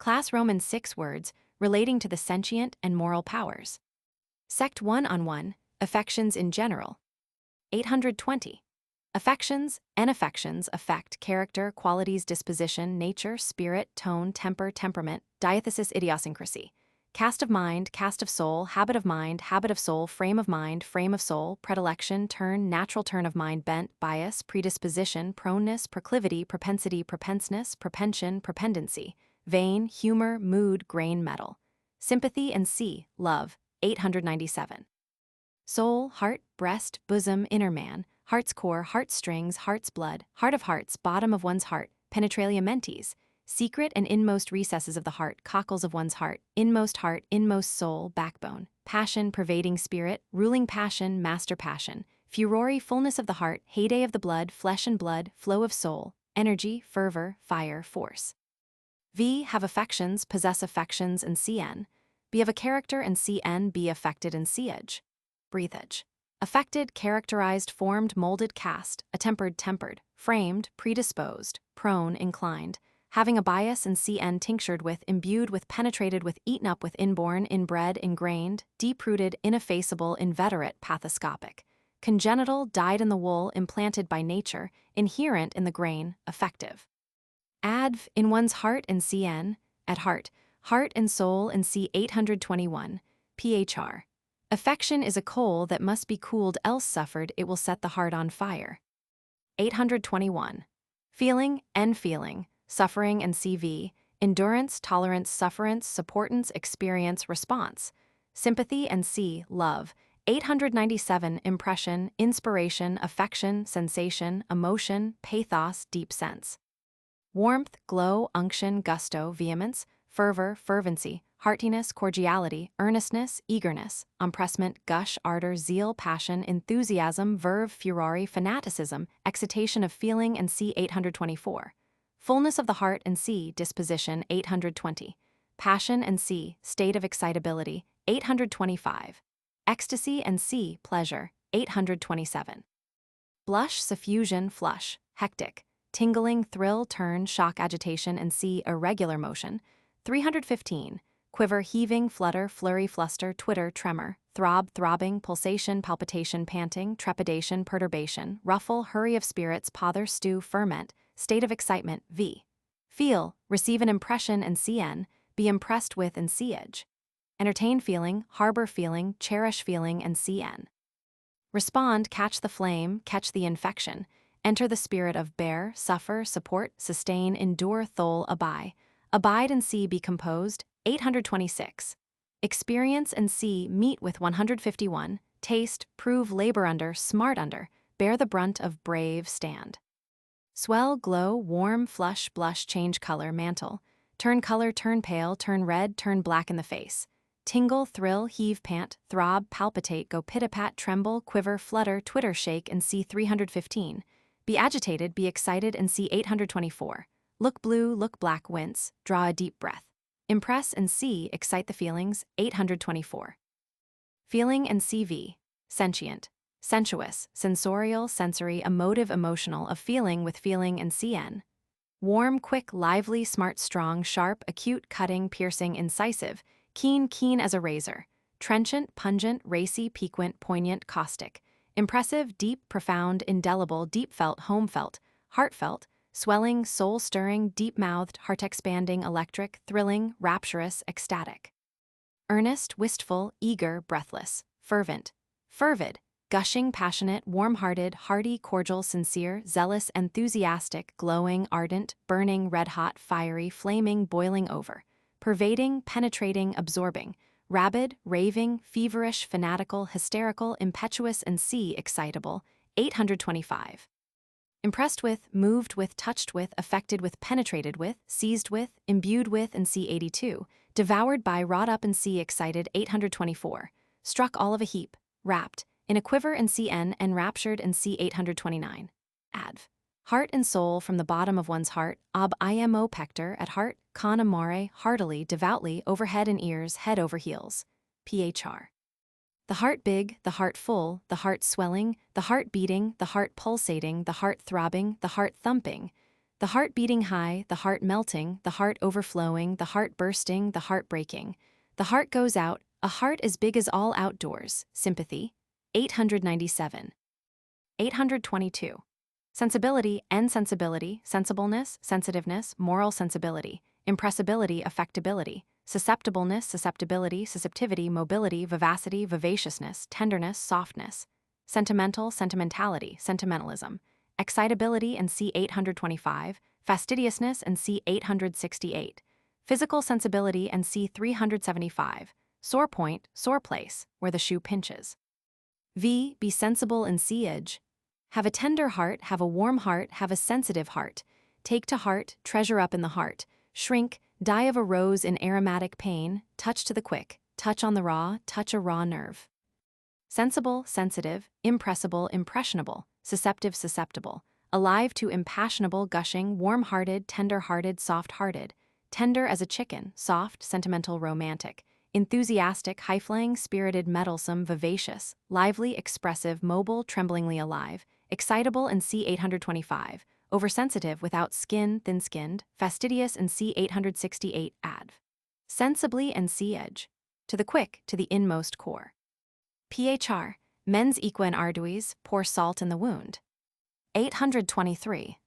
Class Roman 6 words relating to the sentient and moral powers. Sect 1 affections in general. 820. Affections and affections affect character, qualities, disposition, nature, spirit, tone, temper, temperament, diathesis, idiosyncrasy. Cast of mind, cast of soul, habit of soul, frame of soul, predilection, turn, natural turn of mind, bent, bias, predisposition, proneness, proclivity, propensity, propenseness, propension, propendency, vein, humor, mood, grain, metal. Sympathy and love. 897. Soul, heart, breast, bosom, inner man, heart's core, heartstrings, heart's blood, heart of hearts, bottom of one's heart, penetralia mentis, secret and inmost recesses of the heart, cockles of one's heart, inmost soul, backbone, passion, pervading spirit, ruling passion, master passion, furore, fullness of the heart, heyday of the blood, flesh and blood, flow of soul, energy, fervor, fire, force. Have affections, possess affections, and cn. Be of a character and cn, be affected and seeage. Breathage. Affected, characterized, formed, molded, cast, attempered, tempered, framed, predisposed, prone, inclined, having a bias and cn, tinctured with, imbued with, penetrated with, eaten up with, inborn, inbred, ingrained, deep-rooted, ineffaceable, inveterate, pathoscopic, congenital, dyed in the wool, implanted by nature, inherent in the grain, affective. Adv, in one's heart and cn, at heart and soul in c. 821, phr. Affection is a coal that must be cooled, else suffered it will set the heart on fire. 821. Feeling, suffering and cv, endurance, tolerance, sufferance, supportance, experience, response. Sympathy and love. 897. Impression, inspiration, affection, sensation, emotion, pathos, deep sense. Warmth, glow, unction, gusto, vehemence, fervor, fervency, heartiness, cordiality, earnestness, eagerness, empressement, gush, ardor, zeal, passion, enthusiasm, verve, furore, fanaticism, excitation of feeling and c. 824. Fullness of the heart and c. disposition. 820. Passion and c. state of excitability. 825. Ecstasy and c. pleasure. 827. Blush, suffusion, flush, hectic, tingling, thrill, turn, shock, agitation, and c. irregular motion. 315. Quiver, heaving, flutter, flurry, fluster, twitter, tremor, throb, throbbing, pulsation, palpitation, panting, trepidation, perturbation, ruffle, hurry of spirits, pother, stew, ferment, state of excitement, v. Feel, receive an impression and cn, be impressed with and seeage. Entertain feeling, harbor feeling, cherish feeling and cn. Respond, catch the flame, catch the infection, enter the spirit of bear, suffer, support, sustain, endure, thole, abide and see, be composed. 826. Experience and see, meet with. 151. Taste, prove, labor under, smart under, bear the brunt of, brave, stand. Swell, glow, warm, flush, blush, change color, mantle, turn color, turn pale, turn red, turn black in the face. Tingle, thrill, heave, pant, throb, palpitate, go pit-a-pat, tremble, quiver, flutter, twitter, shake and c. 315. Be agitated, be excited and c. 824. Look blue, look black, wince, draw a deep breath. Impress and see, excite the feelings. 824. Feeling and cv. Sentient, sensuous, sensorial, sensory, emotive, emotional, of feeling with feeling and cn. Warm, quick, lively, smart, strong, sharp, acute, cutting, piercing, incisive, keen, keen as a razor, trenchant, pungent, racy, piquant, poignant, caustic, impressive, deep, profound, indelible, deep felt, home felt, heartfelt, swelling, soul-stirring, deep-mouthed, heart-expanding, electric, thrilling, rapturous, ecstatic. Earnest, wistful, eager, breathless, fervent, fervid, gushing, passionate, warm-hearted, hearty, cordial, sincere, zealous, enthusiastic, glowing, ardent, burning, red-hot, fiery, flaming, boiling over, pervading, penetrating, absorbing, rabid, raving, feverish, fanatical, hysterical, impetuous and c. excitable. 825. Impressed with, moved with, touched with, affected with, penetrated with, seized with, imbued with and c. 82, devoured by, wrought up and c. excited. 824, struck all of a heap, wrapped, in a quiver and cn, enraptured and c. 829. Adv. Heart and soul from the bottom of one's heart, ob imo pector, at heart, con amore, heartily, devoutly, overhead and ears, head over heels. Phr. The heart big, the heart full, the heart swelling, the heart beating, the heart pulsating, the heart throbbing, the heart thumping, the heart beating high, the heart melting, the heart overflowing, the heart bursting, the heart breaking. The heart goes out, a heart as big as all outdoors, sympathy. 897. 822. Sensibility and sensibility, sensibleness, sensitiveness, moral sensibility, impressibility, affectability, susceptibleness, susceptibility, susceptivity, mobility, vivacity, vivaciousness, tenderness, softness, sentimental, sentimentality, sentimentalism, excitability and c. 825, fastidiousness and c. 868, physical sensibility and c. 375, sore point, sore place, where the shoe pinches. V. Be sensible and siege. Have a tender heart, have a warm heart, have a sensitive heart. Take to heart, treasure up in the heart. Shrink, die of a rose in aromatic pain, touch to the quick, touch on the raw, touch a raw nerve. Sensible, sensitive, impressible, impressionable, susceptive, susceptible, alive to impassionable, gushing, warm-hearted, tender-hearted, soft-hearted, tender as a chicken, soft, sentimental, romantic, enthusiastic, high-flying, spirited, mettlesome, vivacious, lively, expressive, mobile, tremblingly alive, excitable and c. 825, oversensitive without skin, thin-skinned, fastidious and c. 868 adv. Sensibly and siege. To the quick, to the inmost core. Phr. Mens equa in arduis, pour salt in the wound. 823.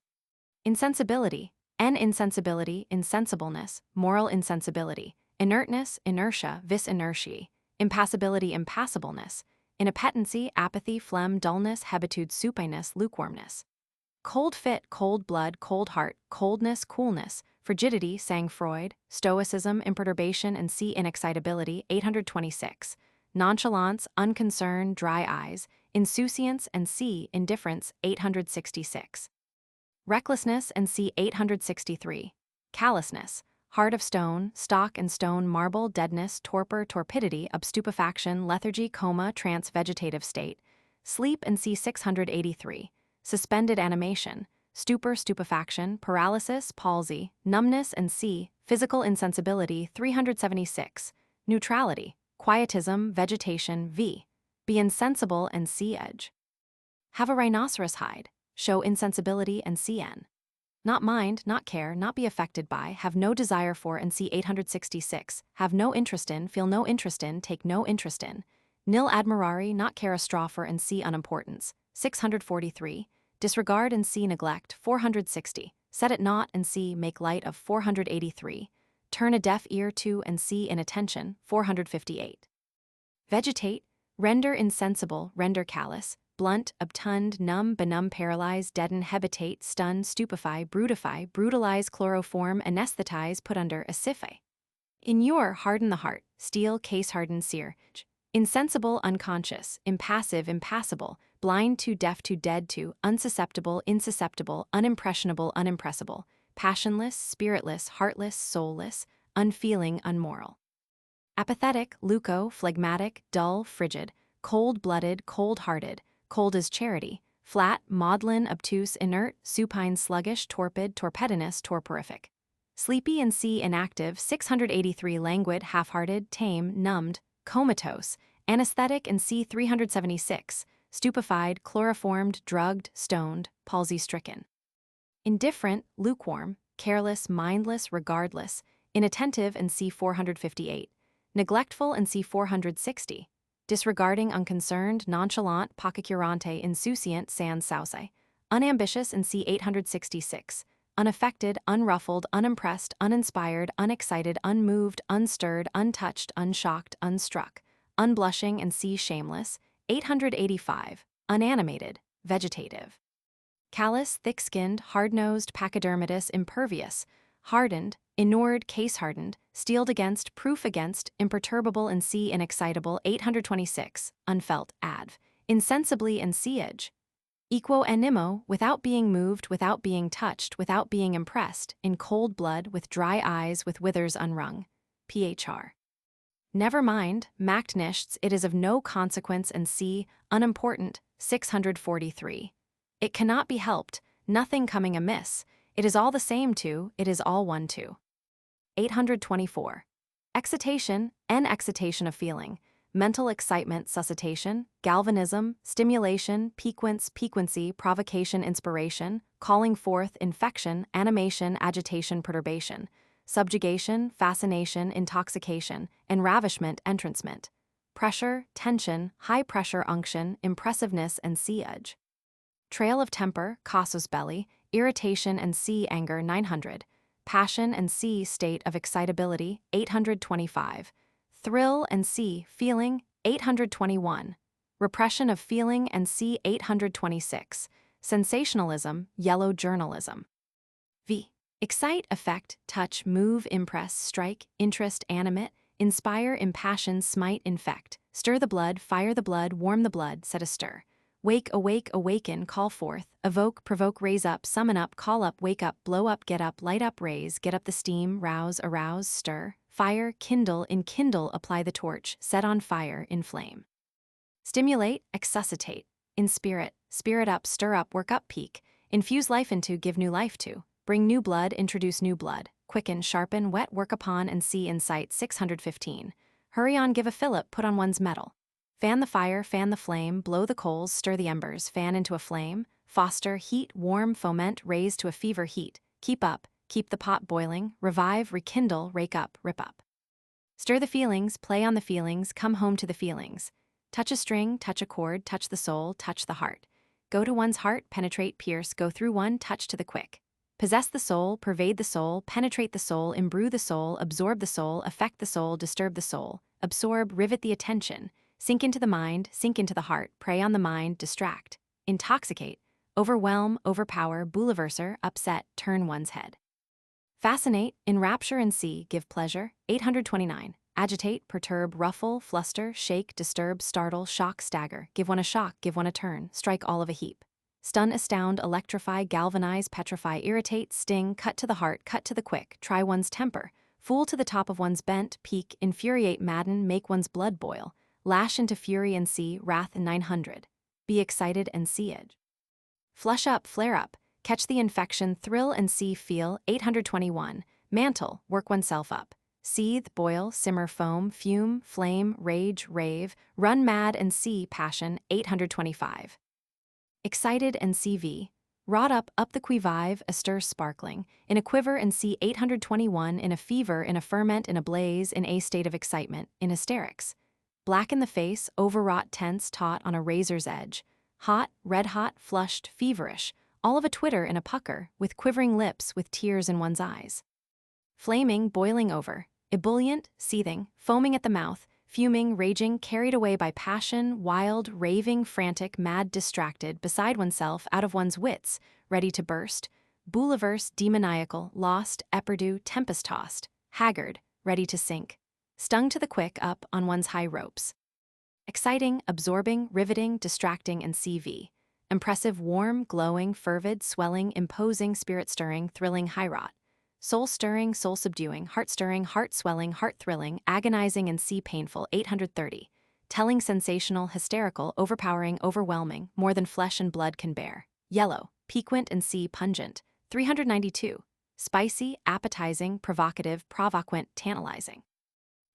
Insensibility, insensibility, insensibleness, moral insensibility, inertness, inertia, vis inertiae, impassibility, impassibleness, inappetency, apathy, phlegm, dullness, hebitude, supineness, lukewarmness. Cold fit, cold blood, cold heart, coldness, coolness, frigidity, sang Freud, stoicism, imperturbation and c. inexcitability. 826. Nonchalance, unconcern, dry eyes, insouciance and c. indifference. 866. Recklessness and c. 863. Callousness, heart of stone, stock and stone, marble, deadness, torpor, torpidity, obstupefaction, lethargy, coma, trance, vegetative state, sleep and c. 683. Suspended animation, stupor, stupefaction, paralysis, palsy, numbness and c. physical insensibility. 376. Neutrality, quietism, vegetation, v. Be insensible and siege. Have a rhinoceros hide, show insensibility and cn. Not mind, not care, not be affected by, have no desire for and c. 866, have no interest in, feel no interest in, take no interest in. Nil admirari, not care a straw for and c. unimportance. 643. Disregard and c. neglect. 460. Set it not and c. make light of. 483. Turn a deaf ear to and c. inattention. 458. Vegetate, render insensible, render callous, blunt, obtund, numb, benumb, paralyze, deaden, habitate, stun, stupefy, brutify, brutalize, chloroform, anesthetize, put under, acify. Inure, harden the heart, steel, case harden, sear. Insensible, unconscious, impassive, impassible, blind to, deaf to, dead to, unsusceptible, insusceptible, unimpressionable, unimpressible, passionless, spiritless, heartless, soulless, unfeeling, unmoral. Apathetic, leuco, phlegmatic, dull, frigid, cold-blooded, cold-hearted, cold as charity, flat, maudlin, obtuse, inert, supine, sluggish, torpid, torpidinous, torporific. Sleepy and c. inactive. 683. Languid, half-hearted, tame, numbed, comatose, anesthetic and c. 376, stupefied, chloroformed, drugged, stoned, palsy-stricken. Indifferent, lukewarm, careless, mindless, regardless, inattentive and c. 458, neglectful and c. 460, disregarding, unconcerned, nonchalant, pacicurante, insouciant, sans sauce, unambitious and c. 866, unaffected, unruffled, unimpressed, uninspired, unexcited, unmoved, unstirred, untouched, unshocked, unstruck, unblushing and c. shameless. 885, unanimated, vegetative. Callous, thick-skinned, hard-nosed, pachydermatous, impervious, hardened, inured, case-hardened, steeled against, proof against, imperturbable and c. inexcitable. 826, unfelt, adv. Insensibly and siege. Equo animo, without being moved, without being touched, without being impressed, in cold blood, with dry eyes, with withers unwrung. Phr. Never mind, macht nichts, it is of no consequence and c. unimportant. 643. It cannot be helped, nothing coming amiss, it is all the same to, it is all one to. 824. Excitation, an excitation of feeling, mental excitement, suscitation, galvanism, stimulation, piquancy, provocation, inspiration, calling forth, infection, animation, agitation, perturbation, subjugation, fascination, intoxication, enravishment, entrancement, pressure, tension, high pressure, unction, impressiveness, and sea edge. Trail of temper, casus belli, irritation and sea anger 900, passion and sea state of excitability 825, thrill and sea feeling 821, repression of feeling and sea 826, sensationalism, yellow journalism. V. Excite, affect, touch, move, impress, strike, interest, animate, inspire, impassion, smite, infect, stir the blood, fire the blood, warm the blood, set a stir. Wake, awake, awaken, call forth, evoke, provoke, raise up, summon up, call up, wake up, blow up, get up, light up, raise, get up the steam, rouse, arouse, stir, fire, kindle, enkindle, apply the torch, set on fire, inflame. Stimulate, exsuscitate, inspirit, spirit up, stir up, work up, peak, infuse life into, give new life to, bring new blood, introduce new blood, quicken, sharpen, wet, work upon, and see, incite 615. Hurry on, give a fillip, put on one's metal. Fan the fire, fan the flame, blow the coals, stir the embers, fan into a flame, foster, heat, warm, foment, raise to a fever heat, keep up, keep the pot boiling, revive, rekindle, rake up, rip up. Stir the feelings, play on the feelings, come home to the feelings. Touch a string, touch a chord, touch the soul, touch the heart. Go to one's heart, penetrate, pierce, go through one, touch to the quick. Possess the soul, pervade the soul, penetrate the soul, imbrue the soul, absorb the soul, affect the soul, disturb the soul, absorb, rivet the attention, sink into the mind, sink into the heart, prey on the mind, distract, intoxicate, overwhelm, overpower, bouleverser, upset, turn one's head. Fascinate, enrapture and see, give pleasure, 829. Agitate, perturb, ruffle, fluster, shake, disturb, startle, shock, stagger, give one a shock, give one a turn, strike all of a heap. Stun, astound, electrify, galvanize, petrify, irritate, sting, cut to the heart, cut to the quick, try one's temper, fool to the top of one's bent, pique, infuriate, madden, make one's blood boil, lash into fury and see, wrath 900. Be excited and see it. Flush up, flare up, catch the infection, thrill and see, feel 821. Mantle, work oneself up. Seethe, boil, simmer, foam, fume, flame, rage, rave, run mad and see, passion 825. Excited and CV, wrought up the quivive, astir sparkling, in a quiver and see 821, in a fever, in a ferment, in a blaze, in a state of excitement, in hysterics. Black in the face, overwrought, tense, taut on a razor's edge, hot, red hot, flushed, feverish, all of a twitter in a pucker, with quivering lips, with tears in one's eyes. Flaming, boiling over, ebullient, seething, foaming at the mouth, fuming, raging, carried away by passion, wild, raving, frantic, mad, distracted, beside oneself, out of one's wits, ready to burst, bouleverse, demoniacal, lost, eperdu, tempest-tossed, haggard, ready to sink, stung to the quick up on one's high ropes. Exciting, absorbing, riveting, distracting, and CV. Impressive, warm, glowing, fervid, swelling, imposing, spirit-stirring, thrilling, high-wrought. Soul-stirring, soul-subduing, heart-stirring, heart-swelling, heart-thrilling, agonizing and sea-painful 830. Telling, sensational, hysterical, overpowering, overwhelming, more than flesh and blood can bear. Yellow, piquant and sea pungent 392. Spicy, appetizing, provocative, provoquant, tantalizing.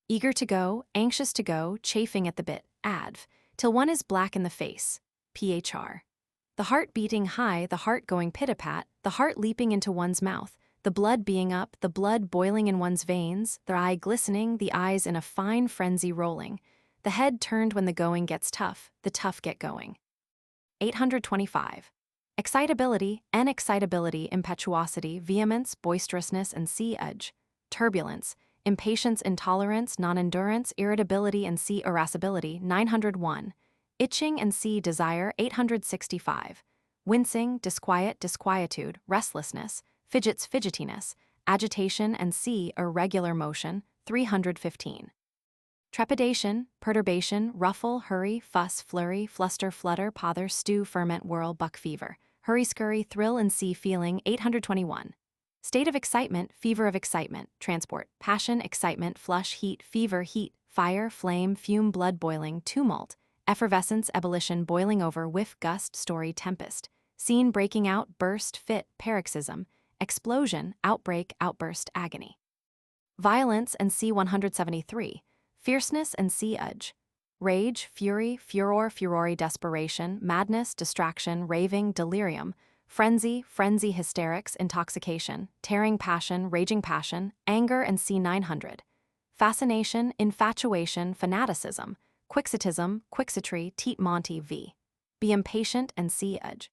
Eager to go, anxious to go, chafing at the bit, adv, till one is black in the face, phr. The heart beating high, the heart going pit-a-pat, the heart leaping into one's mouth, the blood being up, the blood boiling in one's veins, the eye glistening, the eyes in a fine frenzy rolling, the head turned when the going gets tough, the tough get going. 825. Excitability, inexcitability, impetuosity, vehemence, boisterousness, and sea edge. Turbulence, impatience, intolerance, non-endurance, irritability, and sea irascibility 901. Itching and sea desire 865. Wincing, disquiet, disquietude, restlessness, fidgets, fidgetiness, agitation and sea irregular motion 315. Trepidation, perturbation, ruffle, hurry, fuss, flurry, fluster, flutter, pother, stew, ferment, whirl, buck fever, hurry, scurry, thrill and sea feeling 821. State of excitement, fever of excitement, transport, passion, excitement, flush, heat, fever, heat, fire, flame, fume, blood boiling, tumult, effervescence, ebullition, boiling over, whiff, gust, story, tempest, scene, breaking out, burst, fit, paroxysm, explosion, outbreak, outburst, agony. Violence and C173, fierceness and sea edge. rage, fury, furor, furore, desperation, madness, distraction, raving, delirium, frenzy, frenzy, hysterics, intoxication, tearing passion, raging passion, anger, and C900. Fascination, infatuation, fanaticism, quixotism, quixotry, teat monty v. Be impatient and see edge.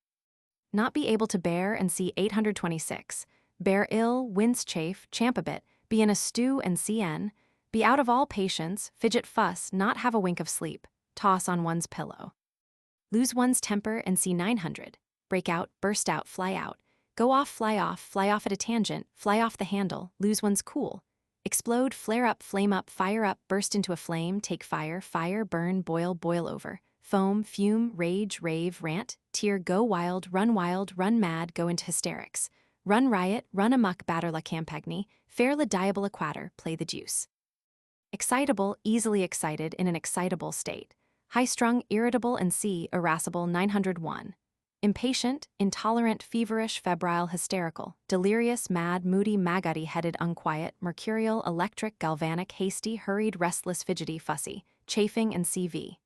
Not be able to bear and see 826. Bear ill, wince chafe, champ a bit, be in a stew and cn. Be out of all patience, fidget fuss, not have a wink of sleep, toss on one's pillow. Lose one's temper and see 900. Break out, burst out, fly out. Go off, fly off at a tangent, fly off the handle, lose one's cool. Explode, flare up, fire up, burst into a flame, take fire, fire, burn, boil, boil over. Foam, fume, rage, rave, rant, tear, go wild, run mad, go into hysterics. Run riot, run amok, batter la campagny, faire le diable quater, play the deuce. Excitable, easily excited in an excitable state. High-strung, irritable and c. irascible 901. Impatient, intolerant, feverish, febrile, hysterical, delirious, mad, moody, maggoty-headed, unquiet, mercurial, electric, galvanic, hasty, hurried, restless, fidgety, fussy, chafing and CV.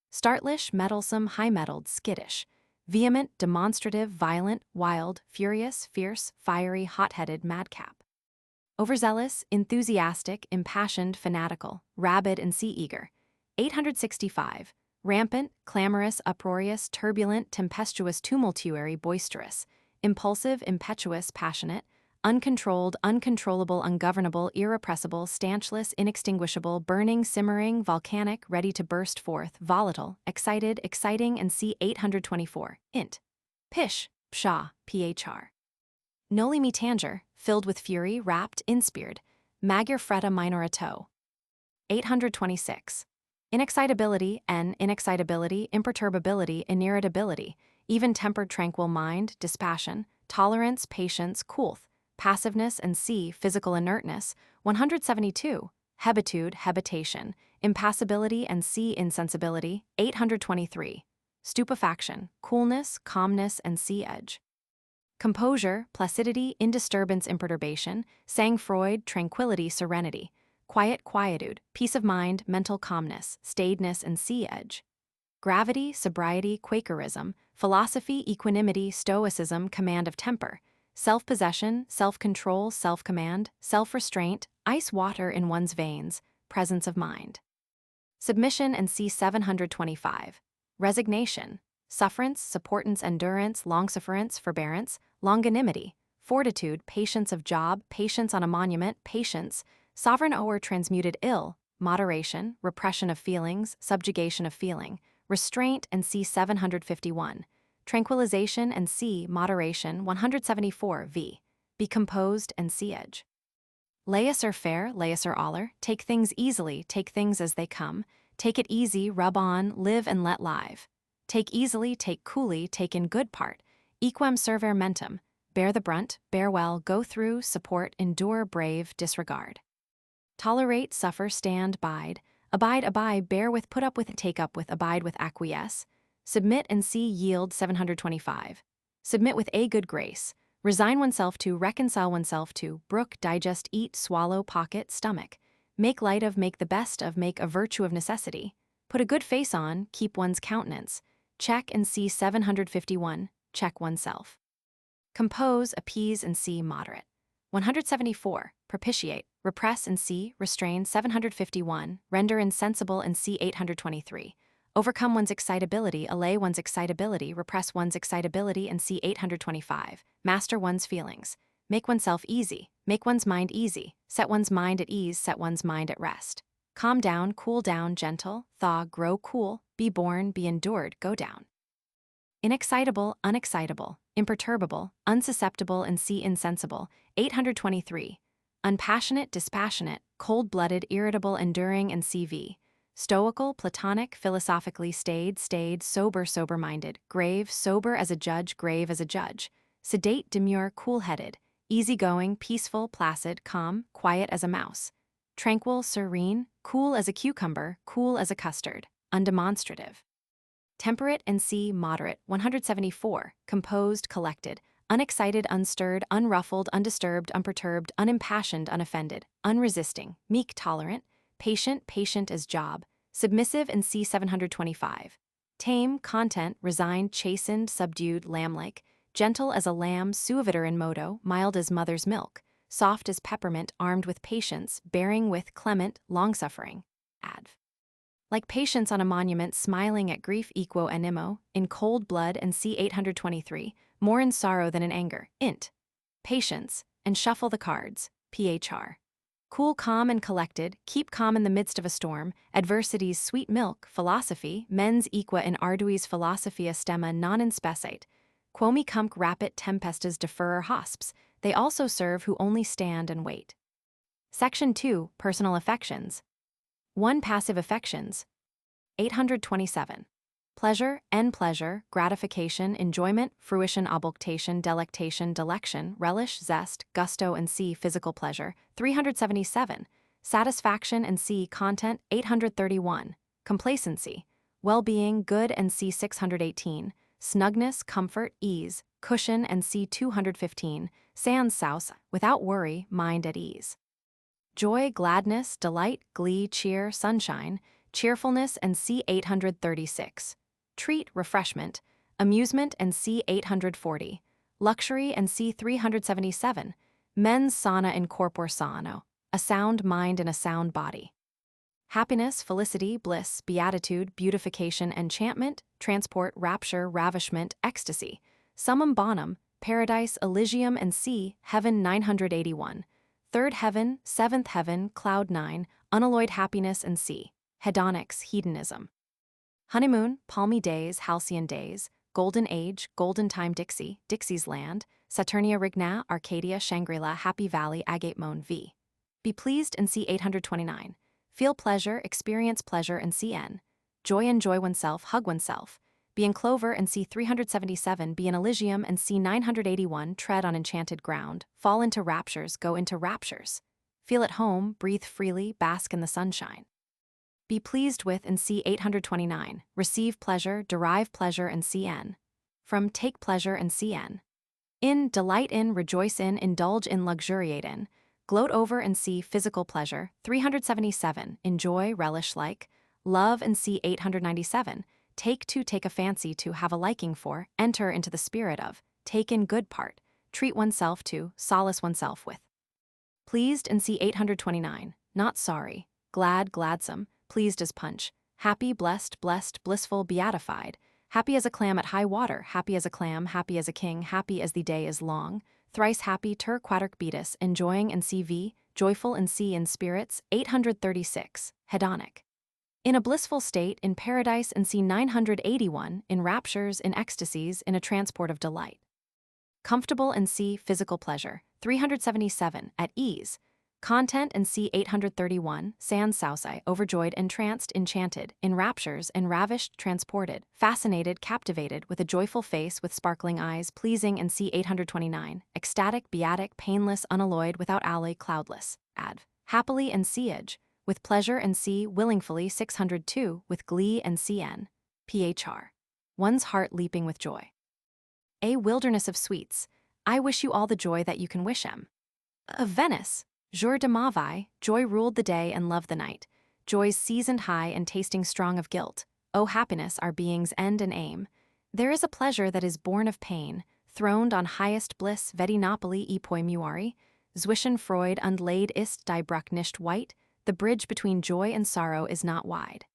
Startlish, meddlesome, high-mettled, skittish. Vehement, demonstrative, violent, wild, furious, fierce, fiery, hot-headed, madcap. Overzealous, enthusiastic, impassioned, fanatical, rabid and sea-eager. 865. Rampant, clamorous, uproarious, turbulent, tempestuous, tumultuary, boisterous. Impulsive, impetuous, passionate. Uncontrolled, uncontrollable, ungovernable, irrepressible, stanchless, inextinguishable, burning, simmering, volcanic, ready to burst forth, volatile, excited, exciting, and c. 824. Int. Pish, pshaw, phr. Noli me tangere, filled with fury, rapt, inspired. Magir fretta minorato. 826. Inexcitability, inexcitability, imperturbability, inirritability, even-tempered tranquil mind, dispassion, tolerance, patience, coolth, passiveness and c. physical inertness. 172. Hebitude, habitation, impassibility and c. insensibility. 823. Stupefaction, coolness, calmness and c. edge. Composure, placidity, indisturbance, imperturbation, sang-froid, tranquility, serenity. Quiet, quietude, peace of mind, mental calmness, staidness and sea edge. Gravity, sobriety, Quakerism, philosophy, equanimity, stoicism, command of temper. Self-possession, self-control, self-command, self-restraint, ice water in one's veins, presence of mind. Submission and c. 725. Resignation, sufferance, supportance, endurance, longsufferance, forbearance, longanimity, fortitude, patience of job, patience on a monument, patience, sovereign o'er transmuted ill, moderation, repression of feelings, subjugation of feeling, restraint and c. 751. Tranquilization and c. moderation. 174 v. Be composed and c. edge. Laissez faire, laissez aller, take things easily, take things as they come, take it easy, rub on, live and let live. Take easily, take coolly, take in good part, equam servare mentem, bear the brunt, bear well, go through, support, endure, brave, disregard. Tolerate, suffer, stand, bide, abide, bear with, put up with, take up with, abide with, acquiesce. Submit and see, yield. 725. Submit with a good grace. Resign oneself to, reconcile oneself to, brook, digest, eat, swallow, pocket, stomach. Make light of, make the best of, make a virtue of necessity. Put a good face on, keep one's countenance. Check and see. 751. Check oneself. Compose, appease and see, moderate. 174. Propitiate, repress and see, restrain. 751. Render insensible and see. 823. Overcome one's excitability, allay one's excitability, repress one's excitability and see. 825. Master one's feelings. Make oneself easy, make one's mind easy, set one's mind at ease, set one's mind at rest. Calm down, cool down, gentle, thaw, grow cool, be born, be endured, go down. Inexcitable, unexcitable, imperturbable, unsusceptible and see. insensible. 823. Unpassionate, dispassionate, cold-blooded, irritable, enduring and CV. Stoical, platonic, philosophically staid, sober, sober-minded, grave, sober as a judge, grave as a judge. Sedate, demure, cool-headed, easygoing, peaceful, placid, calm, quiet as a mouse. Tranquil, serene, cool as a cucumber, cool as a custard, undemonstrative. Temperate and c. moderate. 174. Composed, collected, unexcited, unstirred, unruffled, undisturbed, unperturbed, unimpassioned, unoffended, unresisting, meek, tolerant, patient, patient as Job. submissive in c. 725. Tame, content, resigned, chastened, subdued, lamb-like, gentle as a lamb, suaviter in modo, mild as mother's milk, soft as peppermint, armed with patience, bearing with, clement, long-suffering. Adv. Like patience on a monument, smiling at grief, equo animo, in cold blood, and c. 823, more in sorrow than in anger, int. Patience, and shuffle the cards, phr. Cool, calm, and collected, keep calm in the midst of a storm, adversity's sweet milk, philosophy, mens equa in arduis philosophia stemma non inspecit, quomi cumque rapit tempestas deferrer hosps, they also serve who only stand and wait. Section 2, Personal Affections. 1. Passive affections. 827. Pleasure, pleasure, gratification, enjoyment, fruition, obultation, delectation, delection, relish, zest, gusto, and c. Physical pleasure. 377. Satisfaction, and c. Content. 831. Complacency, well-being, good, and c. 618. Snugness, comfort, ease, cushion, and c. 215. Sans souce, without worry, mind at ease. Joy, gladness, delight, glee, cheer, sunshine, cheerfulness, and c. 836. Treat, refreshment, amusement, and c. 840. Luxury, and c. 377. Mens sana in corpore sano, a sound mind in a sound body. Happiness, felicity, bliss, beatitude, beautification, enchantment, transport, rapture, ravishment, ecstasy. Summum bonum, paradise, elysium, and c. Heaven. 981. Third heaven, seventh heaven, cloud 9, unalloyed happiness, and c. Hedonics, hedonism. Honeymoon, palmy days, halcyon days, golden age, golden time, Dixie, Dixie's land, Saturnia Rigna, Arcadia, Shangri-La, Happy Valley, Agate Moan v. Be pleased, and c. 829. Feel pleasure, experience pleasure, and cn. Joy, enjoy oneself, hug oneself. Be in clover, and c. 377. Be in Elysium, and c. 981. Tread on enchanted ground, fall into raptures, go into raptures. Feel at home, breathe freely, bask in the sunshine. Be pleased with, and c. 829. Receive pleasure, derive pleasure, and cn. From take pleasure, and cn. In, delight in, rejoice in, indulge in, luxuriate in. Gloat over, and c. Physical pleasure. 377. Enjoy, relish like. Love, and c. 897. Take to, take a fancy to, have a liking for, enter into the spirit of, take in good part, treat oneself to, solace oneself with. Pleased, and c. 829. Not sorry, glad, gladsome, pleased as punch, happy, blessed, blessed, blissful, beatified, happy as a clam at high water, happy as a clam, happy as a king, happy as the day is long, thrice happy, ter quaterc beatus, enjoying, and cv, joyful, and c. in spirits. 836. Hedonic. In a blissful state, in paradise, and c. 981. In raptures, in ecstasies, in a transport of delight. Comfortable, and c. Physical pleasure. 377. At ease. Content, and c. 831. Sans sauci, overjoyed, entranced, enchanted, in raptures, and ravished, transported, fascinated, captivated, with a joyful face, with sparkling eyes, pleasing, and c. 829. Ecstatic, beatic, painless, unalloyed, without alloy, cloudless. Adv. Happily, and c. With pleasure, and c. Willingfully. 602. With glee, and cn. Phr. One's heart leaping with joy. A wilderness of sweets. I wish you all the joy that you can wish em. Of Venice. Jour de ma vie, joy ruled the day and love the night. Joy's seasoned high and tasting strong of guilt. O happiness, our being's end and aim. There is a pleasure that is born of pain, throned on highest bliss, vedi Napoli epoi muari, zwischen Freud und Leid ist die Bruck nicht weit, the bridge between joy and sorrow is not wide.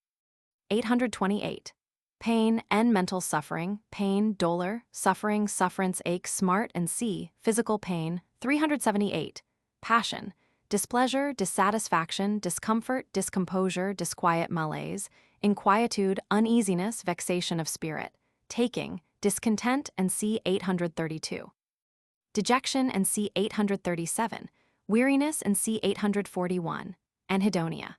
828. Pain, mental suffering, pain, dolor, suffering, sufferance, ache, smart, and c. Physical pain. 378. Passion, displeasure, dissatisfaction, discomfort, discomposure, disquiet, malaise, inquietude, uneasiness, vexation of spirit, taking, discontent, and c. 832. Dejection, and c. 837. Weariness, and c. 841. Anhedonia.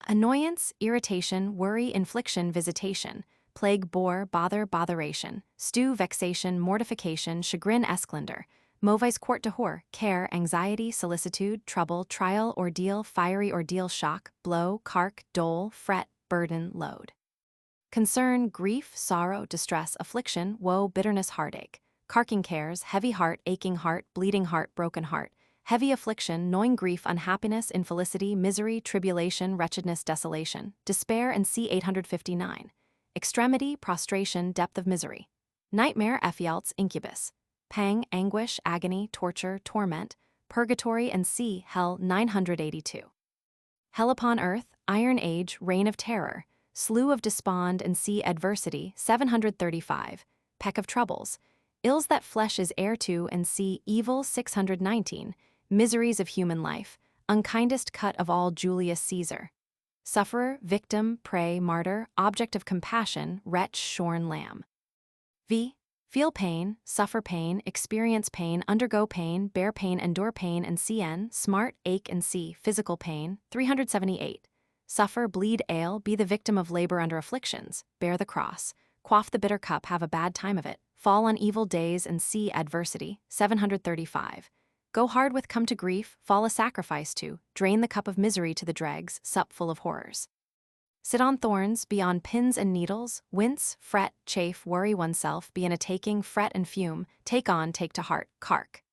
Annoyance, irritation, worry, infliction, visitation, plague, bore, bother, botheration, stew, vexation, mortification, chagrin, esclandre, mauvaise quarte d'horreur, care, anxiety, solicitude, trouble, trial, ordeal, fiery ordeal, shock, blow, cark, dole, fret, burden, load. Concern, grief, sorrow, distress, affliction, woe, bitterness, heartache, carking cares, heavy heart, aching heart, bleeding heart, broken heart, heavy affliction, gnawing grief, unhappiness, infelicity, misery, tribulation, wretchedness, desolation, despair, and c. 859. Extremity, prostration, depth of misery. Nightmare, ephialtes, incubus. Pang, anguish, agony, torture, torment, purgatory, and c. hell. 982. Hell upon earth, iron age, reign of terror, slough of despond, and c. adversity. 735. Peck of troubles, ills that flesh is heir to, and c. evil. 619. Miseries of human life, unkindest cut of all. Julius Caesar. Sufferer, victim, prey, martyr, object of compassion, wretch, shorn lamb. V. Feel pain, suffer pain, experience pain, undergo pain, bear pain, endure pain, and cn. Smart, ache, and c. physical pain. 378. Suffer, bleed, ail, be the victim of labor under afflictions, bear the cross, quaff the bitter cup, have a bad time of it, fall on evil days, and c. adversity. 735. Go hard with, come to grief, fall a sacrifice to, drain the cup of misery to the dregs, sup full of horrors. Sit on thorns, be on pins and needles, wince, fret, chafe, worry oneself, be in a taking, fret and fume, take on, take to heart, cark.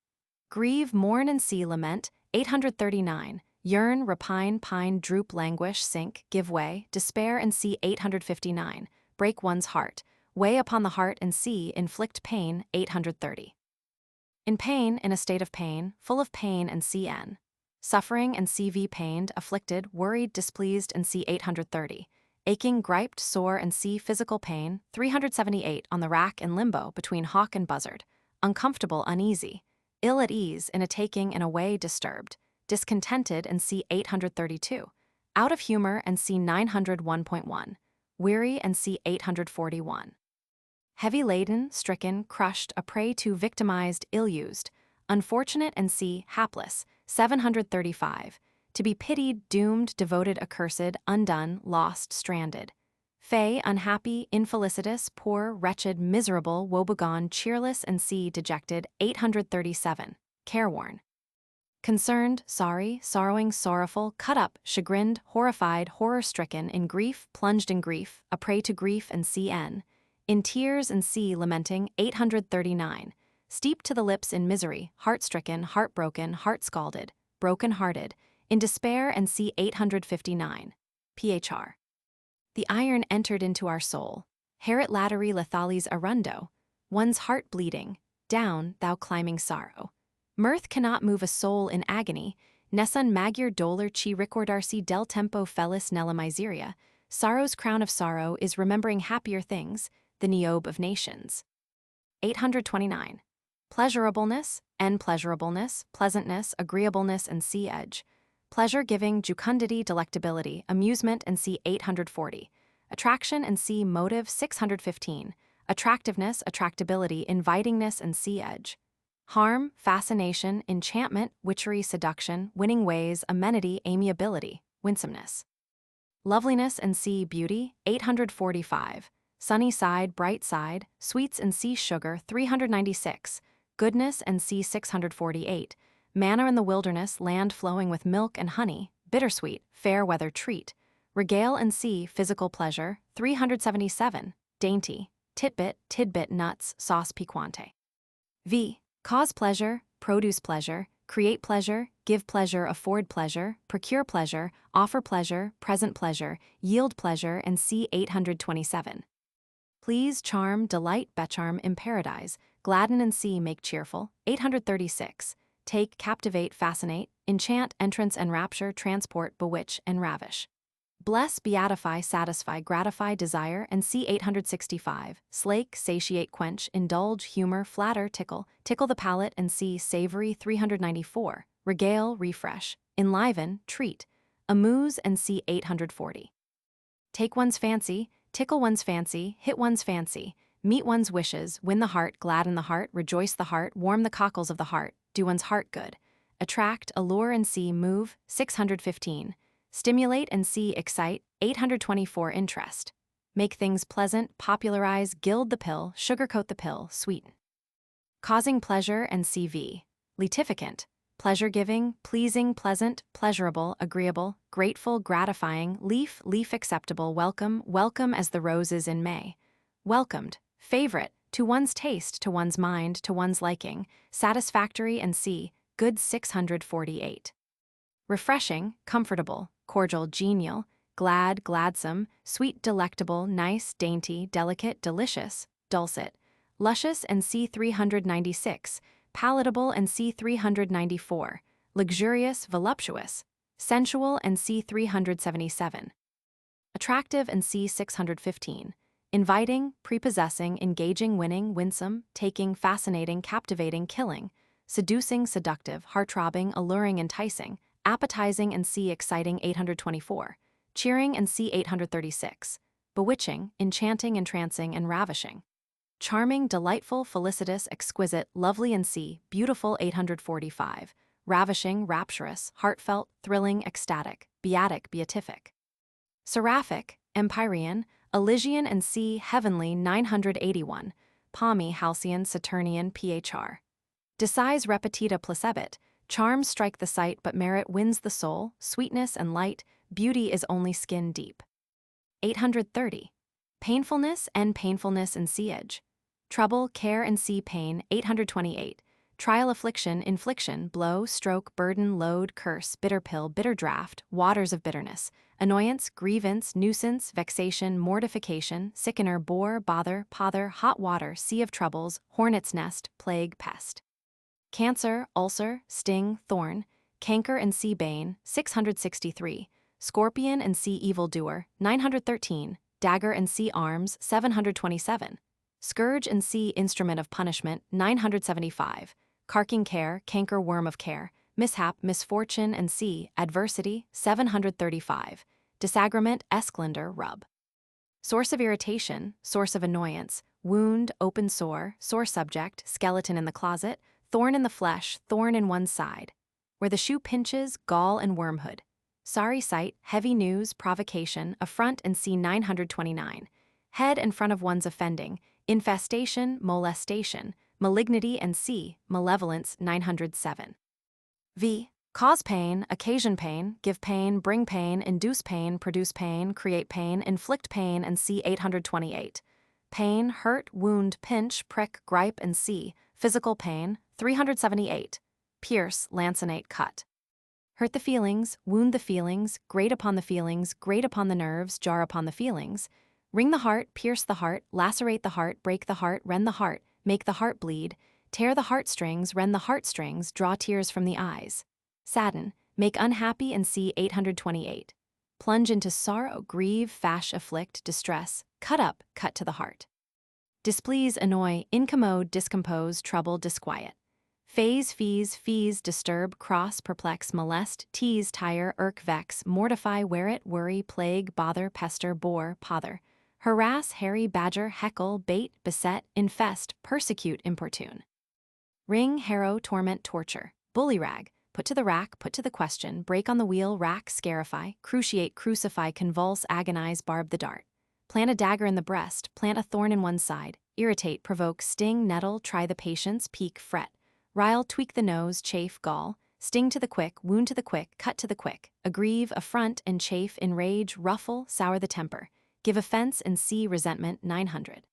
Grieve, mourn, and see, lament. 839. Yearn, repine, pine, droop, languish, sink, give way, despair, and c. 859. Break one's heart, weigh upon the heart, and c. inflict pain. 830. In pain, in a state of pain, full of pain, and cn. Suffering, and cv. pained, afflicted, worried, displeased, and c. 830. Aching, griped, sore, and c. physical pain. 378. On the rack in limbo, between hawk and buzzard. Uncomfortable, uneasy. Ill at ease, in a taking, in a way, disturbed. Discontented, and c. 832. Out of humor, and c. 901.1. Weary, and c. 841. Heavy laden, stricken, crushed, a prey to, victimized, ill-used. Unfortunate, and c. hapless. 735. To be pitied, doomed, devoted, accursed, undone, lost, stranded. Fey, unhappy, infelicitous, poor, wretched, miserable, woebegone, cheerless, and c. dejected. 837. Careworn. Concerned, sorry, sorrowing, sorrowful, cut up, chagrined, horrified, horror-stricken, in grief, plunged in grief, a prey to grief, and cn. In tears, and c. lamenting. 839. Steeped to the lips in misery, heart-stricken, heartbroken, heart-scalded, broken-hearted, in despair, and c. 859. Phr. The iron entered into our soul. Herit lateri lethalis arundo. One's heart bleeding. Down, thou climbing sorrow. Mirth cannot move a soul in agony. Nessun magir dolor chi recordarsi del tempo felis nella miseria. Sorrow's crown of sorrow is remembering happier things, the Niobe of nations. 829. Pleasurableness, pleasurableness, pleasantness, agreeableness, and c. edge. Pleasure-giving, jucundity, delectability, amusement, and c. 840. Attraction, and c. motive. 615. Attractiveness, attractability, invitingness, and c. edge. Harm, fascination, enchantment, witchery, seduction, winning ways, amenity, amiability, winsomeness. Loveliness, and c. beauty. 845. Sunny side, bright side, sweets, and c. sugar. 396. Goodness, and c. 648. Manna in the wilderness, land flowing with milk and honey, bittersweet, fair weather treat. Regale, and c. physical pleasure. 377. Dainty, titbit, tidbit, nuts, sauce piquante. V. Cause pleasure, produce pleasure, create pleasure, give pleasure, afford pleasure, procure pleasure, offer pleasure, present pleasure, yield pleasure, and c. 827. Please, charm, delight, becharm, imparadise, gladden, and c. make cheerful. 836. Take, captivate, fascinate, enchant, entrance, enrapture, transport, bewitch, and ravish. Bless, beatify, satisfy, gratify, desire, and c. 865. Slake, satiate, quench, indulge, humor, flatter, tickle, tickle the palate, and c. savory. 394. Regale, refresh, enliven, treat, amuse, and c. 840. Take one's fancy, tickle one's fancy, hit one's fancy, meet one's wishes, win the heart, gladden the heart, rejoice the heart, warm the cockles of the heart, do one's heart good. Attract, allure, and c. move. 615. Stimulate, and c. excite. 824. Interest. Make things pleasant, popularize, gild the pill, sugarcoat the pill, sweeten. Causing pleasure, and cv. Letificant. Pleasure-giving, pleasing, pleasant, pleasurable, agreeable, grateful, gratifying, leaf, leaf acceptable, welcome, welcome as the roses in May. Welcomed, favorite, to one's taste, to one's mind, to one's liking, satisfactory, and c. good 648. Refreshing, comfortable, cordial, genial, glad, gladsome, sweet, delectable, nice, dainty, delicate, delicious, dulcet, luscious and C 396, palatable and C 394, luxurious, voluptuous, sensual and C 377, attractive and C 615, inviting, prepossessing, engaging, winning, winsome, taking, fascinating, captivating, killing, seducing, seductive, heart-throbbing, alluring, enticing, appetizing and C exciting 824, cheering and C 836, bewitching, enchanting, entrancing, and ravishing, charming, delightful, felicitous, exquisite, lovely and C beautiful 845, ravishing, rapturous, heartfelt, thrilling, ecstatic, beatic, beatific, seraphic, empyrean, Elysian and C heavenly 981, palmy, halcyon, saturnian, phr. Decis repetita placebit, charms strike the sight but merit wins the soul, sweetness and light, beauty is only skin deep. 830. Painfulness and siege. Trouble, care and see pain 828. Trial, affliction, infliction, blow, stroke, burden, load, curse, bitter pill, bitter draught, waters of bitterness, annoyance, grievance, nuisance, vexation, mortification, sickener, bore, bother, pother, hot water, sea of troubles, hornet's nest, plague, pest. Cancer, ulcer, sting, thorn, canker and see bane 663. Scorpion and see evildoer 913. Dagger and see arms 727. Scourge and see instrument of punishment 975. Carking care, canker, worm of care, mishap, misfortune and see adversity 735. Disagreement, esclandre, rub. Source of irritation, source of annoyance, wound, open sore subject, skeleton in the closet, thorn in the flesh, thorn in one's side. Where the shoe pinches, gall and wormhood. Sorry sight, heavy news, provocation, affront and C 929. Head and front of one's offending, infestation, molestation, malignity and C, malevolence 907. V. Cause pain, occasion pain, give pain, bring pain, induce pain, produce pain, create pain, inflict pain and C 828. Pain, hurt, wound, pinch, prick, gripe and C, physical pain 378. Pierce, lancinate, cut. Hurt the feelings, wound the feelings, grate upon the nerves, jar upon the feelings. Wring the heart, pierce the heart, lacerate the heart, break the heart, rend the heart, make the heart bleed, tear the heartstrings, rend the heartstrings, draw tears from the eyes. Sadden, make unhappy and see 828. Plunge into sorrow, grieve, fash, afflict, distress, cut up, cut to the heart. Displease, annoy, incommode, discompose, trouble, disquiet. Phase, fees, disturb, cross, perplex, molest, tease, tire, irk, vex, mortify, wear it, worry, plague, bother, pester, bore, pother. Harass, harry, badger, heckle, bait, beset, infest, persecute, importune. Wring, harrow, torment, torture. Bullyrag, put to the rack, put to the question, break on the wheel, rack, scarify, cruciate, crucify, convulse, agonize, barb the dart. Plant a dagger in the breast, plant a thorn in one side, irritate, provoke, sting, nettle, try the patience, pique, fret. Rile, tweak the nose, chafe, gall, sting to the quick, wound to the quick, cut to the quick, aggrieve, affront, and chafe, enrage, ruffle, sour the temper, give offense and see resentment 900.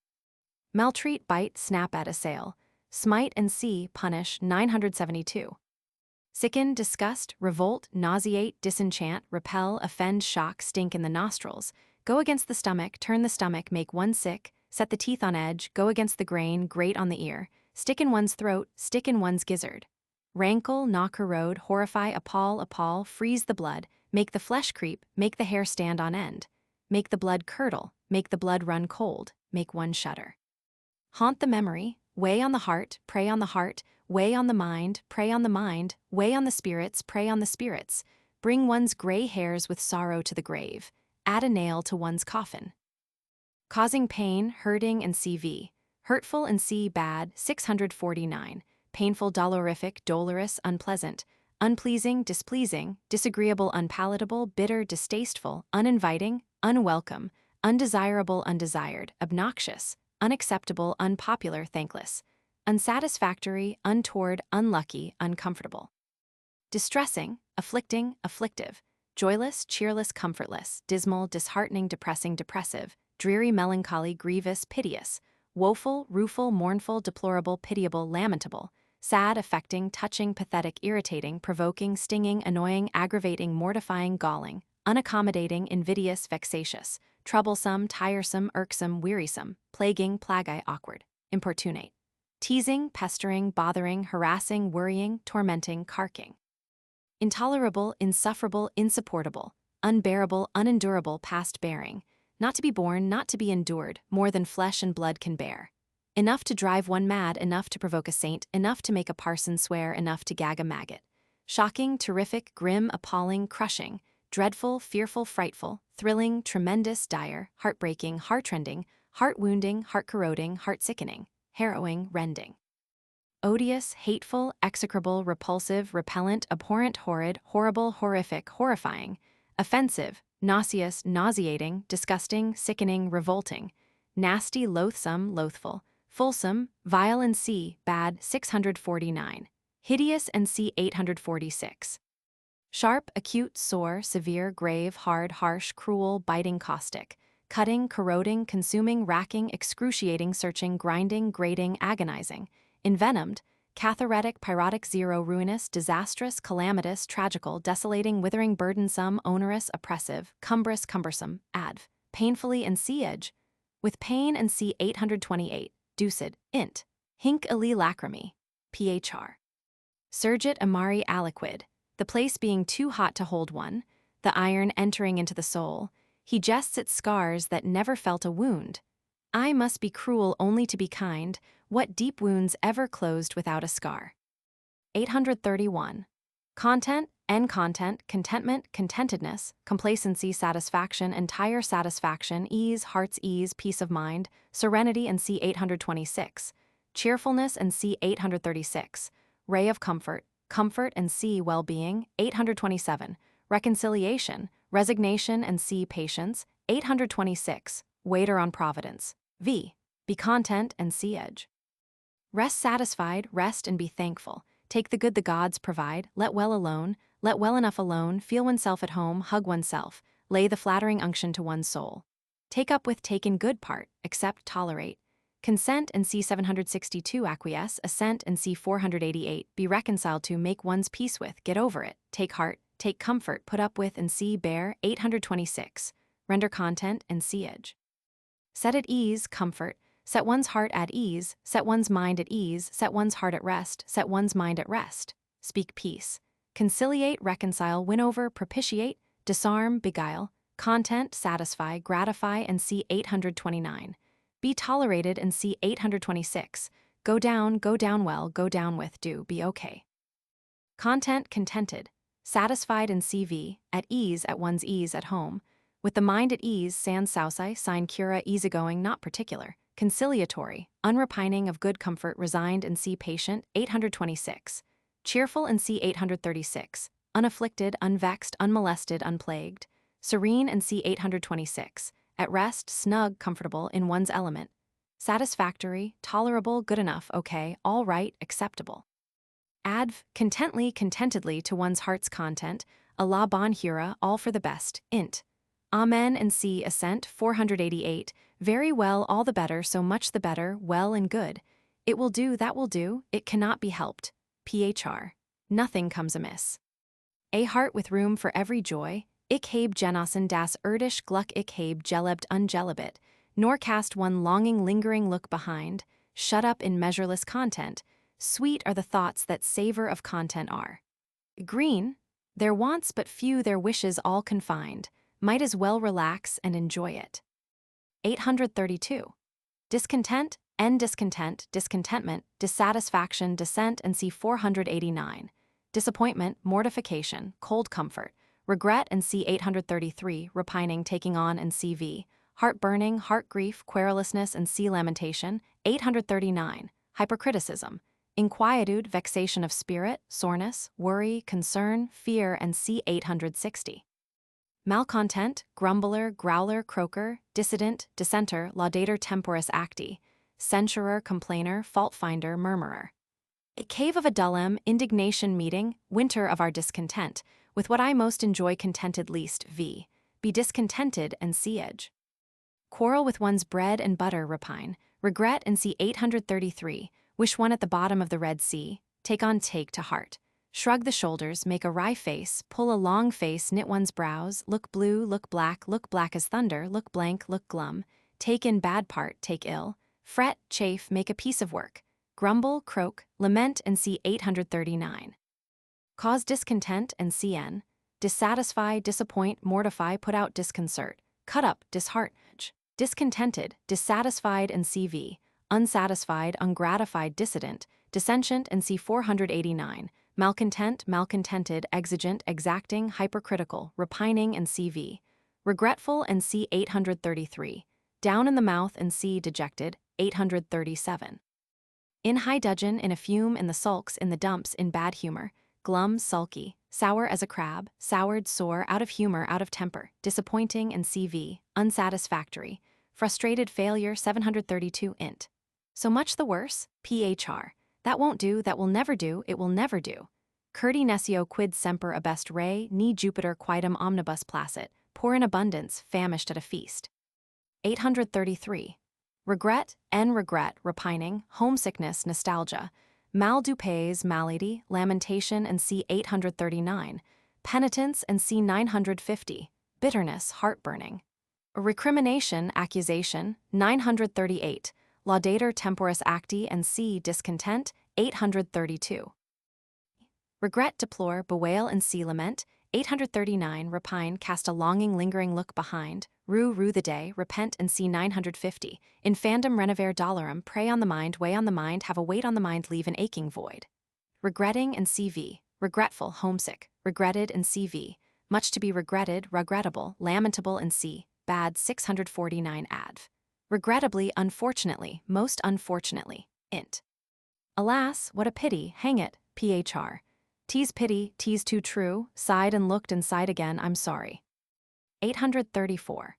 Maltreat, bite, snap at, assail, smite and see, punish 972. Sicken, disgust, revolt, nauseate, disenchant, repel, offend, shock, stink in the nostrils, go against the stomach, turn the stomach, make one sick, set the teeth on edge, go against the grain, grate on the ear, stick in one's throat, stick in one's gizzard. Rankle, knock, corrode, horrify, appall, freeze the blood, make the flesh creep, make the hair stand on end, make the blood curdle, make the blood run cold, make one shudder. Haunt the memory, weigh on the heart, prey on the heart, weigh on the mind, prey on the mind, weigh on the spirits, prey on the spirits, bring one's gray hairs with sorrow to the grave, add a nail to one's coffin. Causing pain, hurting and CV. Hurtful and C bad 649, painful, dolorific, dolorous, unpleasant, unpleasing, displeasing, disagreeable, unpalatable, bitter, distasteful, uninviting, unwelcome, undesirable, undesired, obnoxious, unacceptable, unpopular, thankless, unsatisfactory, untoward, unlucky, uncomfortable. Distressing, afflicting, afflictive, joyless, cheerless, comfortless, dismal, disheartening, depressing, depressive, dreary, melancholy, grievous, piteous, woeful, rueful, mournful, deplorable, pitiable, lamentable, sad, affecting, touching, pathetic, irritating, provoking, stinging, annoying, aggravating, mortifying, galling, unaccommodating, invidious, vexatious, troublesome, tiresome, irksome, wearisome, plaguing, plaguey, awkward, importunate, teasing, pestering, bothering, harassing, worrying, tormenting, carking. Intolerable, insufferable, insupportable, unbearable, unendurable, past bearing, not to be borne, not to be endured, more than flesh and blood can bear. Enough to drive one mad, enough to provoke a saint, enough to make a parson swear, enough to gag a maggot. Shocking, terrific, grim, appalling, crushing, dreadful, fearful, frightful, thrilling, tremendous, dire, heartbreaking, heart-rending, heart-wounding, heart-corroding, heart-sickening, harrowing, rending. Odious, hateful, execrable, repulsive, repellent, abhorrent, horrid, horrible, horrific, horrifying, offensive, nauseous, nauseating, disgusting, sickening, revolting, nasty, loathsome, loathful, fulsome, vile and c. bad 649, hideous and c. 846. Sharp, acute, sore, severe, grave, hard, harsh, cruel, biting, caustic, cutting, corroding, consuming, racking, excruciating, searching, grinding, grating, agonizing, envenomed, catharetic, pyrotic, zero, ruinous, disastrous, calamitous, tragical, desolating, withering, burdensome, onerous, oppressive, cumbrous, cumbersome, adv, painfully and c-edge, with pain and c. 828, ducid, int, hinc illi lacrimi, phr. Surgit amari aliquid, the place being too hot to hold one, the iron entering into the soul, he jests at scars that never felt a wound. I must be cruel only to be kind, what deep wounds ever closed without a scar? 831. Content, content, contentment, contentedness, complacency, satisfaction, entire satisfaction, ease, heart's ease, peace of mind, serenity and c. 826, cheerfulness and c. 836, ray of comfort, comfort and c. well-being, 827, reconciliation, resignation and c. patience, 826, waiter on providence, v. be content and c. edge. Rest satisfied, rest and be thankful, take the good the gods provide, let well alone, let well enough alone, feel oneself at home, hug oneself, lay the flattering unction to one's soul. Take up with, take in good part, accept, tolerate. Consent and c. 762, acquiesce, assent and c. 488, be reconciled to, make one's peace with, get over it, take heart, take comfort, put up with and c. bear, 826, render content and c. edge. Set at ease, comfort, set one's heart at ease, set one's mind at ease, set one's heart at rest, set one's mind at rest. Speak peace. Conciliate, reconcile, win over, propitiate, disarm, beguile, content, satisfy, gratify and c. 829. Be tolerated and c. 826. Go down well, go down with, do, be okay. Content, contented, satisfied and cv, at one's ease at home. With the mind at ease, sans sauci, sine cura, easygoing, not particular. Conciliatory, unrepining of good comfort, resigned and c. patient, 826. Cheerful and c. 836. Unafflicted, unvexed, unmolested, unplagued. Serene and c. 826. At rest, snug, comfortable, in one's element. Satisfactory, tolerable, good enough, okay, all right, acceptable. Adv, contently, contentedly to one's heart's content, Allah bon hura, all for the best, int. Amen and c. assent, 488, very well, all the better, so much the better, well and good. It will do, that will do, it cannot be helped. Phr. Nothing comes amiss. A heart with room for every joy, ich habe genossen das irdisch Glück, ich habe gelebt ungelebet, nor cast one longing lingering look behind, shut up in measureless content, sweet are the thoughts that savor of content are. Green, their wants but few, their wishes all confined, might as well relax and enjoy it. 832. Discontent, discontent, discontentment, dissatisfaction, dissent and c. 489. Disappointment, mortification, cold comfort, regret and c. 833, repining, taking on and cv, heart-burning, heart-grief, querulousness and c. lamentation, 839, hypercriticism, inquietude, vexation of spirit, soreness, worry, concern, fear and c. 860. Malcontent, grumbler, growler, croaker, dissident, dissenter, laudator temporis acti, censurer, complainer, fault-finder, murmurer. A cave of a dullem, indignation meeting, winter of our discontent, with what I most enjoy contented least, v. Be discontented and c. edge. Quarrel with one's bread and butter, repine, regret and c. 833, wish one at the bottom of the Red Sea, take on take to heart. Shrug the shoulders, make a wry face, pull a long face, knit one's brows, look blue, look black as thunder, look blank, look glum, take in bad part, take ill, fret, chafe, make a piece of work, grumble, croak, lament, and see 839. Cause discontent, and cn, dissatisfy, disappoint, mortify, put out, disconcert, cut up, dishearten, discontented, dissatisfied, and cv, unsatisfied, ungratified, dissident, dissentient, and c 489, malcontent, malcontented, exigent, exacting, hypercritical, repining, and cv, regretful, and c 833, down in the mouth, and c dejected, 837. In high dudgeon, in a fume, in the sulks, in the dumps, in bad humor, glum, sulky, sour as a crab, soured, sore, out of humor, out of temper, disappointing, and cv, unsatisfactory, frustrated, failure, 732 int. So much the worse, phr, that won't do, that will never do, it will never do. Curdi nescio quid semper abest re, ni Jupiter quidem omnibus placet, poor in abundance, famished at a feast. 833. Regret, regret, repining, homesickness, nostalgia, mal du pays, malady, lamentation, and c 839, penitence, and c 950, bitterness, heartburning. Recrimination, accusation, 938, laudator temporis acti, and c discontent, 832. Regret, deplore, bewail, and c lament, 839, repine, cast a longing, lingering look behind, rue the day, repent, and c 950, infandum renovare dolorum, prey on the mind, weigh on the mind, have a weight on the mind, leave an aching void. Regretting, and cv, regretful, homesick, regretted, and cv, much to be regretted, regrettable, lamentable, and c, bad, 649 adv. Regrettably, unfortunately, most unfortunately, int. Alas, what a pity, hang it, phr. T's pity, T's too true, sighed and looked and sighed again, I'm sorry. 834.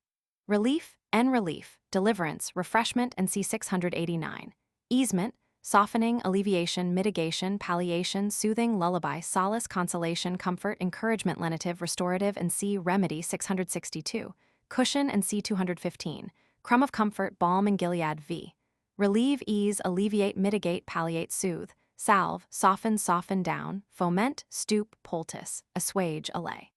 Relief, relief, deliverance, refreshment, and c 689. Easement, softening, alleviation, mitigation, palliation, soothing, lullaby, solace, consolation, comfort, encouragement, lenitive, restorative, and c remedy, 662. Cushion, and c 215. Crumb of comfort, balm and Gilead v. Relieve, ease, alleviate, mitigate, palliate, soothe, salve, soften down, foment, stoop, poultice, assuage, allay.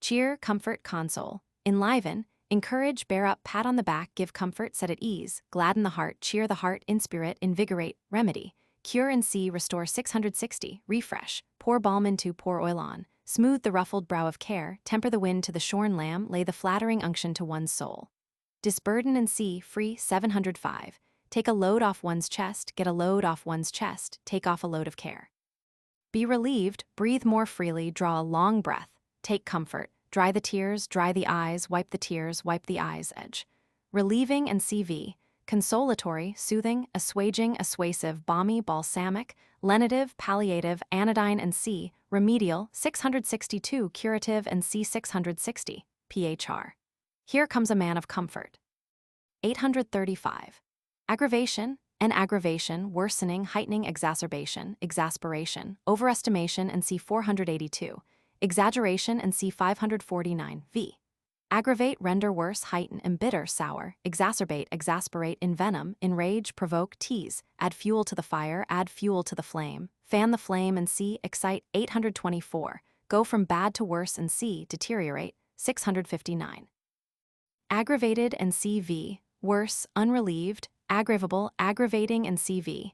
Cheer, comfort, console, enliven, encourage, bear up, pat on the back, give comfort, set at ease, gladden the heart, cheer the heart, inspirate, invigorate, remedy, cure, and see, restore, 660, refresh, pour balm into, pour oil on, smooth the ruffled brow of care, temper the wind to the shorn lamb, lay the flattering unction to one's soul. Disburden, and see, free, 705. Take a load off one's chest, get a load off one's chest, take off a load of care. Be relieved, breathe more freely, draw a long breath, take comfort, dry the tears, dry the eyes, wipe the tears, wipe the eyes, edge. Relieving, and cv, consolatory, soothing, assuaging, assuasive, balmy, balsamic, lenitive, palliative, anodyne, and c, remedial, 662, curative, and c 660, phr. Here comes a man of comfort. 835. Aggravation, and aggravation, worsening, heightening, exacerbation, exasperation, overestimation, and c 482, exaggeration, and c 549 v. Aggravate, render worse, heighten, embitter, sour, exacerbate, exasperate, envenom, enrage, provoke, tease, add fuel to the fire, add fuel to the flame, fan the flame, and c excite, 824, go from bad to worse, and c deteriorate, 659. Aggravated, and cv, worse, unrelieved, aggravable, aggravating, and cv.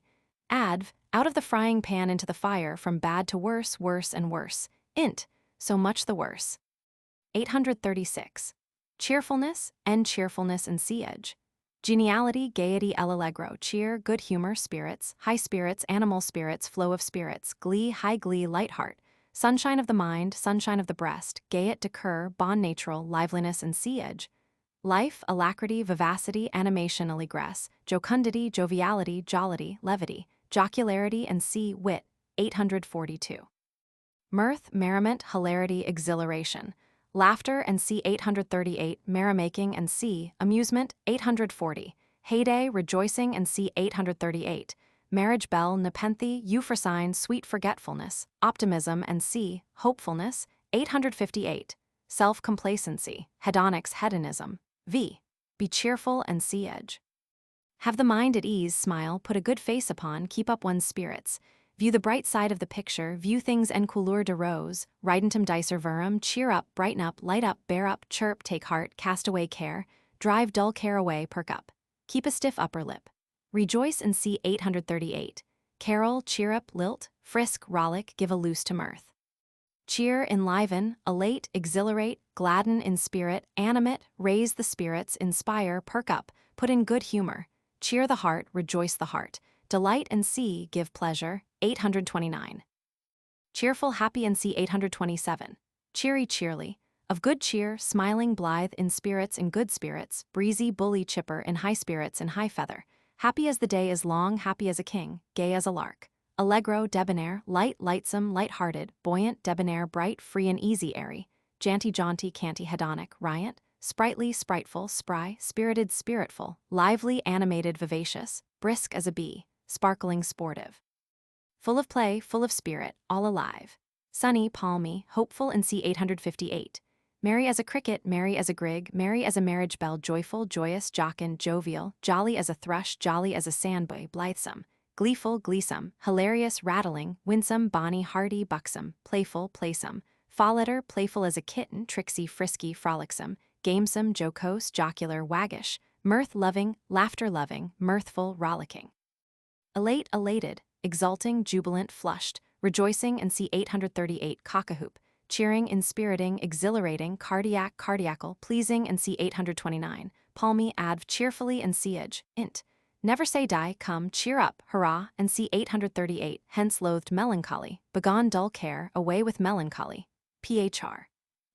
Adv, out of the frying pan into the fire, from bad to worse, worse and worse, int, so much the worse. 836. Cheerfulness, and c edge. Geniality, gaiety, allegro, cheer, good humor, spirits, high spirits, animal spirits, flow of spirits, glee, high glee, light heart, sunshine of the mind, sunshine of the breast, gayet, decur, bon natural, liveliness, and c edge. Life, alacrity, vivacity, animation, allegres, jocundity, joviality, jollity, levity, jocularity, and c wit, 842. Mirth, merriment, hilarity, exhilaration, laughter, and c 838, merrymaking, and c amusement, 840, heyday, rejoicing, and c 838, marriage bell, nepenthe, euphrosyne, sweet forgetfulness, optimism, and c hopefulness, 858, self-complacency, hedonics, hedonism, v. Be cheerful, and c edge. Have the mind at ease, smile, put a good face upon, keep up one's spirits, view the bright side of the picture, view things en couleur de rose, ridentum dicer verum, cheer up, brighten up, light up, bear up, chirp, take heart, cast away care, drive dull care away, perk up, keep a stiff upper lip. Rejoice and see 838. Carol, cheer up, lilt, frisk, rollick, give a loose to mirth. Cheer, enliven, elate, exhilarate, gladden in spirit, animate, raise the spirits, inspire, perk up, put in good humor, cheer the heart, rejoice the heart, delight and see, give pleasure, 829. Cheerful, happy and see 827. Cheery, cheerly, of good cheer, smiling, blithe, in spirits, in good spirits, breezy, bully, chipper, in high spirits, in high feather, happy as the day is long, happy as a king, gay as a lark. Allegro, debonair, light, lightsome, light-hearted, buoyant, debonair, bright, free and easy, airy, janty, jaunty, canty, hedonic, riot, sprightly, spriteful, spry, spirited, spiritful, lively, animated, vivacious, brisk as a bee, sparkling, sportive. Full of play, full of spirit, all alive. Sunny, palmy, hopeful and see 858. Merry as a cricket, merry as a grig, merry as a marriage bell, joyful, joyous, jocund, jovial, jolly as a thrush, jolly as a sandboy, blithesome. Gleeful, gleesome, hilarious, rattling, winsome, bonny, hearty, buxom, playful, playsome, follater, playful as a kitten, tricksy, frisky, frolicsome, gamesome, jocose, jocular, waggish, mirth-loving, laughter-loving, mirthful, rollicking. Elate, elated, exulting, jubilant, flushed, rejoicing and see 838, cockahoop, cheering, inspiriting, exhilarating, cardiac, cardiacal, pleasing and see 829, palmy, adv, cheerfully and siege, int. Never say die, come, cheer up, hurrah, and see 838, hence loathed melancholy, begone dull care, away with melancholy. Phr.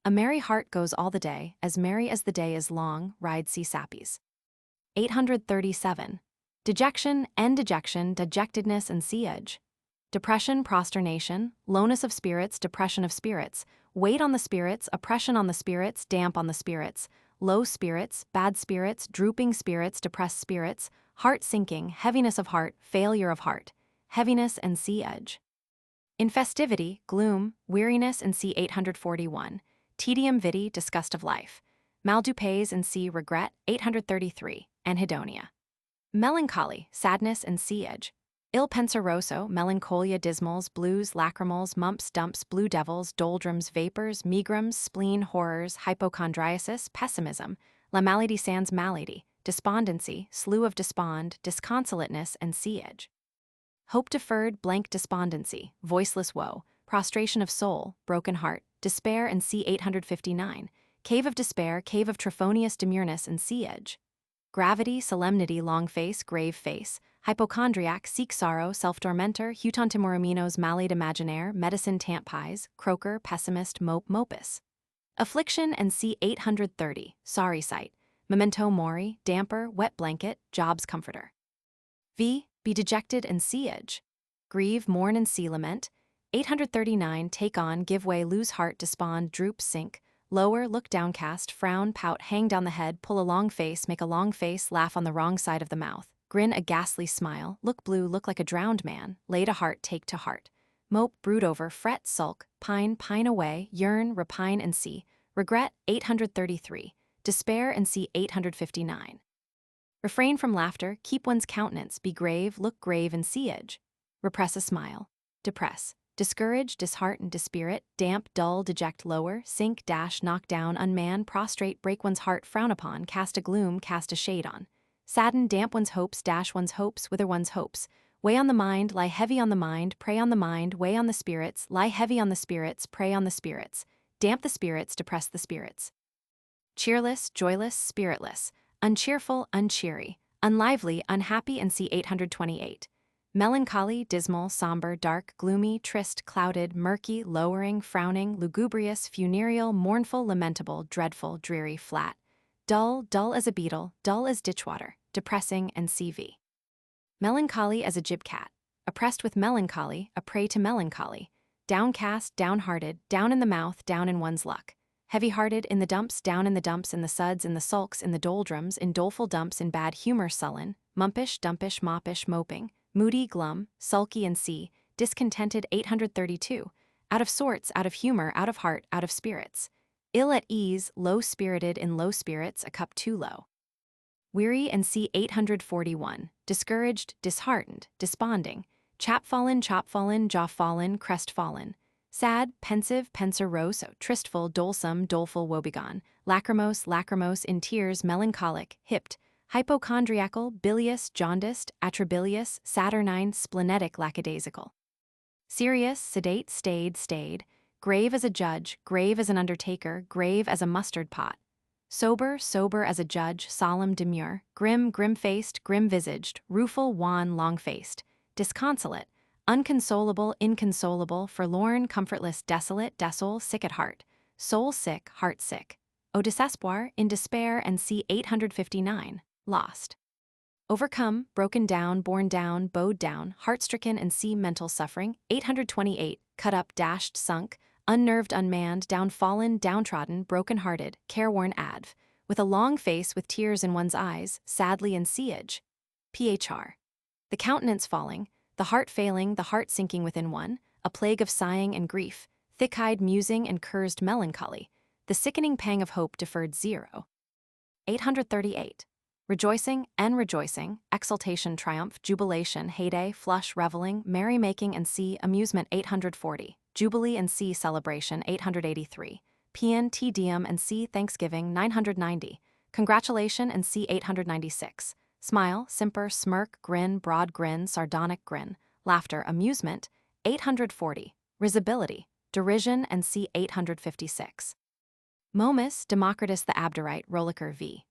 A merry heart goes all the day, as merry as the day is long, ride see sappies. 837. Dejection, dejection, dejectedness and siege. Depression, prosternation, lowness of spirits, depression of spirits, weight on the spirits, oppression on the spirits, damp on the spirits, low spirits, bad spirits, drooping spirits, depressed spirits, heart sinking, heaviness of heart, failure of heart, heaviness and siege. In festivity, gloom, weariness and see 841, tedium vitae, disgust of life, maldupes and see regret, 833, anhedonia. Melancholy, sadness and siege. Il penseroso, melancholia, dismals, blues, lacrimals, mumps, dumps, blue devils, doldrums, vapors, megrims, spleen, horrors, hypochondriasis, pessimism, la malady sans malady, despondency, slough of despond, disconsolateness and siege. Hope deferred, blank despondency, voiceless woe, prostration of soul, broken heart, despair and see 859, cave of despair, cave of trophonius demurnus and siege. Gravity, solemnity, long face, grave face, hypochondriac, seek sorrow, self-tormentor, huton timoraminos, malade imaginaire, medicine tant pies, croaker, pessimist, mope, mopus. Affliction and see 830, sorry sight, memento mori, damper, wet blanket, job's comforter. Be dejected and siege. Grieve, mourn and see lament. 839, take on, give way, lose heart, despond, droop, sink. Lower, look downcast, frown, pout, hang down the head, pull a long face, make a long face, laugh on the wrong side of the mouth, grin a ghastly smile, look blue, look like a drowned man, lay to heart, take to heart. Mope, brood over, fret, sulk, pine, pine away, yearn, repine and see. Regret, 833. Despair and see 859. Refrain from laughter, keep one's countenance, be grave, look grave and siege. Repress a smile. Depress. Discourage, dishearten, dispirit, damp, dull, deject, lower, sink, dash, knock down, unman, prostrate, break one's heart, frown upon, cast a gloom, cast a shade on. Sadden, damp one's hopes, dash one's hopes, wither one's hopes. Weigh on the mind, lie heavy on the mind, prey on the mind, weigh on the spirits, lie heavy on the spirits, prey on the spirits. Damp the spirits, depress the spirits. Cheerless, joyless, spiritless, uncheerful, uncheery, unlively, unhappy and see 828. Melancholy, dismal, somber, dark, gloomy, triste, clouded, murky, lowering, frowning, lugubrious, funereal, mournful, lamentable, dreadful, dreary, flat. Dull, dull as a beetle, dull as ditchwater, depressing and CV. Melancholy as a gibcat. Oppressed with melancholy, a prey to melancholy. Downcast, downhearted, down in the mouth, down in one's luck. Heavy-hearted, in the dumps, down in the dumps, in the suds, in the sulks, in the doldrums, in doleful dumps, in bad humor, sullen, mumpish, dumpish, moppish, moping, moody, glum, sulky and see, discontented 832, out of sorts, out of humor, out of heart, out of spirits. Ill at ease, low-spirited in low spirits, a cup too low. Weary and see 841, discouraged, disheartened, desponding, chapfallen, jaw fallen, crest fallen. Sad, pensive, penseroso, tristful, dolesome, doleful, woebegone. Lachrymose, in tears, melancholic, hipped. Hypochondriacal, bilious, jaundiced, atrabilious, saturnine, splenetic, lackadaisical. Serious, sedate, stayed. Grave as a judge, grave as an undertaker, grave as a mustard pot. Sober as a judge, solemn, demure. Grim, grim-faced, grim-visaged, rueful, wan, long-faced. Disconsolate, unconsolable, inconsolable, forlorn, comfortless, desolate, desole, sick at heart. Soul sick, heart sick. Au désespoir, in despair, and c. 859, lost. Overcome, broken down, borne down, bowed down, heart-stricken, and c. mental suffering. 828, cut up, dashed, sunk, unnerved, unmanned, downfallen, downtrodden, broken-hearted, careworn, adv. With a long face with tears in one's eyes, sadly and siege. Phr. The countenance falling, the heart failing, the heart sinking within one, a plague of sighing and grief, thick-eyed musing and cursed melancholy, the sickening pang of hope deferred 0. 838. Rejoicing, exultation, triumph, jubilation, heyday, flush, reveling, merry-making, and c. amusement. 840. Jubilee and c. celebration. 883. Paean, te deum, and c. thanksgiving. 990. Congratulation and c. 896. Smile, simper, smirk, grin, broad grin, sardonic grin. Laughter, amusement. 840. Risibility, derision, and c. 856. Momus, Democritus the Abderite, Rolicher v.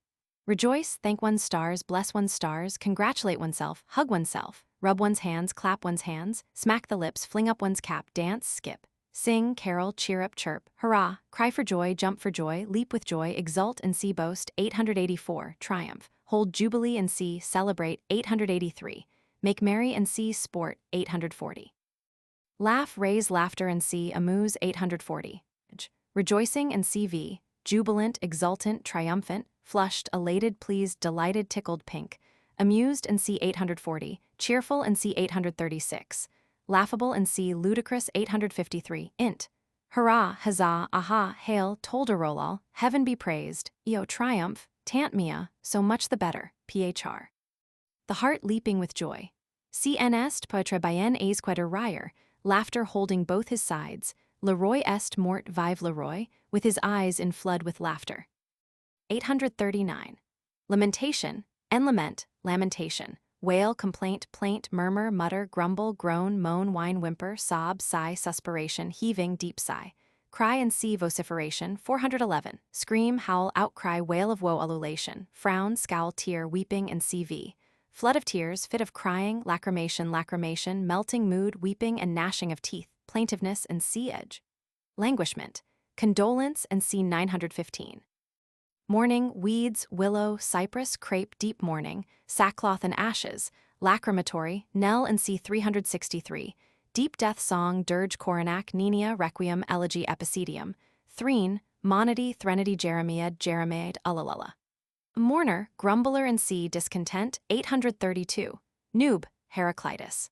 Rejoice, thank one's stars, bless one's stars, congratulate oneself, hug oneself, rub one's hands, clap one's hands, smack the lips, fling up one's cap, dance, skip, sing, carol, cheer up, chirp, hurrah, cry for joy, jump for joy, leap with joy, exult and see boast. 884. Triumph, hold jubilee and see celebrate. 883. Make merry and see sport. 840. Laugh, raise laughter and see amuse. 840. Rejoicing and CV, jubilant, exultant, triumphant, flushed, elated, pleased, delighted, tickled, pink, amused and c. 840, cheerful and c. 836, laughable and c. ludicrous. 853, int. Hurrah, huzzah, aha, hail, tolderolol, heaven be praised, eo triumph, tant mia, so much the better. Phr. The heart leaping with joy. Cn est poetre bien aesqueter rire, laughter holding both his sides, Leroy est mort vive Leroy, with his eyes in flood with laughter. 839. Lamentation, and lament, lamentation, wail, complaint, plaint, murmur, mutter, grumble, groan, moan, whine, whimper, sob, sigh, suspiration, heaving, deep sigh. Cry and see vociferation. 411. Scream, howl, outcry, wail of woe, ululation, frown, scowl, tear, weeping, and CV. Flood of tears, fit of crying, lacrimation, melting mood, weeping and gnashing of teeth, plaintiveness and sea edge. Languishment, condolence and c. 915. Mourning, weeds, willow, cypress, crepe, deep mourning, sackcloth and ashes, lacrimatory, knell and c. 363. Deep death song, dirge, coronac, nenia, requiem, elegy, epicedium. Threne, monody, threnody, jeremiad, ulalala. Mourner, grumbler and c. discontent. 832. Noob, Heraclitus.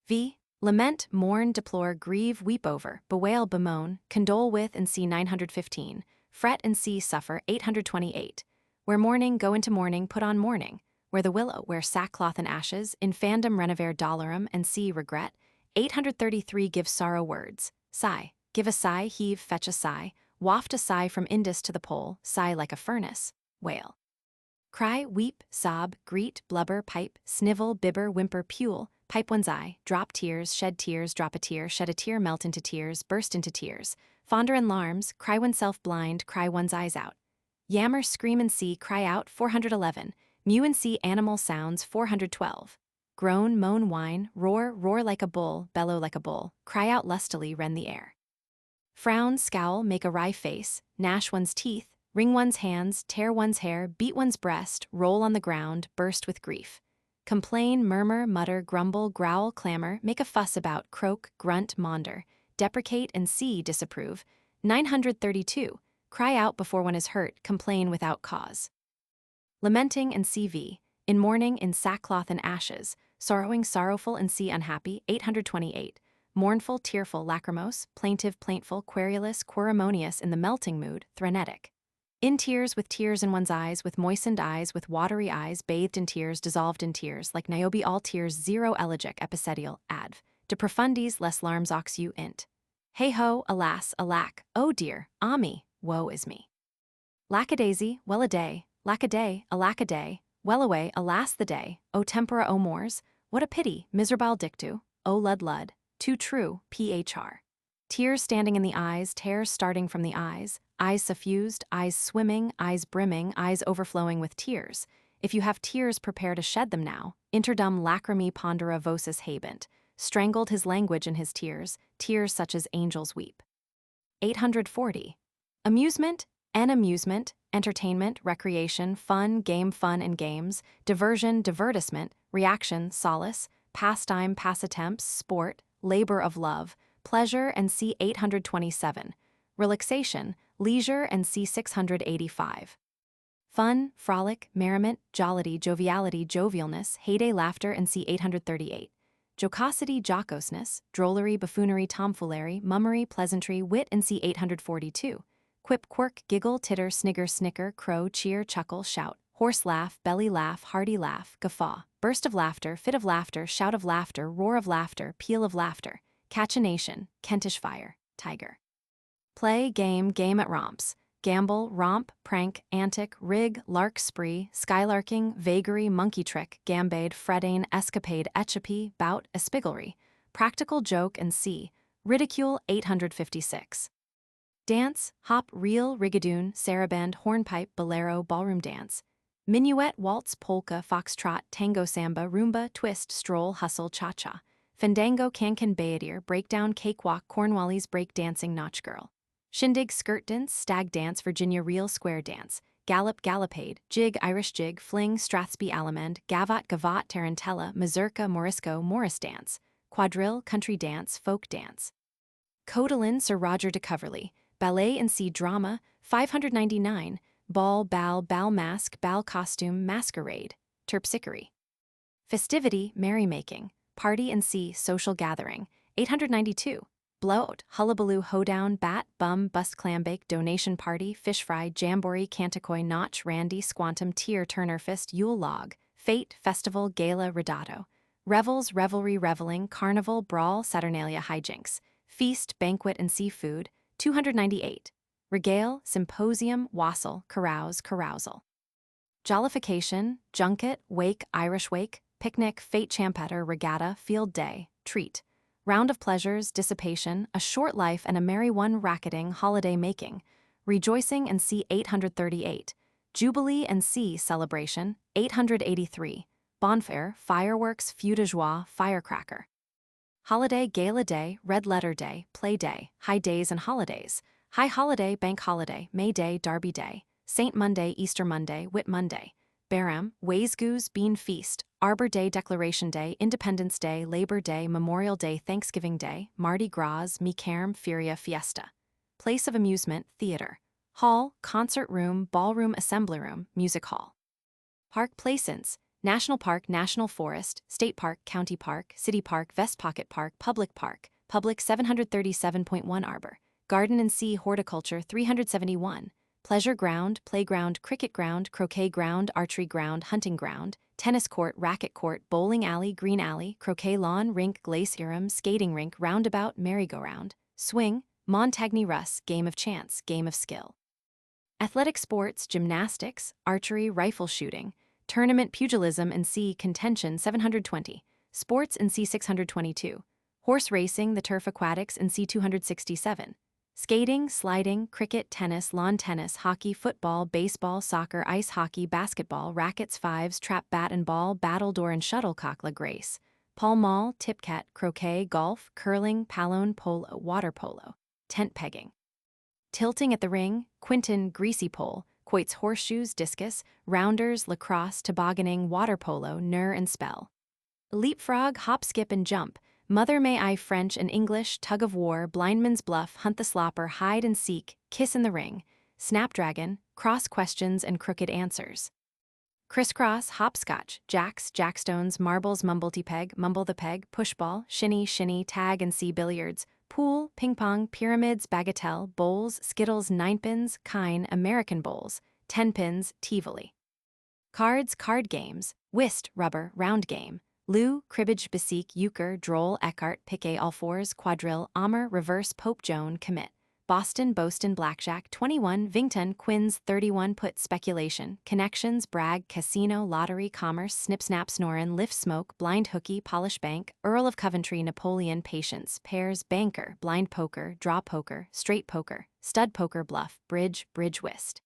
V. Lament, mourn, deplore, grieve, weep over, bewail, bemoan, condole with and c. 915. Fret and c. suffer. 828. Where mourning, go into mourning, put on mourning. Where the willow, wear sackcloth and ashes, infandum renovare dolorum and c. regret. 833. Give sorrow words. Sigh, give a sigh, heave, fetch a sigh, waft a sigh from Indus to the pole, sigh like a furnace, wail. Cry, weep, sob, greet, blubber, pipe, snivel, bibber, whimper, pule, pipe one's eye, drop tears, shed tears, drop a tear, shed a tear, melt into tears, burst into tears, fonder in larms, cry oneself blind, cry one's eyes out. Yammer, scream and see, cry out. 411. Mew and see, animal sounds. 412. Groan, moan, whine, roar, roar like a bull, bellow like a bull, cry out lustily, rend the air. Frown, scowl, make a wry face, gnash one's teeth, wring one's hands, tear one's hair, beat one's breast, roll on the ground, burst with grief. Complain, murmur, mutter, grumble, growl, clamor, make a fuss about, croak, grunt, maunder, deprecate and see, disapprove. 932. Cry out before one is hurt, complain without cause. Lamenting and CV. In mourning, in sackcloth and ashes, sorrowing, sorrowful and see unhappy. 828. Mournful, tearful, lachrymose, plaintive, plaintful, querulous, queremonious in the melting mood, threnetic. In tears with tears in one's eyes, with moistened eyes, with watery eyes, bathed in tears, dissolved in tears, like Niobe all tears, zero elegic, epicedial, adv. De profundis les larmes oxu int. Hey ho, alas, alack, oh dear, ah me, woe is me. Lackadaisy, well a day, alack a day, well away, alas the day, o tempora o mors, what a pity, miserable dictu, o lud, too true, phr. Tears standing in the eyes, tears starting from the eyes suffused, eyes swimming, eyes brimming, eyes overflowing with tears. If you have tears, prepare to shed them now. Interdum lacrimae pondera vocis habent. Strangled his language in his tears, tears such as angels weep. 840. Amusement, an amusement, entertainment, recreation, fun and games, diversion, divertisement, reaction, solace, pastime, passatemps, sport, labor of love, pleasure, and c. 827. Relaxation, leisure, and c. 685. Fun, frolic, merriment, jollity, joviality, jovialness, heyday, laughter, and c. 838. Jocosity, jocoseness, drollery, buffoonery, tomfoolery, mummery, pleasantry, wit, and c. 842. Quip, quirk, giggle, titter, snigger, snicker, crow, cheer, chuckle, shout, horse laugh, belly laugh, hearty laugh, guffaw, burst of laughter, fit of laughter, shout of laughter, roar of laughter, peal of laughter, cachinnation, Kentish fire, tiger. Play, game at romps, gamble, romp, prank, antic, rig, lark, spree, skylarking, vagary, monkey trick, gambade, fretting, escapade, echappy, bout, espigalry, practical joke, and c. ridicule. 856. Dance, hop, reel, rigadoon, saraband, hornpipe, bolero, ballroom dance, minuet, waltz, polka, foxtrot, tango, samba, rumba, twist, stroll, hustle, cha-cha, fandango, cancan, bayadir, breakdown, cakewalk, Cornwallis, break dancing, notch girl, shindig, skirt dance, stag dance, Virginia reel, square dance, gallop, gallopade, jig, Irish jig, fling, strathspey, allemande, gavotte, gavotte, tarantella, mazurka, morisco, morris dance, quadrille, country dance, folk dance. Codelin, Sir Roger de Coverley, ballet and c. drama, 599, ball, bal mask, bal costume, masquerade, terpsichore. Festivity, merrymaking, party and c. social gathering, 892. Bloat, hullabaloo, hoedown, bat, bum, bust, clambake, donation party, fish fry, jamboree, canticoy, notch, randy, squantum, tier, turner, fist, Yule log, fete, festival, gala, redato. Revels, revelry, reveling, carnival, brawl, saturnalia, hijinks. Feast, banquet, and seafood, 298. Regale, symposium, wassail, carouse, carousal. Jollification, junket, wake, Irish wake, picnic, fete, champeter, regatta, field day, treat. Round of pleasures, dissipation, a short life and a merry one, racketing, holiday making. Rejoicing and c. 838. Jubilee and c. celebration, 883. Bonfire, fireworks, feu de joie, firecracker. Holiday, gala day, red letter day, play day, high days and holidays, high holiday, bank holiday, May Day, Derby Day, Saint Monday, Easter Monday, Whit Monday, Baram, Waysgoose, Bean Feast, Arbor Day, Declaration Day, Independence Day, Labor Day, Memorial Day, Thanksgiving Day, Mardi Gras, Mi-Carême, Feria, Fiesta. Place of amusement, theater. Hall, concert room, ballroom, assembly room, music hall. Park, plaisance. National Park, National Forest, State Park, County Park, City Park, Vest Pocket Park, Public 737.1 Arbor, Garden and Sea, Horticulture 371, Pleasure Ground, Playground, Cricket Ground, Croquet Ground, Archery Ground, Hunting Ground, Tennis Court, Racket Court, Bowling Alley, Green Alley, Croquet Lawn, Rink, Glaciarum, Skating Rink, Roundabout, Merry-Go-Round, Swing, Montagny Russ, Game of Chance, Game of Skill. Athletic sports, gymnastics, archery, rifle shooting, tournament, pugilism, and c. contention, 720. Sports, and c. 622. Horse racing, the turf, aquatics, and c. 267. Skating, sliding, cricket, tennis, lawn tennis, hockey, football, baseball, soccer, ice hockey, basketball, rackets, fives, trap, bat and ball, battledore, and shuttlecock, la grace. Pall mall, tipcat, croquet, golf, curling, pallone, polo, water polo. Tent pegging. Tilting at the ring, quinton, greasy pole, quoits, horseshoes, discus, rounders, lacrosse, tobogganing, water polo, nur and spell. Leapfrog, hop, skip, and jump, mother may I, French and English, tug of war, blindman's bluff, hunt the slopper, hide and seek, kiss in the ring, snapdragon, cross questions and crooked answers. Crisscross, hopscotch, jacks, jackstones, marbles, mumblety-peg, mumble the peg, pushball, shinny, tag and see billiards, Pool, ping pong, pyramids, bagatelle, bowls, skittles, ninepins, kine, American bowls, tenpins, Tivoli. Cards, card games, whist, rubber, round game, loo, cribbage, beseek, euchre, droll, ecart, piquet, all fours, quadrille, amer, reverse, pope, joan, commit. Boston, blackjack, 21, Vington, quins, 31, put, speculation, connections, brag, casino, lottery, commerce, snip, snap, snorin, lift, smoke, blind, hooky, polish, bank, Earl of Coventry, Napoleon, patience, pairs, banker, blind, poker, draw, poker, straight, poker, stud, poker, bluff, bridge, whist.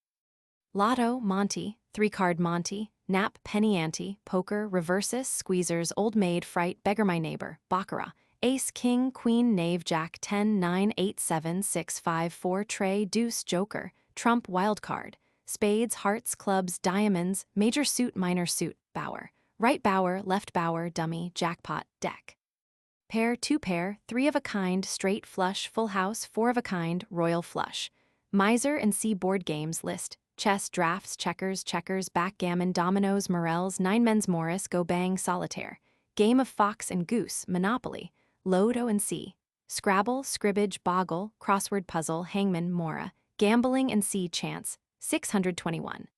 Lotto, Monty, 3-card Monty, nap, penny ante, poker, reverses, squeezers, old maid, fright, beggar my neighbor, baccarat, ace, king, queen, knave, jack, 10, 9, 8, 7, 6, 5, 4, tray, deuce, joker, trump, wild card, spades, hearts, clubs, diamonds, major suit, minor suit, bower, right bower, left bower, dummy, jackpot, deck. Pair, 2 pair, 3 of a kind, straight, flush, full house, 4 of a kind, royal flush. Miser and C board games list. Chess, drafts, checkers, backgammon, dominoes, morels, 9 men's Morris, go bang, solitaire. Game of fox and goose, Monopoly. Lodo and C. Scrabble, scribbage, boggle, crossword puzzle, hangman, mora. Gambling and C chance, 621.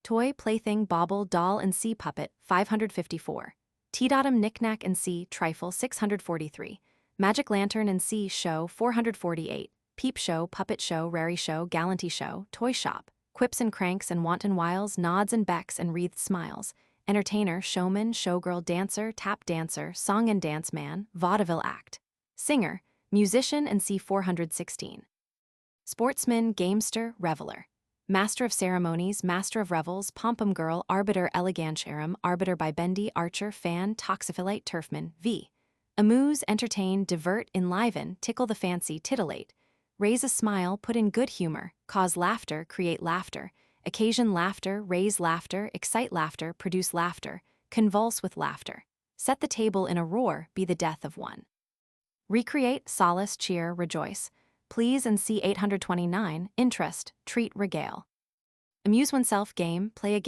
Toy, plaything, bauble, doll and C puppet, 554. Teetotum, knick-knack and C trifle, 643. Magic lantern and C show, 448. Peep show, puppet show, rarey show, gallanty show, toy shop. Quips and cranks and wanton wiles, nods and becks and wreathed smiles. Entertainer, showman, showgirl, dancer, tap dancer, song and dance man, vaudeville act. Singer, musician and C 416. Sportsman, gamester, reveler. Master of ceremonies, master of revels, pompum girl, arbiter elegantiarum, arbiter by bendy, archer, fan, toxophilite, turfman, v. Amuse, entertain, divert, enliven, tickle the fancy, titillate. Raise a smile, put in good humor, cause laughter, create laughter, occasion laughter, raise laughter, excite laughter, produce laughter, convulse with laughter. Set the table in a roar, be the death of one. Recreate, solace, cheer, rejoice. Please and see 829, interest, treat, regale. Amuse oneself, game, play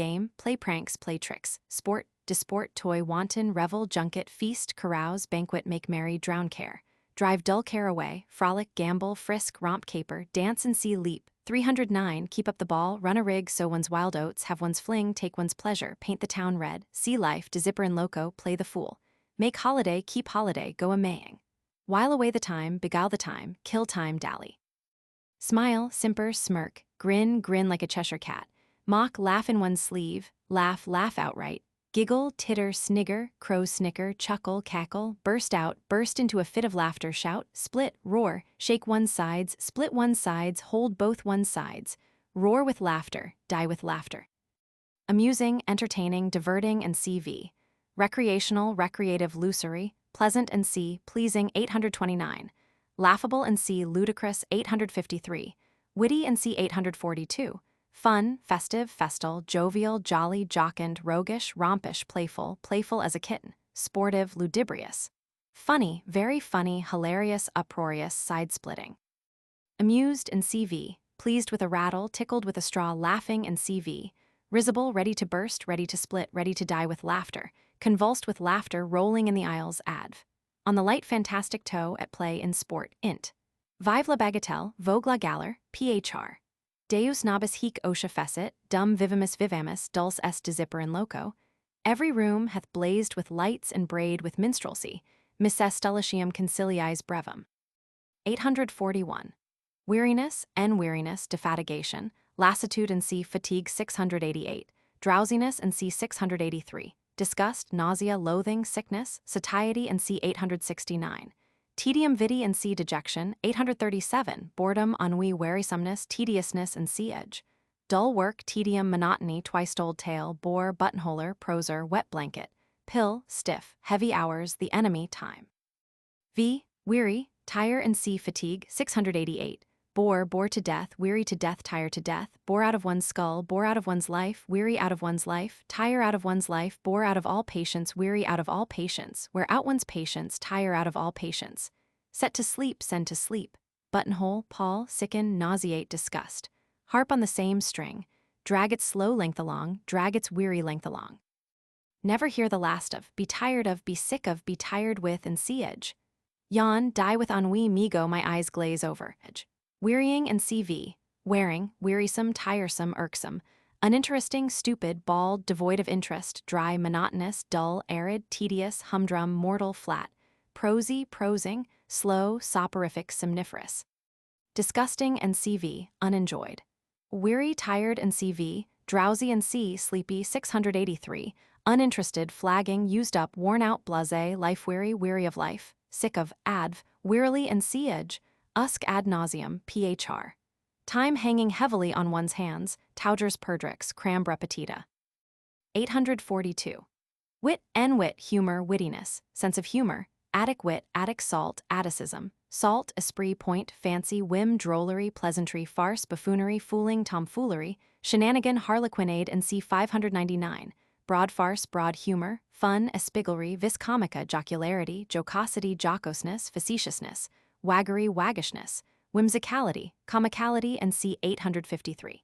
pranks, play tricks, sport, disport, toy, wanton, revel, junket, feast, carouse, banquet, make merry, drown care. Drive dull care away, frolic, gamble, frisk, romp, caper, dance and see, leap. 309, keep up the ball, run a rig, sow one's wild oats, have one's fling, take one's pleasure, paint the town red, see life, de zipper and loco, play the fool. Make holiday, keep holiday, go a-maying. While away the time, beguile the time, kill time, dally. Smile, simper, smirk, grin like a Cheshire cat. Mock, laugh in one's sleeve, laugh outright. Giggle, titter, snigger, crow, snicker, chuckle, cackle, burst out, burst into a fit of laughter, shout, split, roar, shake one's sides, split one's sides, hold both one's sides. Roar with laughter, die with laughter. Amusing, entertaining, diverting and CV. Recreational, recreative, lusory, pleasant and C, pleasing, 829. Laughable and C, ludicrous, 853. Witty and C, 842. Fun, festive, festal, jovial, jolly, jocund, roguish, rompish, playful as a kitten, sportive, ludibrious. Funny, very funny, hilarious, uproarious, side-splitting. Amused and CV, pleased with a rattle, tickled with a straw, laughing and CV. Risible, ready to burst, ready to split, ready to die with laughter, convulsed with laughter, rolling in the aisles, adv. On the light fantastic toe, at play in sport, int. Vive la bagatelle, vogue la galère, phr. Deus nobis hic oscia fecit, dum vivamus, dulce est de zipper and loco. Every room hath blazed with lights and brayed with minstrelsy, misses stulitium conciliis brevum. 841. Weariness, defatigation, lassitude and C fatigue 688, drowsiness and C 683, disgust, nausea, loathing, sickness, satiety and C 869. Tedium vidi and C dejection, 837, boredom, ennui, wearisomeness, tediousness and C edge. Dull work, tedium, monotony, twice-told tale, bore, buttonholer, proser, wet blanket. Pill, stiff, heavy hours, the enemy, time. V, weary, tire and C fatigue, 688. Bore to death, weary to death, tire to death, bore out of one's skull, bore out of one's life, weary out of one's life, tire out of one's life, bore out of all patience, weary out of all patience, wear out one's patience, tire out of all patience. Set to sleep, send to sleep. Buttonhole, pall, sicken, nauseate, disgust. Harp on the same string. Drag its slow length along, drag its weary length along. Never hear the last of, be tired of, be sick of, be tired with, and see edge. Yawn, die with ennui, me go, my eyes glaze over. Wearying and CV. Wearing, wearisome, tiresome, irksome. Uninteresting, stupid, bald, devoid of interest, dry, monotonous, dull, arid, tedious, humdrum, mortal, flat. Prosy, prosing, slow, soporific, somniferous. Disgusting and CV, unenjoyed. Weary, tired and CV, drowsy and sleepy, 683, uninterested, flagging, used up, worn out, blasé, life weary, weary of life, sick of, adv, wearily and edge, usk ad nauseum, phr. Time hanging heavily on one's hands, taugers perdrix, cramb repetita. 842. Wit and wit, humor, wittiness, sense of humor, attic wit, attic salt, atticism, salt, esprit, point, fancy, whim, drollery, pleasantry, farce, buffoonery, fooling, tomfoolery, shenanigan, harlequinade, and c. 599, broad farce, broad humor, fun, espigalry, vis comica, jocularity, jocosity, jocoseness, facetiousness, waggery, waggishness, whimsicality, comicality, and c. 853.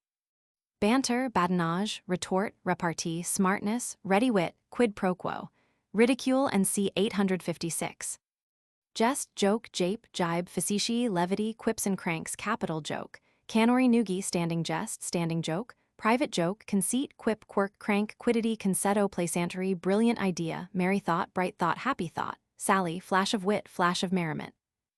Banter, badinage, retort, repartee, smartness, ready wit, quid pro quo, ridicule, and c. 856. Jest, joke, jape, jibe, facetiae, levity, quips and cranks, capital joke, cannery, noogie, standing jest, standing joke, private joke, conceit, quip, quirk, crank, quiddity, concetto, placentery, brilliant idea, merry thought, bright thought, happy thought, sally, flash of wit, flash of merriment.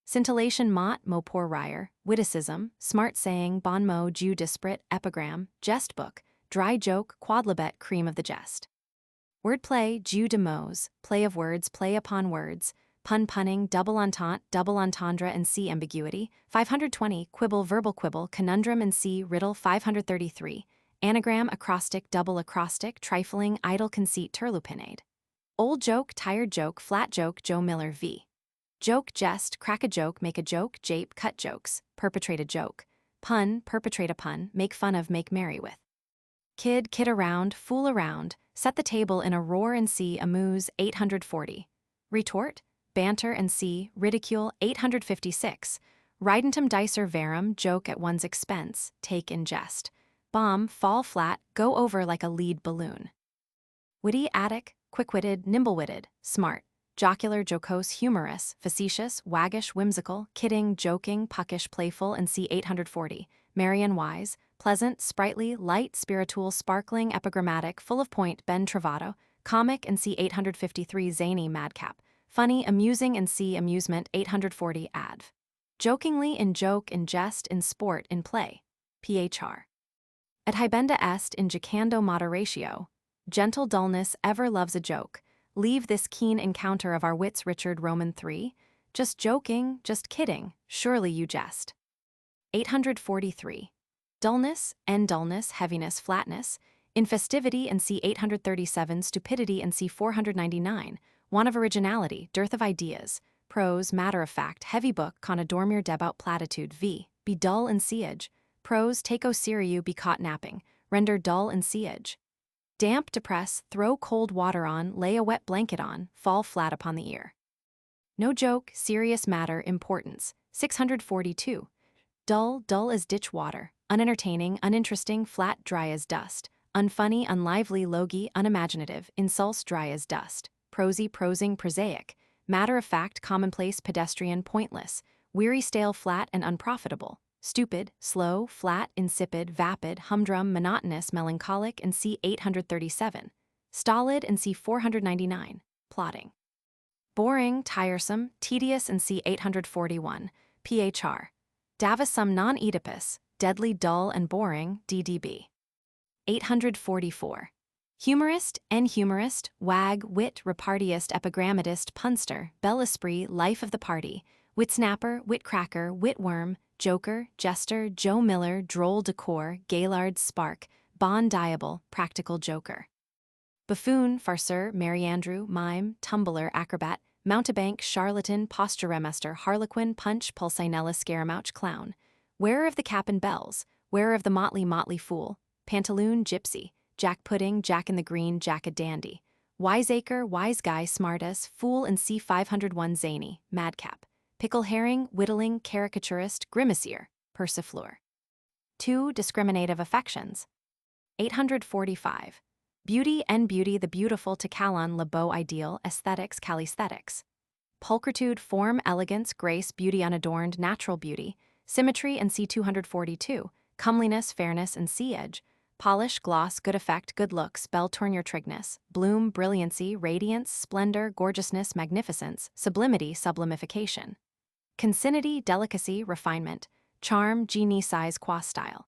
Scintillation, mot, mot pour rire, witticism, smart saying, bon mot, Jew disparate, epigram, jest book, dry joke, quodlibet, cream of the jest. Wordplay, jeu de mots, play of words, play upon words, pun, punning, double entente, double entendre, and c. ambiguity. 520, quibble, verbal quibble, conundrum, and c. riddle. 533, anagram, acrostic, double acrostic, trifling, idle conceit, turlupinade. Old joke, tired joke, flat joke, Joe Miller v. Joke, jest, crack a joke, make a joke, jape, cut jokes, perpetrate a joke, pun, perpetrate a pun, make fun of, make merry with. Kid, kid around, fool around, set the table in a roar and c. amuse. 840. Retort, banter and c. ridicule. 856. Ridentum dicer verum, joke at one's expense, take in jest. Bomb, fall flat, go over like a lead balloon. Witty, attic, quick-witted, nimble-witted, smart. Jocular, jocose, humorous, facetious, waggish, whimsical, kidding, joking, puckish, playful, and c. 840. Merry and wise, pleasant, sprightly, light, spiritual, sparkling, epigrammatic, full of point, ben trovato, comic, and c. 853. Zany, madcap, funny, amusing, and c. amusement. 840. Adv. Jokingly, in joke, in jest, in sport, in play. Phr. Et hibenda est in jocando moderatio. Gentle dullness ever loves a joke. Leave this keen encounter of our wits, Richard Roman 3. Just joking, just kidding, surely you jest. 843. Dullness, and dullness, heaviness, flatness, in festivity, and c. 837. Stupidity, and c. 499. Want of originality, dearth of ideas, prose, matter of fact, heavy book, con a dormir debout platitude v. Be dull and siege. Prose, take o seriou, be caught napping, render dull and siege. Damp, depress, throw cold water on, lay a wet blanket on, fall flat upon the ear. No joke, serious matter, importance. 642. Dull, dull as ditch water, unentertaining, uninteresting, flat, dry as dust, unfunny, unlively, logy, unimaginative, insulse, dry as dust, prosy, prosing, prosaic, matter of fact, commonplace, pedestrian, pointless, weary, stale, flat, and unprofitable. Stupid, slow, flat, insipid, vapid, humdrum, monotonous, melancholic, and c. 837. Stolid, and c. 499. Plodding. Boring, tiresome, tedious, and c. 841. Phr. Davasum non Oedipus, deadly, dull, and boring, ddb. 844. Humorist, en humorist, wag, wit, reparteeist, epigrammatist, punster, bel esprit, life of the party, wit snapper, wit cracker, wit worm, joker, jester, Joe Miller, droll decor, Gaillard, spark, bon diable, practical joker. Buffoon, farceur, Merry Andrew, mime, tumbler, acrobat, mountebank, charlatan, posturemester, harlequin, punch, pulcinella, scaramouch, clown, wearer of the cap and bells, wearer of the motley fool, pantaloon, gypsy, jack pudding, jack in the green, jack a dandy, wiseacre, wise guy, smartass, fool, and c. 501. Zany, madcap, pickle herring, whittling, caricaturist, grimacier, persifleur. 2. Discriminative affections. 845. Beauty and beauty, the beautiful, to calon, le beau ideal, aesthetics, calisthetics. pulchritude, form, elegance, grace, beauty unadorned, natural beauty, symmetry and C 242, comeliness, fairness and sea edge, polish, gloss, good effect, good looks, bell tournure, trigness, bloom, brilliancy, radiance, splendor, gorgeousness, magnificence, sublimity, sublimification, consinity, delicacy, refinement, charm, genie, size, qua style.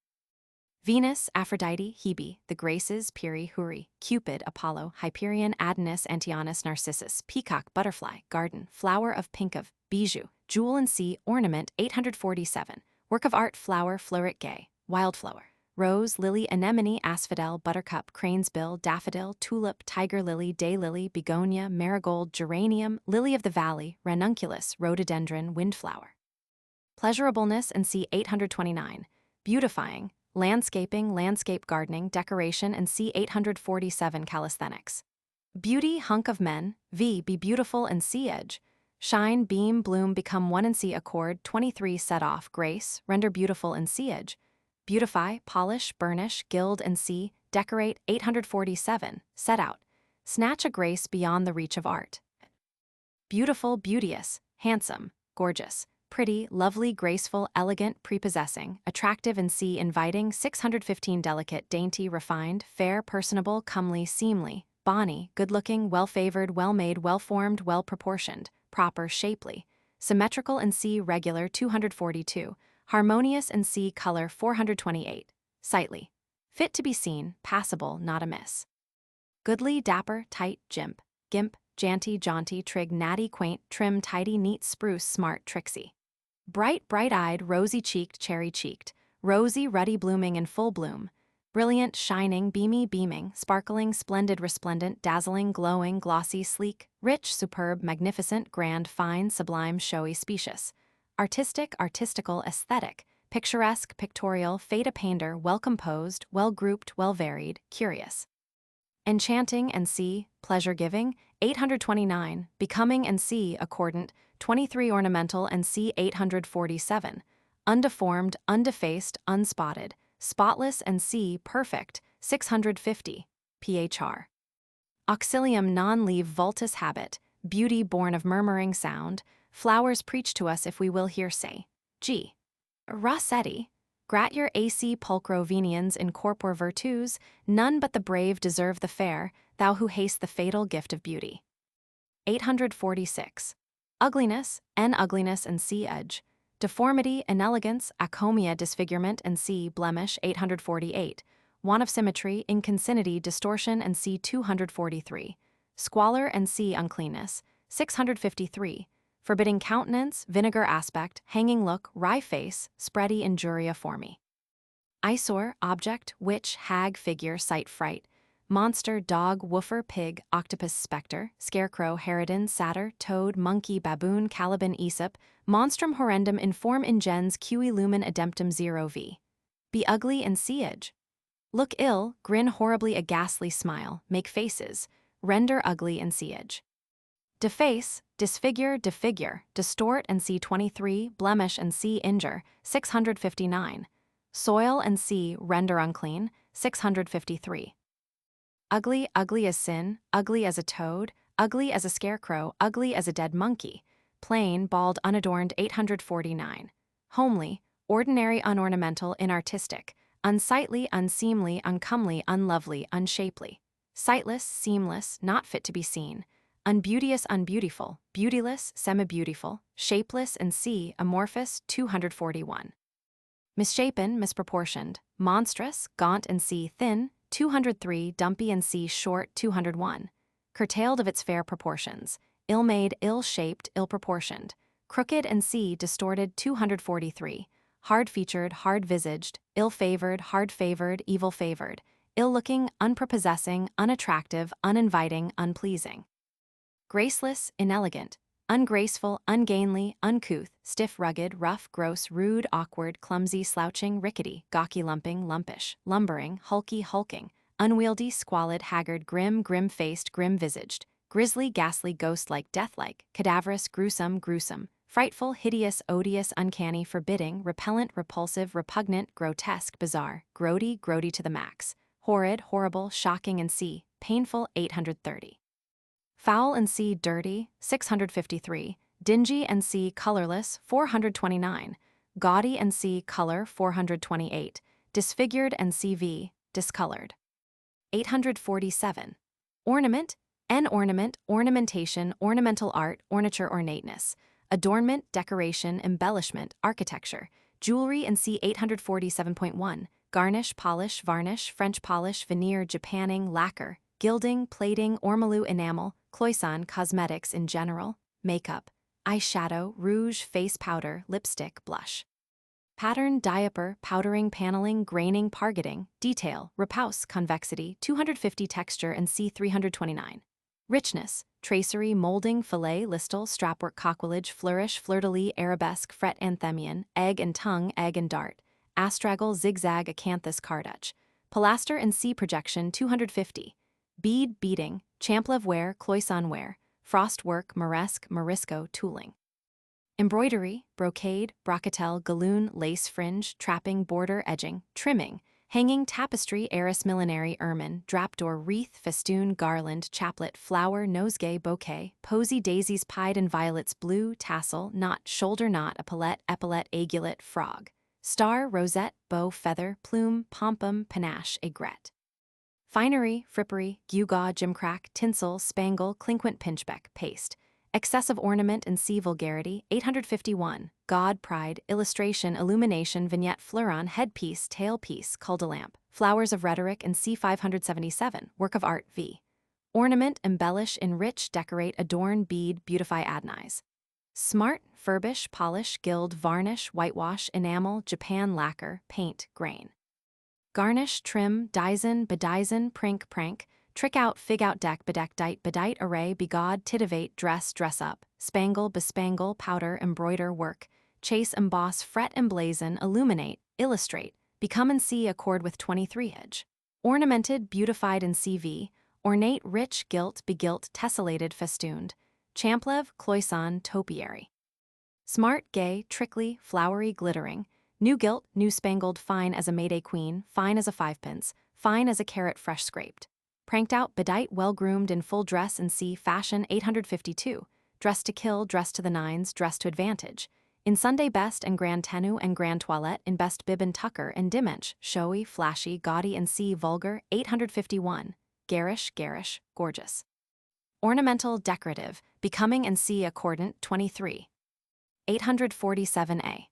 Venus, Aphrodite, Hebe, the Graces, Peri, Huri, Cupid, Apollo, Hyperion, Adonis, Antigonus, Narcissus, Peacock, Butterfly, Garden, Flower of Pink of, Bijou, Jewel and Sea, Ornament, 847, Work of Art, Flower, Fleuret, Gay, Wildflower, Rose, Lily, Anemone, Asphodel, Buttercup, Crane's Bill, Daffodil, Tulip, Tiger Lily, Daylily, Begonia, Marigold, Geranium, Lily of the Valley, Ranunculus, Rhododendron, Windflower. Pleasurableness and C 829, Beautifying, landscaping, landscape gardening, decoration, and C 847 calisthenics. Beauty, hunk of men, V, be beautiful and C edge. Shine, beam, bloom, become one and C accord, 23 set off, grace, render beautiful and C edge. Beautify, polish, burnish, gild and C, decorate, 847, set out. Snatch a grace beyond the reach of art. Beautiful, beauteous, handsome, gorgeous, pretty, lovely, graceful, elegant, prepossessing, attractive and C inviting, 615 delicate, dainty, refined, fair, personable, comely, seemly, bonny, good-looking, well-favored, well-made, well-formed, well-proportioned, proper, shapely, symmetrical and C regular, 242, harmonious and C color, 428, sightly, fit to be seen, passable, not amiss. Goodly, dapper, tight, gimp, janty, jaunty, trig, natty, quaint, trim, tidy, neat, spruce, smart, tricksy. Bright, bright-eyed, rosy-cheeked, cherry-cheeked, rosy, ruddy, blooming in full bloom, brilliant, shining, beamy, beaming, sparkling, splendid, resplendent, dazzling, glowing, glossy, sleek, rich, superb, magnificent, grand, fine, sublime, showy, specious, artistic, artistical, aesthetic, picturesque, pictorial, fata painter, well-composed, well-grouped, well-varied, curious. Enchanting and C, pleasure-giving, 829, becoming and C, accordant, 23 ornamental and C 847, undeformed, undefaced, unspotted, spotless and C perfect, 650, phr. Auxilium non-leave vultus habet, beauty born of murmuring sound, flowers preach to us if we will hear say. G. Rossetti, gratior ac pulchro veniens in corpore virtus, none but the brave deserve the fair, thou who haste the fatal gift of beauty. 846. Ugliness, N ugliness and C edge. Deformity, inelegance, acomia disfigurement and C blemish, 848. Want of symmetry, inconsinity, distortion and C 243. Squalor and C uncleanness, 653. Forbidding countenance, vinegar aspect, hanging look, wry face, spready injuria formi. Eyesore, object, witch, hag, figure, sight, fright. Monster, dog, woofer, pig, octopus, specter, scarecrow, harridan, satyr, toad, monkey, baboon, caliban, aesop, monstrum horrendum inform ingens cui lumen ademptum 0v. Be ugly and see edge. Look ill, grin horribly a ghastly smile, make faces, render ugly and see edge. Deface, disfigure, distort and see 23, blemish and see injure, 659. Soil and see render unclean, 653. Ugly, ugly as sin, ugly as a toad, ugly as a scarecrow, ugly as a dead monkey. Plain, bald, unadorned, 849. Homely, ordinary, unornamental, inartistic. Unsightly, unseemly, uncomely, unlovely, unshapely. Sightless, seamless, not fit to be seen. Unbeauteous, unbeautiful, beautyless, semi-beautiful, shapeless and C, amorphous, 241. Misshapen, misproportioned, monstrous, gaunt and C, thin, 203, dumpy and C, short, 201. Curtailed of its fair proportions, ill-made, ill-shaped, ill-proportioned. Crooked and C, distorted, 243. Hard-featured, hard-visaged, ill-favored, hard-favored, evil-favored. Ill-looking, unprepossessing, unattractive, uninviting, unpleasing. Graceless, inelegant, ungraceful, ungainly, uncouth, stiff, rugged, rough, gross, rude, awkward, clumsy, slouching, rickety, gawky, lumping, lumpish, lumbering, hulky, hulking, unwieldy, squalid, haggard, grim, grim-faced, grim-visaged, grisly, ghastly, ghost-like, death-like, cadaverous, gruesome, gruesome, frightful, hideous, odious, uncanny, forbidding, repellent, repulsive, repugnant, grotesque, bizarre, grody to the max, horrid, horrible, shocking and C, painful, 830. Foul and C. Dirty, 653. Dingy and C. Colorless, 429. Gaudy and C. Color, 428. Disfigured and CV, discolored. 847. Ornament, an ornament, ornamentation, ornamental art, ornature, ornateness. Adornment, decoration, embellishment, architecture. Jewelry and C. 847.1. Garnish, polish, varnish, French polish, veneer, japanning, lacquer, gilding, plating, ormolu, enamel, cloisonne, cosmetics in general, makeup, eyeshadow, rouge, face powder, lipstick, blush. Pattern, diaper, powdering, paneling, graining, pargeting, detail, repousse, convexity, 250 texture and C. 329. Richness, tracery, molding, fillet, listle, strapwork, coquillage, flourish, fleur-de-lis, arabesque, fret, anthemion, egg and tongue, egg and dart, astragal, zigzag, acanthus, carduch. Pilaster and C. projection, 250. Bead, beading, champlev ware, cloisonne ware, frost work, moresque, morisco, tooling. Embroidery, brocade, brocatel, galloon, lace fringe, trapping, border, edging, trimming, hanging, tapestry, arras, millinery, ermine, drapdoor, wreath, festoon, garland, chaplet, flower, nosegay, bouquet, posy, daisies, pied and violets, blue, tassel, knot, shoulder knot, epaulette, epaulette, aiguillet, frog, star, rosette, bow, feather, plume, pompon, panache, aigrette. Finery, frippery, gewgaw, gimcrack, tinsel, spangle, clinquant, pinchbeck, paste. Excessive ornament and C. vulgarity, 851. God, pride, illustration, illumination, vignette, fleuron, headpiece, tailpiece, cul-de-lamp, flowers of rhetoric and C. 577. Work of art, v. Ornament, embellish, enrich, decorate, adorn, bead, beautify, adnize. Smart, furbish, polish, gild, varnish, whitewash, enamel, Japan, lacquer, paint, grain. Garnish, trim, dizen, bedizen, prink, prank, trick out, fig out, deck, bedeck, dite, bedite, array, begod, titivate, dress, dress up, spangle, bespangle, powder, embroider, work, chase, emboss, fret, emblazon, illuminate, illustrate, become and see accord with 23 edge. Ornamented, beautified in CV, ornate, rich, gilt, begilt, tessellated, festooned, champlev, cloisonne, topiary. Smart, gay, trickly, flowery, glittering, new gilt, new spangled, fine as a Mayday queen, fine as a fivepence, fine as a carrot fresh scraped. Pranked out, bedight, well-groomed in full dress and C. fashion, 852. Dress to kill, dress to the nines, dress to advantage. In Sunday best and grand tenue and grand toilette, in best bib and tucker and dimench, showy, flashy, gaudy and C. vulgar, 851. Garish, garish, gorgeous. Ornamental, decorative, becoming and C. accordant, 23. 847a.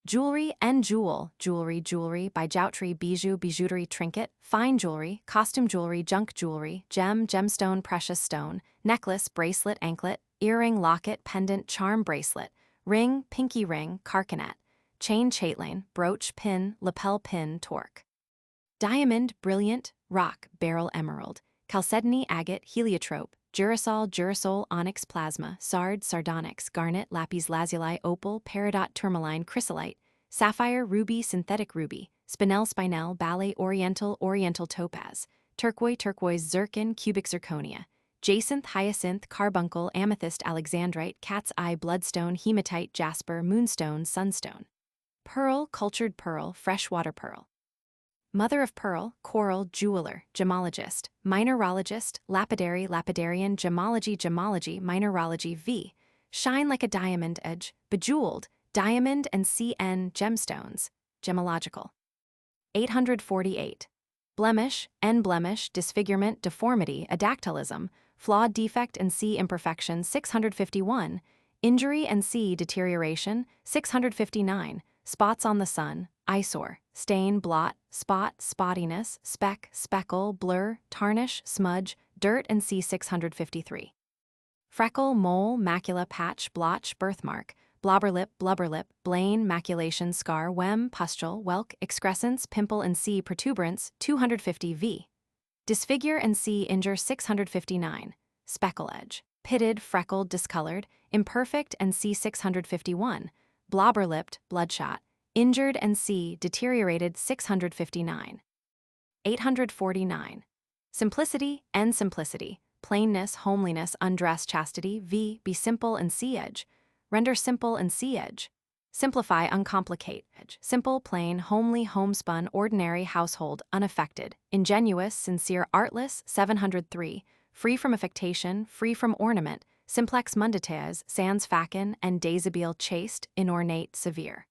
Jewelry and jewel, jewelry, jewelry, bijouterie, bijou, bijouterie, trinket, fine jewelry, costume jewelry, junk jewelry, gem, gemstone, precious stone, necklace, bracelet, anklet, earring, locket, pendant, charm, bracelet, ring, pinky ring, carcanet, chain, chatelaine, brooch, pin, lapel pin, torque. Diamond, brilliant, rock, beryl, emerald, chalcedony, agate, heliotrope, Girasol, girasol, onyx, plasma, sard, sardonyx, garnet, lapis lazuli, opal, peridot, tourmaline, chrysolite, sapphire, ruby, synthetic ruby, spinel, spinel, ballet, oriental, oriental topaz, turquoise, turquoise, zircon, cubic zirconia, jacinth, hyacinth, carbuncle, amethyst, alexandrite, cat's eye, bloodstone, hematite, jasper, moonstone, sunstone. Pearl, cultured pearl, freshwater pearl. Mother of pearl, coral, jeweler, gemologist, mineralogist, lapidary, lapidarian, gemology, gemology, mineralogy, v. Shine like a diamond edge, bejeweled, diamond and CN, gemstones, gemological. 848. Blemish, N blemish, disfigurement, deformity, adactylism, flawed, defect and C imperfection, 651. Injury and C deterioration, 659. Spots on the sun, eyesore, stain, blot, spot, spottiness, speck, speckle, blur, tarnish, smudge, dirt and C 653. Freckle, mole, macula, patch, blotch, birthmark, blubber lip, blane, maculation, scar, wem, pustule, whelk, excrescence, pimple and C protuberance, 250 v. Disfigure and C injure, 659. Speckle edge, pitted, freckled, discolored, imperfect and C 651. Blobber-lipped, bloodshot, injured and C deteriorated, 659. 849. Simplicity and simplicity, plainness, homeliness, undress, chastity, v. Be simple and C edge, render simple and C edge. Simplify, uncomplicate, edge. Simple, plain, homely, homespun, ordinary, household, unaffected, ingenuous, sincere, artless, 703. free from affectation, free from ornament, simplex mundites, sans facin, and deshabille chaste, inornate, severe.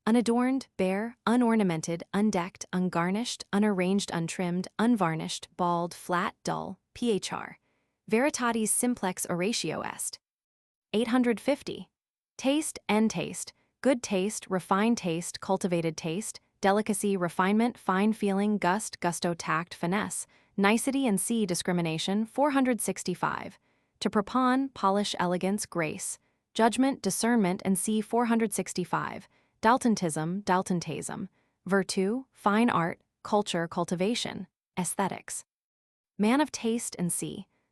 Unadorned, bare, unornamented, undecked, ungarnished, unarranged, untrimmed, unvarnished, bald, flat, dull, phr. Veritatis simplex oratio est. 850. Taste, taste, good taste, refined taste, cultivated taste, delicacy, refinement, fine feeling, gust, gusto, tact, finesse, nicety and discrimination. 465. To prepon, polish, elegance, grace, judgment, discernment, and 465. Daltontism, daltontasm, virtu, fine art, culture, cultivation, aesthetics. Man of taste and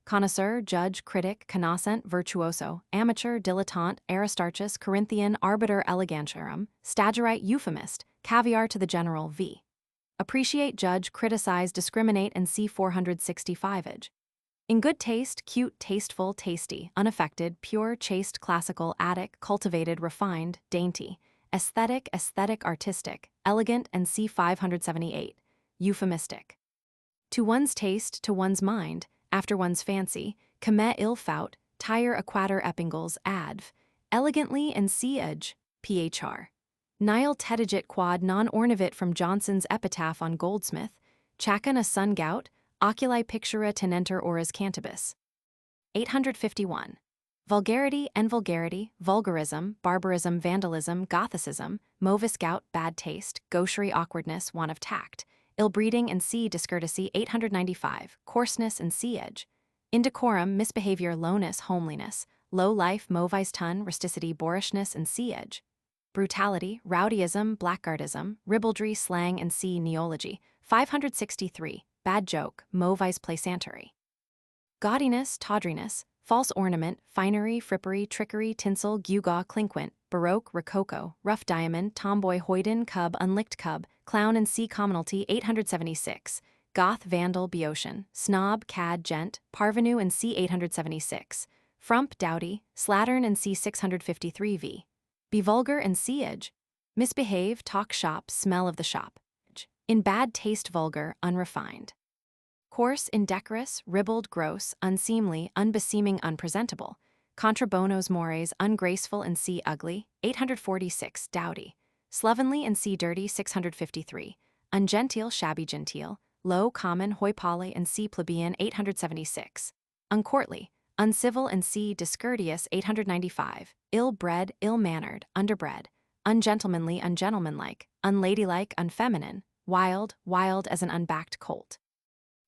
connoisseur, judge, critic, connaissant, virtuoso, amateur, dilettante, Aristarchus, Corinthian, arbiter elegantiarum, stagirite, euphemist, caviar to the general v. Appreciate, judge, criticize, discriminate, and 465 age. In good taste, cute, tasteful, tasty, unaffected, pure, chaste, classical, attic, cultivated, refined, dainty, aesthetic, aesthetic, artistic, elegant, and 578, euphemistic. To one's taste, to one's mind, after one's fancy, commet il faut, tire aquater epingles adv, elegantly and edge, phr. Nihil tetigit quad non ornavit from Johnson's epitaph on Goldsmith, chacan a sun gout, oculi pictura tenenter oras cantibus. 851. Vulgarity and vulgarity, vulgarism, barbarism, vandalism, Gothicism, movis gout, bad taste, gaucherie, awkwardness, want of tact, ill-breeding and discourtesy. 895. Coarseness and edge. Indecorum, misbehavior, lowness, homeliness, low life, movice tun, rusticity, boorishness and edge. Brutality, rowdyism, blackguardism, ribaldry, slang and neology. 563. Bad joke, movice plaisantery. Gaudiness, tawdriness, false ornament, finery, frippery, trickery, tinsel, gewgaw, clinquant, baroque, rococo, rough diamond, tomboy, hoyden, cub, unlicked cub, clown and commonalty. 876. Goth, vandal, Boeotian, snob, cad, gent, parvenu and 876. Frump, dowdy, slattern and 653 v. Be vulgar and edge. Misbehave, talk shop, smell of the shop. In bad taste, vulgar, unrefined. Coarse, indecorous, ribald, gross, unseemly, unbeseeming, unpresentable. Contra bonos mores, ungraceful and ugly. 846. Dowdy. Slovenly and dirty. 653. Ungenteel, shabby, genteel. Low, common, hoi poly and plebeian. 876. Uncourtly, uncivil and discourteous. 895. Ill-bred, ill-mannered, underbred. Ungentlemanly, ungentlemanlike, unladylike, unfeminine. Wild, wild as an unbacked colt.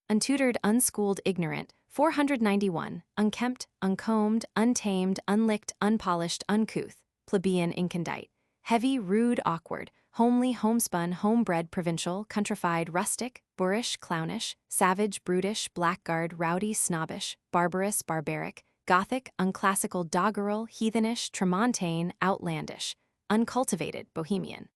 Untutored, unschooled, ignorant. 491. Unkempt, uncombed, untamed, unlicked, unpolished, uncouth, plebeian, incondite. Heavy, rude, awkward, homely, homespun, homebred, provincial, countrified, rustic, boorish, clownish, savage, brutish, blackguard, rowdy, snobbish, barbarous, barbaric, Gothic, unclassical, doggerel, heathenish, tramontane, outlandish, uncultivated, bohemian.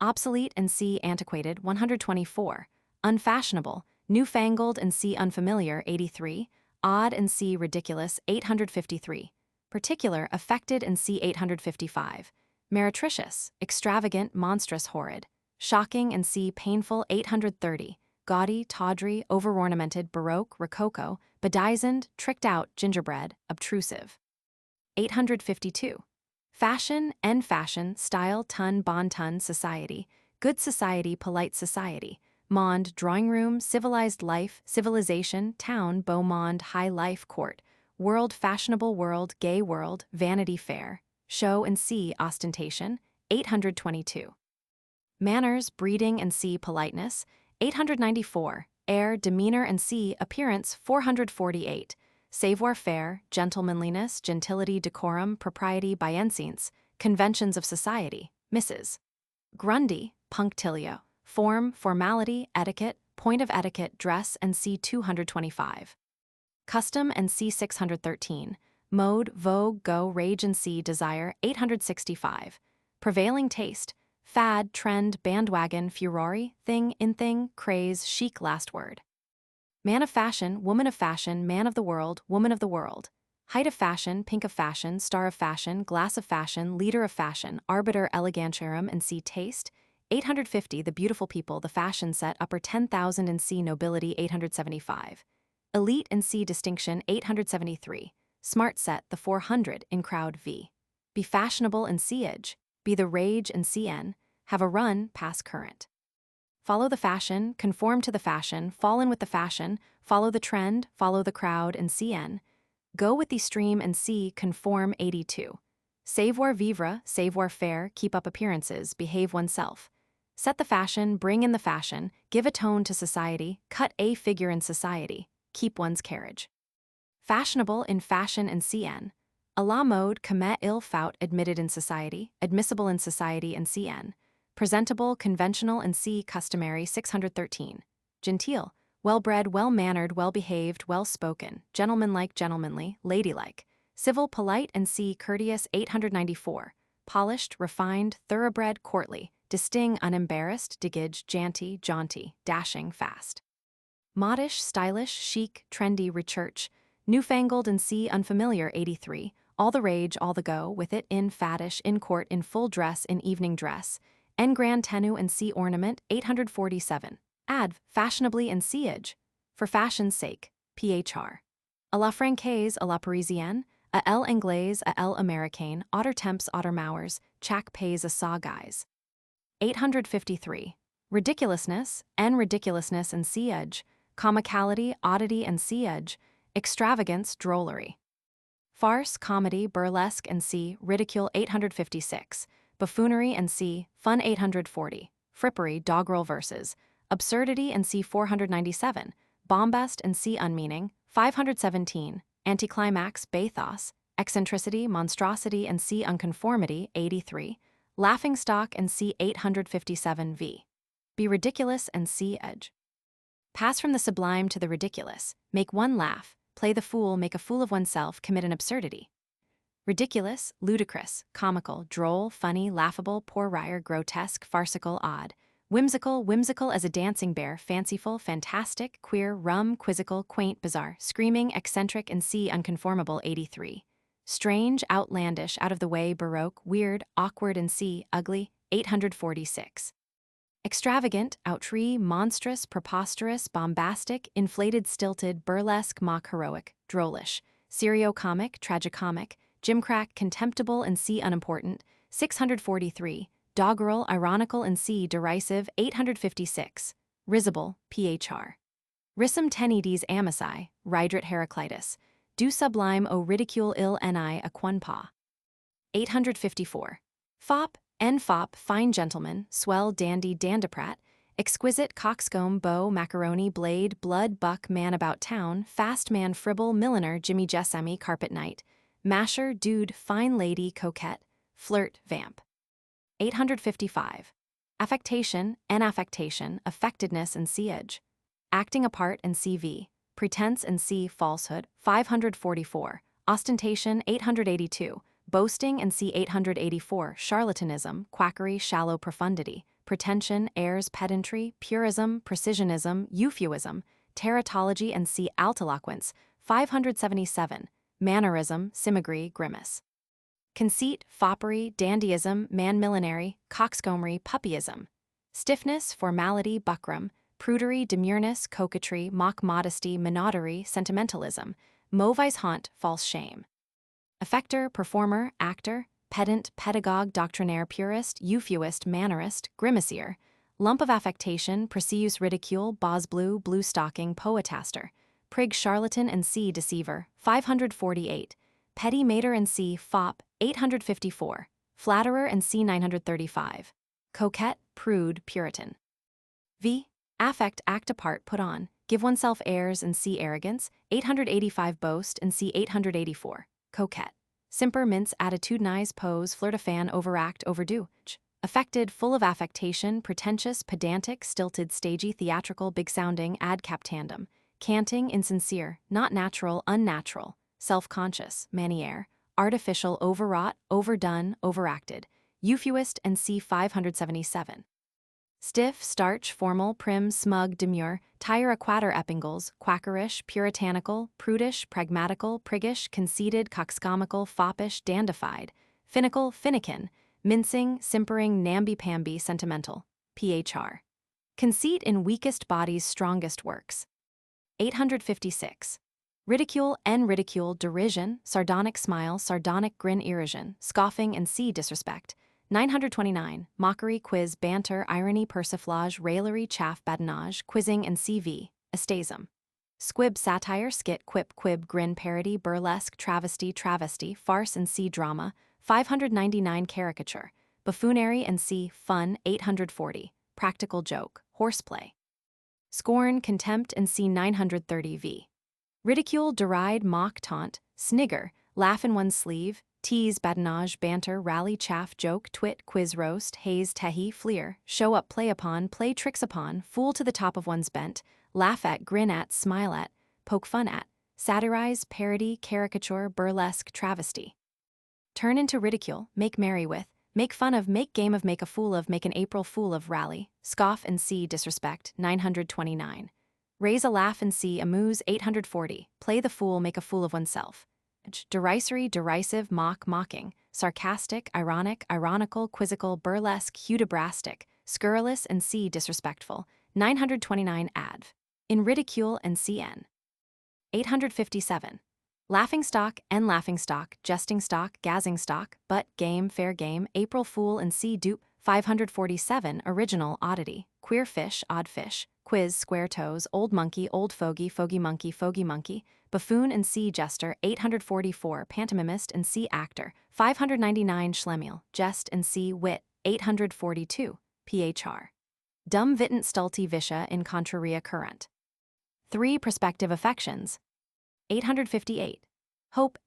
Obsolete and antiquated. 124. Unfashionable, newfangled and unfamiliar. 83. Odd and ridiculous. 853. Particular, affected and 855. Meretricious, extravagant, monstrous, horrid. Shocking and painful. 830. Gaudy, tawdry, over-ornamented, baroque, rococo, bedizened, tricked out, gingerbread, obtrusive. 852. Fashion, fashion, style, ton, bon ton, society, good society, polite society, monde, drawing room, civilized life, civilization, town, beau monde, high life, court, world, fashionable world, gay world, vanity fair, show and ostentation. 822. Manners, breeding and politeness. 894. Air, demeanor and appearance. 448. Savoir-faire, gentlemanliness, gentility, decorum, propriety, bienseance, conventions of society, Mrs. Grundy, punctilio, form, formality, etiquette, point of etiquette, dress and 225. Custom and 613. Mode, vogue, go, rage and desire. 865. Prevailing taste, fad, trend, bandwagon, furore, thing, in thing, craze, chic. Last word. Man of fashion, woman of fashion, man of the world, woman of the world. Height of fashion, pink of fashion, star of fashion, glass of fashion, leader of fashion, arbiter elegantiarum and taste. 850. The beautiful people, the fashion set, upper 10,000 and nobility. 875. Elite and C distinction 873. Smart set the 400 in crowd V. Be fashionable and C edge. Be the rage and CN. Have a run, pass current. Follow the fashion, conform to the fashion, fall in with the fashion, follow the trend, follow the crowd and CN. Go with the stream and C conform 82. Savoir vivre, savoir faire, keep up appearances, behave oneself. Set the fashion, bring in the fashion, give a tone to society, cut a figure in society, keep one's carriage. Fashionable in fashion and CN. A la mode, commet il faut, admitted in society, admissible in society and CN. Presentable, conventional and C customary 613. Genteel, well-bred, well-mannered, well-behaved, well-spoken, gentlemanlike, gentlemanly, ladylike. Civil, polite and C courteous 894. Polished, refined, thoroughbred, courtly, disting, unembarrassed, digage, jaunty, dashing, fast. Modish, stylish, chic, trendy, rechurch. Newfangled and C unfamiliar 83. All the rage, all the go, with it, in faddish, in court, in full dress, in evening dress. En grand tenue and C ornament 847. Add, fashionably and siege. For fashion's sake, phr. A la francaise, a la parisienne, a l'anglaise, a l'américaine, otter temps, otter mowers, chac pays a saw guys. 853. Ridiculousness, en ridiculousness and siege. Comicality, oddity and siege. Extravagance, drollery. Farce, comedy, burlesque and C, ridicule 856. Buffoonery and C, fun 840. Frippery, doggerel verses. Absurdity and C 497. Bombast and C unmeaning 517. Anticlimax, bathos. Eccentricity, monstrosity and C unconformity 83. Laughingstock and C 857 v. Be ridiculous and C edge. Pass from the sublime to the ridiculous. Make one laugh. Play the fool, make a fool of oneself, commit an absurdity. Ridiculous, ludicrous, comical, droll, funny, laughable, puerile, grotesque, farcical, odd. Whimsical as a dancing bear, fanciful, fantastic, queer, rum, quizzical, quaint, bizarre, screaming, eccentric and C unconformable 83. Strange, outlandish, out of the way, baroque, weird, awkward and C ugly 846. Extravagant, outree, monstrous, preposterous, bombastic, inflated, stilted, burlesque, mock heroic, drollish, serio-comic, tragicomic, gimcrack, contemptible and C unimportant 643. Doggerel, ironical and C derisive 856. Risible, phr. Rissum tenides amici, ridrit Heraclitus. Du sublime o ridicule il ni aquunpa. 854. Fop, fop, fine gentleman, swell, dandy, dandiprat. Exquisite, coxcomb, beau, macaroni, blade, blood, buck, man about town, fast man, fribble, milliner, Jimmy Jessamy, carpet knight. Masher, dude, fine lady, coquette. Flirt, vamp. 855. Affectation, affectation, affectedness and siege. Acting a part and CV. Pretense and C falsehood 544. Ostentation 882. Boasting and C 884. Charlatanism, quackery, shallow profundity. Pretension, airs, pedantry, purism, precisionism, euphuism. Teratology and C altiloquence 577. Mannerism, simagry, grimace. Conceit, foppery, dandyism, man-millinery, coxcombry, puppyism. Stiffness, formality, buckram. Prudery, demureness, coquetry, mock modesty, minaudery, sentimentalism. Mauvais honte, false shame. Affector, performer, actor. Pedant, pedagogue, doctrinaire, purist, euphuist, mannerist, grimacier. Lump of affectation, precious ridicule, blue, blue stocking, poetaster. Prig, charlatan and C deceiver 548. Petty mater and C fop 854. Flatterer and C 935. Coquette, prude, puritan. V. Affect, act apart, put on, give oneself airs and C arrogance 885. Boast and C 884. Coquette. Simper, mince, attitudinize, pose, flirtafan, overact, overdo. Affected, full of affectation, pretentious, pedantic, stilted, stagey, theatrical, big-sounding, ad captandum. Canting, insincere, not natural, unnatural. Self-conscious, manière. Artificial, overwrought, overdone, overacted. Euphuist and C 577. Stiff, starch, formal, prim, smug, demure, tire a quater epingles, quackerish, puritanical, prudish, pragmatical, priggish, conceited, coxcomical, foppish, dandified, finical, finikin, mincing, simpering, namby-pamby, sentimental. Phr. Conceit in weakest body's strongest works. 856. Ridicule, ridicule, derision, sardonic smile, sardonic grin, irrision, scoffing and disrespect. 929. Mockery, quiz, banter, irony, persiflage, raillery, chaff, badinage, quizzing and estasm. Squib, satire, skit, quip, quib, grin, parody, burlesque, travesty, farce and drama. 599. Caricature, buffoonery and fun. 840. Practical joke, horseplay. Scorn, contempt and 930 v. Ridicule, deride, mock, taunt, snigger, laugh in one's sleeve, tease, badinage, banter, rally, chaff, joke, twit, quiz, roast, haze, tehi, fleer, show up, play upon, play tricks upon, fool to the top of one's bent, laugh at, grin at, smile at, poke fun at, satirize, parody, caricature, burlesque, travesty. Turn into ridicule, make merry with, make fun of, make game of, make a fool of, make an April fool of, rally, scoff and disrespect. 929. Raise a laugh and amuse. 840. Play the fool, make a fool of oneself. Derisory, derisive, mock, mocking, sarcastic, ironic, ironical, quizzical, burlesque, hudibrastic, scurrilous and disrespectful. 929. Adv. In ridicule and cn. 857. Laughing stock, jesting stock, gazzing stock, butt, game, fair game, April fool and dupe. 547. Original, oddity, queer fish, odd fish, quiz, square toes, old monkey, fogey monkey, buffoon and jester. 844. Pantomimist and actor. 599. Schlemiel, jest and wit. 842. Phr. Dumb vitent stulti visha in contraria current. 3. Prospective affections. 858. Hope,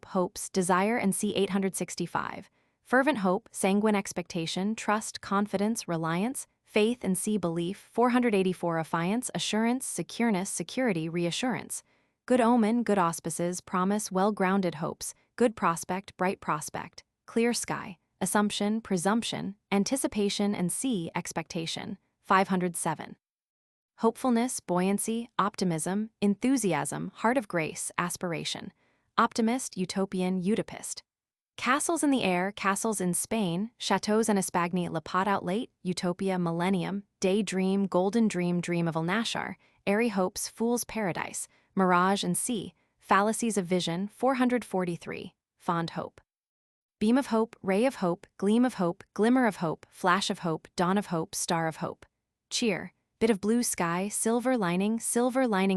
hopes, desire and 865. Fervent hope, sanguine expectation, trust, confidence, reliance, faith and belief. 484. Affiance, assurance, secureness, security, reassurance. Good omen, good auspices, promise, well-grounded hopes, good prospect, bright prospect, clear sky, assumption, presumption, anticipation and expectation. 507. Hopefulness, buoyancy, optimism, enthusiasm, heart of grace, aspiration. Optimist, utopian, utopist. Castles in the air, castles in Spain, chateaux and espagni, lapat out late, utopia, millennium, daydream, golden dream, dream of Alnashar, airy hopes, fool's paradise, mirage and fallacies of vision. 443. Fond hope. Beam of hope, ray of hope, gleam of hope, glimmer of hope, flash of hope, dawn of hope, star of hope. Cheer, bit of blue sky, silver lining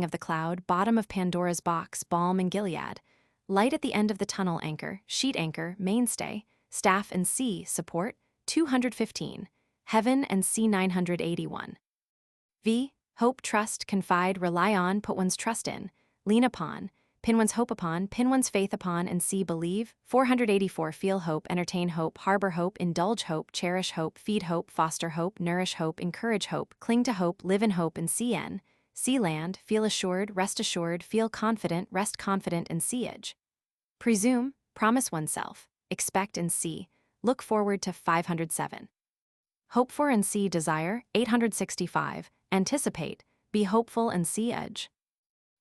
of the cloud, bottom of Pandora's box, balm in Gilead. Light at the end of the tunnel, anchor, sheet anchor, mainstay, staff and support. 215. Heaven and 981. V. Hope, trust, confide, rely on, put one's trust in, lean upon, pin one's hope upon, pin one's faith upon and believe. 484. Feel hope, entertain hope, harbor hope, indulge hope, cherish hope, feed hope, foster hope, nourish hope, encourage hope, cling to hope, live in hope and see land, feel assured, rest assured, feel confident, rest confident and edge. Presume, promise oneself, expect and look forward to. 507. Hope for and desire. 865. Anticipate, be hopeful and edge.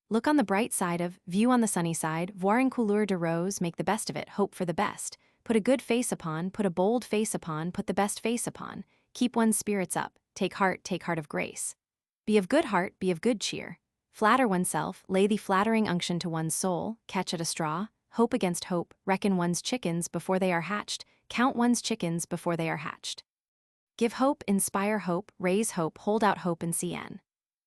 Look on the bright side of, view on the sunny side, voir une couleur de rose, make the best of it, hope for the best, put a good face upon, put a bold face upon, put the best face upon, keep one's spirits up, take heart of grace. Be of good heart, be of good cheer. Flatter oneself, lay the flattering unction to one's soul, catch at a straw, hope against hope, reckon one's chickens before they are hatched, count one's chickens before they are hatched. Give hope, inspire hope, raise hope, hold out hope and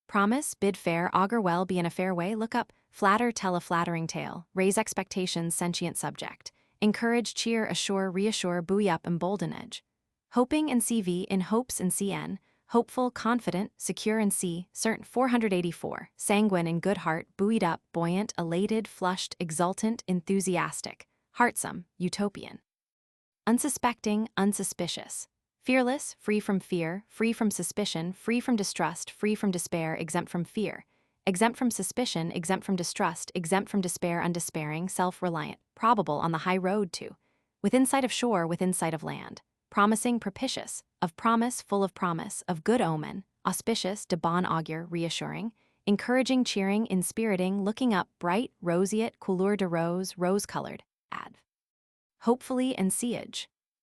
Promise, bid fair, augur well, be in a fair way, look up, flatter, tell a flattering tale, raise expectations, sentient subject, encourage, cheer, assure, reassure, buoy up, embolden edge. Hoping and in hopes and hopeful, confident, secure and certain. 484. Sanguine in good heart, buoyed up, buoyant, elated, flushed, exultant, enthusiastic, heartsome, utopian. Unsuspecting, unsuspicious. Fearless, free from fear, free from suspicion, free from distrust, free from despair, exempt from fear, exempt from suspicion, exempt from distrust, exempt from despair, undespairing, self-reliant, probable on the high road to, within sight of shore, within sight of land, promising, propitious, of promise, full of promise, of good omen, auspicious, de bon augure, reassuring, encouraging, cheering, inspiriting, looking up, bright, roseate, couleur de rose, rose-colored, adv. Hopefully and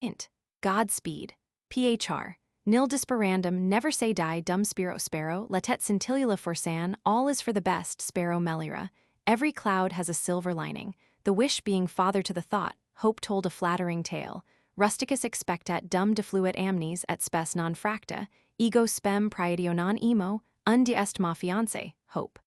int. Godspeed. Phr. Nil disperandum, never say die, dum sparrow, latet scintillula forsan, all is for the best, sparrow melira. Every cloud has a silver lining, the wish being father to the thought, hope told a flattering tale. Rusticus expectat dum defluit amnes et spes non fracta, ego spem praetio non emo, unde est ma fiance, hope.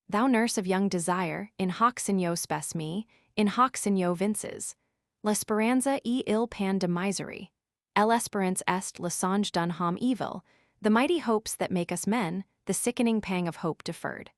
Thou nurse of young desire, in hoc signo spes me, in hoc signo vinces. La speranza e il pan de misery. L'espérance est le songe d'un homme evil, the mighty hopes that make us men, the sickening pang of hope deferred.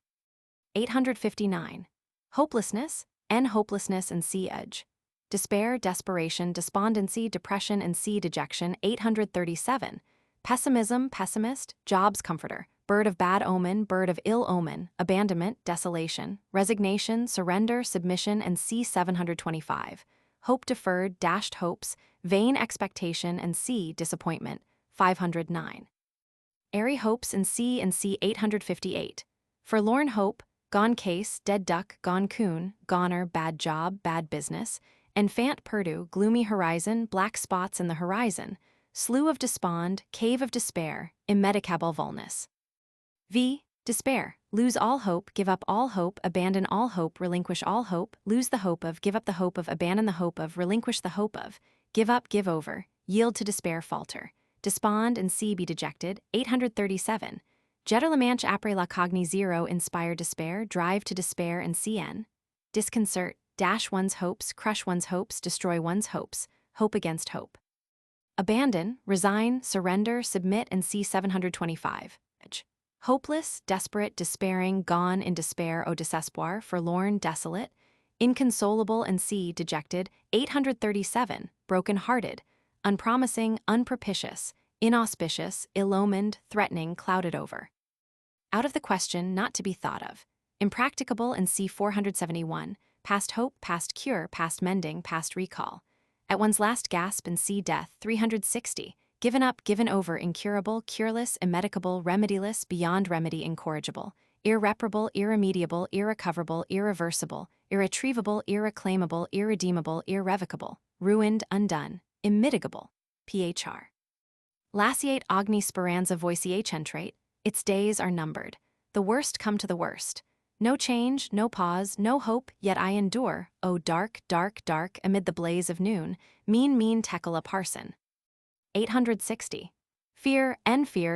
859. Hopelessness, hopelessness and sea edge. Despair, desperation, despondency, depression and sea dejection. 837. Pessimism, pessimist, Job's comforter, bird of bad omen, bird of ill omen, abandonment, desolation, resignation, surrender, submission and c. 725. Hope deferred, dashed hopes, vain expectation and c. disappointment. 509. Airy hopes and c. 858. Forlorn hope, gone case, dead duck, gone coon, goner, bad job, bad business, enfant perdu, gloomy horizon, black spots in the horizon, slough of despond, cave of despair, immedicable vulness. V. Despair, lose all hope, give up all hope, abandon all hope, relinquish all hope, lose the hope of, give up the hope of, abandon the hope of, relinquish the hope of, give up, give over, yield to despair, falter, despond and c. be dejected. 837. Jeter la manche après la cogni zero, inspire despair, drive to despair and cn. Disconcert, dash one's hopes, crush one's hopes, destroy one's hopes, hope against hope. Abandon, resign, surrender, submit and c. 725. Hopeless, desperate, despairing, gone in despair, au désespoir, forlorn, desolate, inconsolable and c. dejected. 837. Broken-hearted, unpromising, unpropitious, inauspicious, ill-omened, threatening, clouded over. Out of the question, not to be thought of. Impracticable and c. 471. Past hope, past cure, past mending, past recall. At one's last gasp and c. death. 360. Given up, given over, incurable, cureless, immedicable, remediless, beyond remedy, incorrigible, irreparable, irremediable, irrecoverable, irreversible, irretrievable, irreclaimable, irredeemable, irrevocable, ruined, undone, immitigable. Phr. Laciate ogni speranza voiciacentrate, its days are numbered. The worst come to the worst. No change, no pause, no hope, yet I endure, O dark, dark, dark, amid the blaze of noon, mean Tekla parson. 860. Fear,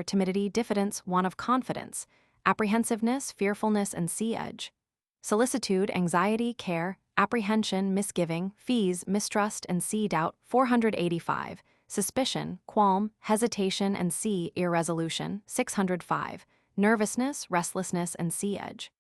timidity, diffidence, want of confidence, apprehensiveness, fearfulness and sea edge. Solicitude, anxiety, care, apprehension, misgiving, fees, mistrust and sea doubt. 485. Suspicion, qualm, hesitation and c. irresolution. 605. Nervousness, restlessness and sea edge.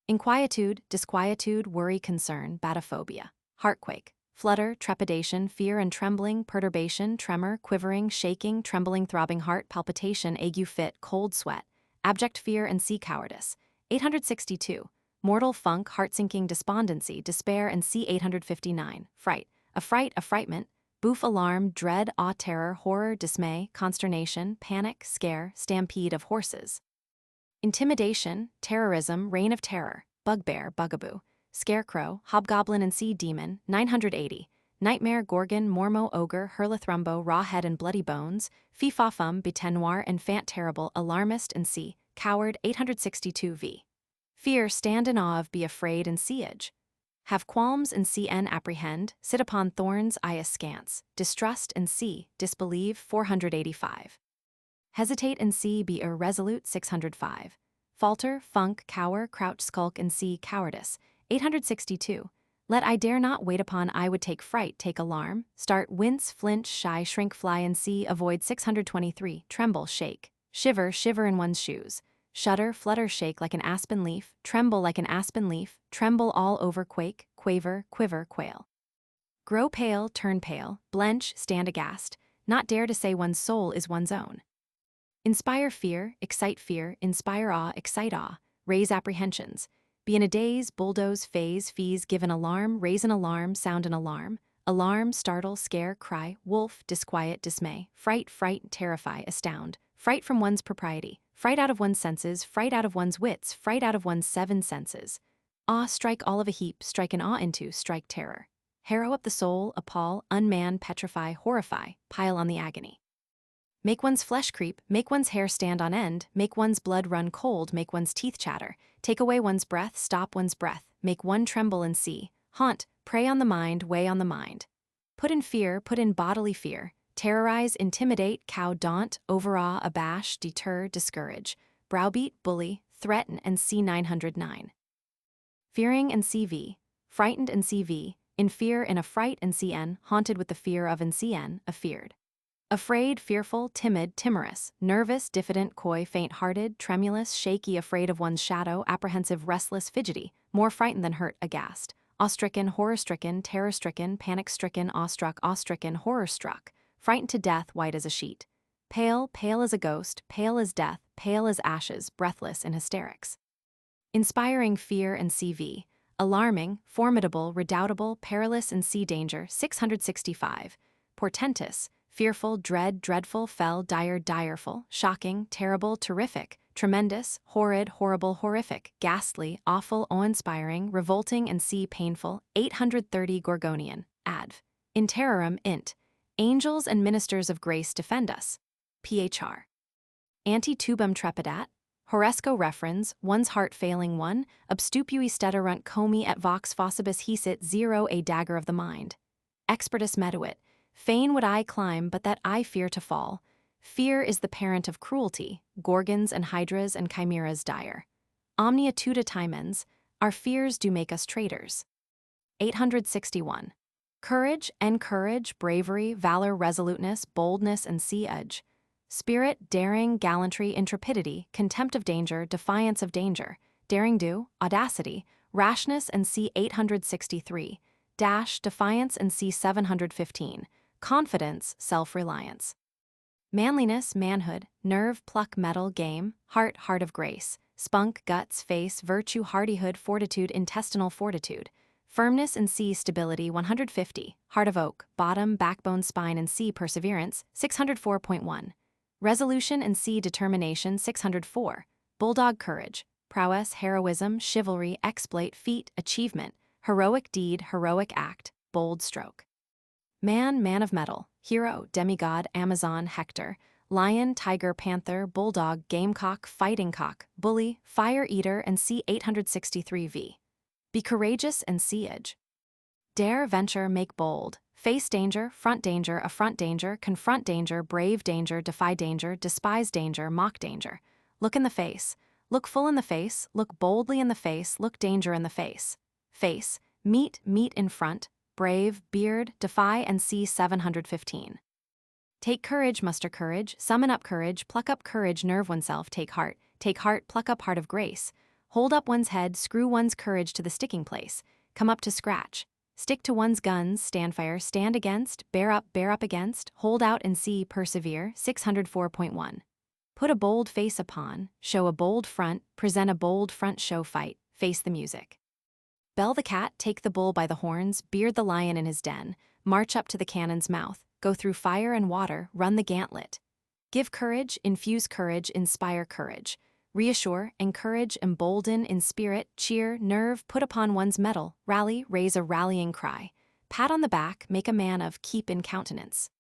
Inquietude, disquietude, worry, concern, batophobia, heartquake, flutter, trepidation, fear and trembling, perturbation, tremor, quivering, shaking, trembling, throbbing heart, palpitation, ague fit, cold sweat, abject fear and sea cowardice. 862. Mortal funk, heart-sinking despondency, despair and c. 859. Fright, affrightment, bouf alarm, dread, awe, terror, horror, dismay, consternation, panic, scare, stampede of horses. Intimidation, terrorism, reign of terror, bugbear, bugaboo, scarecrow, hobgoblin and sea demon. 980. Nightmare, gorgon, mormo, ogre, hurlathrumbo, raw head and bloody bones, fifafum, betenoir, enfant terrible, alarmist and c. coward. 862 v. Fear, stand in awe of, be afraid and siege. Have qualms and cn. Apprehend, sit upon thorns, eye askance, distrust and c. disbelieve. 485. Hesitate and c. be irresolute. 605. Falter, funk, cower, crouch, skulk and c. cowardice. 862. Let I dare not wait upon, I would take fright, take alarm, start, wince, flinch, shy, shrink, fly and c. avoid. 623. Tremble, shake, shiver in one's shoes, shudder, flutter, shake like an aspen leaf, tremble like an aspen leaf, tremble all over, quake, quaver, quiver, quail. Grow pale, turn pale, blench, stand aghast, not dare to say one's soul is one's own. Inspire fear, inspire awe, excite awe, raise apprehensions, be in a daze, bulldoze, phase, fees, give an alarm, raise an alarm, sound an alarm, startle, scare, cry, wolf, disquiet, dismay, fright, terrify, astound, fright from one's propriety, fright out of one's senses, fright out of one's wits, fright out of one's seven senses. Awe, strike all of a heap, strike an awe into, strike terror. Harrow up the soul, appall, unman, petrify, horrify, pile on the agony. Make one's flesh creep, make one's hair stand on end, make one's blood run cold, make one's teeth chatter, take away one's breath, stop one's breath, make one tremble and see, haunt, prey on the mind, weigh on the mind. Put in fear, put in bodily fear, terrorize, intimidate, cow, daunt, overawe, abash, deter, discourage, browbeat, bully, threaten, and C909. Fearing and CV, frightened and CV, in fear, in affright and CN, haunted with the fear of and CN, afeared. Afraid, fearful, timid, timorous, nervous, diffident, coy, faint-hearted, tremulous, shaky, afraid of one's shadow, apprehensive, restless, fidgety, more frightened than hurt, aghast, awe-stricken, horror-stricken, terror-stricken, panic-stricken, awestruck, awe-stricken, horror-struck, frightened to death, white as a sheet. Pale, pale as a ghost, pale as death, pale as ashes, breathless in hysterics. Inspiring fear and CV, alarming, formidable, redoubtable, perilous and sea danger, 665, portentous, fearful, dread, dreadful, fell, dire, direful, shocking, terrible, terrific, tremendous, horrid, horrible, horrific, ghastly, awful, awe-inspiring, revolting and sea painful, 830 Gorgonian, adv. In terrorem int. Angels and ministers of grace defend us. Phr. Ante tubum trepidat. Horresco referens, one's heart failing one, obstupui steterunt comi et vox faucibus hisit 0 a dagger of the mind. Expertus metuit. Fain would I climb, but that I fear to fall. Fear is the parent of cruelty, gorgons and hydras and chimeras dire. Omnia tuta timens, our fears do make us traitors. 861. Courage, encourage, bravery, valor, resoluteness, boldness, and sea edge. Spirit, daring, gallantry, intrepidity, contempt of danger, defiance of danger, daring do, audacity, rashness, and c. 863, dash, defiance, and c. 715, confidence, self-reliance. Manliness, manhood, nerve, pluck, mettle, game, heart, heart of grace, spunk, guts, face, virtue, hardihood, fortitude, intestinal fortitude, firmness and c. stability, 150, heart of oak, bottom, backbone, spine, and c. perseverance, 604.1. Resolution and c. determination, 604, bulldog courage, prowess, heroism, chivalry, exploit, feat, achievement, heroic deed, heroic act, bold stroke. Man, man of metal, hero, demigod, Amazon, Hector, lion, tiger, panther, bulldog, gamecock, fighting cock, bully, fire eater, and c. 863v. Be courageous and siege. Dare, venture, make bold. Face danger, affront danger, confront danger, brave danger, defy danger, despise danger, mock danger. Look in the face. Look full in the face, look boldly in the face, look danger in the face. Face, meet in front, brave, beard, defy, and c. 715. Take courage, muster courage, summon up courage, pluck up courage, nerve oneself, take heart, pluck up heart of grace. Hold up one's head, screw one's courage to the sticking place, come up to scratch. Stick to one's guns, stand fire, stand against, bear up against, hold out and see, persevere, 604.1. Put a bold face upon, show a bold front, present a bold front, show fight, face the music. Bell the cat, take the bull by the horns, beard the lion in his den, march up to the cannon's mouth, go through fire and water, run the gauntlet. Give courage, infuse courage, inspire courage. Reassure, encourage, embolden, inspirit, cheer, nerve, put upon one's mettle, rally, raise a rallying cry. Pat on the back, make a man of, keep in countenance.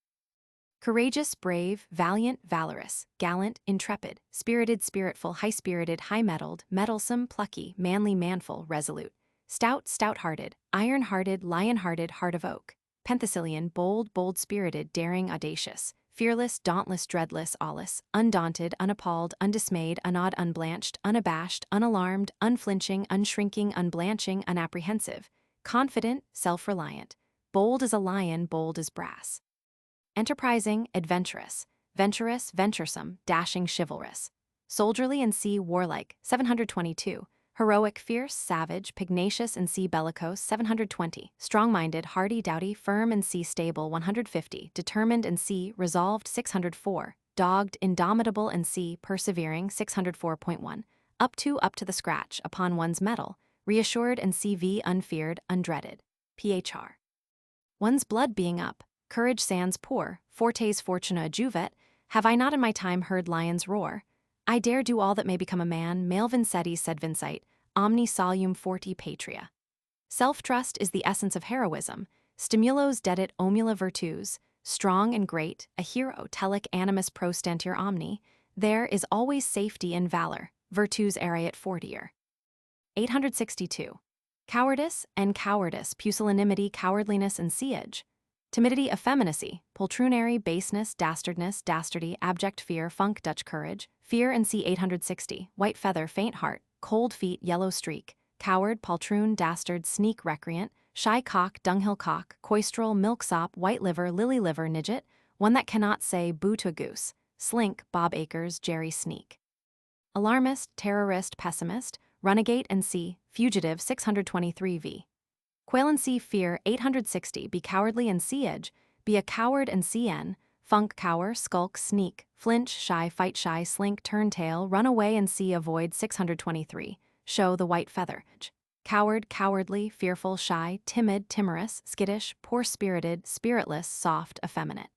Courageous, brave, valiant, valorous, gallant, intrepid, spirited, spiritful, high-spirited, high-mettled, mettlesome, plucky, manly, manful, resolute. Stout, stout-hearted, iron-hearted, lion-hearted, heart of oak. Penthesillian, bold, bold-spirited, daring, audacious. Fearless, dauntless, dreadless, awless, undaunted, unappalled, undismayed, unawed, unblanched, unabashed, unalarmed, unflinching, unshrinking, unblanching, unapprehensive, confident, self-reliant, bold as a lion, bold as brass. Enterprising, adventurous, venturous, venturesome, dashing, chivalrous. Soldierly and c. warlike, 722. Heroic, fierce, savage, pugnacious and c. bellicose, 720. Strong-minded, hardy, doughty, firm and c. stable, 150. Determined and c. resolved, 604. Dogged, indomitable and c. persevering, 604.1. Up to the scratch, upon one's mettle. Reassured and cv. unfeared, undreaded. Phr. One's blood being up, courage sans poor, fortes fortuna adjuvet, have I not in my time heard lions roar? I dare do all that may become a man, male vincetti sed vincite, omni solum forti patria. Self-trust is the essence of heroism, stimulos dedit omula virtus, strong and great, a hero, telic animus prostantior omni, there is always safety in valor, virtus aereat fortior. 862. Cowardice and cowardice, pusillanimity, cowardliness and siege. Timidity, effeminacy, poltroonary, baseness, dastardness, dastardy, abject fear, funk, Dutch courage, fear and c. 860, white feather, faint heart, cold feet, yellow streak, coward, poltroon, dastard, sneak, recreant, shy cock, dunghill cock, coistrel, milksop, white liver, lily liver, midget, one that cannot say boo to a goose, slink, Bob Acres, Jerry Sneak. Alarmist, terrorist, pessimist, runagate and c. fugitive, 623 v. Quail and c. fear, 860, be cowardly and siege, be a coward and cn, funk, cower, skulk, sneak, flinch, shy, fight shy, slink, turn tail, run away and c. avoid, 623, show the white feather. Coward, cowardly, fearful, shy, timid, timorous, skittish, poor-spirited, spiritless, soft, effeminate.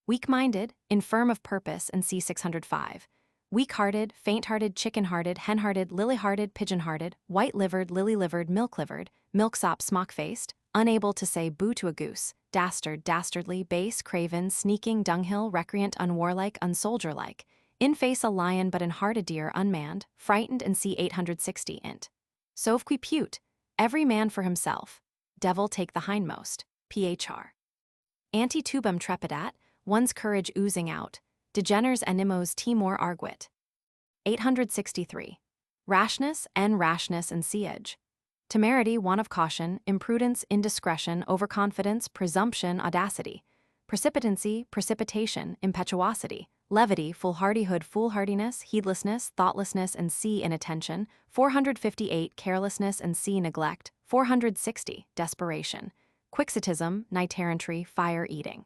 Weak-minded, infirm of purpose and c. 605. Weak-hearted, faint-hearted, chicken-hearted, hen-hearted, lily-hearted, pigeon-hearted, white-livered, lily-livered, milk-livered, milksop, smock-faced, unable to say boo to a goose, dastard, dastardly, base, craven, sneaking, dunghill, recreant, unwarlike, unsoldier-like, in face a lion but in heart a deer, unmanned, frightened and c. 860 int. Sovque pute, every man for himself, devil take the hindmost, phr. Ante tubum trepidat, one's courage oozing out, degeners animos timor arguit. 863. Rashness and siege. Temerity, want of caution, imprudence, indiscretion, overconfidence, presumption, audacity. Precipitancy, precipitation, impetuosity. Levity, foolhardihood, foolhardiness, heedlessness, thoughtlessness and c. inattention. 458. Carelessness and c. neglect. 460. Desperation. Quixotism, knight-errantry, fire-eating.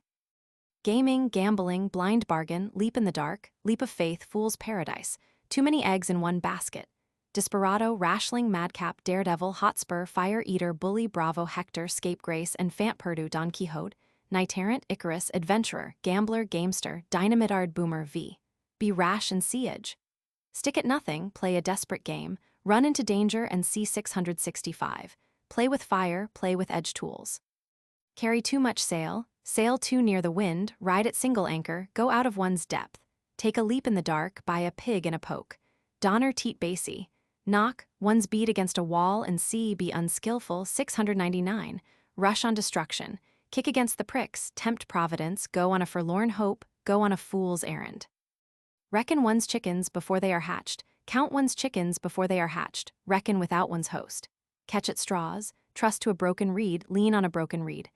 Gaming, gambling, blind bargain, leap in the dark, leap of faith, fool's paradise, too many eggs in one basket. Desperado, rashling, madcap, daredevil, hotspur, fire-eater, bully, bravo, Hector, scapegrace, and fant-perdu, Don Quixote, knight-errant, Icarus, adventurer, gambler, gamester, dynamitard, boomer, v. Be rash and siege. Stick at nothing, play a desperate game, run into danger and c. 665. Play with fire, play with edge tools. Carry too much sail, sail too near the wind, ride at single anchor, go out of one's depth, take a leap in the dark, buy a pig in a poke, donner teat basie, knock, one's beat against a wall and c. be unskillful, 699, rush on destruction, kick against the pricks, tempt providence, go on a forlorn hope, go on a fool's errand. Reckon one's chickens before they are hatched, count one's chickens before they are hatched, reckon without one's host. Catch at straws, trust to a broken reed, lean on a broken reed.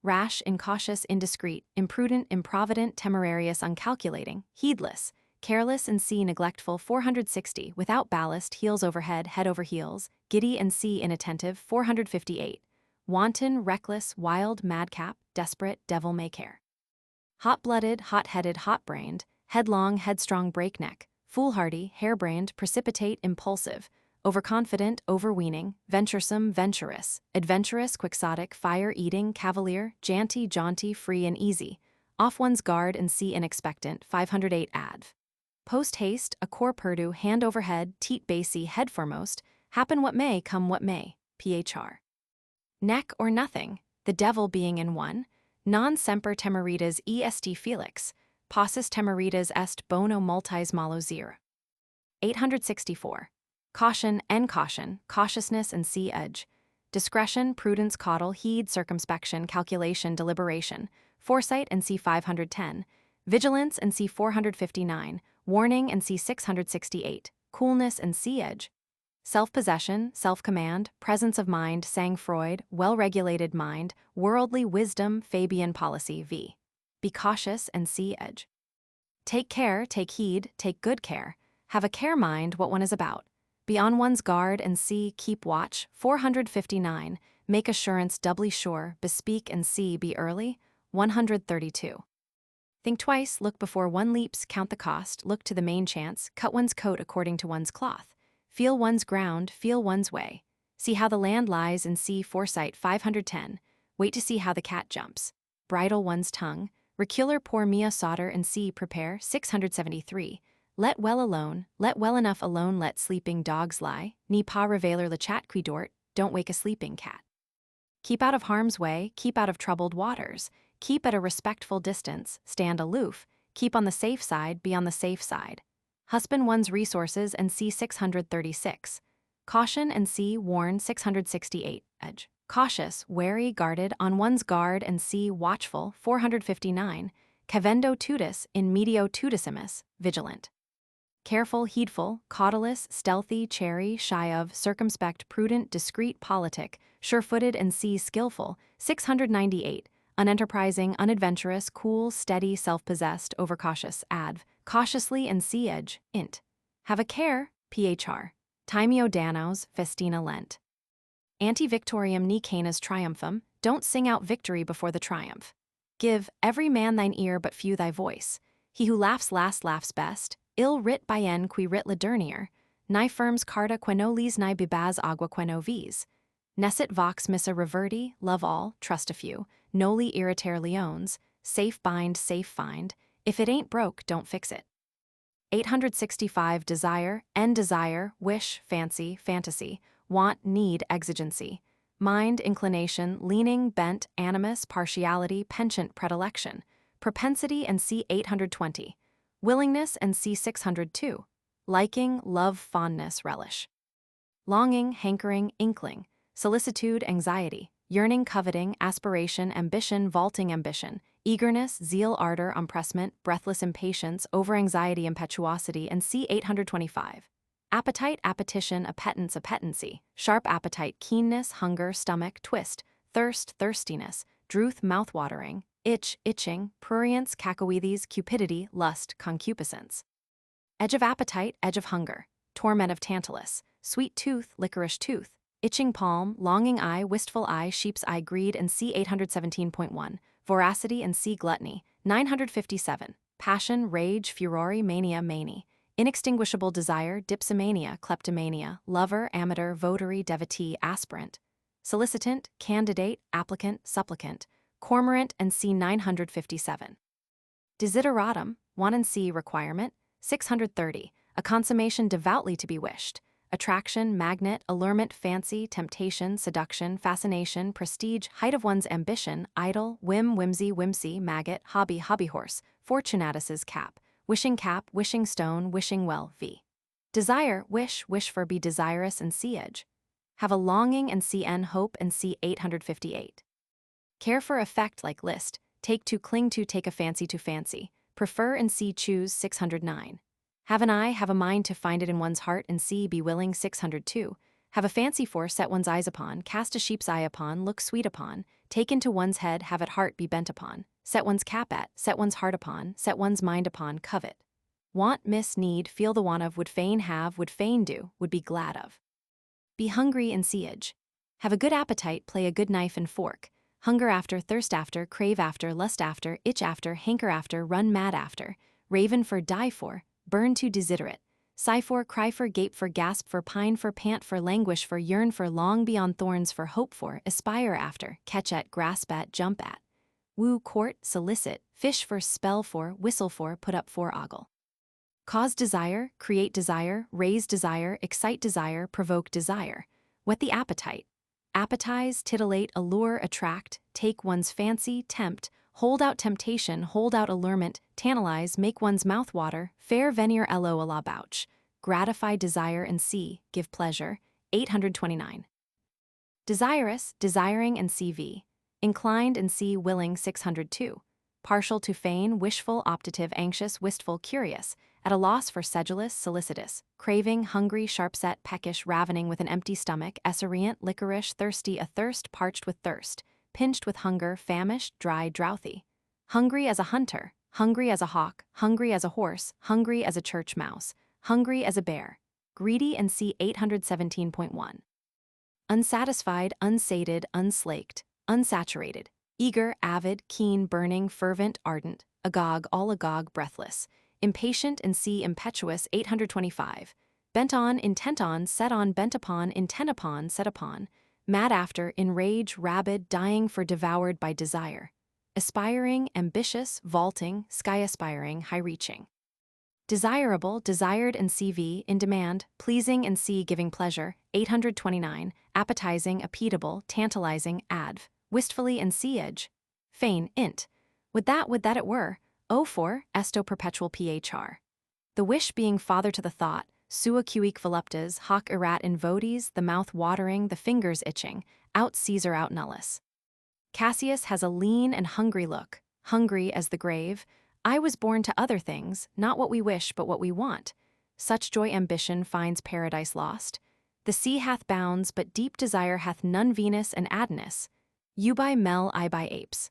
Rash, incautious, indiscreet, imprudent, improvident, temerarious, uncalculating, heedless, careless and c. neglectful, 460, without ballast, heels overhead, head over heels, giddy and c. inattentive, 458, wanton, reckless, wild, madcap, desperate, devil may care. Hot-blooded, hot-headed, hot-brained, headlong, headstrong, breakneck, foolhardy, harebrained, precipitate, impulsive, overconfident, overweening, venturesome, venturous, adventurous, quixotic, fire-eating, cavalier, janty, jaunty, free and easy, off one's guard and c. inexpectant, 508 adv. Post-haste, a cor perdu, hand overhead, teat basie, head foremost, happen what may, come what may, phr. Neck or nothing, the devil being in one, non semper temeritas est felix, possus temeritas est bono multis malo zero. 864. Caution and caution, cautiousness and c. edge. Discretion, prudence, caudal, heed, circumspection, calculation, deliberation, foresight and c. 510. Vigilance and c. 459. Warning and c. 668. Coolness and c. edge. Self-possession, self-command, presence of mind, sang Freud, well-regulated mind, worldly wisdom, Fabian policy v. Be cautious and see edge. Take care, take heed, take good care. Have a care mind what one is about. Be on one's guard and see, keep watch, 459. Make assurance doubly sure, bespeak and see, be early, 132. Think twice, look before one leaps, count the cost, look to the main chance, cut one's coat according to one's cloth. Feel one's ground, feel one's way. See how the land lies and see foresight 510. Wait to see how the cat jumps. Bridle one's tongue. Recular por mia solder and see prepare 673. Let well alone, let well enough alone, let sleeping dogs lie. Ni pas reveiller le chat qui dort, don't wake a sleeping cat. Keep out of harm's way, keep out of troubled waters. keep at a respectful distance, stand aloof, keep on the safe side, be on the safe side. Husband one's resources and see 636. Caution and see warn 668, edge. Cautious, wary, guarded, on one's guard and see watchful 459. Cavendo tutus in medio tudissimus, vigilant. Careful, heedful, cautelous, stealthy, chary, shy of, circumspect, prudent, discreet, politic, sure-footed and see skillful 698. Unenterprising, unadventurous, cool, steady, self-possessed, overcautious, adv. Cautiously and see edge, int. Have a care, phr. Timeo danaus, festina lent. Anti-victoriam ne canas triumphum, don't sing out victory before the triumph. Give every man thine ear but few thy voice. He who laughs last laughs best, ill writ bien qui writ ladernier, ni firms carta quenolis ni bibas agua queno vis. Nescit vox missa reverti, love all, trust a few, noli irriter leones, safe bind, safe find, if it ain't broke, don't fix it. 865 desire, desire, wish, fancy, fantasy, want, need, exigency, mind, inclination, leaning, bent, animus, partiality, penchant, predilection, propensity and see 820, willingness and see 602, liking, love, fondness, relish, longing, hankering, inkling, solicitude, anxiety, yearning, coveting, aspiration, ambition, vaulting ambition, eagerness, zeal, ardor, empressment, breathless impatience, over-anxiety, impetuosity, and see 825. Appetite, appetition, appetence, appetency, sharp appetite, keenness, hunger, stomach, twist, thirst, thirstiness, druth, mouth-watering, itch, itching, prurience, cacoethes, cupidity, lust, concupiscence. Edge of appetite, edge of hunger, torment of Tantalus, sweet tooth, licorice tooth, itching palm, longing eye, wistful eye, sheep's eye, greed, and see 817.1, voracity and see gluttony, 957, passion, rage, furore, mania, manie, inextinguishable desire, dipsomania, kleptomania, lover, amateur, votary, devotee, aspirant, solicitant, candidate, applicant, supplicant, cormorant, and see 957. Desideratum, want and see requirement, 630, a consummation devoutly to be wished, attraction, magnet, allurement, fancy, temptation, seduction, fascination, prestige, height of one's ambition, idol, whim, whimsy, maggot, hobby, hobbyhorse, fortunatus's cap, wishing stone, wishing well, v. Desire, wish for, be desirous and see edge. Have a longing and see n, hope and see 858. Care for effect like list, take to, cling to, take a fancy to fancy, prefer and see choose 609. Have an eye, have a mind to find it in one's heart and see, be willing 602. Have a fancy for, set one's eyes upon, cast a sheep's eye upon, look sweet upon, take into one's head, have at heart, be bent upon, set one's cap at, set one's heart upon, set one's mind upon, covet. Want, miss, need, feel the want of, would fain have, would fain do, would be glad of. Be hungry and see edge. Have a good appetite, play a good knife and fork, hunger after, thirst after, crave after, lust after, itch after, hanker after, run mad after, raven for, die for, burn to, desiderate, sigh for, cry for, gape for, gasp for, pine for, pant for, languish for, yearn for, long beyond thorns for, hope for, aspire after, catch at, grasp at, jump at, woo, court, solicit, fish for, spell for, whistle for, put up for, ogle. Cause desire, create desire, raise desire, excite desire, provoke desire, whet the appetite, appetize, titillate, allure, attract, take one's fancy, tempt, hold out temptation, hold out allurement, tantalize, make one's mouth water, fair venir elo a la bouch, gratify desire and see, give pleasure, 829. Desirous, desiring and CV, inclined and see willing 602, partial to feign, wishful, optative, anxious, wistful, curious, at a loss for sedulous, solicitous, craving, hungry, sharp-set, peckish, ravening with an empty stomach, esurient, licorice, thirsty, athirst, parched with thirst, pinched with hunger, famished, dry, drouthy, hungry as a hunter, hungry as a hawk, hungry as a horse, hungry as a church mouse, hungry as a bear, greedy and see 817.1. Unsatisfied, unsated, unslaked, unsaturated, eager, avid, keen, burning, fervent, ardent, agog, all agog, breathless, impatient and see impetuous 825, bent on, intent on, set on, bent upon, intent upon, set upon, mad after, enrage, rabid, dying for, devoured by desire, aspiring, ambitious, vaulting, sky-aspiring, high-reaching, desirable, desired and CV, in demand, pleasing and see, giving pleasure, 829, appetizing, appetible, tantalizing, adv, wistfully and see edge, feign, int, Would that it were. O for, esto perpetual phr. The wish being father to the thought, sua cuique voluptas, hoc erat in votis, the mouth watering, the fingers itching, out Caesar out nullus. Cassius has a lean and hungry look, hungry as the grave. I was born to other things, not what we wish but what we want. Such joy ambition finds paradise lost. The sea hath bounds, but deep desire hath none. Venus and Adonis. Ubi mel ibi apes.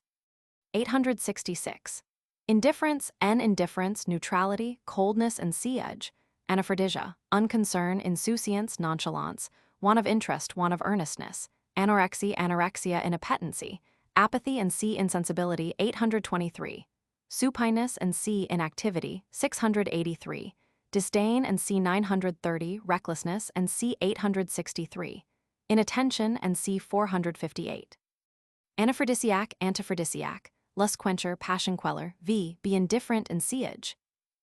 866. Indifference, indifference, neutrality, coldness and sea edge. Anaphrodisia, unconcern, insouciance, nonchalance, want of interest, want of earnestness. Anorexia, inappetency. Apathy and sea insensibility. 823. Supineness and sea inactivity. 683. Disdain and c. 930, recklessness and c. 863. Inattention and c. 458. Anaphrodisiac, antiphrodisiac, lust quencher, passion queller, be indifferent and seeage.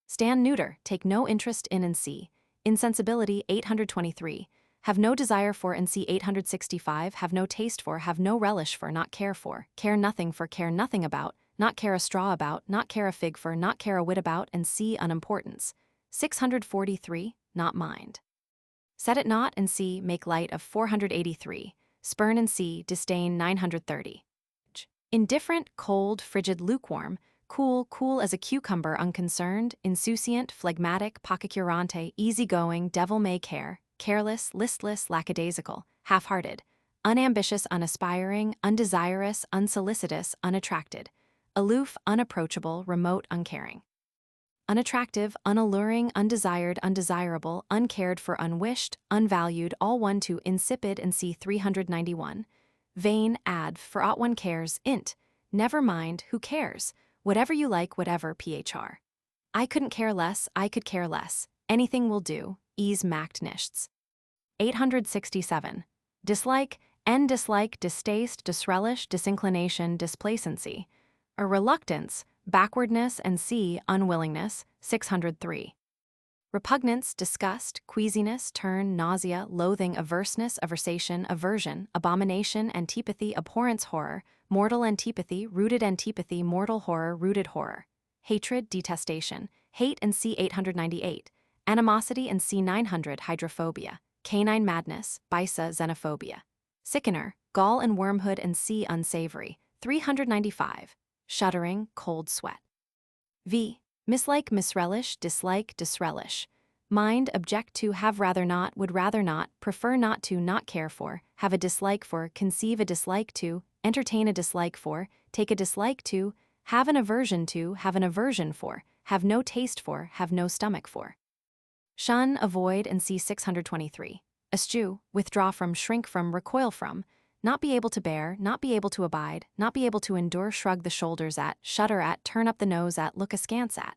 Stand neuter, take no interest in and see. Insensibility. 823. Have no desire for and c. 865. Have no taste for, have no relish for, not care for, care nothing for, care nothing about, not care a straw about, not care a fig for, not care a whit about, and c. unimportance. 643. Not mind. Set it not and c. make light of. 483. Spurn and c. disdain. 930. Indifferent, cold, frigid, lukewarm, cool as a cucumber, unconcerned, insouciant, phlegmatic, poccacurante, easygoing, devil-may care, careless, listless, lackadaisical, half-hearted, unambitious, unaspiring, undesirous, unsolicitous, unattracted, aloof, unapproachable, remote, uncaring. Unattractive, unalluring, undesired, undesirable, uncared for, unwished, unvalued, all one to insipid and c. 391. Vain, adv, for aught one cares, int, never mind, who cares, whatever you like, whatever, phr. I couldn't care less, I could care less, anything will do, ease macht nichts. 867. Dislike, dislike, distaste, disrelish, disinclination, displacency. A reluctance, backwardness and c. unwillingness. 603. Repugnance, disgust, queasiness, turn, nausea, loathing, averseness, aversation, aversion, abomination, antipathy, abhorrence, horror, mortal antipathy, mortal horror, rooted horror. Hatred, detestation, hate and c. 898. Animosity and c. 900, hydrophobia, canine madness, bisa, xenophobia. Sickener, gall and wormhood and c. unsavory. 395. Shuddering, cold sweat. V. Mislike, misrelish, dislike, disrelish. Mind, object to, have rather not, would rather not, prefer not to, not care for, have a dislike for, conceive a dislike to, entertain a dislike for, take a dislike to, have an aversion to, have an aversion for, have no taste for, have no stomach for. Shun, avoid, and c. 623. Eschew, withdraw from, shrink from, recoil from, not be able to bear, not be able to abide, not be able to endure, shrug the shoulders at, shudder at, turn up the nose at, look askance at.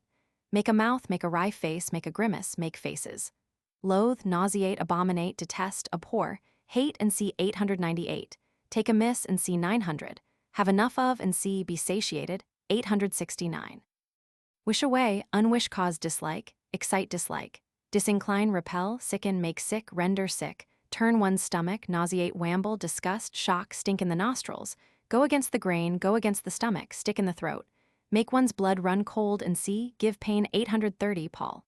Make a mouth, make a wry face, make a grimace, make faces. Loathe, nauseate, abominate, detest, abhor, hate and c. 898. Take amiss and c. 900. Have enough of and c. be satiated. 869. Wish away, unwish, cause dislike, excite dislike. Disincline, repel, sicken, make sick, render sick. Turn one's stomach, nauseate, wamble, disgust, shock, stink in the nostrils, go against the grain, go against the stomach, stick in the throat, make one's blood run cold and c. give pain. 830. Paul.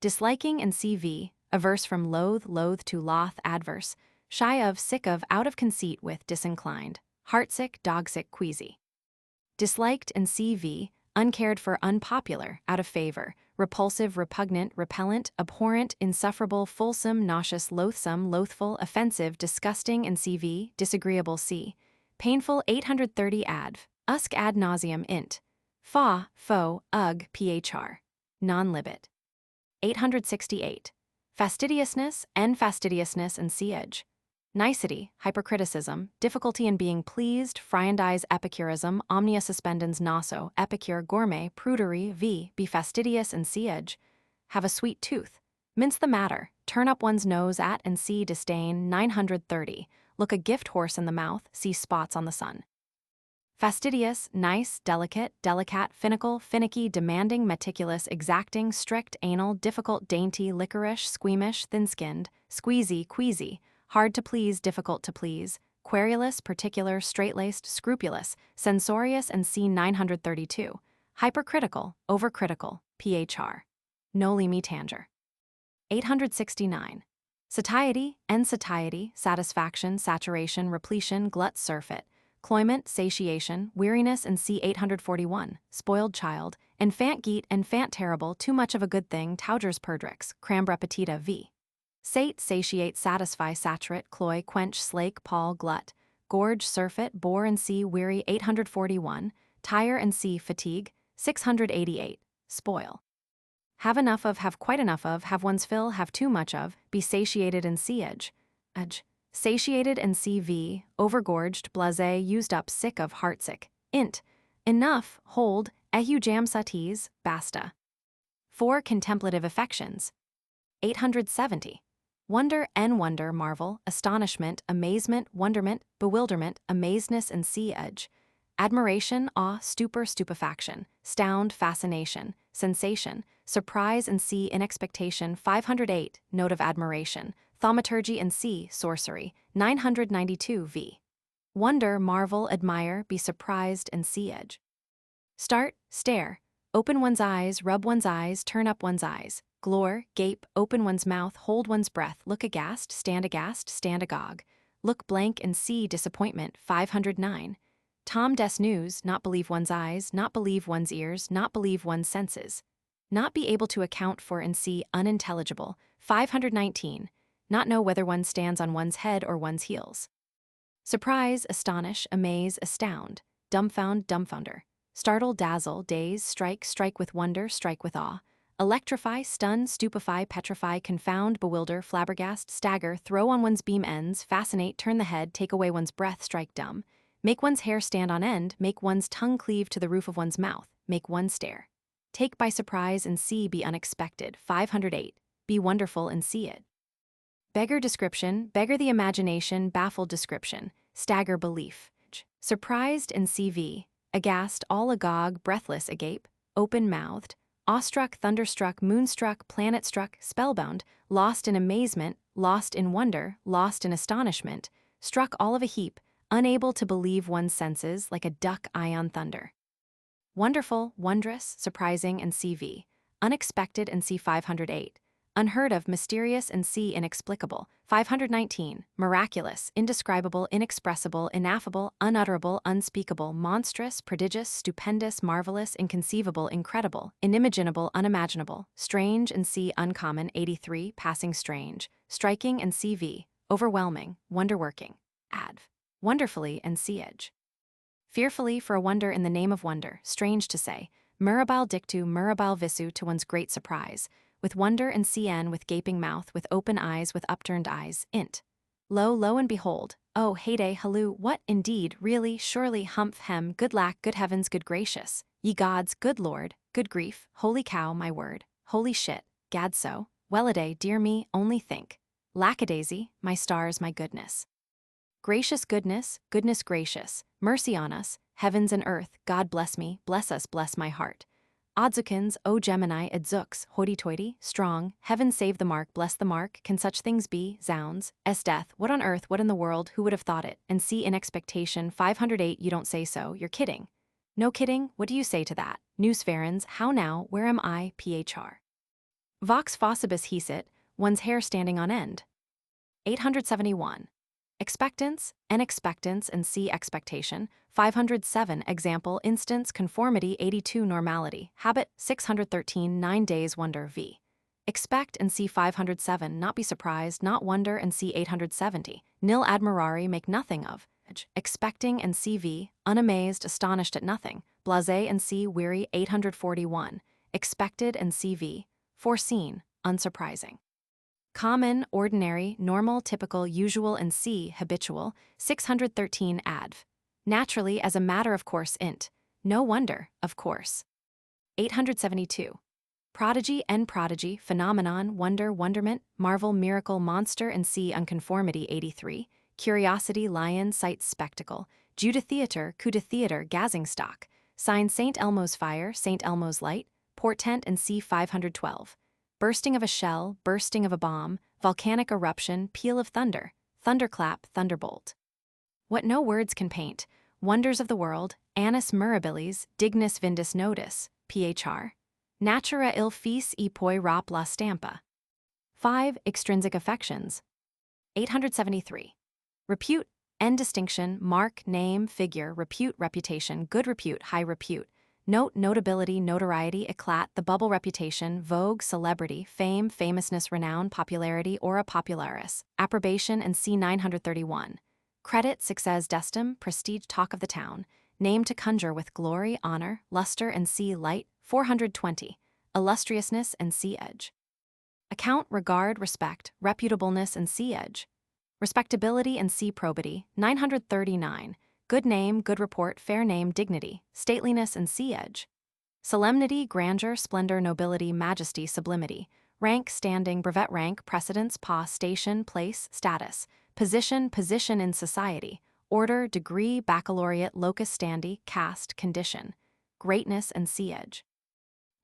Disliking and cv. Averse from loathe, loath to loth, adverse, shy of, sick of, out of conceit with, disinclined, heartsick, dogsick, queasy. Disliked and cv. Uncared for, unpopular, out of favor, repulsive, repugnant, repellent, abhorrent, insufferable, fulsome, nauseous, loathsome, loathful, offensive, disgusting and cv. Disagreeable c. Painful. 830. Adv. Usc ad nauseam int. Fa, fo, ugh, phr. Non-libet. 868. Fastidiousness and siege. Nicety, hypercriticism, difficulty in being pleased, friandize, epicurism, omnia suspendens nosso, epicure, gourmet, prudery, be fastidious and siege. Have a sweet tooth. Mince the matter, turn up one's nose at and see disdain. 930. Look a gift horse in the mouth, see spots on the sun. Fastidious, nice, delicate, finical, finicky, demanding, meticulous, exacting, strict, anal, difficult, dainty, liquorish, squeamish, thin-skinned, squeezy, queasy, hard to please, difficult to please, querulous, particular, straight-laced, scrupulous, censorious, and c. 932. Hypercritical, overcritical, phr. Noli me tangere. 869. Satiety, satiety, satisfaction, saturation, repletion, glut, surfeit, cloyment, satiation, weariness, and c. 841. Spoiled child, enfant geet, enfant terrible, too much of a good thing, taugers perdrix, cram repetita v. Sate, satiate, satisfy, saturate, cloy, quench, slake, pall, glut, gorge, surfeit, bore, and c. weary. 841. Tire, and c. fatigue. 688. Spoil. Have enough of, have quite enough of, have one's fill, have too much of, be satiated and see edge. Satiated and CV, overgorged, blasé, used up, sick of, heartsick. Int. Enough, hold, ehu jam satis, basta. 4. Contemplative affections. 870. Wonder, wonder, marvel, astonishment, amazement, wonderment, bewilderment, amazedness, and see edge. Admiration, awe, stupor, stupefaction, stound, fascination, sensation, surprise, and see in expectation. 508. Note of admiration, thaumaturgy, and see sorcery. 992 v. Wonder, marvel, admire, be surprised, and see edge. Start, stare, open one's eyes, rub one's eyes, turn up one's eyes, glore, gape, open one's mouth, hold one's breath, look aghast, stand agog, look blank, and see disappointment. 509. Tom des news, not believe one's eyes, not believe one's ears, not believe one's senses. Not be able to account for and see unintelligible. 519. Not know whether one stands on one's head or one's heels. Surprise, astonish, amaze, astound, dumbfound, dumbfounder. Startle, dazzle, daze, strike, strike with wonder, strike with awe. Electrify, stun, stupefy, petrify, confound, bewilder, flabbergast, stagger, throw on one's beam ends, fascinate, turn the head, take away one's breath, strike dumb. Make one's hair stand on end, make one's tongue cleave to the roof of one's mouth, make one stare. Take by surprise and see, be unexpected. 508. Be wonderful and see it. Beggar description, beggar the imagination, baffled description, stagger belief. Surprised and CV, aghast, all agog, breathless, agape, open-mouthed, awestruck, thunderstruck, moonstruck, planet-struck, spellbound, lost in amazement, lost in wonder, lost in astonishment, struck all of a heap, unable to believe one's senses, like a duck eye on thunder. Wonderful, wondrous, surprising, and CV. Unexpected, and c. 508. Unheard of, mysterious, and c. inexplicable. 519. Miraculous, indescribable, inexpressible, ineffable, unutterable, unspeakable, monstrous, prodigious, stupendous, marvelous, inconceivable, incredible, inimaginable, unimaginable, strange, and c. uncommon. 83. Passing strange, striking, and CV. Overwhelming, wonderworking. Adv. Wonderfully, and c. edge. Fearfully, for a wonder in the name of wonder, strange to say, mirabile dictu, mirabile visu, to one's great surprise, with wonder and cn, with gaping mouth, with open eyes, with upturned eyes. Int. Lo, and behold, oh, heyday, halloo, what, indeed, really, surely, humph, hem, good lack, good heavens, good gracious, ye gods, good lord, good grief, holy cow, my word, holy shit, gad so, well-a-day, dear me, only think, lackadaisy, my stars, my goodness. Gracious goodness, goodness gracious, mercy on us, heavens and earth, God bless me, bless us, bless my heart. Odzukins, O Gemini, edzux, hoity-toity, strong, heaven save the mark, bless the mark, can such things be, zounds, death, what on earth, what in the world, who would have thought it, and see in expectation. 508. You don't say so, you're kidding. No kidding, what do you say to that? Newsfarens, how now, where am I, phr. Vox faucibus hisit, one's hair standing on end. 871. Expectance, expectance, and c. expectation. 507. Example, instance, conformity. 82. Normality, habit. 613. 9 days wonder v. Expect and c. 507. Not be surprised, not wonder, and c. 870. Nil admirari, make nothing of. Expecting and cv, unamazed, astonished at nothing. Blasé and c. weary. 841. Expected and cv, foreseen, unsurprising. Common, ordinary, normal, typical, usual, and c. habitual. 613. Adv. Naturally, as a matter of course. Int. No wonder, of course. 872. Prodigy and prodigy, phenomenon, wonder, wonderment, marvel, miracle, monster, and c. unconformity. 83. Curiosity, lion, sight, spectacle, Judatheater, coup de theater, gazing stock, sign St. Elmo's fire, St. Elmo's light, portent, and c. 512. Bursting of a shell, bursting of a bomb, volcanic eruption, peal of thunder, thunderclap, thunderbolt. What no words can paint, wonders of the world, annus mirabilis, dignus vindus nodus, phr. Natura il fis e poi rop la stampa. 5. Extrinsic affections. 873. Repute, end distinction, mark, name, figure, repute, reputation, good repute, high repute, note, notability, notoriety, eclat, the bubble reputation, vogue, celebrity, fame, famousness, renown, popularity, aura popularis, approbation, and c. 931. Credit, success, destim, prestige, talk of the town, name to conjure with glory, honor, luster, and c. light, 420. Illustriousness and c. edge. Account, regard, respect, reputableness, and c. edge. Respectability and c. probity, 939. Good name, good report, fair name, dignity, stateliness, and c. edge. Solemnity, grandeur, splendor, nobility, majesty, sublimity. Rank, standing, brevet rank, precedence, pas, station, place, status. Position in society. Order, degree, baccalaureate, locus standi, caste, condition. Greatness and c. edge.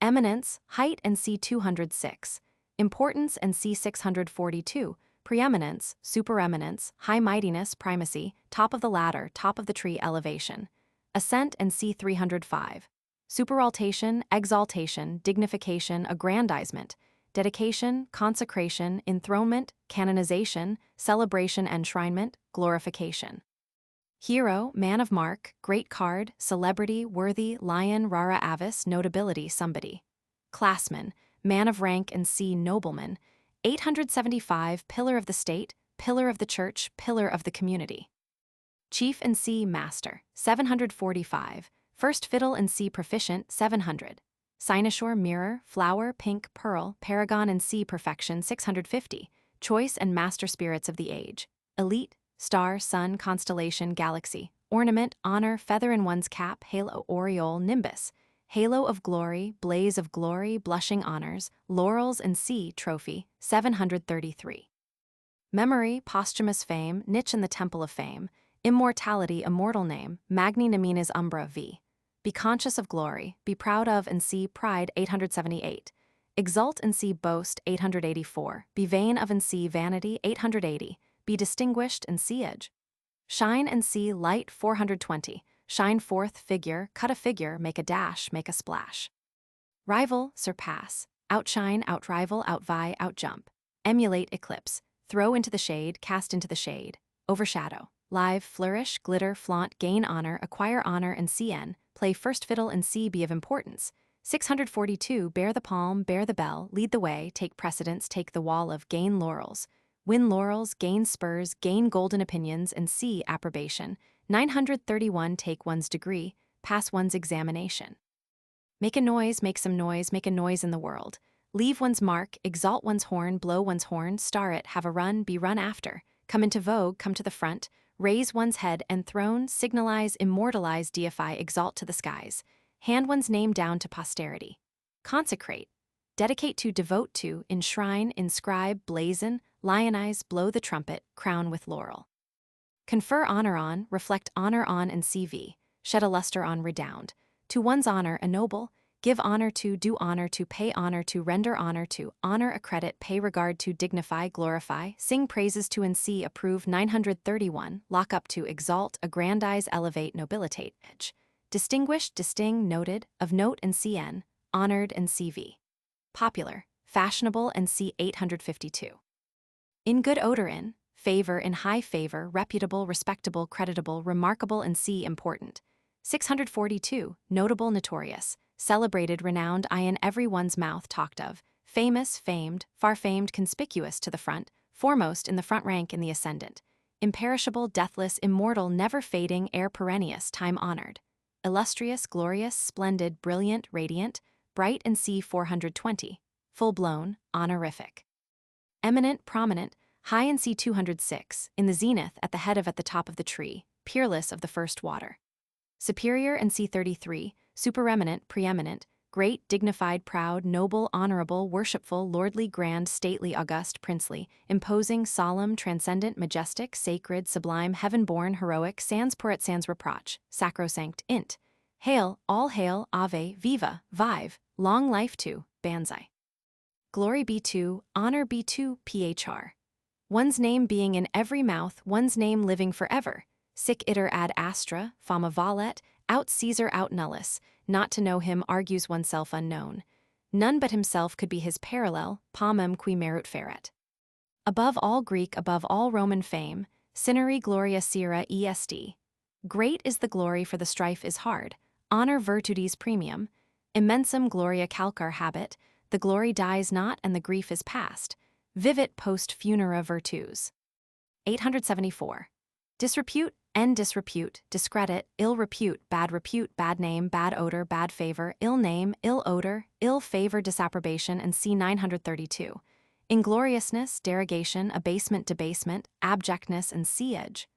Eminence, height, and c. 206. Importance and c. 642. Preeminence, supereminence, high mightiness, primacy, top of the ladder, top of the tree, elevation. Ascent and c. 305. Superaltation, exaltation, dignification, aggrandizement, dedication, consecration, enthronement, canonization, celebration, enshrinement, glorification. Hero, man of mark, great card, celebrity, worthy, lion, rara avis, notability, somebody. Classman, man of rank, and c. nobleman. 875. Pillar of the state, pillar of the church, pillar of the community. Chief and c. master, 745. First fiddle and c. proficient, 700. Cynosure, mirror, flower, pink, pearl, paragon and c. perfection, 650. Choice and master spirits of the age. Elite, star, sun, constellation, galaxy. Ornament, honor, feather in one's cap, halo, aureole, nimbus. Halo of glory, blaze of glory, blushing honors, laurels and c. trophy, 733. Memory, posthumous fame, niche in the temple of fame. Immortality, immortal name, magni nominis umbra v. Be conscious of glory, be proud of and see pride, 878. Exult and see boast, 884. Be vain of and see vanity, 880. Be distinguished and see edge. Shine and see light, 420. Shine forth, figure, cut a figure, make a dash, make a splash. Rival, surpass. Outshine, outrival, outvie, outjump. Emulate, eclipse. Throw into the shade, cast into the shade. Overshadow. Live, flourish, glitter, flaunt, gain honor, acquire honor, and cn. Play first fiddle and c. Be of importance. 642. Bear the palm, bear the bell, lead the way, take precedence, take the wall of, gain laurels. Win laurels, gain spurs, gain golden opinions, and c. approbation. 931. Take one's degree, pass one's examination. Make a noise, make some noise, make a noise in the world. Leave one's mark, exalt one's horn, blow one's horn, star it, have a run, be run after. Come into vogue, come to the front. Raise one's head and throne, signalize, immortalize, deify, exalt to the skies. Hand one's name down to posterity. Consecrate. Dedicate to, devote to, enshrine, inscribe, blazon, lionize, blow the trumpet, crown with laurel. Confer honor on, reflect honor on and CV, shed a luster on, redound. To one's honor, ennoble, give honor to, do honor to, pay honor to, render honor to, honor, accredit, pay regard to, dignify, glorify, sing praises to and see, approve. 931. Lock up to, exalt, aggrandize, elevate, nobilitate, edge. Distinguished, disting, noted, of note and cn, honored and CV. Popular, fashionable and c. 852. In good odor in high favor, reputable, respectable, creditable, remarkable and c. important. 642. Notable, notorious, celebrated, renowned, in every one's mouth talked of, famous, famed, far famed, conspicuous to the front, foremost in the front rank in the ascendant. Imperishable, deathless, immortal, never fading, air perennious, time honored. Illustrious, glorious, splendid, brilliant, radiant, bright and c. 420. Full-blown, honorific. Eminent, prominent, high and c. 206, in the zenith, at the head of, at the top of the tree, peerless of the first water. Superior and c. 33, supereminent, preeminent, great, dignified, proud, noble, honorable, worshipful, lordly, grand, stately, august, princely, imposing, solemn, transcendent, majestic, sacred, sublime, heaven-born, heroic, sans pour et sans reproach, sacrosanct, int. Hail, all hail, ave, viva, vive, long life to, banzai. Glory be to, honor be to, phr. One's name being in every mouth, one's name living forever. sic iter ad astra, fama valet, out Caesar out nullus, not to know him argues oneself unknown. None but himself could be his parallel, pomum qui merit feret. Above all Greek, above all Roman fame, cineri gloria sera est. Great is the glory, for the strife is hard, honor virtudes premium, immensum gloria calcar habet, the glory dies not and the grief is past, vivit post funera virtus. 874. Disrepute, disrepute, discredit, ill repute, bad name, bad odor, bad favor, ill name, ill odor, ill favor, disapprobation, and c. 932. Ingloriousness, derogation, abasement, debasement, abjectness, and siege.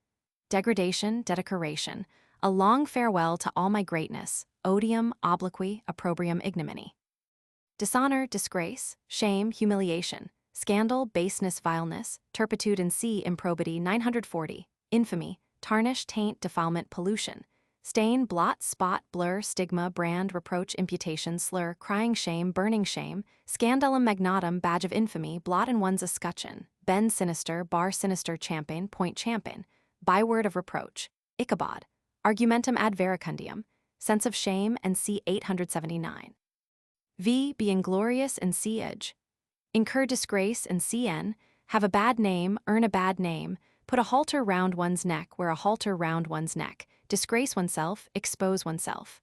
Degradation, dedecoration, a long farewell to all my greatness, odium, obloquy, opprobrium, ignominy. Dishonor, disgrace, shame, humiliation, scandal, baseness, vileness, turpitude, and c. improbity. 940. Infamy, tarnish, taint, defilement, pollution, stain, blot, spot, blur, stigma, brand, reproach, imputation, slur, crying shame, burning shame, scandalum magnatum, badge of infamy, blot in one's escutcheon, bend sinister, bar sinister, champagne, point champagne, byword of reproach, Ichabod, argumentum ad verecundium, sense of shame, and c. 879. V. Be inglorious and siege. Incur disgrace and cn, have a bad name, earn a bad name, put a halter round one's neck, wear a halter round one's neck, disgrace oneself, expose oneself.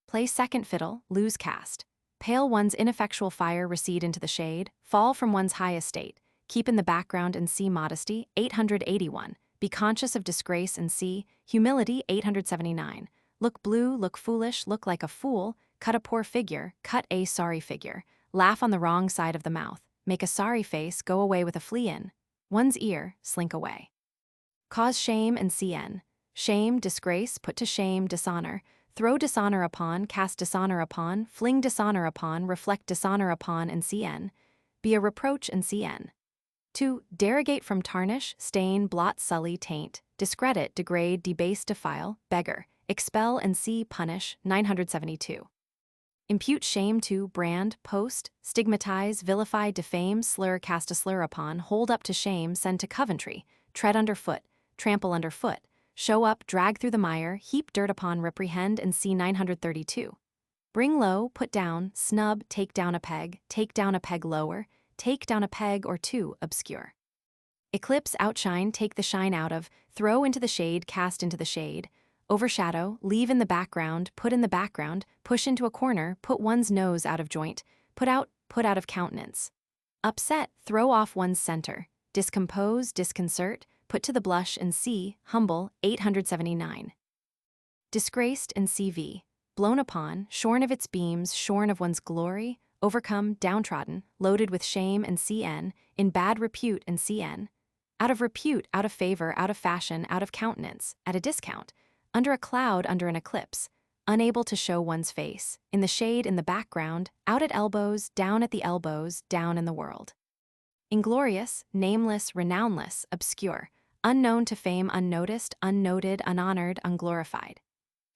Play second fiddle, lose caste, pale one's ineffectual fire, recede into the shade, fall from one's high estate, keep in the background and see modesty. 881. Be conscious of disgrace and see humility. 879. Look blue, look foolish, look like a fool, cut a poor figure, cut a sorry figure, laugh on the wrong side of the mouth, make a sorry face, go away with a flea in one's ear, slink away. Cause shame and cn. Shame, disgrace, put to shame, dishonor, throw dishonor upon, cast dishonor upon, fling dishonor upon, reflect dishonor upon, and cn. Be a reproach and cn. 2. Derogate from, tarnish, stain, blot, sully, taint, discredit, degrade, debase, defile, beggar, expel, and c. punish. 972. Impute shame to, brand, post, stigmatize, vilify, defame, slur, cast a slur upon, hold up to shame, send to Coventry, tread underfoot, trample underfoot, show up, drag through the mire, heap dirt upon, reprehend, and c. 932. Bring low, put down, snub, take down a peg lower, take down a peg or two, obscure. Eclipse, outshine, take the shine out of, throw into the shade, cast into the shade, overshadow, leave in the background, put in the background, push into a corner, put one's nose out of joint, put out of countenance. Upset, throw off one's center, discompose, disconcert, put to the blush and c. humble. 879. Disgraced and cv. Blown upon, shorn of its beams, shorn of one's glory, overcome, downtrodden, loaded with shame and cn, in bad repute and cn. Out of repute, out of favor, out of fashion, out of countenance, at a discount, under a cloud, under an eclipse, unable to show one's face, in the shade, in the background, out at elbows, down at the elbows, down in the world. Inglorious, nameless, renownless, obscure, unknown to fame, unnoticed, unnoted, unhonored, unglorified.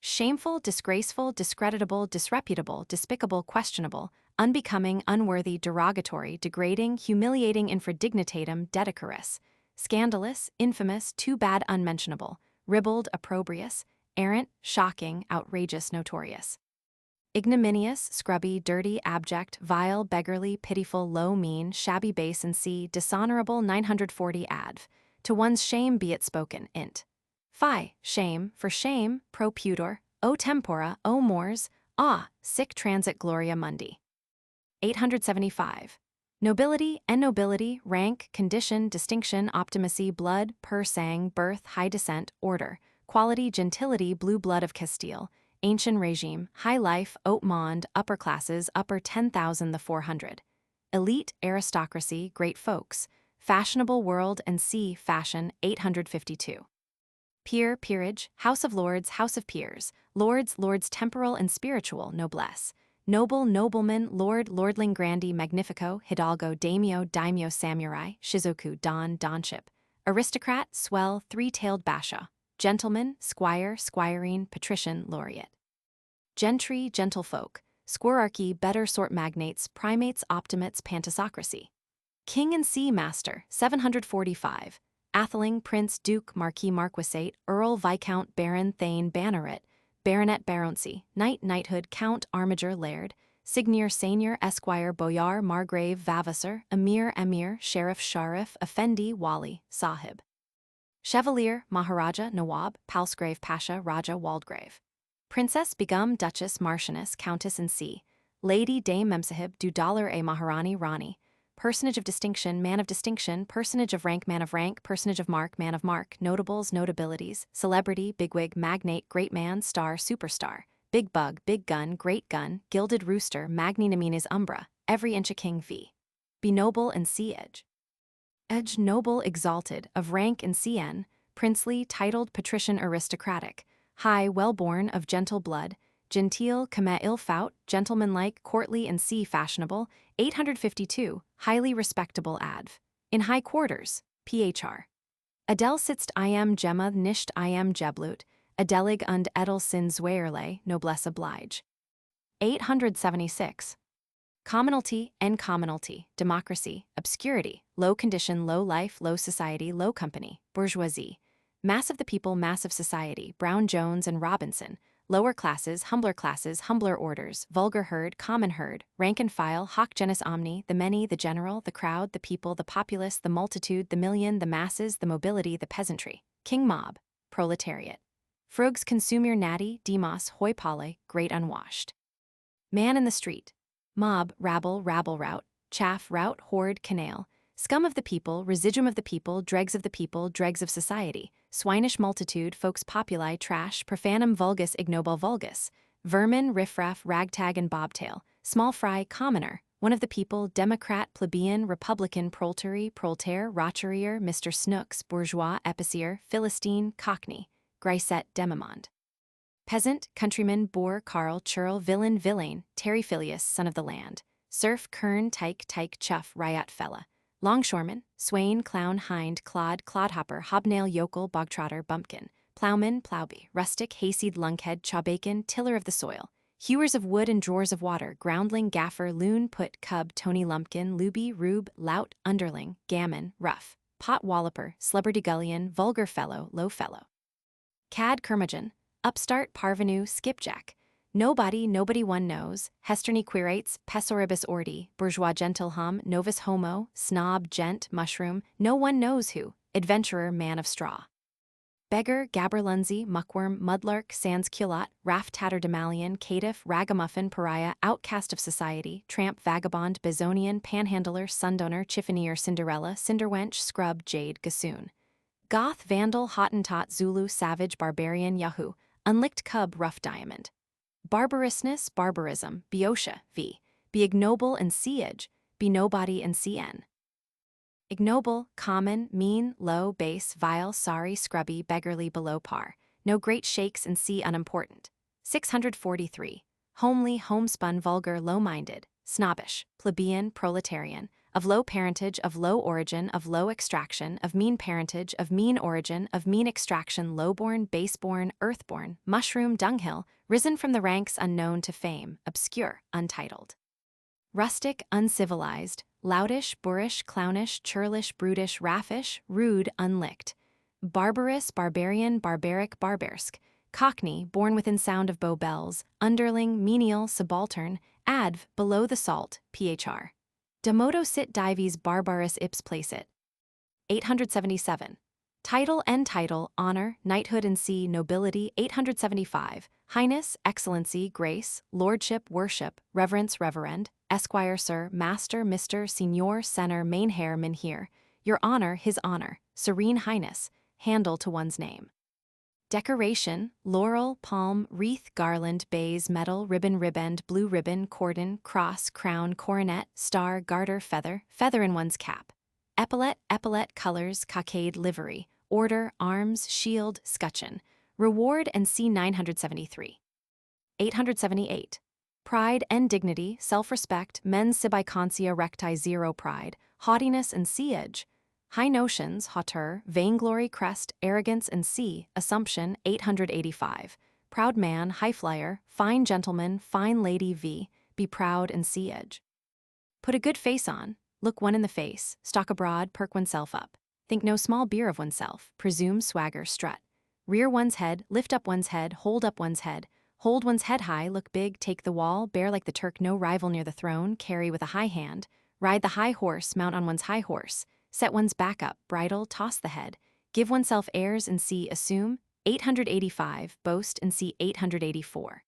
Shameful, disgraceful, discreditable, disreputable, despicable, questionable, unbecoming, unworthy, derogatory, degrading, humiliating, infradignitatum, dedecorous, scandalous, infamous, too bad, unmentionable, ribald, opprobrious, errant, shocking, outrageous, notorious. Ignominious, scrubby, dirty, abject, vile, beggarly, pitiful, low, mean, shabby, base, and c. dishonorable. 940. Adv. To one's shame be it spoken, int. Phi, shame, for shame, pro pudor, o tempora, o mors, sic transit gloria mundi. 875. Nobility, ennobility, rank, condition, distinction, optimacy, blood, per sang, birth, high descent, order, quality, gentility, blue blood of Castile, ancient regime, high life, haut monde, upper classes, upper 10,000 the 400. Elite, aristocracy, great folks, fashionable world and c. fashion. 852. Peer, peerage, house of lords, house of peers, lords, lords temporal and spiritual, noblesse. Noble, nobleman, lord, lordling, grandee, magnifico, hidalgo, daimyo, samurai, shizoku, don, donship. Aristocrat, swell, three-tailed bashaw. Gentleman, squire, squirine, patrician, laureate. Gentry, gentlefolk. Squirearchy, better sort magnates, primates, optimates, pantisocracy. King and sea master. 745. atheling, prince, duke, marquis, marquisate, earl, viscount, baron, thane, banneret, baronet, baronetcy, knight, knighthood, count, armiger, laird, seigneur, seigneur, esquire, boyar, margrave, vavasor, emir, sheriff, sharif, effendi, wali, sahib. Chevalier, Maharaja, Nawab, Palsgrave, Pasha, Raja, Waldgrave. Princess, Begum, Duchess, Marchioness, Countess and C. Lady, Dame, Memsahib, Dudollar, a Maharani, Rani. Personage of distinction, man of distinction, personage of rank, man of rank, personage of mark, man of mark, notables, notabilities, celebrity, bigwig, magnate, great man, star, superstar, big bug, big gun, great gun, gilded rooster, magnanimines umbra, every inch a king v. Be noble and see edge. Edge, noble, exalted, of rank and cn, princely, titled, patrician, aristocratic, high, well-born, of gentle blood, genteel, comme il faut, gentlemanlike, courtly and c fashionable, 852, highly respectable adv. In high quarters, phr. Adel sitzt im gemma nicht im geblut, adelig und edel sin zweierlei, noblesse oblige. 876. Commonalty, encommonalty, democracy, obscurity, low condition, low life, low society, low company, bourgeoisie. Mass of the people, mass of society, Brown, Jones, and Robinson. Lower classes, humbler orders, vulgar herd, common herd, rank and file, hoc genus omni, the many, the general, the crowd, the people, the populace, the multitude, the million, the masses, the mobility, the peasantry, king mob, proletariat. Frugs consumer natty, demos, hoi poly, great unwashed. Man in the street. Mob, rabble, rout, chaff, rout, horde, canale, scum of the people, residuum of the people, dregs of society, swinish multitude, folks populi, trash, profanum vulgus, ignoble vulgus, vermin, riffraff, ragtag and bobtail, small fry, commoner, one of the people, democrat, plebeian, republican, proletaire, roturier, Mr. Snooks, bourgeois, epicier, philistine, cockney, grisette, demimond. Peasant, countryman, boor, carl, churl, villain, Terry Filius, son of the land, serf, kern, tyke, chuff, riot fella, longshoreman, swain, clown, hind, clodhopper, hobnail, yokel, bogtrotter, bumpkin, ploughman, ploughby, rustic, hayseed, lunkhead, chawbacon, tiller of the soil, hewers of wood and drawers of water, groundling, gaffer, loon, put, cub, Tony lumpkin, luby, rube, lout, underling, gammon, rough, pot walloper, slubberdigullion, vulgar fellow, low fellow. Cad curmudgeon, upstart, parvenu, skipjack, nobody one knows, hesterny quirates, pessoribus ordi, bourgeois gentilhomme, novus homo, snob, gent, mushroom, no one knows who, adventurer, man of straw. Beggar, gabberlunsey, muckworm, mudlark, sans culotte, raff tatterdemalion, caitiff, ragamuffin, pariah, outcast of society, tramp, vagabond, bezonian, panhandler, sundowner, chiffonier, Cinderella, cinderwench, scrub, jade, gossoon. Goth, vandal, Hottentot, Zulu, savage, barbarian, Yahoo, unlicked cub, rough diamond. Barbarousness, barbarism, Boeotia, v. Be ignoble and siege, be nobody and cn. Ignoble, common, mean, low, base, vile, sorry, scrubby, beggarly, below par. No great shakes and see unimportant. 643. Homely, homespun, vulgar, low-minded, snobbish, plebeian, proletarian, of low parentage, of low origin, of low extraction, of mean parentage, of mean origin, of mean extraction, lowborn, baseborn, earthborn, mushroom, dunghill, risen from the ranks unknown to fame, obscure, untitled. Rustic, uncivilized, loutish, boorish, clownish, churlish, brutish, raffish, rude, unlicked. Barbarous, barbarian, barbaric, barbarsk. Cockney, born within sound of bow bells, underling, menial, subaltern, adv, below the salt, phr. Demodo sit dives barbarus ips placit. 877. Title and title, honor, knighthood and see, nobility, 875. Highness, excellency, grace, lordship, worship, reverence, reverend, esquire, sir, master, Mr., senior, senor, mainherr, mynheer, your honor, his honor, serene highness, handle to one's name. Decoration, laurel, palm, wreath, garland, bays, medal, ribbon, riband, blue ribbon, cordon, cross, crown, coronet, star, garter, feather in one's cap. Epaulette, colors, cockade, livery, order, arms, shield, scutcheon, reward and c. 973. 878. Pride and dignity, self-respect, mens sibi conscia recti zero pride, haughtiness and siege, high notions, hauteur, vainglory, crest, arrogance and c. assumption, 885. Proud man, high flyer, fine gentleman, fine lady v. Be proud and siege. Put a good face on, look one in the face, stalk abroad, perk oneself up. Think no small beer of oneself, presume swagger, strut. Rear one's head, lift up one's head, hold one's head high, look big, take the wall, bear like the Turk, no rival near the throne, carry with a high hand, ride the high horse, mount on one's high horse, set one's back up, bridle, toss the head, give oneself airs and see, assume, 885, boast and see 884.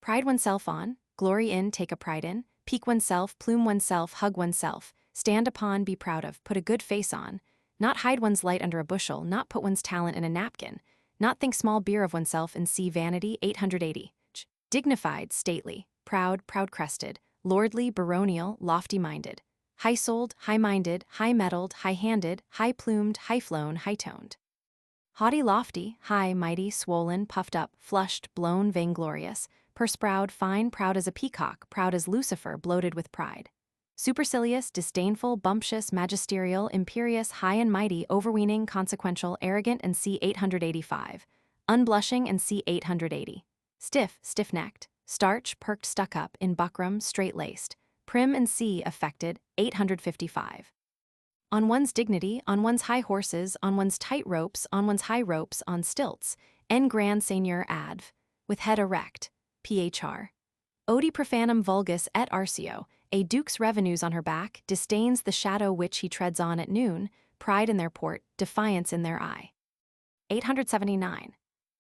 Pride oneself on, glory in, take a pride in, pique oneself, plume oneself, hug oneself, stand upon, be proud of, put a good face on, not hide one's light under a bushel, not put one's talent in a napkin, not think small beer of oneself and see vanity, 880. Dignified, stately, proud, proud-crested, lordly, baronial, lofty-minded, high-souled, high-minded, high-mettled, high-handed, high-plumed, high-flown, high-toned. Haughty, lofty, high, mighty, swollen, puffed up, flushed, blown, vainglorious, purse-proud, fine, proud as a peacock, proud as Lucifer, bloated with pride. Supercilious, disdainful, bumptious, magisterial, imperious, high and mighty, overweening, consequential, arrogant and c. 885. Unblushing and c. 880. Stiff, stiff-necked, starch, perked, stuck up, in buckram, straight-laced, prim and c. affected, 855. On one's dignity, on one's high horses, on one's tight ropes, on one's high ropes, on stilts, en grand seigneur adv, with head erect, phr. Odi profanum vulgus et arcio, a duke's revenues on her back, disdains the shadow which he treads on at noon, pride in their port, defiance in their eye. 879.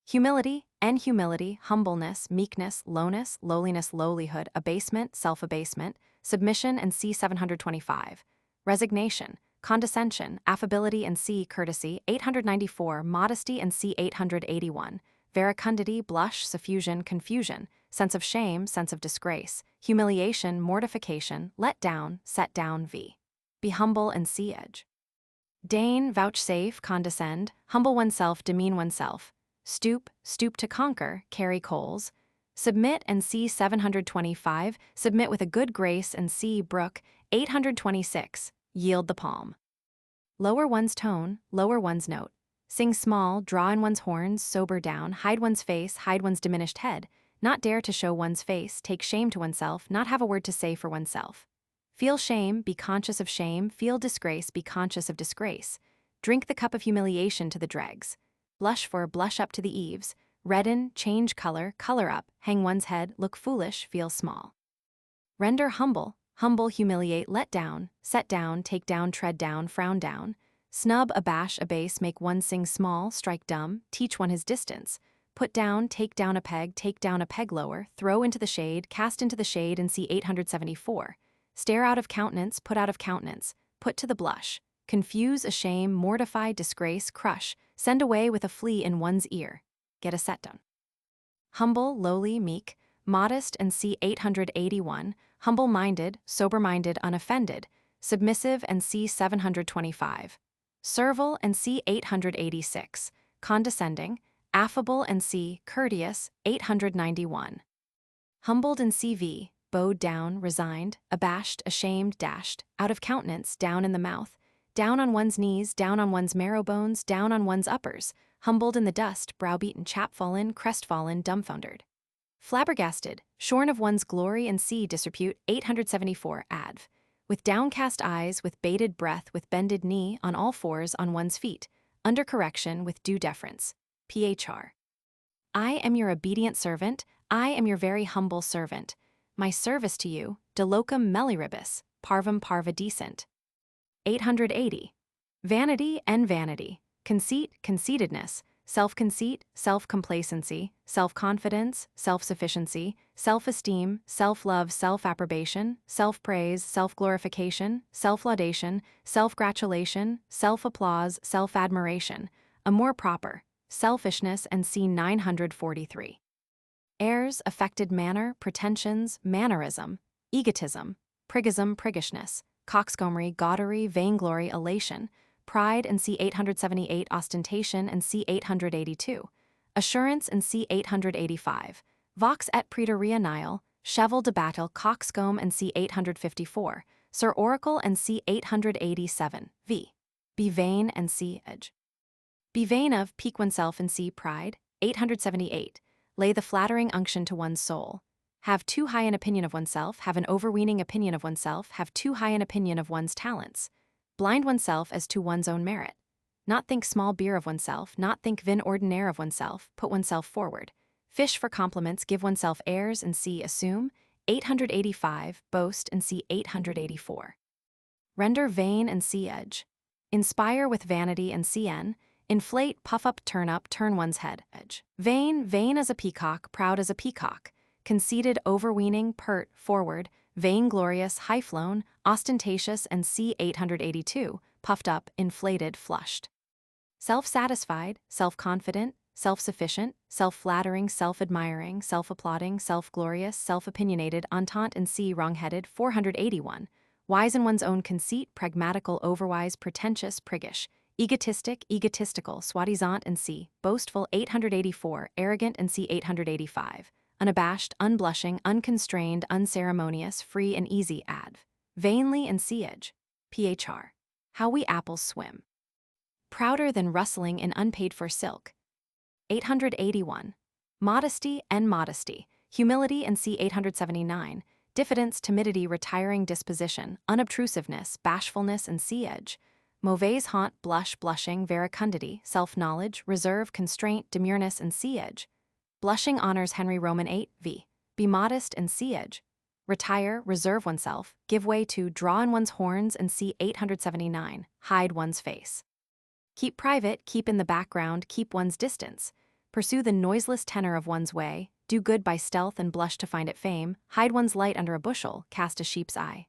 Humility, en humility, humbleness, meekness, lowness, lowliness, lowlihood, abasement, self-abasement, submission and c. 725. Resignation, condescension, affability and c. courtesy, 894, modesty and c. 881, veracundity, blush, suffusion, confusion, sense of shame, sense of disgrace, humiliation, mortification, let down, set down v. Be humble and see edge. Deign, vouchsafe, condescend, humble oneself, demean oneself, stoop, stoop to conquer, carry coals, submit and c. 725, submit with a good grace and c. brook, 826, yield the palm. Lower one's tone, lower one's note, sing small, draw in one's horns, sober down, hide one's face, hide one's diminished head, not dare to show one's face, take shame to oneself, not have a word to say for oneself. Feel shame, be conscious of shame, feel disgrace, be conscious of disgrace. Drink the cup of humiliation to the dregs. Blush for, blush up to the eaves, redden, change color, color up, hang one's head, look foolish, feel small. Render humble, humble, humiliate, let down, set down, take down, tread down, frown down. Snub, abash, abase, make one sing small, strike dumb, teach one his distance. Put down, take down a peg lower, throw into the shade, cast into the shade and see 874. Stare out of countenance, put to the blush. Confuse, ashame, mortify, disgrace, crush, send away with a flea in one's ear. Get a set done. Humble, lowly, meek, modest and c. 881, humble-minded, sober-minded, unoffended, submissive and c. 725. Servile and c. 886, condescending, affable and c. courteous, 891. Humbled and cv, bowed down, resigned, abashed, ashamed, dashed, out of countenance, down in the mouth, down on one's knees, down on one's marrow bones, down on one's uppers, humbled in the dust, browbeaten, chapfallen, crestfallen, dumbfoundered. Flabbergasted, shorn of one's glory and c. disrepute, 874 adv. With downcast eyes, with bated breath, with bended knee, on all fours, on one's feet, under correction, with due deference. Phr. I am your obedient servant, I am your very humble servant. My service to you, de locum meliribus, parvum parva decent. 880. Vanity and vanity, conceit, conceitedness, self-conceit, self-complacency, self-confidence, self-sufficiency, self-esteem, self-love, self-approbation, self-praise, self-glorification, self-laudation, self-gratulation, self-applause, self-admiration, a more proper, selfishness and c. 943. Airs, affected manner, pretensions, mannerism, egotism, priggism, priggishness, coxcombry, gaudery, vainglory, elation, pride and c. 878, ostentation and c. 882, assurance and c. 885, vox et praeterea nihil, cheval de battle, coxcomb and c. 854, sir oracle and c. 887, v. Be vain and c. edge. Be vain of, pique oneself and see pride, 878. Lay the flattering unction to one's soul. Have too high an opinion of oneself, have an overweening opinion of oneself, have too high an opinion of one's talents. Blind oneself as to one's own merit. Not think small beer of oneself, not think vin ordinaire of oneself, put oneself forward. Fish for compliments, give oneself airs and see assume. 885, boast and see 884. Render vain and see edge. Inspire with vanity and cn. Inflate, puff up, turn one's head, edge. Vain, vain as a peacock, proud as a peacock. Conceited, overweening, pert, forward. Vainglorious, high-flown, ostentatious and see 882, puffed up, inflated, flushed. Self-satisfied, self-confident, self-sufficient, self-flattering, self-admiring, self-applauding, self-glorious, self-opinionated, entente and see wrong-headed, 481. Wise in one's own conceit, pragmatical, overwise, pretentious, priggish. Egotistic, egotistical, soi-disant and see, boastful, 884, arrogant and see 885. Unabashed, unblushing, unconstrained, unceremonious, free and easy, adv. Vainly and see edge. Phr. How we apples swim. Prouder than rustling in unpaid-for silk. 881. Modesty and modesty, humility and see 879. Diffidence, timidity, retiring disposition, unobtrusiveness, bashfulness and see edge. Mauvaise honte, blush, blushing, veracundity, self-knowledge, reserve, constraint, demureness and see edge. Blushing honors Henry Roman 8 v. Be modest and see edge. Retire, reserve oneself, give way to, draw in one's horns and see 879, hide one's face. Keep private, keep in the background, keep one's distance. Pursue the noiseless tenor of one's way, do good by stealth and blush to find it fame, hide one's light under a bushel, cast a sheep's eye.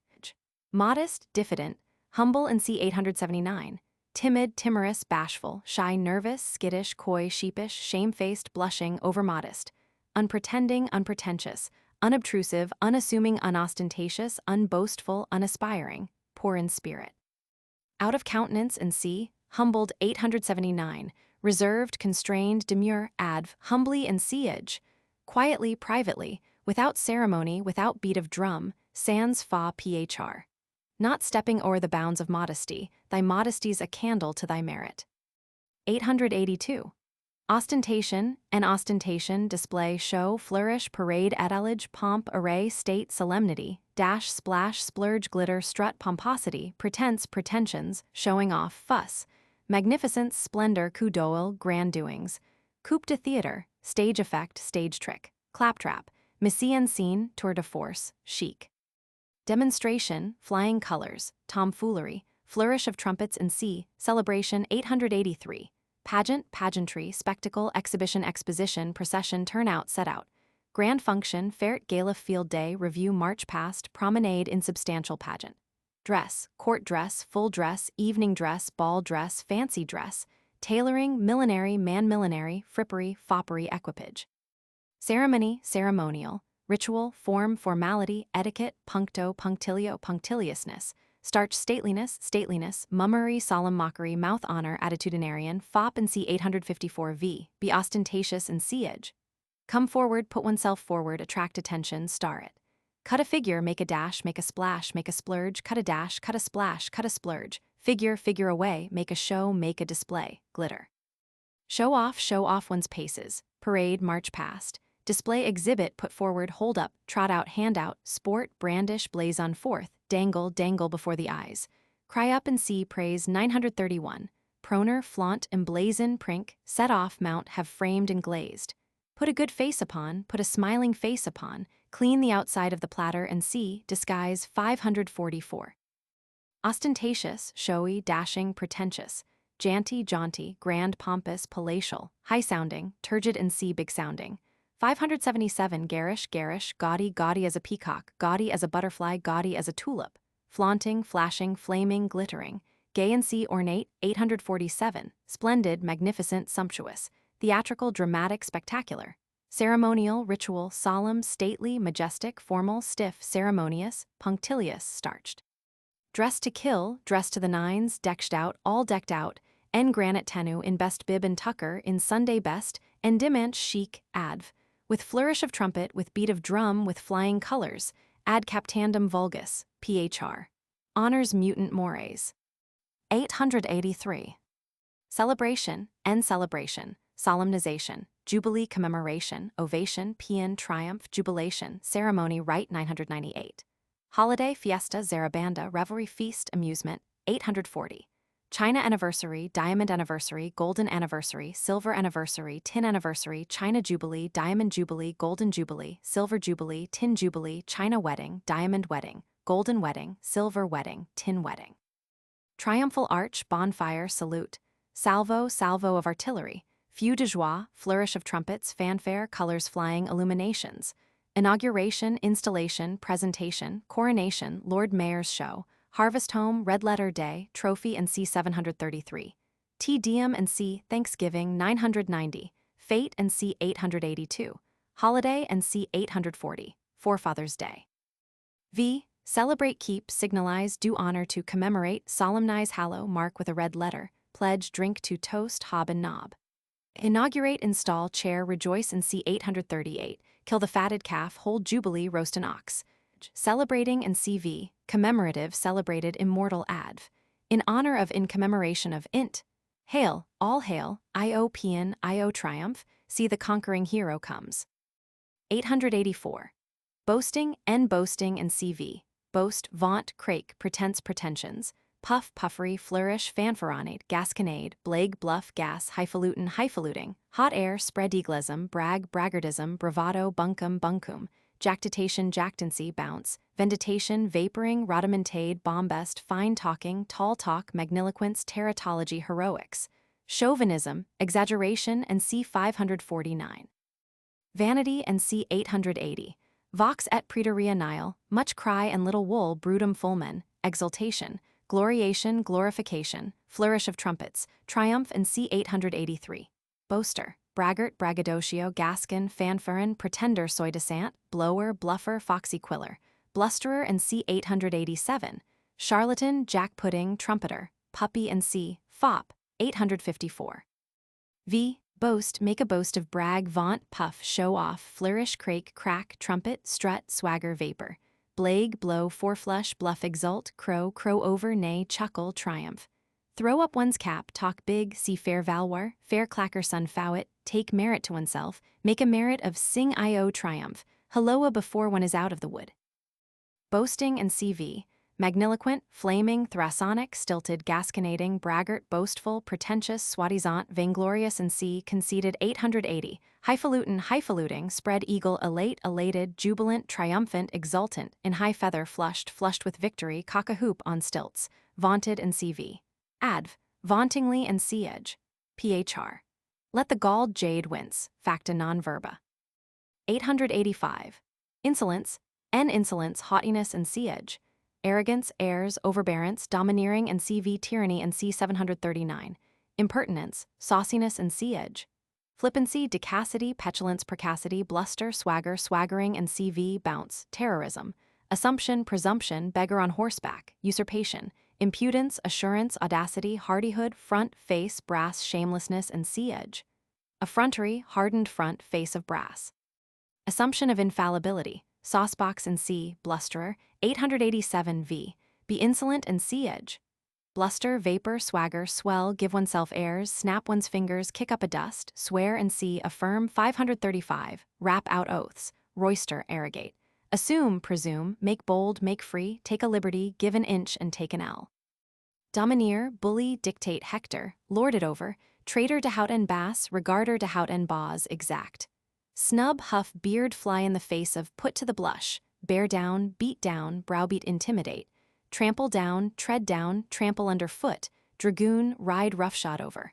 Modest, diffident, humble and see 879. Timid, timorous, bashful, shy, nervous, skittish, coy, sheepish, shamefaced, blushing, overmodest. Unpretending, unpretentious, unobtrusive, unassuming, unostentatious, unboastful, unaspiring, poor in spirit. Out of countenance and see, humbled 879, reserved, constrained, demure, adv, humbly and see edge. Quietly, privately, without ceremony, without beat of drum, sans fa phr. Not stepping o'er the bounds of modesty, thy modesty's a candle to thy merit. 882. Ostentation, an ostentation, display, show, flourish, parade, adalage, pomp, array, state, solemnity, dash, splash, splurge, glitter, strut, pomposity, pretense, pretensions, showing off, fuss, magnificence, splendor, coup d'oeil, grand doings, coup de theater, stage effect, stage trick, claptrap, mise en scene, tour de force, chic. Demonstration, flying colors, tomfoolery, flourish of trumpets and see, celebration 883. Pageant, pageantry, spectacle, exhibition, exposition, procession, turnout, set out. Grand function, fête, gala, field day, review, march past, promenade, insubstantial pageant. Dress, court dress, full dress, evening dress, ball dress, fancy dress, tailoring, millinery, man-millinery, frippery, foppery, equipage. Ceremony, ceremonial, ritual, form, formality, etiquette, puncto, punctilio, punctiliousness, starch, stateliness, stateliness, mummery, solemn mockery, mouth honor, attitudinarian, fop and see 854 v, be ostentatious and see edge. Come forward, put oneself forward, attract attention, star it. Cut a figure, make a dash, make a splash, make a splurge, cut a dash, cut a splash, cut a splurge, figure, figure away, make a show, make a display, glitter. Show off one's paces, parade, march past. Display, exhibit, put forward, hold up, trot out, hand out, sport, brandish, blazon forth, dangle, dangle before the eyes. Cry up and see, praise 931. Proner, flaunt, emblazon, prink, set off, mount, have framed and glazed. Put a good face upon, put a smiling face upon, clean the outside of the platter and see, disguise 544. Ostentatious, showy, dashing, pretentious. Janty, jaunty, grand, pompous, palatial, high-sounding, turgid and see big-sounding. 577 garish, garish, gaudy, gaudy as a peacock, gaudy as a butterfly, gaudy as a tulip, flaunting, flashing, flaming, glittering, gay and see ornate, 847, splendid, magnificent, sumptuous, theatrical, dramatic, spectacular, ceremonial, ritual, solemn, stately, majestic, formal, stiff, ceremonious, punctilious, starched. Dressed to kill, dressed to the nines, decked out, all decked out, en granite tenue, in best bib and tucker, in Sunday best, en dimanche chic, adv. With flourish of trumpet, with beat of drum, with flying colors, ad captandum vulgus, phr. Honors mutant mores. 883. Celebration, en celebration, solemnization, jubilee, commemoration, ovation, paean, triumph, jubilation, ceremony, rite 998. Holiday, fiesta, zarabanda, revelry, feast, amusement, 840. China anniversary, diamond anniversary, golden anniversary, silver anniversary, tin anniversary, China jubilee, diamond jubilee, golden jubilee, silver jubilee, tin jubilee, China wedding, diamond wedding, golden wedding, silver wedding, tin wedding. Triumphal arch, bonfire, salute. Salvo, salvo of artillery. Feu de joie, flourish of trumpets, fanfare, colors flying, illuminations. Inauguration, installation, presentation, coronation, Lord Mayor's show. Harvest home, red letter day, trophy and C 733. Te Deum and C Thanksgiving 990. Fate and C 882. Holiday and C 840. Forefathers' Day. V. Celebrate, keep, signalize, do honor to, commemorate, solemnize, hallow, mark with a red letter, pledge, drink to, toast, hob and knob. Inaugurate, install, chair, rejoice in C 838. Kill the fatted calf, hold jubilee, roast an ox. Celebrating and CV, commemorative, celebrated, immortal, adv. In honor of, in commemoration of, int. Hail, all hail, io paean, io triumph, see the conquering hero comes. 884. Boasting, and CV. Boast, vaunt, crake, pretense, pretensions. Puff, puffery, flourish, fanfaronade, gasconade, blague, bluff, gas, highfalutin, highfaluting. Hot air, spreadiglism, brag, braggardism, bravado, bunkum, bunkum. Jactitation, jactancy, bounce, venditation, vaporing, rhodomontade, bombast, fine talking, tall talk, magniloquence, teratology, heroics. Chauvinism, exaggeration, and C 549. Vanity and C 880. Vox et praeterea nihil, much cry and little wool, brutum fulmen, exultation, gloriation, glorification, flourish of trumpets, triumph and C 883. Boaster, braggart, braggadocio, gascon, fanfaron, pretender, soi disant, blower, bluffer, foxy quiller, blusterer and C 887. Charlatan, jack pudding, trumpeter, puppy and C, fop, 854. V. Boast, make a boast of, brag, vaunt, puff, show off, flourish, crake, crack, trumpet, strut, swagger, vapor. Blague, blow, foreflush, bluff, exult, crow, crow over, neigh, chuckle, triumph. Throw up one's cap, talk big, see fair valour, fair clacker sun fowit, take merit to oneself, make a merit of, sing io triumph, halloa before one is out of the wood. Boasting and CV. Magniloquent, flaming, thrasonic, stilted, gasconading, braggart, boastful, pretentious, soi-disant, vainglorious and C, conceited 880, highfalutin, highfaluting, spread eagle, elate, elated, jubilant, triumphant, exultant, in high feather, flushed, flushed with victory, cock-a-hoop on stilts, vaunted and CV. Adv, vauntingly and C-edge. PHR. Let the galled jade wince, facta non verba. 885. Insolence, N insolence, haughtiness and C-edge. Arrogance, airs, overbearance, domineering and CV tyranny and C 739. Impertinence, sauciness and C-edge. Flippancy, dicacity, petulance, precacity, bluster, swagger, swaggering and CV bounce, terrorism. Assumption, presumption, beggar on horseback, usurpation. Impudence, assurance, audacity, hardihood, front, face, brass, shamelessness and C-edge. Effrontery, hardened front, face of brass. Assumption of infallibility. Saucebox and C, blusterer, 887 V. Be insolent and C-edge. Bluster, vapor, swagger, swell, give oneself airs, snap one's fingers, kick up a dust, swear and C, affirm 535, rap out oaths, roister, arrogate. Assume, presume, make bold, make free, take a liberty, give an inch and take an L. Domineer, bully, dictate, hector, lord it over, traitor to hout and bass, regarder to hout and boz, exact. Snub, huff, beard, fly in the face of, put to the blush, bear down, browbeat, intimidate, trample down, tread down, trample underfoot, dragoon, ride roughshod over.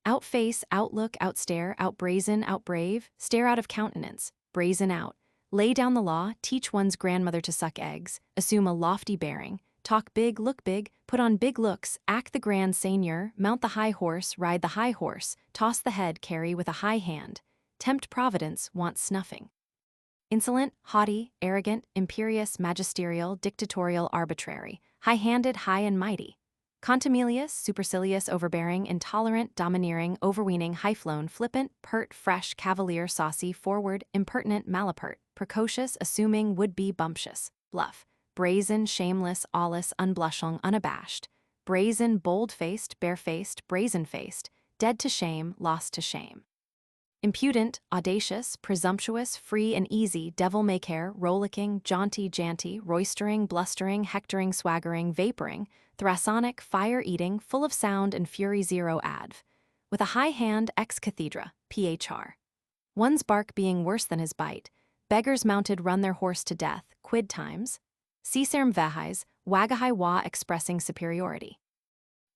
Outface, outlook, outstare, outbrazen, outbrave, stare out of countenance, brazen out, lay down the law, teach one's grandmother to suck eggs, assume a lofty bearing, talk big, look big, put on big looks, act the grand seigneur, mount the high horse, ride the high horse, toss the head, carry with a high hand. Tempt providence, want snuffing. Insolent, haughty, arrogant, imperious, magisterial, dictatorial, arbitrary, high-handed, high and mighty. Contumelious, supercilious, overbearing, intolerant, domineering, overweening, high-flown, flippant, pert, fresh, cavalier, saucy, forward, impertinent, malapert, precocious, assuming, would-be, bumptious, bluff, brazen, shameless, awless, unblushing, unabashed, brazen, bold-faced, barefaced, brazen-faced, dead to shame, lost to shame. Impudent, audacious, presumptuous, free and easy, devil-may-care, rollicking, jaunty, janty, roistering, blustering, hectoring, swaggering, vaporing, thrasonic, fire-eating, full of sound and fury, zero adv. With a high hand, ex cathedra, phr. One's bark being worse than his bite. Beggars mounted run their horse to death, quid times. Cicerm vehis, wagahai wa expressing superiority.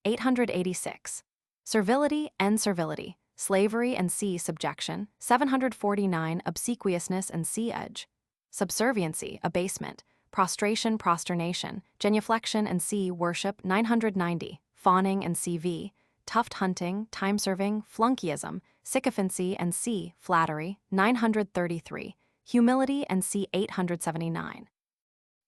886. Servility and servility, slavery and c subjection. 749. Obsequiousness and c edge. Subserviency, abasement. Prostration, prosternation. Genuflection and c worship. 990. Fawning and cv. Tuft hunting, time-serving, flunkeyism. Sycophancy and c flattery. 933. Humility and c 879.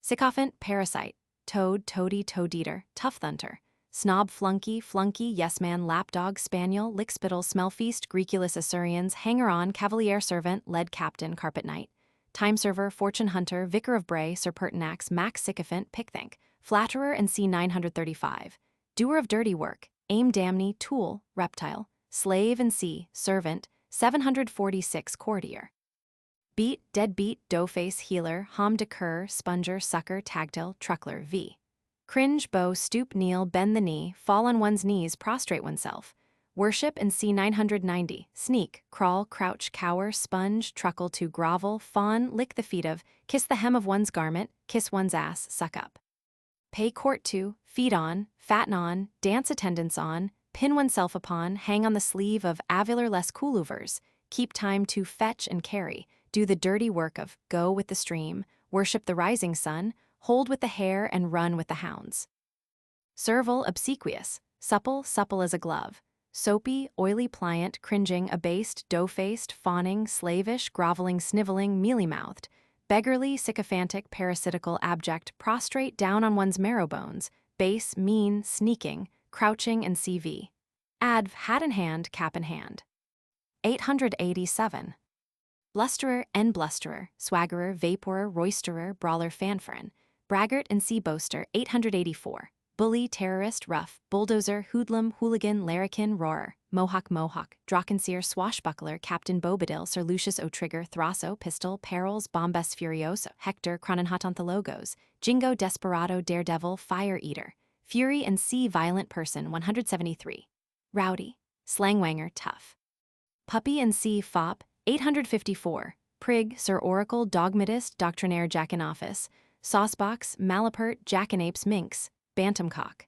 Sycophant, parasite. Toad, toady, toad-eater, tough-thunter. Snob, flunky, flunky, yes-man, lapdog, spaniel, lickspittle, smellfeast, Greekulus, Assyrians, hanger-on, cavalier servant, lead captain, carpet knight. Time-server, fortune hunter, vicar of Bray, Sir Pertinax, max sycophant, pickthank. Flatterer and c 935. Doer of dirty work, aim damny, tool, reptile. Slave and c servant. 746. Courtier. Beat, deadbeat, doughface, healer, homme de coeur, sponger, sucker, tagtail, truckler, v. Cringe, bow, stoop, kneel, bend the knee, fall on one's knees, prostrate oneself. Worship and c 990. Sneak, crawl, crouch, cower, sponge, truckle to grovel, fawn, lick the feet of, kiss the hem of one's garment, kiss one's ass, suck up. Pay court to, feed on, fatten on, dance attendance on, pin oneself upon, hang on the sleeve of avular les couluvers, keep time to fetch and carry, do the dirty work of, go with the stream, worship the rising sun, hold with the hare and run with the hounds. Servile, obsequious, supple, supple as a glove. Soapy, oily, pliant, cringing, abased, dough-faced, fawning, slavish, groveling, sniveling, mealy-mouthed. Beggarly, sycophantic, parasitical, abject, prostrate down on one's marrow bones, base, mean, sneaking, crouching and cv. Adv, hat in hand, cap in hand. 887. Blusterer and blusterer, swaggerer, vaporer, roisterer, brawler, fanfaron. Braggart and sea boaster. 884. Bully, terrorist, rough, bulldozer, hoodlum, hooligan, larrikin, roarer, mohawk, drachenseer, swashbuckler, Captain Bobadil, Sir Lucius O'Trigger, Thrasso, pistol, perils, bombas furioso, Hector, chrononhotonthologos, jingo, desperado, daredevil, fire eater, fury and sea violent person. 173. Rowdy, slangwanger, tough. Puppy and sea fop. 854. Prig, Sir Oracle, dogmatist, doctrinaire, jack in office, saucebox, malapert, jackanapes, minx, bantamcock.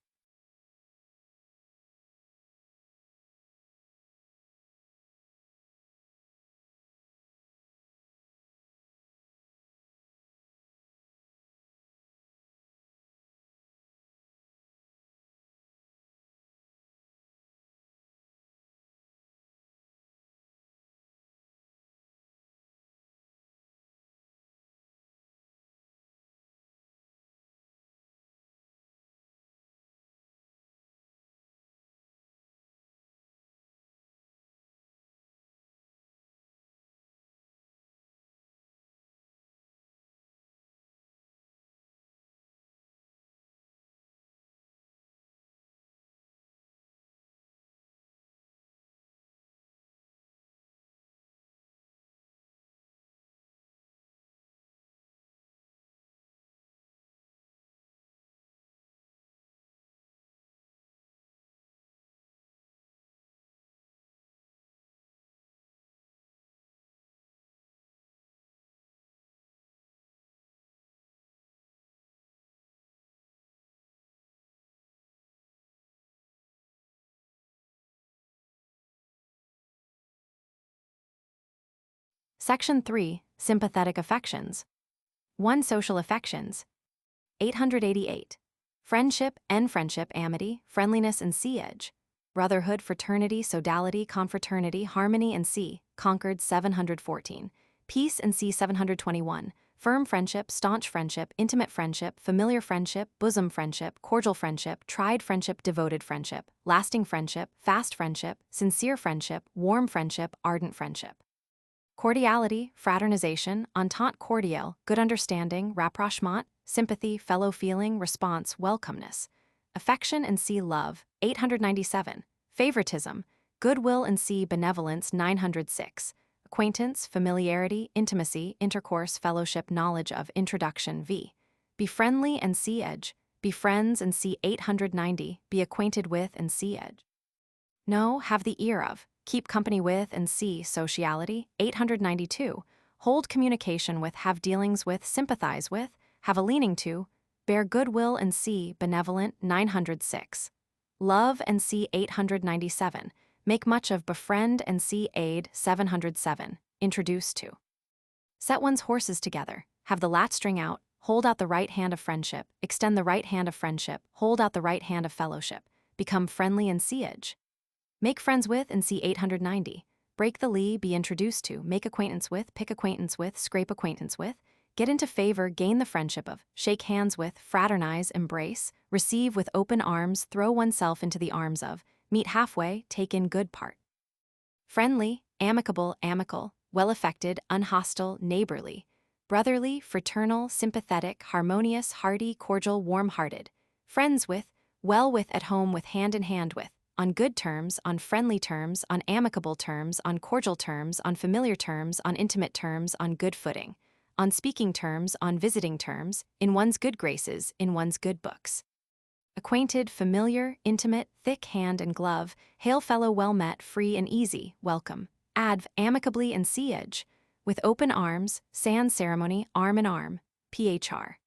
Section 3. Sympathetic affections. 1. Social affections. 888. Friendship and friendship, amity, friendliness and sea-edge. Brotherhood, fraternity, sodality, confraternity, harmony and sea, concord. 714. Peace and sea. 721. Firm friendship, staunch friendship, intimate friendship, familiar friendship, bosom friendship, cordial friendship, tried friendship, devoted friendship, lasting friendship, fast friendship, sincere friendship, warm friendship, ardent friendship. Cordiality, fraternization, entente cordiale, good understanding, rapprochement, sympathy, fellow feeling, response, welcomeness. Affection and see love. 897. Favoritism, Goodwill and C. Benevolence 906. Acquaintance, familiarity, intimacy, intercourse, fellowship, knowledge of, introduction v. Be friendly and C. Edge. Be friends and C. 890. Be acquainted with and C. Edge. Know, have the ear of. Keep company with and C. Sociality 892. Hold communication with, have dealings with, sympathize with, have a leaning to. Bear goodwill and C. Benevolent 906. Love and C. 897. Make much of, befriend and see, aid 707. Introduce to. Set one's horses together, have the lat string out, hold out the right hand of friendship, extend the right hand of friendship, hold out the right hand of fellowship, become friendly and see edge. Make friends with and see 890. Break the lee, be introduced to, make acquaintance with, pick acquaintance with, scrape acquaintance with, get into favor, gain the friendship of, shake hands with, fraternize, embrace, receive with open arms, throw oneself into the arms of, meet halfway, take in good part. Friendly, amicable, amical, well-affected, unhostile, neighborly, brotherly, fraternal, sympathetic, harmonious, hearty, cordial, warm-hearted, friends with, well with, at home with, hand in hand with, on good terms, on friendly terms, on amicable terms, on cordial terms, on familiar terms, on intimate terms, on good footing, on speaking terms, on visiting terms, in one's good graces, in one's good books. Acquainted, familiar, intimate, thick hand and glove, hail fellow well met, free and easy, welcome, adv, amicably and sea edge, with open arms, sans ceremony, arm in arm, phr.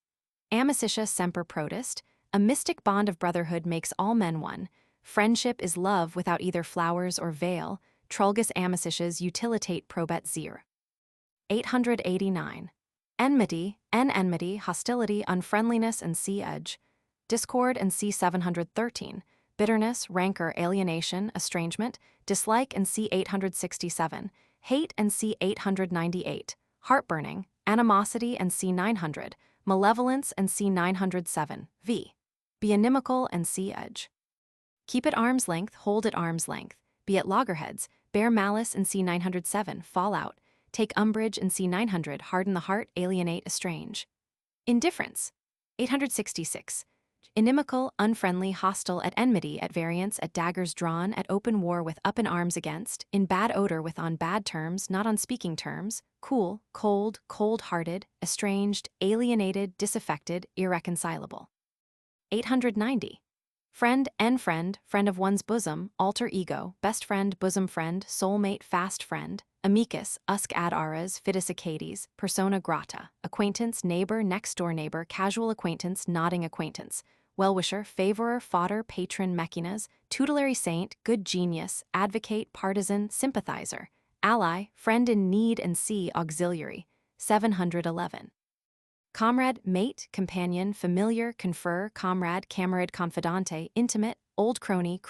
Amicitia semper protest, a mystic bond of brotherhood makes all men one, friendship is love without either flowers or veil, trulgus amicitias utilitate probet zir. 889. Enmity, enmity, hostility, unfriendliness and sea edge, discord and C 713, bitterness, rancor, alienation, estrangement, dislike and C 867, hate and C 898, heartburning, animosity and C 900, malevolence and C 907, v. Be inimical and C edge. Keep at arm's length, hold at arm's length, be at loggerheads, bear malice and C 907, fall out, take umbrage and C 900, harden the heart, alienate, estrange. Indifference. 866. Inimical, unfriendly, hostile, at enmity, at variance, at daggers drawn, at open war with up in arms against, in bad odor with on bad terms, not on speaking terms, cool, cold, cold-hearted, estranged, alienated, disaffected, irreconcilable. 890. Friend, friend of one's bosom, alter ego, best friend, bosom friend, soulmate, fast friend, amicus, usque ad aras, fides Acades, persona grata, acquaintance, neighbor, next-door neighbor, casual acquaintance, nodding acquaintance, well-wisher, favorer, fodder, patron, mechinas, tutelary saint, good genius, advocate, partisan, sympathizer, ally, friend in need and see, auxiliary, 711. Comrade, mate, companion, familiar, confer, comrade, camarade, confidante, intimate, old crony,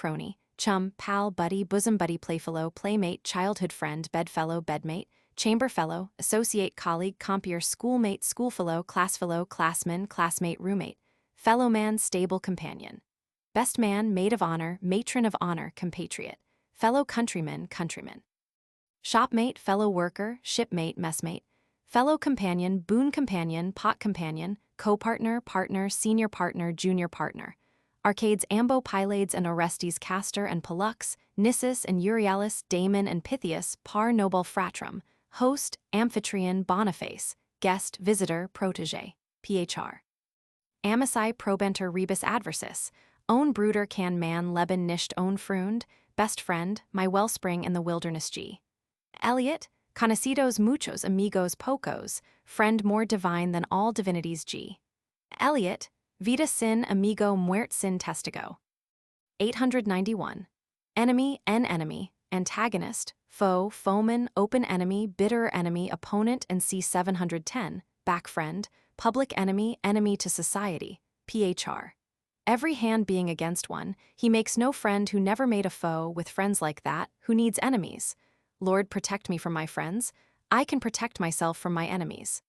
chum, pal, buddy, bosom buddy, playfellow, playmate, childhood friend, bedfellow, bedmate, chamber fellow, associate, colleague, compeer, schoolmate, schoolfellow, classfellow, classman, classmate, roommate, fellowman, stable companion, best man, maid of honor, matron of honor, compatriot, fellow countryman, countryman, shopmate, fellow worker, shipmate, messmate, fellow companion, boon companion, pot companion, co-partner, partner, senior partner, junior partner, arcades, ambo, pylades and orestes, castor and pollux, nissus and euryalus, damon and pythias, par nobile fratrum, host, amphitryon, boniface, guest, visitor, protege, phr. Amici probenter rebus adversus, own brooder can man leben nicht own frund, best friend, my wellspring in the wilderness g. Eliot, conocidos muchos amigos pocos, friend more divine than all divinities g. Eliot, vita sin amigo muert sin testigo. 891. Enemy, enemy, antagonist, foe, foeman, open enemy, bitter enemy, opponent and C 710, back friend, public enemy, enemy to society, phr. Every hand being against one, he makes no friend who never made a foe with friends like that, who needs enemies. Lord, protect me from my friends. I can protect myself from my enemies.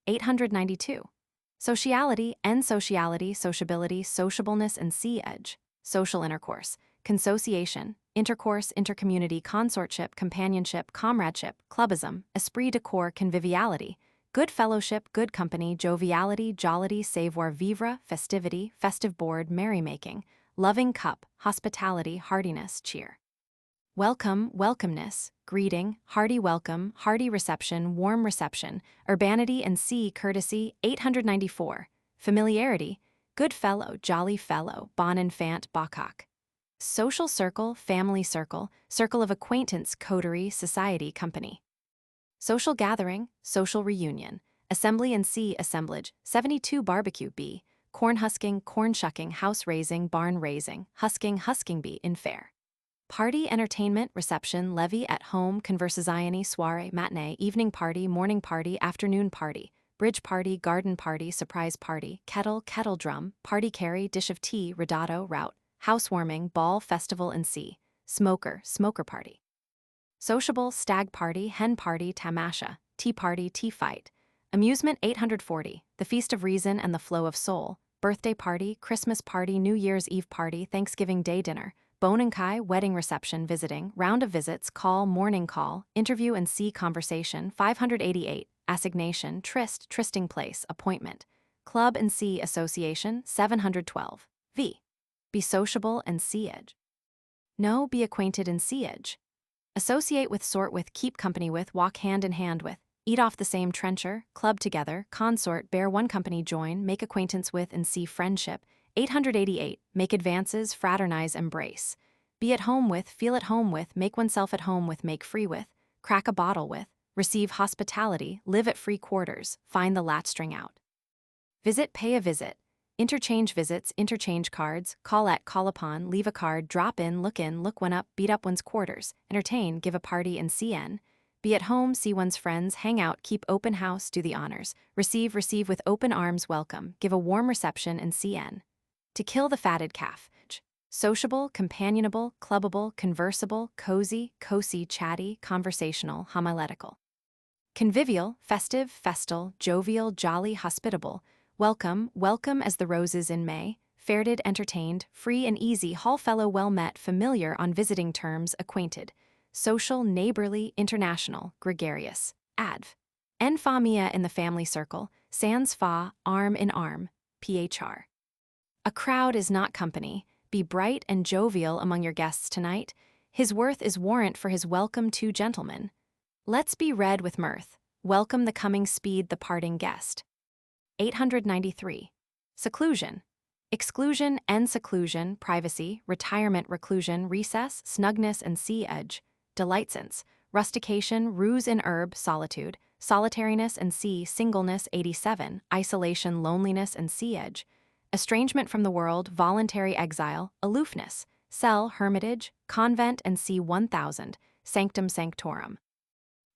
892. Sociality, sociability, sociableness and C edge, social intercourse, consociation, intercourse, intercommunity, consortship, companionship, comradeship, clubism, esprit de corps, conviviality, good fellowship, good company, joviality, jollity, savoir vivre, festivity, festive board, merrymaking, loving cup, hospitality, heartiness, cheer. welcome, welcomeness, greeting, hearty welcome, hearty reception, warm reception, urbanity and c, courtesy, 894, familiarity, good fellow, jolly fellow, bon enfant, bacchac. Social circle, family circle, circle of acquaintance, coterie, society, company. Social gathering, social reunion, assembly and c, assemblage, 72 barbecue b, corn husking, corn shucking, house raising, barn raising, husking, husking bee, in fair. Party, entertainment, reception, levee, at home, conversazione, soiree, matinee, evening party, morning party, afternoon party, bridge party, garden party, surprise party, kettle, kettle drum, party carry, dish of tea, ridotto, rout, housewarming, ball, festival and c, smoker, smoker party. Sociable, stag party, hen party, tamasha, tea party, tea fight. Amusement, 840, the feast of reason and the flow of soul, birthday party, Christmas party, New Year's Eve party, Thanksgiving Day dinner, bone and kai, wedding reception, visiting, round of visits, call, morning call, interview and see, conversation, 588, assignation, tryst, trysting place, appointment, club and see, association, 712, v. Be sociable and see edge. No, be acquainted and see edge. Associate with, sort with, keep company with, walk hand in hand with, eat off the same trencher, club together, consort, bear one company, join, make acquaintance with and see, friendship, 888, make advances, fraternize, embrace. Be at home with, feel at home with, make oneself at home with, make free with, crack a bottle with, receive hospitality, live at free quarters, find the latch string out. Visit, pay a visit. Interchange visits, interchange cards, call at, call upon, leave a card, drop in, look one up, beat up one's quarters, entertain, give a party and CN. Be at home, see one's friends, hang out, keep open house, do the honors, receive with open arms, welcome, give a warm reception and CN. To kill the fatted calf. Sociable, companionable, clubbable, conversable, cozy, cosy, chatty, conversational, homiletical. Convivial, festive, festal, jovial, jolly, hospitable, welcome, welcome as the roses in May, faired, entertained, free and easy, hallfellow, well met, familiar, on visiting terms, acquainted, social, neighborly, international, gregarious, adv. En famia in the family circle, sans fa, arm in arm, phr. A crowd is not company. Be bright and jovial among your guests tonight. His worth is warrant for his welcome, two gentlemen. Let's be read with mirth. Welcome the coming speed, the parting guest. 893. Seclusion. Exclusion and seclusion, privacy, retirement, reclusion, recess, snugness and sea edge. Delightsence, rustication, ruse in herb, solitude, solitariness and sea, singleness, 87, isolation, loneliness and sea edge. Estrangement from the world, voluntary exile, aloofness, cell, hermitage, convent and c, 1000, sanctum sanctorum.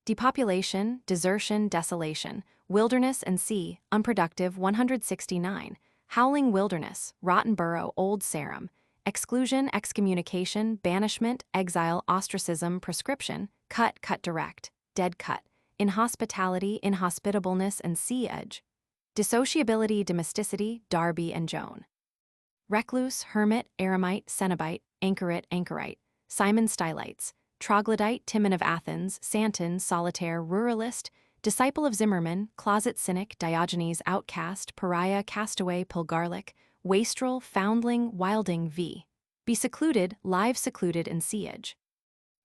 Depopulation, desertion, desolation, wilderness and c, unproductive, 169, howling wilderness, rotten burrow, old Sarum, exclusion, excommunication, banishment, exile, ostracism, proscription, cut, cut direct, dead cut, inhospitality, inhospitableness and sea edge. Dissociability, domesticity, Darby and Joan. Recluse, hermit, eremite, cenobite, anchorite, anchorite, Simon Stylites, troglodyte, Timon of Athens, Santon, solitaire, ruralist, disciple of Zimmerman, closet cynic, Diogenes, outcast, pariah, castaway, pilgarlic, wastrel, foundling, wilding, v. Be secluded, live secluded and siege.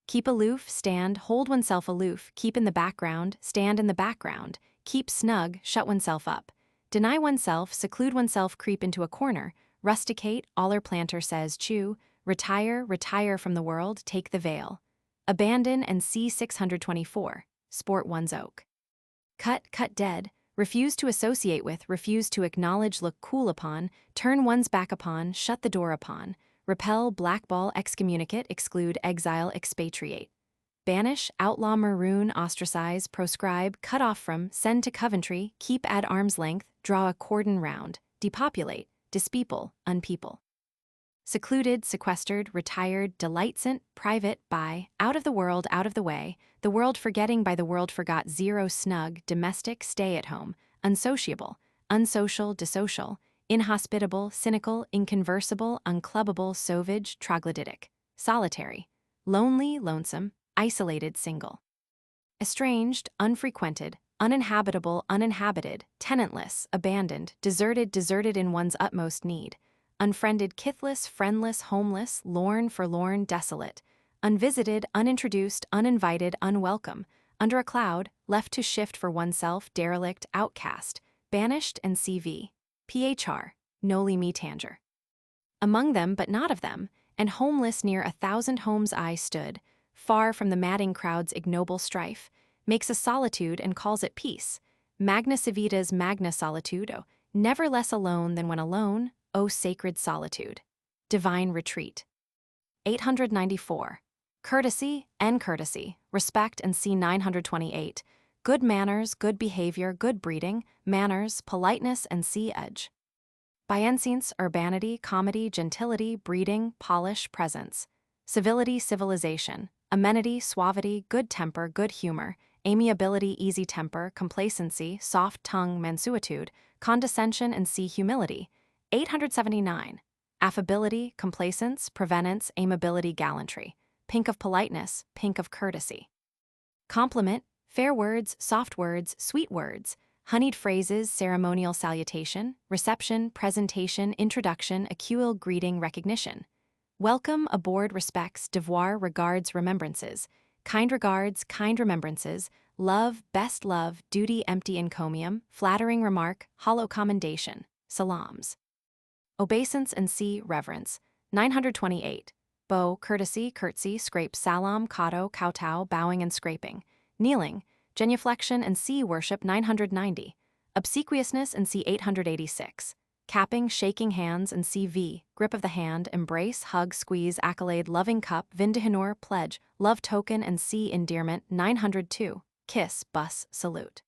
Keep aloof, stand, hold oneself aloof, keep in the background, stand in the background, keep snug, shut oneself up. Deny oneself, seclude oneself, creep into a corner, rusticate, Aller Planter says, chew, retire, retire from the world, take the veil. Abandon and c, 624, sport one's oak. Cut, cut dead, refuse to associate with, refuse to acknowledge, look cool upon, turn one's back upon, shut the door upon, repel, blackball, excommunicate, exclude, exile, expatriate. Banish, outlaw, maroon, ostracize, proscribe, cut off from, send to Coventry, keep at arm's length, draw a cordon round, depopulate, dispeople, unpeople. Secluded, sequestered, retired, delightsant, private, by, out of the world, out of the way, the world forgetting, by the world forgot, zero, snug, domestic, stay at home, unsociable, unsocial, dissocial, inhospitable, cynical, inconversable, unclubbable, sauvage, troglodytic, solitary, lonely, lonesome, isolated, single. Estranged, unfrequented, uninhabitable, uninhabited, tenantless, abandoned, deserted, deserted in one's utmost need, unfriended, kithless, friendless, homeless, lorn, forlorn, desolate, unvisited, unintroduced, uninvited, unwelcome, under a cloud, left to shift for oneself, derelict, outcast, banished, and CV. Phr. Noli me tangere. Among them, but not of them, and homeless near 1,000 homes I stood, far from the madding crowd's ignoble strife, makes a solitude and calls it peace. Magna civitas magna solitudo, never less alone than when alone, O sacred solitude. Divine retreat. 894. Courtesy, N courtesy, respect, and C 928. Good manners, good behavior, good breeding, manners, politeness, and C edge. Bienséance, urbanity, comedy, gentility, breeding, polish, presence. Civility, civilization. Amenity, suavity, good temper, good humor. Amiability, easy temper, complacency, soft tongue, mansuetude, condescension, and C humility. 879. Affability, complacence, prevenance, amiability, gallantry. Pink of politeness, pink of courtesy. Compliment, fair words, soft words, sweet words. Honeyed phrases, ceremonial salutation, reception, presentation, introduction, acuil greeting, recognition. Welcome, aboard, respects, devoir, regards, remembrances. Kind regards, kind remembrances. Love, best love, duty, empty encomium, flattering remark, hollow commendation. Salams. Obeisance and C, reverence. 928. Bow, courtesy, curtsy, scrape, salam, kowtow, kowtow, bowing and scraping. Kneeling, genuflection and C, worship. 990. Obsequiousness and C 886. Capping, shaking hands and CV, grip of the hand, embrace, hug, squeeze, accolade, loving cup, vindihinor, pledge, love token and C endearment. 902. Kiss, bus, salute.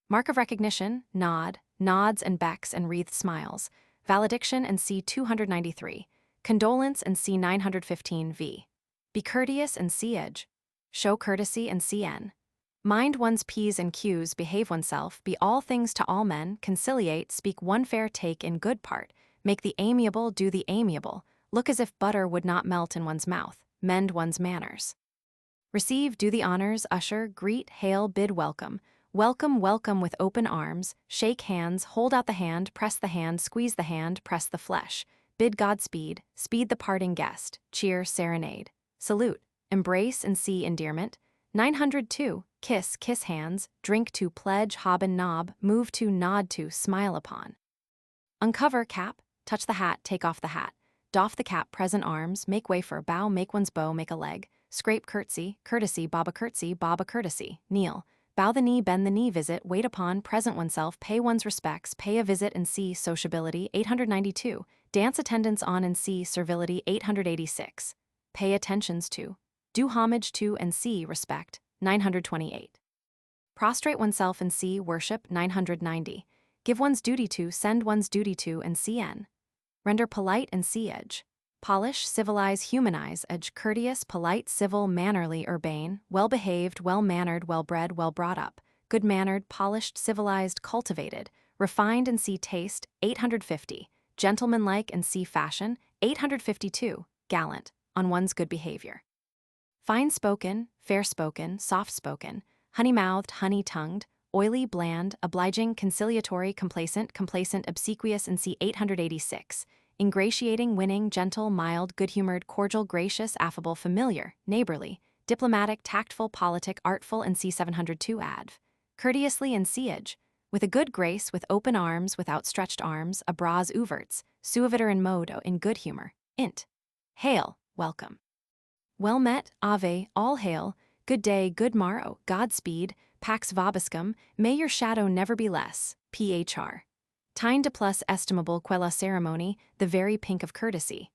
Mark of recognition, nod, nods and becks and wreathed smiles. Valediction and C 293. Condolence and C 915 v. Be courteous and C edge. Show courtesy and CN. Mind one's P's and Q's, behave oneself, be all things to all men, conciliate, speak one fair, take in good part, make the amiable, do the amiable, look as if butter would not melt in one's mouth, mend one's manners. Receive, do the honors, usher, greet, hail, bid welcome, welcome, welcome with open arms, shake hands, hold out the hand, press the hand, squeeze the hand, press the flesh, bid Godspeed, speed the parting guest, cheer, serenade, salute, embrace and see endearment. 902. Kiss, kiss hands, drink to, pledge, hob and knob, move to, nod to, smile upon. Uncover, cap, touch the hat, take off the hat, doff the cap, present arms, make way for, bow, make one's bow, make a leg, scrape, curtsy, courtesy, bob a courtesy, kneel, bow the knee, bend the knee, visit, wait upon, present oneself, pay one's respects, pay a visit and see, sociability. 892. Dance attendance on and see, servility. 886. Pay attentions to. Do homage to and see, respect. 928. Prostrate oneself and see, worship. 990. Give one's duty to, send one's duty to and CN. Render polite and see edge. Polish, civilize, humanize, edge, courteous, polite, civil, mannerly, urbane, well-behaved, well-mannered, well-bred, well-brought up, good-mannered, polished, civilized, cultivated, refined and see taste. 850. Gentlemanlike and see fashion. 852. Gallant, on one's good behavior. Fine-spoken, fair-spoken, soft-spoken, honey-mouthed, honey-tongued, oily, bland, obliging, conciliatory, complacent, obsequious and C 886. Ingratiating, winning, gentle, mild, good-humored, cordial, gracious, affable, familiar, neighborly, diplomatic, tactful, politic, artful and C 702 adv. Courteously and siege, with a good grace, with open arms, with outstretched arms, abras ouverts, suaviter in modo, in good humor, int. Hail, welcome. Well met, ave, all hail, good day, good morrow, Godspeed, pax vobiscum, may your shadow never be less, phr. Tine de plus estimable quella ceremony, the very pink of courtesy.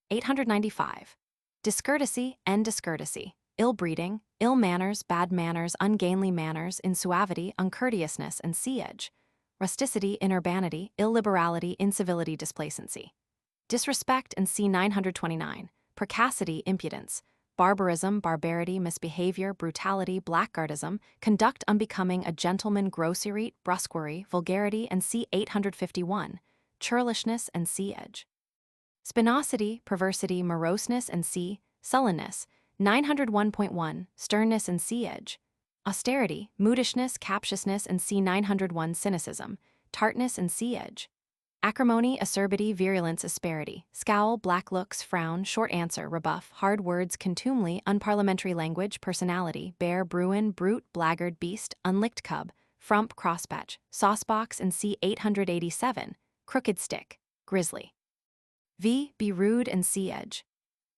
895. Discourtesy and discourtesy, ill-breeding, ill manners, bad manners, ungainly manners, insuavity, uncourteousness, and siege. Rusticity, inurbanity, illiberality, incivility, displacency. Disrespect and C 929. Precocity, impudence, barbarism, barbarity, misbehavior, brutality, blackguardism, conduct unbecoming a gentleman, grocery, brusquerie, vulgarity, and C 851, churlishness and C edge. Spinosity, perversity, moroseness and C, sullenness. 901.1, sternness and C edge. Austerity, moodishness, captiousness and C 901, cynicism, tartness and C edge. Acrimony, acerbity, virulence, asperity, scowl, black looks, frown, short answer, rebuff, hard words, contumely, unparliamentary language, personality, bear, bruin, brute, blackguard, beast, unlicked cub, frump, crosspatch, saucebox, and C 887, crooked stick, grizzly. V, be rude, and C edge.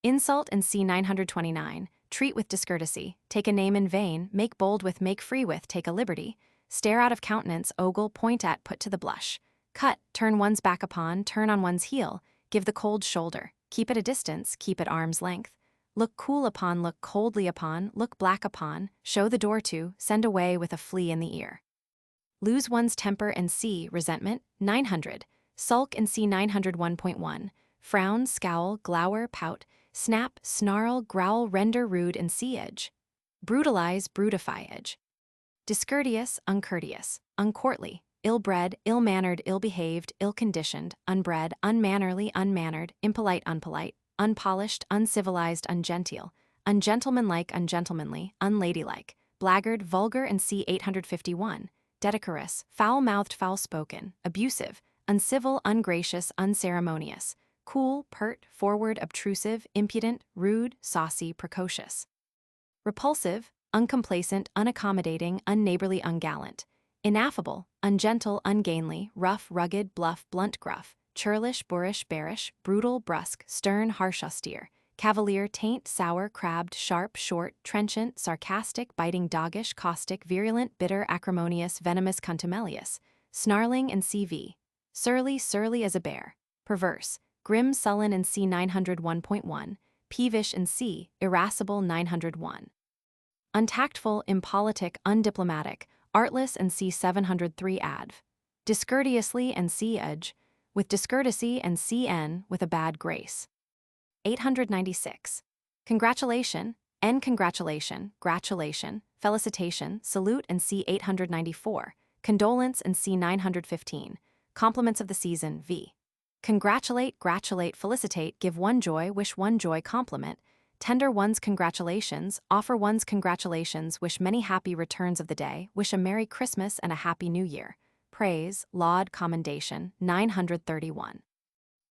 Insult, and C 929, treat with discourtesy, take a name in vain, make bold with, make free with, take a liberty, stare out of countenance, ogle, point at, put to the blush, cut, turn one's back upon, turn on one's heel, give the cold shoulder, keep at a distance, keep at arm's length, look cool upon, look coldly upon, look black upon, show the door to, send away with a flea in the ear. Lose one's temper, and C, resentment, 900, sulk, and C 901.1, frown, scowl, glower, pout, snap, snarl, growl, render rude, and C edge. Brutalize, brutify edge. Discourteous, uncourteous, uncourtly, ill-bred, ill-mannered, ill-behaved, ill-conditioned, unbred, unmannerly, unmannered, impolite, unpolite, unpolished, uncivilized, ungenteel, ungentlemanlike, ungentlemanly, unladylike, blackguard, vulgar, and C 851, dedecorous, foul-mouthed, foul-spoken, abusive, uncivil, ungracious, unceremonious, cool, pert, forward, obtrusive, impudent, rude, saucy, precocious. Repulsive, uncomplacent, unaccommodating, unneighborly, ungallant. Ineffable, ungentle, ungainly, rough, rugged, bluff, blunt, gruff, churlish, boorish, bearish, brutal, brusque, stern, harsh, austere, cavalier, taint, sour, crabbed, sharp, short, trenchant, sarcastic, biting, doggish, caustic, virulent, bitter, acrimonious, venomous, contumelious, snarling, and CV. Surly, surly as a bear, perverse, grim, sullen, and C 901.1, peevish, and C, irascible, 901. Untactful, impolitic, undiplomatic, artless, and C 703 adv. Discourteously, and C edge, with discourtesy, and CN with a bad grace. 896. Congratulation, N congratulation, gratulation, felicitation, salute, and C 894, condolence, and C 915, compliments of the season, V. Congratulate, gratulate, felicitate, give one joy, wish one joy, compliment, tender one's congratulations, offer one's congratulations, wish many happy returns of the day, wish a Merry Christmas and a Happy New Year, praise, laud, commendation, 931.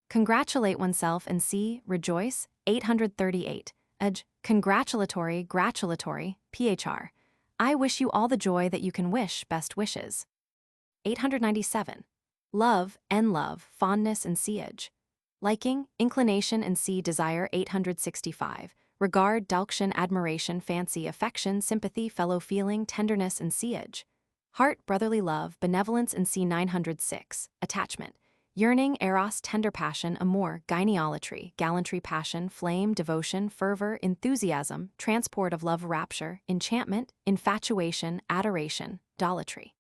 Congratulate oneself, and C, rejoice, 838, edge, congratulatory, gratulatory, phr. I wish you all the joy that you can wish, best wishes. 897. Love, N love, fondness, and C edge. Liking, inclination, and C desire, 865. Regard, dulction, admiration, fancy, affection, sympathy, fellow feeling, tenderness, and C edge. Heart, brotherly love, benevolence, and C 906. Attachment. Yearning, eros, tender passion, amour, gyneolatry, gallantry, passion, flame, devotion, fervor, enthusiasm, transport of love, rapture, enchantment, infatuation, adoration, idolatry.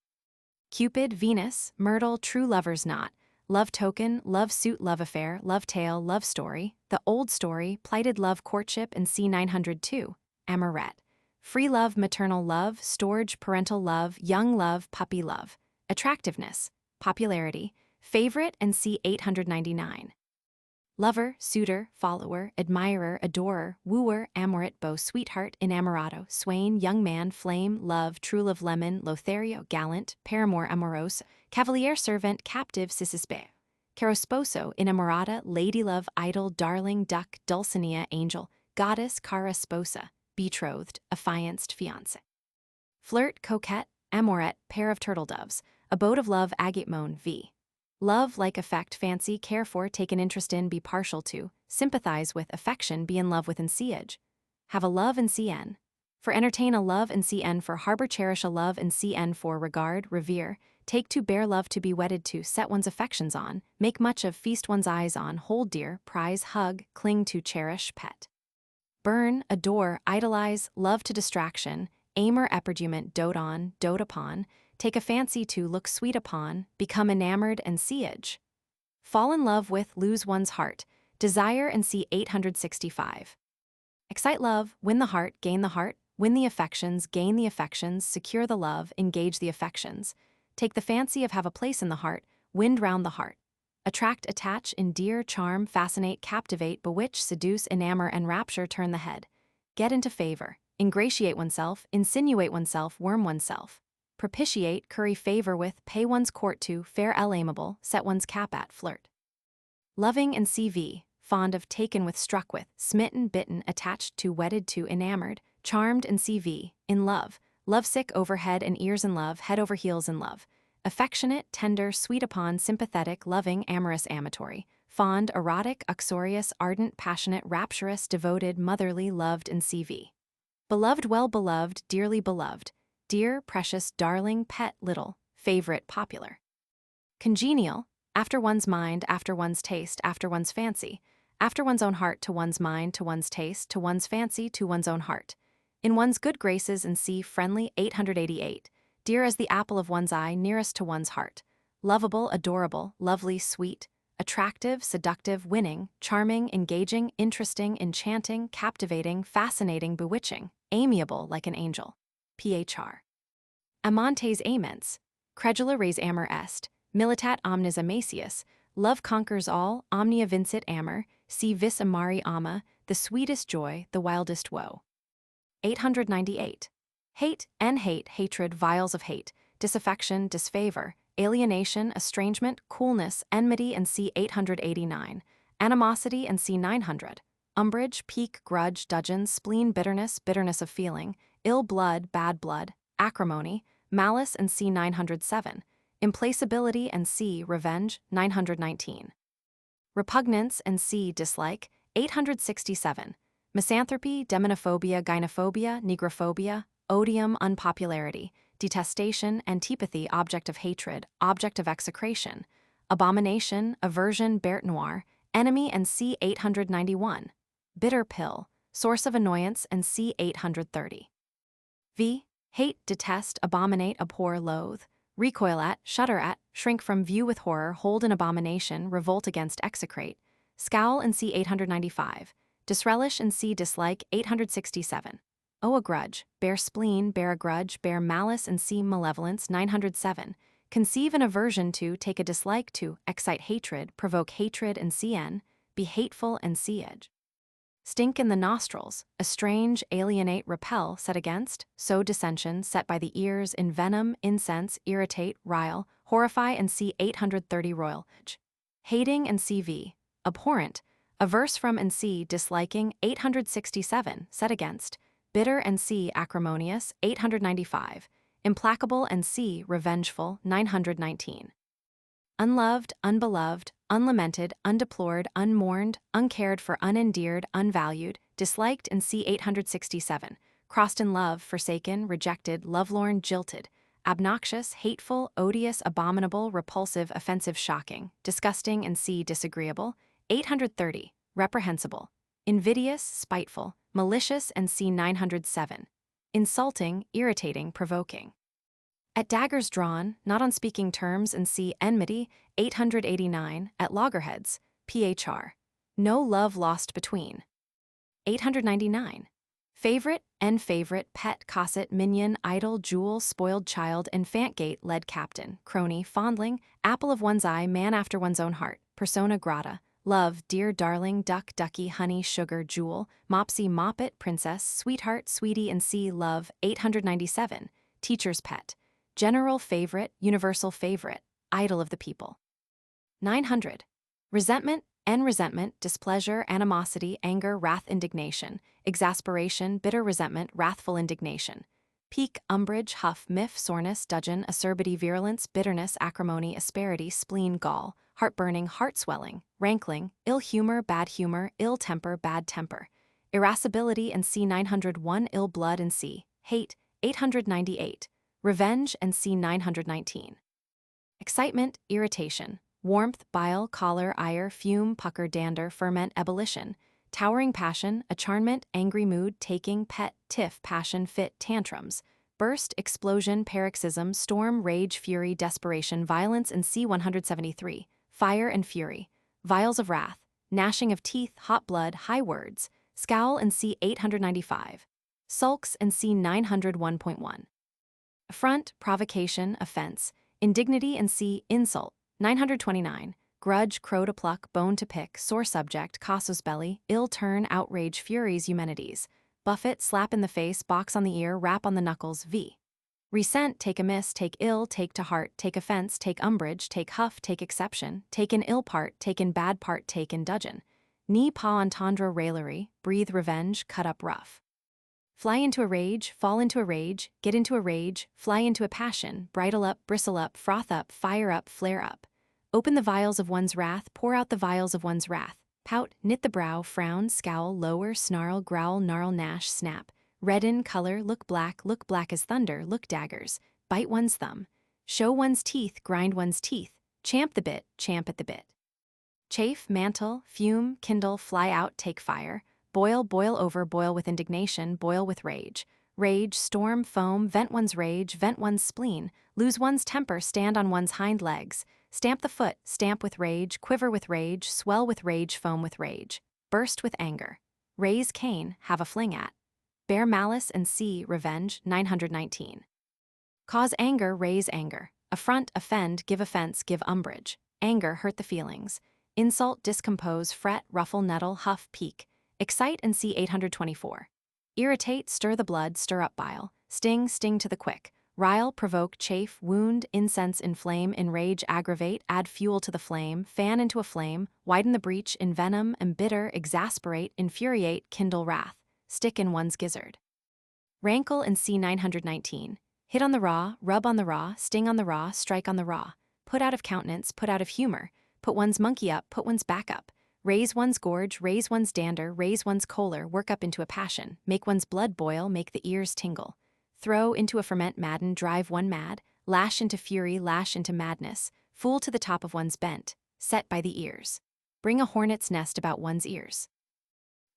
Cupid, Venus, myrtle, true lover's knot, love token, love suit, love affair, love tale, love story, the old story, plighted love, courtship, and C 902, amourette. Free love, maternal love, storage, parental love, young love, puppy love. Attractiveness, popularity, favorite, and C 899. Lover, suitor, follower, admirer, adorer, wooer, amorate, beau, sweetheart, inamorado, swain, young man, flame, love, true love, lemon, Lothario, gallant, paramour, amorose, cavalier, servant, captive, sisisbe, caro sposo, inamorata, lady love, idol, darling, duck, dulcinea, angel, goddess, cara sposa, betrothed, affianced, fiancé. Flirt, coquette, amorette, pair of turtle doves, abode of love, agate moan, v. Love, like, affect, fancy, care for, take an interest in, be partial to, sympathize with, affection, be in love with, and siege. Have a love, and cn. For entertain a love, and cn. For harbor, cherish a love, and cn. For regard, revere, take to, bear love, to be wedded to, set one's affections on, make much of, feast one's eyes on, hold dear, prize, hug, cling to, cherish, pet. Burn, adore, idolize, love to distraction, aim or eperdument, dote on, dote upon, take a fancy to, look sweet upon, become enamored, and siege. Fall in love with, lose one's heart, desire, and C 865. Excite love, win the heart, gain the heart, win the affections, gain the affections, secure the love, engage the affections, take the fancy of, have a place in the heart, wind round the heart. Attract, attach, endear, charm, fascinate, captivate, bewitch, seduce, enamor, and rapture, turn the head. Get into favor, ingratiate oneself, insinuate oneself, worm oneself. propitiate, curry favor with, pay one's court to, fair amiable, set one's cap at, flirt. Loving and CV, fond of, taken with, struck with, smitten, bitten, attached to, wedded to, enamored, charmed and CV, in love, lovesick over head and ears in love, head over heels in love, affectionate, tender, sweet upon, sympathetic, loving, amorous, amatory, fond, erotic, uxorious, ardent, passionate, rapturous, devoted, motherly, loved and CV. Beloved, well beloved, dearly beloved, dear, precious, darling, pet, little, favorite, popular. Congenial, after one's mind, after one's taste, after one's fancy, after one's own heart, to one's mind, to one's taste, to one's fancy, to one's own heart. In one's good graces and see, friendly, 888, dear as the apple of one's eye, nearest to one's heart. Lovable, adorable, lovely, sweet, attractive, seductive, winning, charming, engaging, interesting, enchanting, captivating, fascinating, bewitching, amiable like an angel. Phr. Amantes amens, credula res amor est, militat omnis amacius, love conquers all, omnia vincit amor, si vis amari ama, the sweetest joy, the wildest woe. 898. Hate, hatred, vials of hate, disaffection, disfavor, alienation, estrangement, coolness, enmity and c. 889, animosity and c. 900, umbrage, pique, grudge, dudgeon, spleen, bitterness, bitterness of feeling, ill blood, bad blood, acrimony, malice and c. 907, implacability and c. revenge, 919. Repugnance and c. dislike, 867, misanthropy, demonophobia, gynophobia, negrophobia, odium, unpopularity, detestation, antipathy, object of hatred, object of execration, abomination, aversion, bête noire, enemy and c. 891, bitter pill, source of annoyance and c. 830. V. Hate, detest, abominate, abhor, loathe, recoil at, shudder at, shrink from, view with horror, hold in abomination, revolt against, execrate, scowl and c. 895, disrelish and c. dislike, 867. Owe a grudge, bear spleen, bear a grudge, bear malice and c. malevolence, 907. Conceive an aversion to, take a dislike to, excite hatred, provoke hatred and cn, be hateful and c. edge. Stink in the nostrils, estrange, alienate, repel, set against, sow dissension, set by the ears, envenom, incense, irritate, rile, horrify and c. 830 royal edge. Hating and cv, abhorrent, averse from and c. disliking, 867, set against, bitter and c. acrimonious, 895, implacable and c. revengeful, 919. Unloved, unbeloved, unlamented, undeplored, unmourned, uncared for, unendeared, unvalued, disliked and c. 867, crossed in love, forsaken, rejected, lovelorn, jilted, obnoxious, hateful, odious, abominable, repulsive, offensive, shocking, disgusting and c. disagreeable, 830, reprehensible, invidious, spiteful, malicious and c. 907, insulting, irritating, provoking. At daggers drawn, not on speaking terms and c. enmity, 889, at loggerheads, phr. No love lost between. 899. Favorite, pet, cosset, minion, idol, jewel, spoiled child, infant gate, led captain, crony, fondling, apple of one's eye, man after one's own heart, persona grata, love, dear, darling, duck, ducky, honey, sugar, jewel, mopsy, moppet, princess, sweetheart, sweetie and c. love, 897, teacher's pet, general favorite, universal favorite, idol of the people. 900. Resentment, resentment, displeasure, animosity, anger, wrath, indignation, exasperation, bitter resentment, wrathful indignation. Pique, umbrage, huff, miff, soreness, dudgeon, acerbity, virulence, bitterness, acrimony, asperity, spleen, gall, heartburning, heart swelling, rankling, ill humor, ill temper, bad temper. Irascibility and c. 901, ill blood and c. hate, 898. Revenge and c. 919. Excitement, irritation, warmth, bile, choler, ire, fume, pucker, dander, ferment, ebullition, towering passion, acharnement, angry mood, taking, pet, tiff, passion, fit, tantrums, burst, explosion, paroxysm, storm, rage, fury, desperation, violence and c. 173, fire and fury, vials of wrath, gnashing of teeth, hot blood, high words, scowl and c. 895, sulks and c. 901.1. Affront, provocation, offense, indignity and c. insult, 929, grudge, crow to pluck, bone to pick, sore subject, casus belli, ill turn, outrage, furies, Eumenides, buffet, slap in the face, box on the ear, rap on the knuckles, v. Resent, take amiss, take ill, take to heart, take offense, take umbrage, take huff, take exception, take in ill part, take in bad part, take in dudgeon. Ni pa entendre raillery, breathe revenge, cut up rough. Fly into a rage, fall into a rage, get into a rage, fly into a passion, bridle up, bristle up, froth up, fire up, flare up. Open the vials of one's wrath, pour out the vials of one's wrath. Pout, knit the brow, frown, scowl, lower, snarl, growl, gnarl, gnash, snap. Redden, color, look black as thunder, look daggers. Bite one's thumb. Show one's teeth, grind one's teeth. Champ the bit, champ at the bit. Chafe, mantle, fume, kindle, fly out, take fire. Boil, boil over, boil with indignation, boil with rage. Rage, storm, foam, vent one's rage, vent one's spleen. Lose one's temper, stand on one's hind legs. Stamp the foot, stamp with rage, quiver with rage, swell with rage, foam with rage. Burst with anger. Raise Cain, have a fling at. Bear malice and see revenge, 919. Cause anger, raise anger. Affront, offend, give offense, give umbrage. Anger, hurt the feelings. Insult, discompose, fret, ruffle, nettle, huff, pique. Excite and see 824. Irritate, stir the blood, stir up bile. Sting, sting to the quick. Rile, provoke, chafe, wound, incense, inflame, enrage, aggravate, add fuel to the flame, fan into a flame, widen the breach, envenom, embitter, exasperate, infuriate, kindle wrath. Stick in one's gizzard. Rankle and see 919. Hit on the raw, rub on the raw, sting on the raw, strike on the raw. Put out of countenance, put out of humor. Put one's monkey up, put one's back up. Raise one's gorge, raise one's dander, raise one's choler, work up into a passion. Make one's blood boil, make the ears tingle. Throw into a ferment, madden, drive one mad. Lash into fury, lash into madness. Fool to the top of one's bent. Set by the ears. Bring a hornet's nest about one's ears.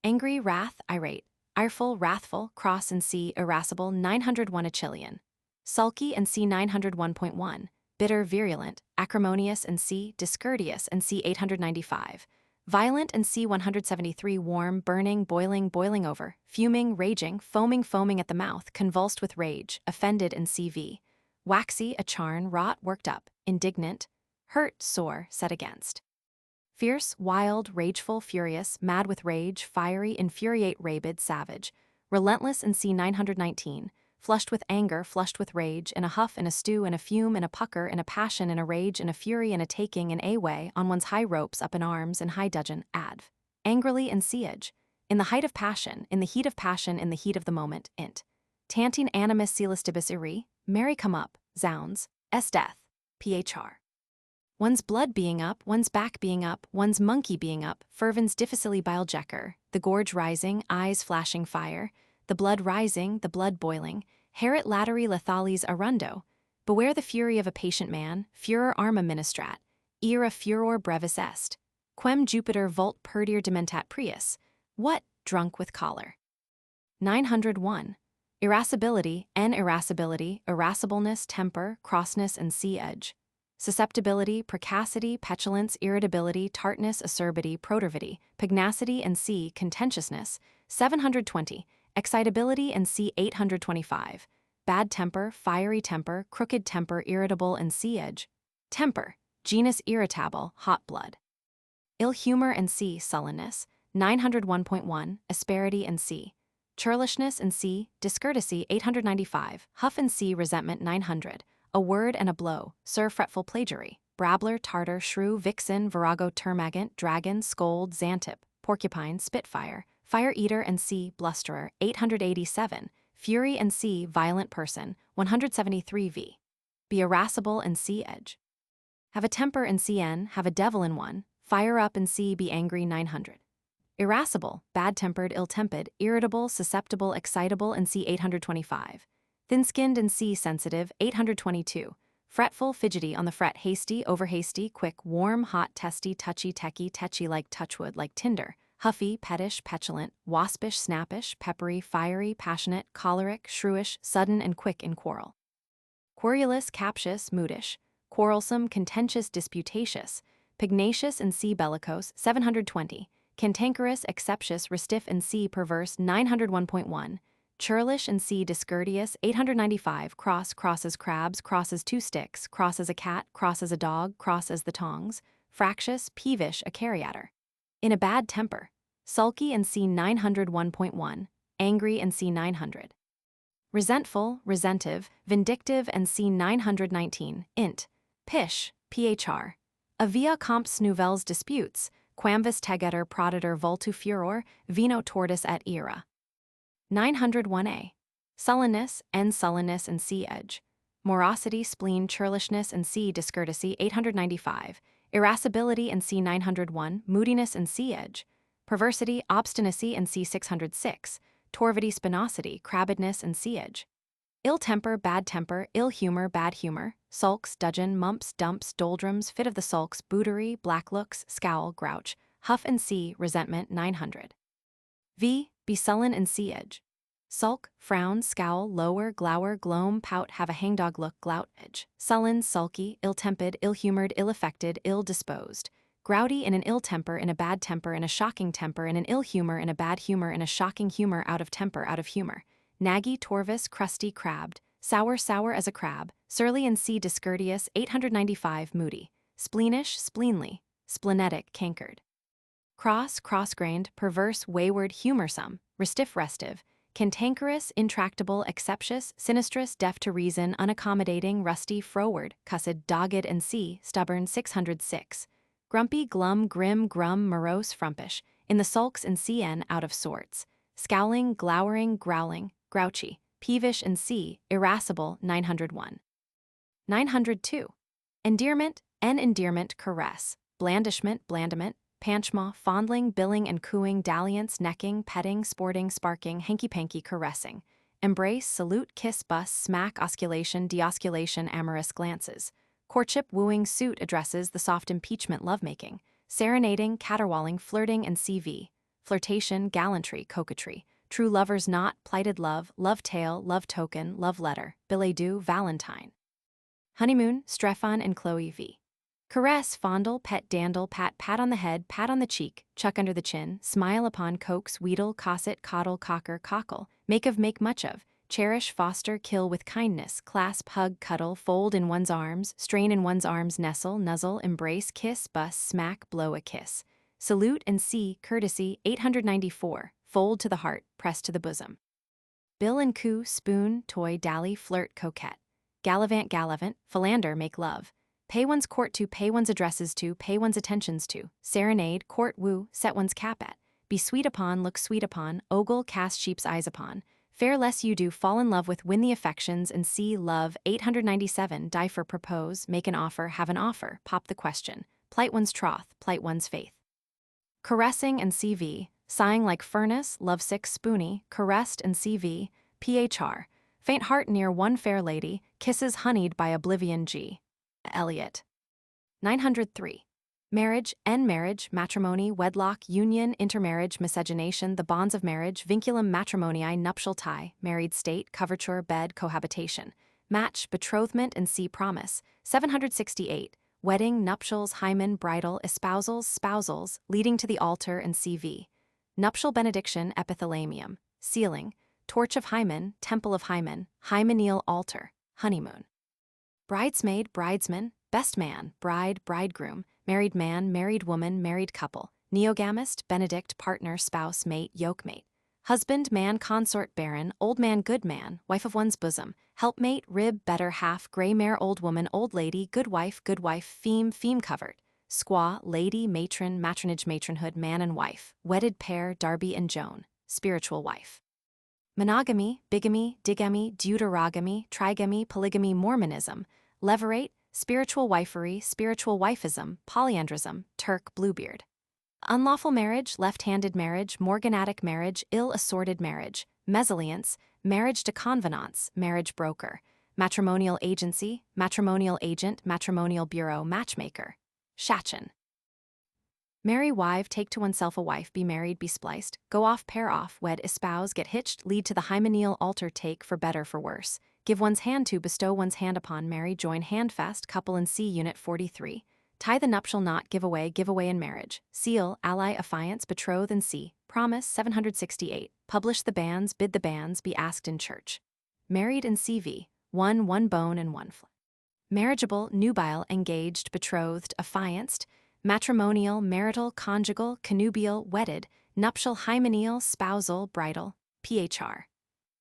Angry, wrath, irate. Ireful, wrathful, cross and see, irascible, 901 Achillean. Sulky and see 901.1. Bitter, virulent, acrimonious and see, discourteous and see 895. Violent and see 173. Warm, burning, boiling, boiling over, fuming, raging, foaming, foaming at the mouth, convulsed with rage, offended and CV. Waxy, a charn, wrought, worked up, indignant, hurt, sore, set against. Fierce, wild, rageful, furious, mad with rage, fiery, infuriate, rabid, savage. Relentless and see 919. Flushed with anger, flushed with rage, in a huff, in a stew, in a fume, in a pucker, in a passion, in a rage, in a fury, in a taking, in a way, on one's high ropes, up in arms, in high dudgeon, adv. Angrily in siege. In the height of passion, in the heat of passion, in the heat of the moment, int. Tanting animus celestibus iri, merry come up, zounds, s death, phr. One's blood being up, one's back being up, one's monkey being up, fervens difficile bile jecker, the gorge rising, eyes flashing fire, the blood rising, the blood boiling, haeret lateri lethalis arundo. Beware the fury of a patient man, furor arma ministrat, ira furor brevis est. Quem Jupiter vult perdir dementat prius. What, drunk with choler? 901. Irascibility, irascibility, irascibleness, temper, crossness and sea edge. Susceptibility, precocity, petulance, irritability, tartness, acerbity, protervity, pugnacity and c. contentiousness, 720, excitability and c. 825, bad temper, fiery temper, crooked temper, irritable and c. edge, temper, genus irritable, hot blood. Ill humor and c. sullenness, 901.1, asperity and c. churlishness and c. discourtesy, 895, huff and c. resentment, 900. A word and a blow, sir fretful plagiary, brabbler, tartar, shrew, vixen, virago, termagant, dragon, scold, xantip, porcupine, spitfire, fire-eater and c. blusterer, 887, fury and c. violent person, 173 v. Be irascible and c. edge. Have a temper and cn, have a devil in one, fire up and c. be angry, 900. Irascible, bad-tempered, ill-tempered, irritable, susceptible, excitable and c. 825. Thin-skinned and c. sensitive, 822. Fretful, fidgety, on the fret, hasty, over-hasty, quick, warm, hot, testy, touchy, techy, tetchy like touchwood, like tinder, huffy, pettish, petulant, waspish, snappish, peppery, fiery, passionate, choleric, shrewish, sudden and quick in quarrel. Querulous, captious, moodish, quarrelsome, contentious, disputatious, pugnacious and c. bellicose, 720. Cantankerous, exceptious, restiff and c. perverse, 901.1. Churlish and c. discourteous, 895. Cross, crosses crabs, crosses two sticks, cross as a cat, cross as a dog, cross as the tongs, fractious, peevish, a cariator. In a bad temper. Sulky and c. 901.1. Angry and c. 900. resentful, resentive, vindictive, and c. 919, int. Pish, phr. Avia comps nouvelles disputes, quamvis tegeter proditor vultu furor, vino tortus et ira. 901a. Sullenness, n. Sullenness, and c. edge. Morosity, spleen, churlishness, and c. discourtesy, 895. Irascibility, and c. 901. Moodiness, and c. edge. Perversity, obstinacy, and c. 606. Torvity, spinosity, crabbedness, and c. edge. Ill temper, bad temper, ill humor, bad humor, sulks, dudgeon, mumps, dumps, doldrums, fit of the sulks, bootery, black looks, scowl, grouch, huff, and c. resentment, 900. V. Be sullen and c. edge. Sulk, frown, scowl, lower, glower, gloam, pout, have a hangdog look, glout, edge. Sullen, sulky, ill-tempered, ill-humored, ill-affected, ill-disposed. Grouty, in an ill temper, in a bad temper, in a shocking temper, in an ill humor, in a bad humor, in a shocking humor, out of temper, out of humor. Naggy, torvous, crusty, crabbed, sour, sour as a crab, surly and c. discourteous, 895. Moody. Spleenish, spleenly, splenetic, cankered. Cross, cross-grained, perverse, wayward, humorsome, restive, cantankerous, intractable, exceptious, sinistrous, deaf to reason, unaccommodating, rusty, froward, cussed, dogged, and c. stubborn, 606. Grumpy, glum, grim, grum, morose, frumpish, in the sulks and cn. out of sorts. Scowling, glowering, growling, grouchy, peevish, and c. irascible, 901. 902. Endearment, n. endearment, caress, blandishment, blandiment, panchma, fondling, billing and cooing, dalliance, necking, petting, sporting, sparking, hanky-panky, caressing. Embrace, salute, kiss, buss, smack, osculation, deosculation, amorous glances. Courtship, wooing, suit, addresses, the soft impeachment, lovemaking. Serenading, caterwauling, flirting, and CV. Flirtation, gallantry, coquetry. True lover's knot, plighted love, love tale, love token, love letter, billet doux, valentine. Honeymoon, Strephon and Chloe v. Caress, fondle, pet, dandle, pat, pat on the head, pat on the cheek, chuck under the chin, smile upon, coax, wheedle, cosset, coddle, cocker, cockle, make of, make much of, cherish, foster, kill with kindness, clasp, hug, cuddle, fold in one's arms, strain in one's arms, nestle, nuzzle, embrace, kiss, buss, smack, blow a kiss. Salute and see, courtesy, 894, fold to the heart, press to the bosom. Bill and coo, spoon, toy, dally, flirt, coquette. Gallivant, gallivant, philander, make love. Pay one's court to, pay one's addresses to, pay one's attentions to. Serenade, court, woo, set one's cap at. Be sweet upon, look sweet upon, ogle, cast sheep's eyes upon. Fair less you do, fall in love with, win the affections, and see, love, 897, die for, propose, make an offer, have an offer, pop the question. Plight one's troth, plight one's faith. Caressing and CV, sighing like furnace, lovesick, spoony, caressed and CV, phr. Faint heart near one fair lady, kisses honeyed by oblivion g. Eliot. 903. Marriage, n. marriage, matrimony, wedlock, union, intermarriage, miscegenation, the bonds of marriage, vinculum matrimoniae, nuptial tie, married state, coverture, bed, cohabitation. Match, betrothment, and see promise. 768. Wedding, nuptials, hymen, bridal, espousals, spousals, leading to the altar, and CV. Nuptial benediction, epithalamium, sealing, torch of hymen, temple of hymen, hymeneal altar, honeymoon. Bridesmaid, bridesman, best man, bride, bridegroom, married man, married woman, married couple, neogamist, benedict, partner, spouse, mate, yokemate. Husband, man, consort, baron, old man, good man, wife of one's bosom, helpmate, rib, better half, grey mare, old woman, old lady, good wife, feme, feme covered. Squaw, lady, matron, matronage, matronhood, man and wife, wedded pair, Darby and Joan, spiritual wife. Monogamy, bigamy, digamy, deuterogamy, trigamy, polygamy, Mormonism, levirate, spiritual wifery, spiritual wifism, polyandrism, Turk, Bluebeard. Unlawful marriage, left-handed marriage, morganatic marriage, ill-assorted marriage, mesalliance, marriage de convenance, marriage broker, matrimonial agency, matrimonial agent, matrimonial bureau, matchmaker. Shachin. Marry wife, take to oneself a wife, be married, be spliced, go off, pair off, wed, espouse, get hitched, lead to the hymeneal altar, take, for better, for worse, give one's hand to, bestow one's hand upon, marry, join, handfast, couple in C Unit 43, tie the nuptial knot, give away in marriage, seal, ally, affiance, betroth and C, promise, 768, publish the banns, bid the banns, be asked in church. Married in CV, one bone and one flesh. Marriageable, nubile, engaged, betrothed, affianced, matrimonial, marital, conjugal, connubial, wedded, nuptial, hymeneal, spousal, bridal, phr.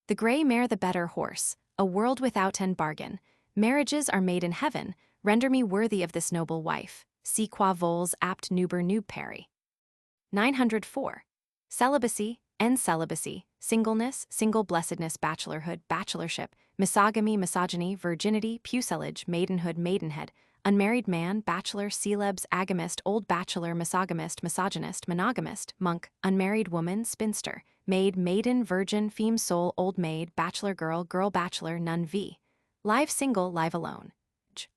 The gray mare the better horse, a world without end bargain. Marriages are made in heaven, render me worthy of this noble wife. Si qua vols apt nuber nub peri. 904. Celibacy, en celibacy, singleness, single blessedness, bachelorhood, bachelorship, misogamy, misogyny, virginity, pucelage, maidenhood, maidenhead, unmarried man, bachelor, celebs, agamist, old bachelor, misogamist, misogynist, monogamist, monk, unmarried woman, spinster, maid, maiden, virgin, feme soul, old maid, bachelor girl, girl bachelor, nun v. Live single, live alone.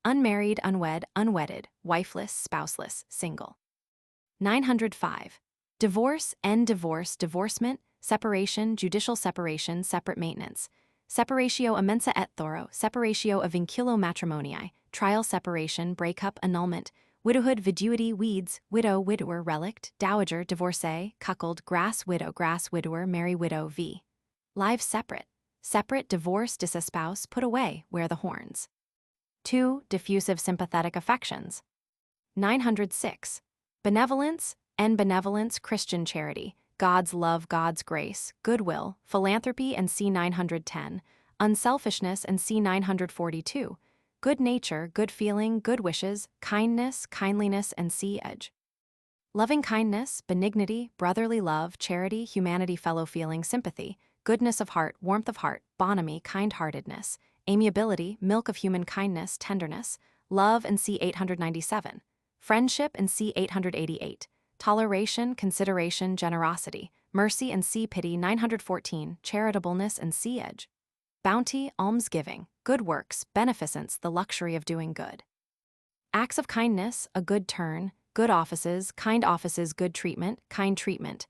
Unmarried, unwed, unwedded, wifeless, spouseless, single. 905. Divorce, en divorce, divorcement, separation, judicial separation, separate maintenance. Separatio immensa et thoro, separatio of vinculo matrimoniae, trial separation, breakup, annulment, widowhood, viduity, weeds, widow, widower, relict, dowager, divorcee, cuckold, grass widower, marry widow v. Live separate. Separate, divorce, disespouse, put away, wear the horns. 2. Diffusive sympathetic affections. 906. Benevolence, en benevolence, Christian charity, God's love, God's grace, goodwill, philanthropy, and c. 910, unselfishness, and c. 942, good nature, good feeling, good wishes, kindness, kindliness, and c. edge. Loving kindness, benignity, brotherly love, charity, humanity, fellow feeling, sympathy, goodness of heart, warmth of heart, bonhomie, kind-heartedness, amiability, milk of human kindness, tenderness, love, and c. 897, friendship, and c. 888, toleration, consideration, generosity, mercy, and c. pity. 914, charitableness, and c. edge. Bounty, almsgiving, good works, beneficence, the luxury of doing good. Acts of kindness, a good turn, good offices, good treatment, kind treatment.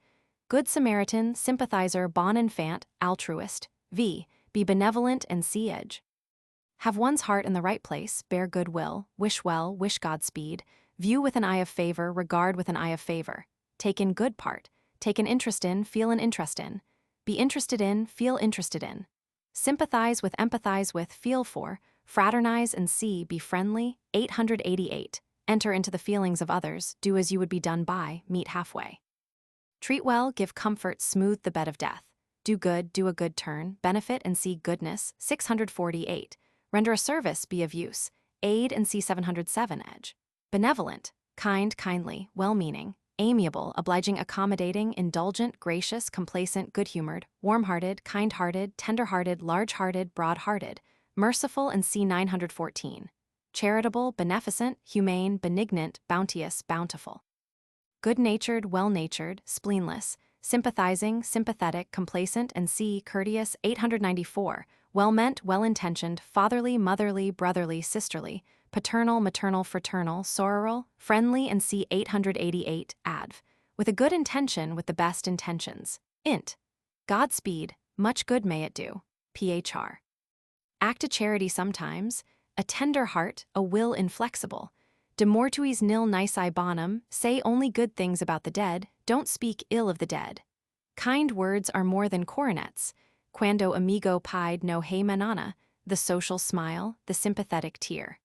Good Samaritan, sympathizer, bon enfant, altruist, v. Be benevolent, and c. edge. Have one's heart in the right place, bear good will, wish well, wish Godspeed, view with an eye of favor, regard with an eye of favor. Take in good part, take an interest in, feel an interest in. Be interested in, feel interested in. Sympathize with, empathize with, feel for, fraternize, and c. Be friendly. 888. Enter into the feelings of others, do as you would be done by, meet halfway. Treat well, give comfort, smooth the bed of death. Do good, do a good turn, benefit, and see goodness. 648. Render a service, be of use. Aid, and c. 707 edge. Benevolent, kind, kindly, well-meaning, amiable, obliging, accommodating, indulgent, gracious, complacent, good-humored, warm-hearted, kind-hearted, tender-hearted, large-hearted, broad-hearted, merciful, and c. 914. Charitable, beneficent, humane, benignant, bounteous, bountiful. Good-natured, well-natured, spleenless, sympathizing, sympathetic, complacent, and c. courteous. 894. Well-meant, well-intentioned, fatherly, motherly, brotherly, sisterly, paternal, maternal, fraternal, sororal, friendly, and c. 888. Adv. With a good intention, with the best intentions. Int. Godspeed, much good may it do. Phr. Act a charity sometimes, a tender heart, a will inflexible. De mortuis nil nisi bonum, say only good things about the dead, don't speak ill of the dead. Kind words are more than coronets. Quando amigo pied no hey manana, the social smile, the sympathetic tear.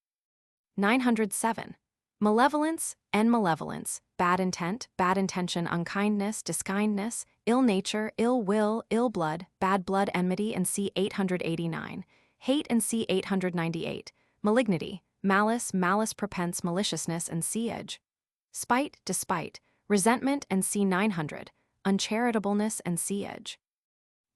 907. Malevolence, en malevolence, bad intent, bad intention, unkindness, diskindness, ill nature, ill will, ill blood, bad blood, enmity, and c. 889. Hate, and c. 898. Malignity, malice, malice prepense, maliciousness, and c. edge. Spite, despite, resentment, and c. 900. Uncharitableness, and c. edge.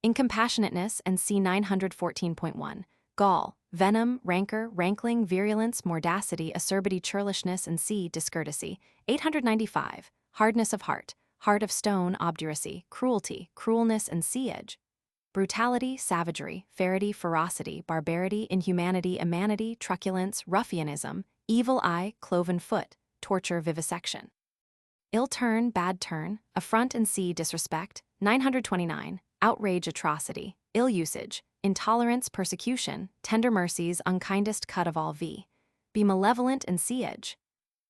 Incompassionateness, and c. 914.1. Gall, venom, rancor, rankling, virulence, mordacity, acerbity, churlishness, and c. discourtesy. 895. Hardness of heart, heart of stone, obduracy, cruelty, cruelness, and c. edge. Brutality, savagery, ferity, ferocity, barbarity, inhumanity, immanity, truculence, ruffianism, evil eye, cloven foot, torture, vivisection. Ill turn, bad turn, affront, and c. disrespect. 929. Outrage, atrocity, ill usage, intolerance, persecution, tender mercies, unkindest cut of all v. Be malevolent, and c. edge.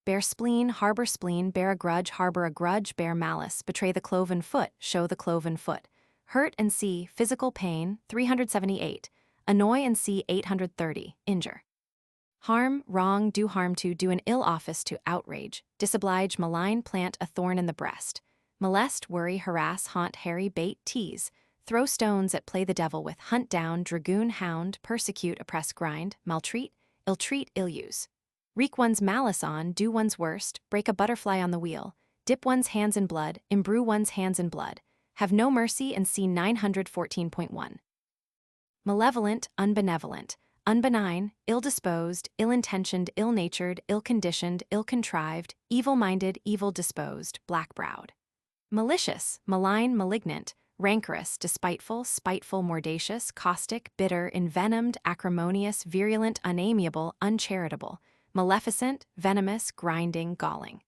Bear spleen, harbor spleen, bear a grudge, harbor a grudge, bear malice, betray the cloven foot, show the cloven foot. Hurt, and c. physical pain. 378. Annoy, and c. 830. Injure. Harm, wrong, do harm to, do an ill office to, outrage, disoblige, malign, plant a thorn in the breast. Molest, worry, harass, haunt, harry, bait, tease. throw stones at, play the devil with, hunt down, dragoon, hound, persecute, oppress, grind, maltreat, ill-treat, ill-use. Wreak one's malice on, do one's worst, break a butterfly on the wheel, dip one's hands in blood, imbrue one's hands in blood, have no mercy, and see 914.1. Malevolent, unbenevolent, unbenign, ill-disposed, ill-intentioned, ill-natured, ill-conditioned, ill-contrived, evil-minded, evil-disposed, black-browed. Malicious, malign, malignant, rancorous, despiteful, spiteful, mordacious, caustic, bitter, envenomed, acrimonious, virulent, unamiable, uncharitable, maleficent, venomous, grinding, galling.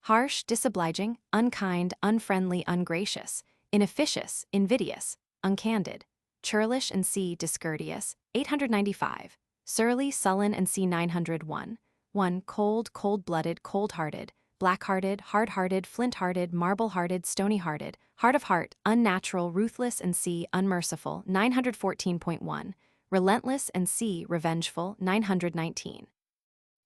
Harsh, disobliging, unkind, unfriendly, ungracious, inefficacious, invidious, uncandid, churlish and c. discourteous, 895, surly, sullen and c. 901, 1. Cold, cold-blooded, cold-hearted, black-hearted, hard-hearted, flint-hearted, marble-hearted, stony-hearted, heart of heart, unnatural, ruthless and c. unmerciful, 914.1, relentless and c. revengeful, 919.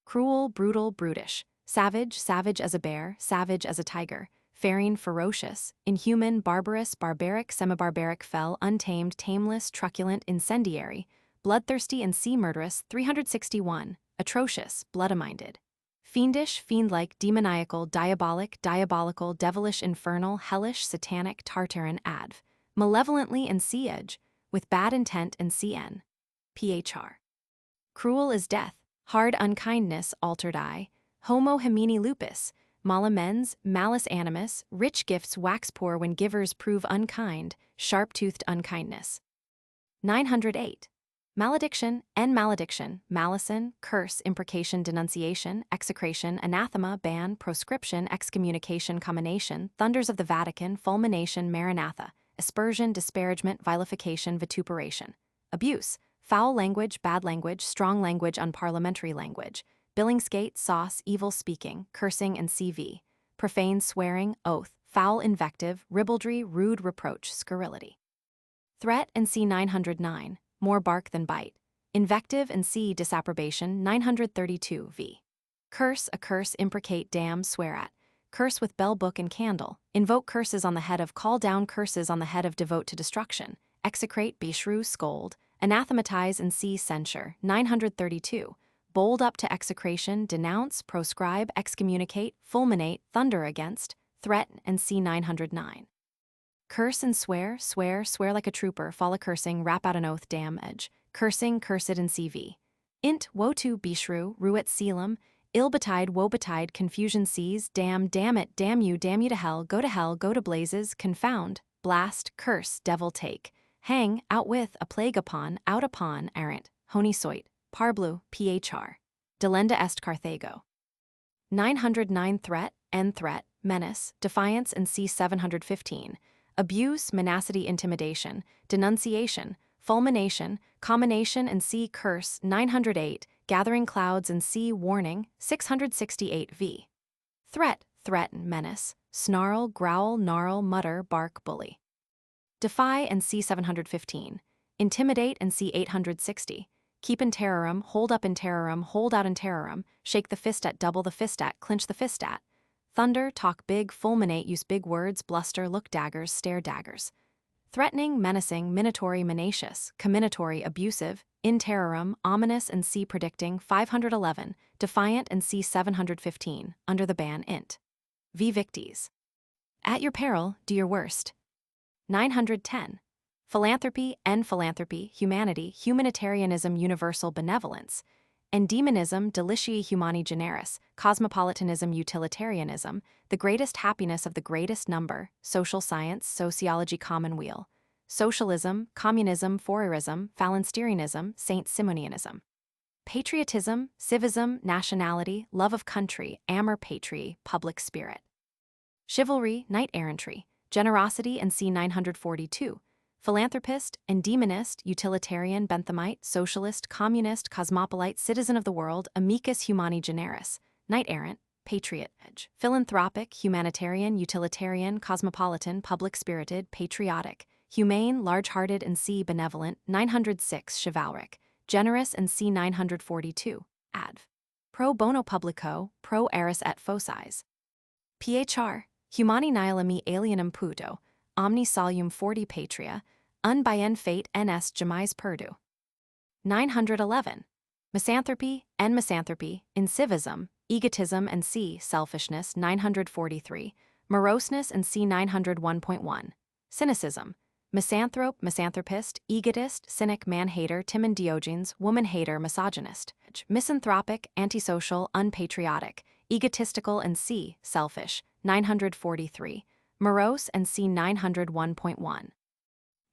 Cruel, brutal, brutish, savage, savage as a bear, savage as a tiger, faring, ferocious, inhuman, barbarous, barbaric, semibarbaric, fell, untamed, tameless, truculent, incendiary, bloodthirsty and c. murderous, 361, atrocious, blood-minded. Fiendish, fiend-like, demoniacal, diabolic, diabolical, devilish, infernal, hellish, satanic, tartaran, adv. Malevolently and c. edge, with bad intent and cn. Phr. Cruel as death, hard unkindness, altered eye, homo hemini lupus, mala mens, malus animus, rich gifts wax poor when givers prove unkind, sharp-toothed unkindness. 908. Malediction, malediction, malison, curse, imprecation, denunciation, execration, anathema, ban, proscription, excommunication, commination, thunders of the Vatican, fulmination, maranatha, aspersion, disparagement, vilification, vituperation. Abuse, foul language, bad language, strong language, unparliamentary language, billingsgate, sauce, evil speaking, cursing and CV, profane swearing, oath, foul invective, ribaldry, rude reproach, scurrility. Threat and c. 909, more bark than bite, invective and c. disapprobation, 932 v. Curse, a curse, imprecate, damn, swear at, curse with bell, book and candle, invoke curses on the head of, call down curses on the head of, devote to destruction, execrate, beshrew, scold, anathematize and c. censure, 932, bold up to execration, denounce, proscribe, excommunicate, fulminate, thunder against, threaten and c. 909. Curse and swear, swear, swear like a trooper, fall a cursing, rap out an oath, damn, edge, cursing, cursed and cv. Int, woe to, beshrew, ruet, selim, ill betide, woe betide, confusion seize, damn it, damn you to hell, go to blazes, confound, blast, curse, devil take, hang, out with, a plague upon, out upon, errant, honi soit, parbleu, phr. Delenda est Carthago. 909 Threat, threat, menace, defiance and c. 715, abuse, menacity, intimidation, denunciation, fulmination, commination and c. curse, 908, gathering clouds and c. warning, 668 v. Threat, threaten, menace, snarl, growl, gnarl, mutter, bark, bully. Defy and c. 715, intimidate and c. 860, keep in terrorum, hold up in terrorum, hold out in terrorum, shake the fist at, double the fist at, clinch the fist at. Thunder, talk big, fulminate, use big words, bluster, look daggers, stare daggers. Threatening, menacing, minatory, menacious, comminatory, abusive, in terrorum, ominous and c. predicting, 511, defiant and c. 715, under the ban int. V. Victis. At your peril, do your worst. 910. Philanthropy, philanthropy, humanity, humanitarianism, universal benevolence, endemonism, delitiae humani generis, cosmopolitanism, utilitarianism, the greatest happiness of the greatest number, social science, sociology, commonweal, socialism, communism, Fourierism, Phalansterianism, Saint Simonianism. Patriotism, civism, nationality, love of country, amor patriae, public spirit. Chivalry, knight-errantry, generosity and c. 942, philanthropist, endemonist, utilitarian, benthamite, socialist, communist, cosmopolite, citizen of the world, amicus humani generis, knight-errant, patriot, edge, philanthropic, humanitarian, utilitarian, cosmopolitan, public-spirited, patriotic, humane, large-hearted and c. benevolent, 906 chivalric, generous and c. 942, adv. Pro bono publico, pro aris et faucis. Phr. Humani nihil me alienum puto, omni solum 40 patria, un bien fate ns jamais perdu. 911. Misanthropy, and misanthropy, incivism, egotism and c. selfishness 943, moroseness and c. 901.1. Cynicism, misanthrope, misanthropist, egotist, cynic, man-hater, Timon Diogenes, woman-hater, misogynist, misanthropic, antisocial, unpatriotic, egotistical and c. selfish 943, morose and c. 901.1.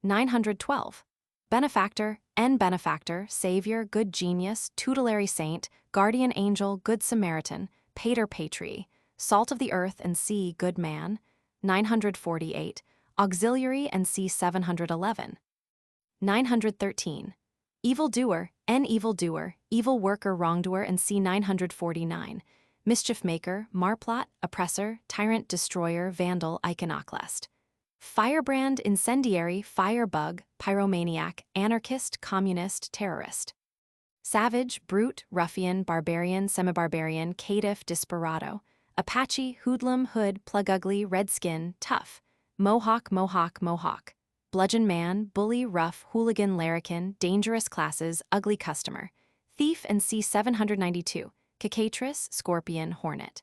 912. Benefactor, benefactor, savior, good genius, tutelary saint, guardian angel, good Samaritan, pater patri, salt of the earth and sea, good man, 948, auxiliary and c. 711. 913. Evildoer, evildoer, evil worker, wrongdoer and c. 949, mischief maker, marplot, oppressor, tyrant, destroyer, vandal, iconoclast. Firebrand, incendiary, firebug, pyromaniac, anarchist, communist, terrorist. Savage, brute, ruffian, barbarian, semibarbarian, caitiff, desperado. Apache, hoodlum, hood, plug ugly, redskin, tough. Mohawk, mohawk, mohawk. Bludgeon man, bully, rough, hooligan, larrikin, dangerous classes, ugly customer. Thief and c. 792, cicatrice, scorpion, hornet.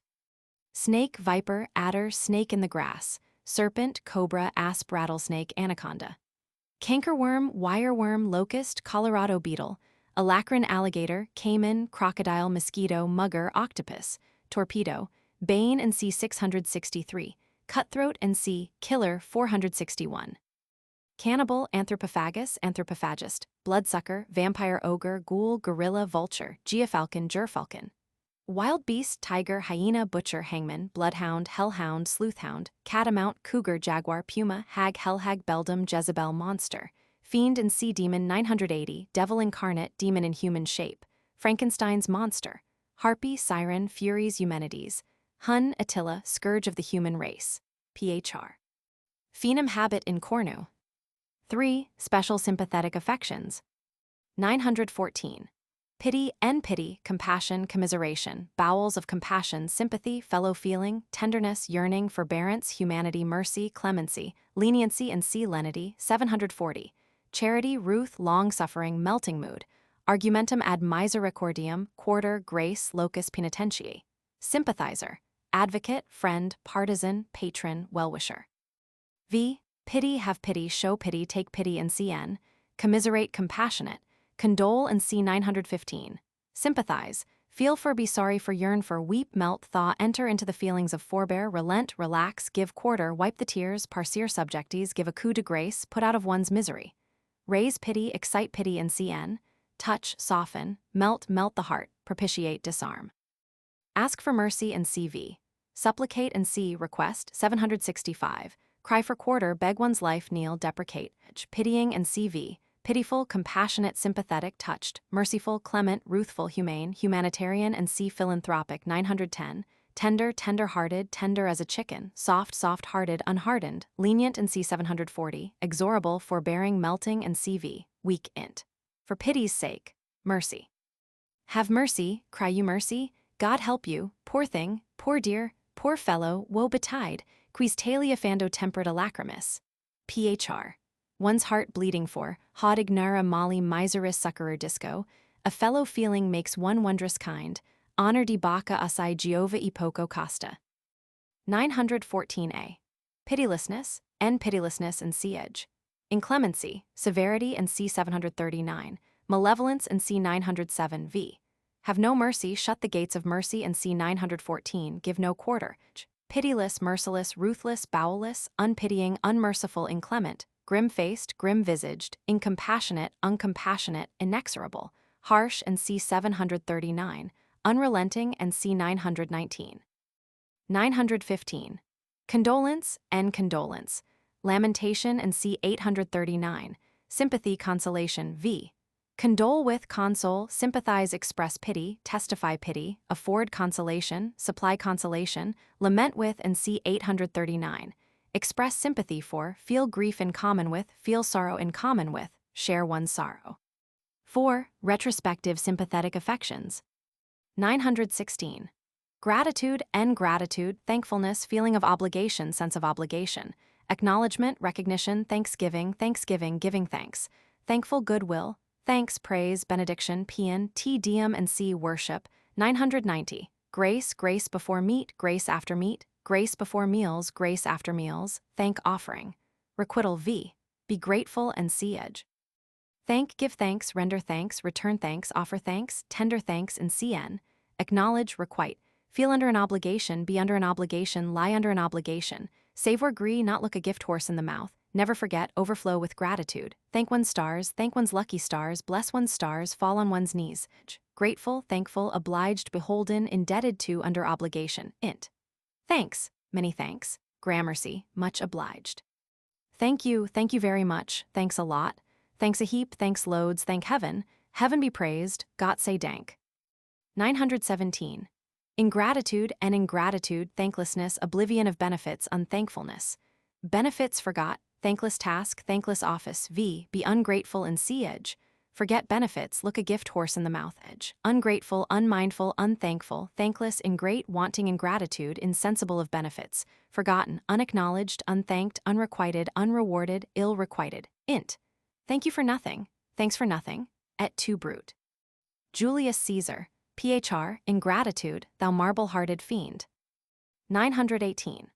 Snake, viper, adder, snake in the grass. Serpent, cobra, asp, rattlesnake, anaconda. Cankerworm, wireworm, locust, Colorado beetle, alacrane, alligator, caiman, crocodile, mosquito, mugger, octopus, torpedo, bane and c. 663, cutthroat and c. killer 461. Cannibal, anthropophagus, anthropophagist, bloodsucker, vampire, ogre, ghoul, gorilla, vulture, geofalcon, gerfalcon. Wild beast, tiger, hyena, butcher, hangman, bloodhound, hellhound, sleuthhound, catamount, cougar, jaguar, puma, hag, hellhag, beldam, Jezebel, monster, fiend and sea demon 980, devil incarnate, demon in human shape, Frankenstein's monster, harpy, siren, furies, Eumenides, Hun, Attila, scourge of the human race, phr. Phenom habit in cornu. 3. Special sympathetic affections. 914. Pity, pity, compassion, commiseration, bowels of compassion, sympathy, fellow feeling, tenderness, yearning, forbearance, humanity, mercy, clemency, leniency and c. lenity, 740. Charity, ruth, long-suffering, melting mood, argumentum ad misericordiam, quarter, grace, locus penitentiae. Sympathizer, advocate, friend, partisan, patron, well-wisher. V. Pity, have pity, show pity, take pity and cn, commiserate, compassionate, condole and c. 915. Sympathize, feel for, be sorry for, yearn for, weep, melt, thaw, enter into the feelings of, forbear, relent, relax, give quarter, wipe the tears, parcere subjectes, give a coup de grace, put out of one's misery. Raise pity, excite pity and cn, touch, soften, melt the heart, propitiate, disarm. Ask for mercy and cv. Supplicate and c. request, 765. Cry for quarter, beg one's life, kneel, deprecate, pitying and cv. Pitiful, compassionate, sympathetic, touched, merciful, clement, ruthful, humane, humanitarian and c. philanthropic 910, tender, tender-hearted, tender as a chicken, soft, soft-hearted, unhardened, lenient and c. 740, exorable, forbearing, melting and cv. Weak int. For pity's sake, mercy. Have mercy, cry you mercy, God help you, poor thing, poor dear, poor fellow, woe betide, quis talia fando temperat a lacrimis. Phr. One's heart bleeding for, haud ignara mali miseris succorer disco, a fellow feeling makes one wondrous kind, honor di bacca assai Giova e poco costa. 914a. Pitilessness, pitilessness and c. edge. Inclemency, severity and c. 739, malevolence and c. 907 v. Have no mercy, shut the gates of mercy and c. 914, give no quarter. Pitiless, merciless, ruthless, bowelless, unpitying, unmerciful, inclement, grim-faced, grim-visaged, incompassionate, uncompassionate, inexorable, harsh and c. 739, unrelenting and c. 919. 915. Condolence and condolence, lamentation and c. 839, sympathy, consolation v. Condole with, console, sympathize, express pity, testify pity, afford consolation, supply consolation, lament with and c. 839. Express sympathy for, feel grief in common with, feel sorrow in common with, share one's sorrow. 4. Retrospective sympathetic affections. 916. Gratitude, thankfulness, feeling of obligation, sense of obligation, acknowledgement, recognition, thanksgiving, thanksgiving, giving thanks, thankful, goodwill, thanks, praise, benediction, paean, te deum, and c, worship. 990. Grace, grace before meat, grace after meat, grace before meals, grace after meals, thank offering. Requital v. Be grateful and c, edge. Thank, give thanks, render thanks, return thanks, offer thanks, tender thanks in cn. Acknowledge, requite. Feel under an obligation, be under an obligation, lie under an obligation. Save or agree, not look a gift horse in the mouth. Never forget, overflow with gratitude. Thank one's stars, thank one's lucky stars, bless one's stars, fall on one's knees. Grateful, thankful, obliged, beholden, indebted to, under obligation. Int. Thanks, many thanks. Gramercy, much obliged. Thank you very much, thanks a lot. Thanks a heap, thanks loads, thank heaven. Heaven be praised, God say dank. 917. Ingratitude and ingratitude, thanklessness, oblivion of benefits, unthankfulness. Benefits forgot, thankless task, thankless office, v. Be ungrateful and c, edge. Forget benefits, look a gift horse in the mouth, edge. Ungrateful, unmindful, unthankful, thankless, ingrate, wanting ingratitude, insensible of benefits. Forgotten, unacknowledged, unthanked, unrequited, unrewarded, ill-requited. Int. Thank you for nothing, thanks for nothing, et tu brute. Julius Caesar. Phr, ingratitude, thou marble-hearted fiend. 918.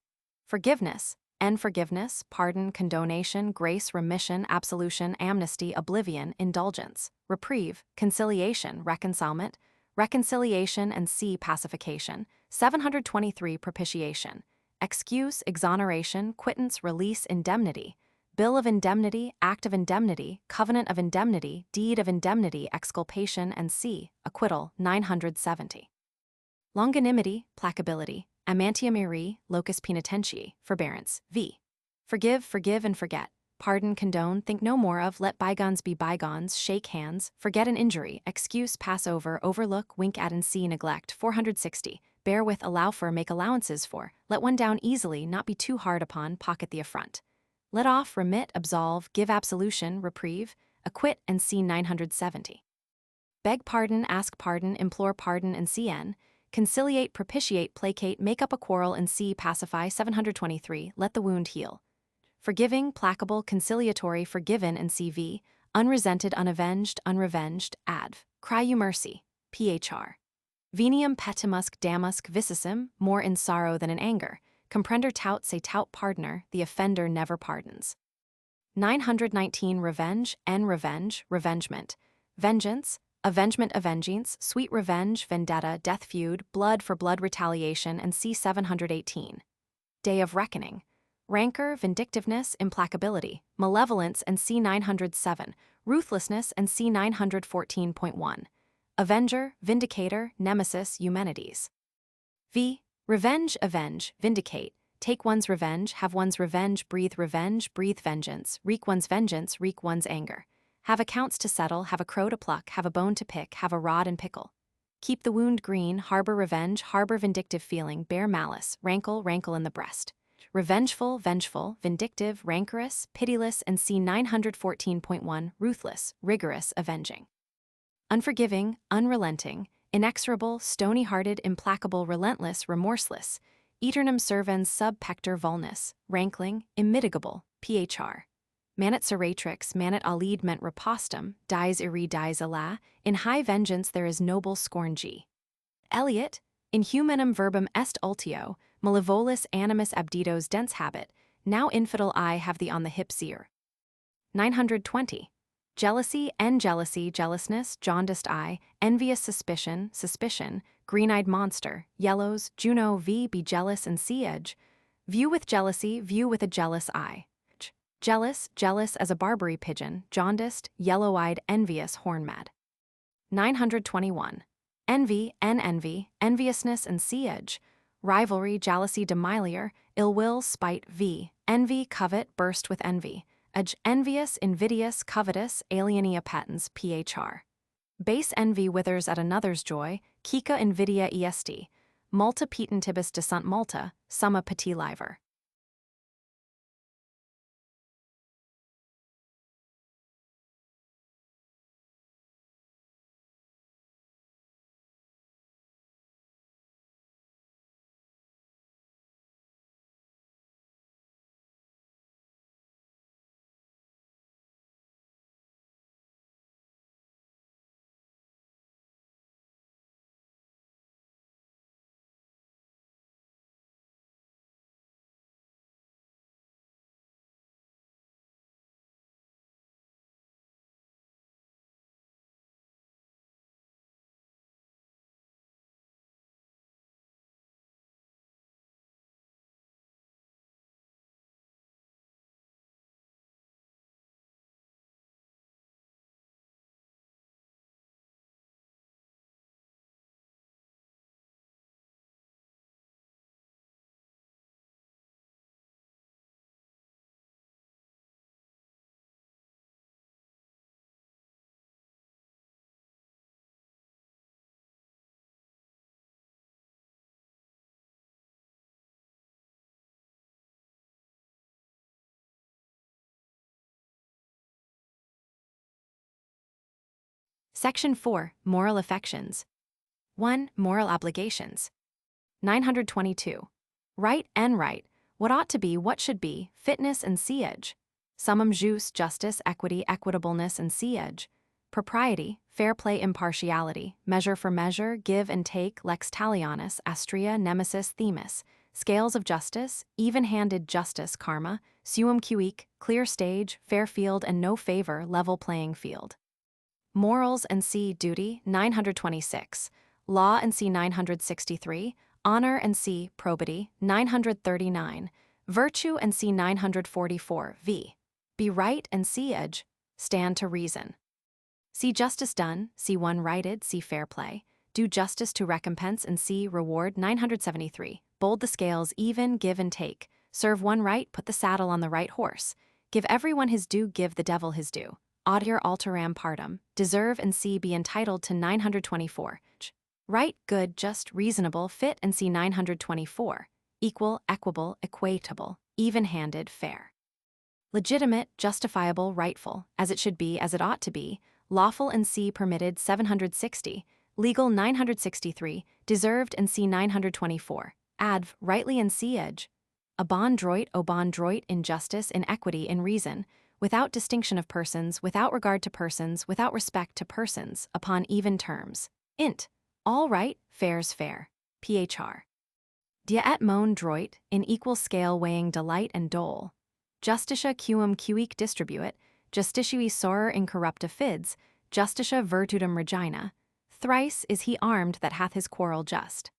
Forgiveness, and forgiveness, pardon, condonation, grace, remission, absolution, amnesty, oblivion, indulgence, reprieve, conciliation, reconcilement, reconciliation and c, pacification. 723. Propitiation, excuse, exoneration, quittance, release, indemnity, bill of indemnity, act of indemnity, covenant of indemnity, deed of indemnity, exculpation, and c, acquittal. 970. Longanimity, placability, amantium iri, locus penitentiae, forbearance, v. Forgive, forgive, and forget. Pardon, condone, think no more of, let bygones be bygones, shake hands, forget an injury, excuse, pass over, overlook, wink at, and see, neglect. 460. Bear with, allow for, make allowances for, let one down easily, not be too hard upon, pocket the affront. Let off, remit, absolve, give absolution, reprieve, acquit, and c. 970. Beg pardon, ask pardon, implore pardon, and cn. Conciliate, propitiate, placate, make up a quarrel, and c. pacify. 723. Let the wound heal. Forgiving, placable, conciliatory, forgiven, and cv. Unresented, unavenged, unrevenged, adv. Cry you mercy. Phr. Veniam petimusc damusc vicisssim, more in sorrow than in anger. Comprender tout say tout pardoner, the offender never pardons. 919. Revenge, en revenge, revengement. Vengeance, avengement, avengeance, sweet revenge, vendetta, death feud, blood for blood retaliation, and c. 718. Day of reckoning. Rancor, vindictiveness, implacability, malevolence, and c. 907. Ruthlessness, and c. 914.1. Avenger, vindicator, nemesis, Eumenides. v. Revenge, avenge, vindicate, take one's revenge, have one's revenge, breathe vengeance, wreak one's anger. Have accounts to settle, have a crow to pluck, have a bone to pick, have a rod and pickle. Keep the wound green, harbor revenge, harbor vindictive feeling, bear malice, rankle in the breast. Revengeful, vengeful, vindictive, rancorous, pitiless, and c. 914.1, ruthless, rigorous, avenging. Unforgiving, unrelenting, inexorable, stony-hearted, implacable, relentless, remorseless, aeternum servens sub pector vulnus, rankling, immitigable, phr. Manat seratrix, manat alid ment repostum, dies iri dies alla, in high vengeance there is noble scorn g. Eliot, in humanum verbum est ultio, malevolus animus abditos dens habet, now infidel I have thee on the hip seer. 920. Jealousy, en jealousy, jealousness, jaundiced eye, envious suspicion, suspicion, green-eyed monster, yellows, Juno v. Be jealous and see edge. View with jealousy, view with a jealous eye. Jealous, jealous as a Barbary pigeon, jaundiced, yellow-eyed, envious, horn-mad. 921. Envy, en envy, enviousness and see edge. Rivalry, jealousy, demiliar, ill will, spite, v. Envy, covet, burst with envy. Envious, invidious, covetous, alienia patens, phr. Base envy withers at another's joy, cica invidia est. Multa petentibus desunt multa, summa peti liver. Section 4, Moral Affections. 1. Moral Obligations. 922. Right, enrich, what ought to be, what should be, fitness and siege. Summum jus, justice, equity, equitableness and siege. Propriety, fair play, impartiality, measure for measure, give and take, lex talionis, astrea, nemesis, themis. Scales of justice, even-handed justice, karma, suum cuique, clear stage, fair field and no favor, level playing field. Morals and c. Duty, 926. Law and c. 963. Honor and c. Probity, 939. Virtue and c. 944. V. Be right and siege. Stand to reason. C. Justice done, c. One righted, c. Fair play. Do justice to recompense and c. Reward, 973. Bold the scales, even, give and take. Serve one right, put the saddle on the right horse. Give everyone his due, give the devil his due. Audier alteram partem, deserve and c. Be entitled to, 924. Right, good, just, reasonable, fit and c. 924. Equal, equable, equatable, even-handed, fair. Legitimate, justifiable, rightful, as it should be, as it ought to be. Lawful and c. Permitted, 760. Legal, 963. Deserved and c. 924. Adv. Rightly and siege. A bon droit, o bon droit, in justice, in equity, in reason, without distinction of persons, without regard to persons, without respect to persons, upon even terms. Int. All right, fair's fair. Phr. Dia et mon droit, in equal scale weighing delight and dole. Justitia quum cuique distribuit, justitiae soror incorrupta fides, justitia virtutum regina. Thrice is he armed that hath his quarrel just.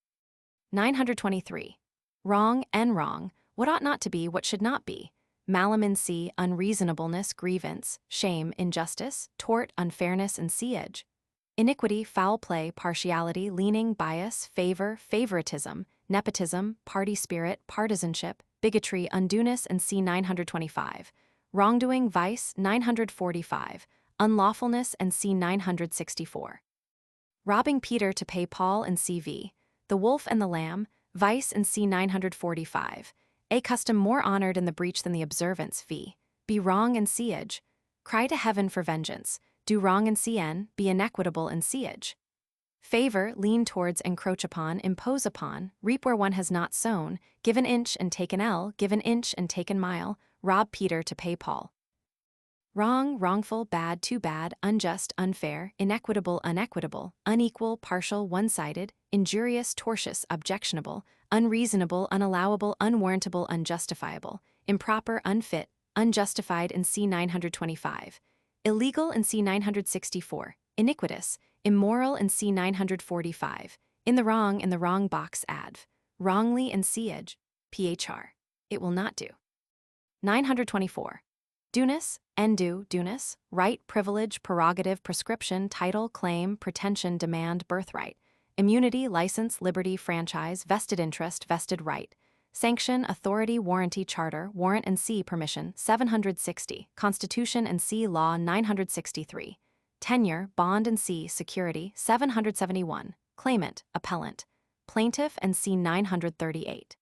923. Wrong and wrong, what ought not to be, what should not be. Malum in c. Unreasonableness, grievance, shame, injustice, tort, unfairness and siege. Iniquity, foul play, partiality, leaning, bias, favor, favoritism, nepotism, party spirit, partisanship, bigotry, undueness and c. 925. Wrongdoing, vice, 945. Unlawfulness and c. 964. Robbing Peter to pay Paul and cv. The wolf and the lamb, vice and c. 945. A custom more honored in the breach than the observance, v. Be wrong and siege. Cry to heaven for vengeance. Do wrong and cn, be inequitable and siege. Favor, lean towards, encroach upon, impose upon, reap where one has not sown, give an inch and take an ell, give an inch and take an mile, rob Peter to pay Paul. Wrong, wrongful, bad, too bad, unjust, unfair, inequitable, unequitable, unequal, partial, one-sided, injurious, tortious, objectionable, unreasonable, unallowable, unwarrantable, unjustifiable, improper, unfit, unjustified in c. 925. Illegal in c. 964, iniquitous, immoral in c. 945, in the wrong box adv, wrongly in siege, phr, it will not do. 924. Dueness, endu, dueness, right, privilege, prerogative, prescription, title, claim, pretension, demand, birthright, immunity, license, liberty, franchise, vested interest, vested right, sanction, authority, warranty, charter, warrant and c. Permission, 760, constitution and c. Law, 963, tenure, bond and c. Security, 771, claimant, appellant, plaintiff and c. 938.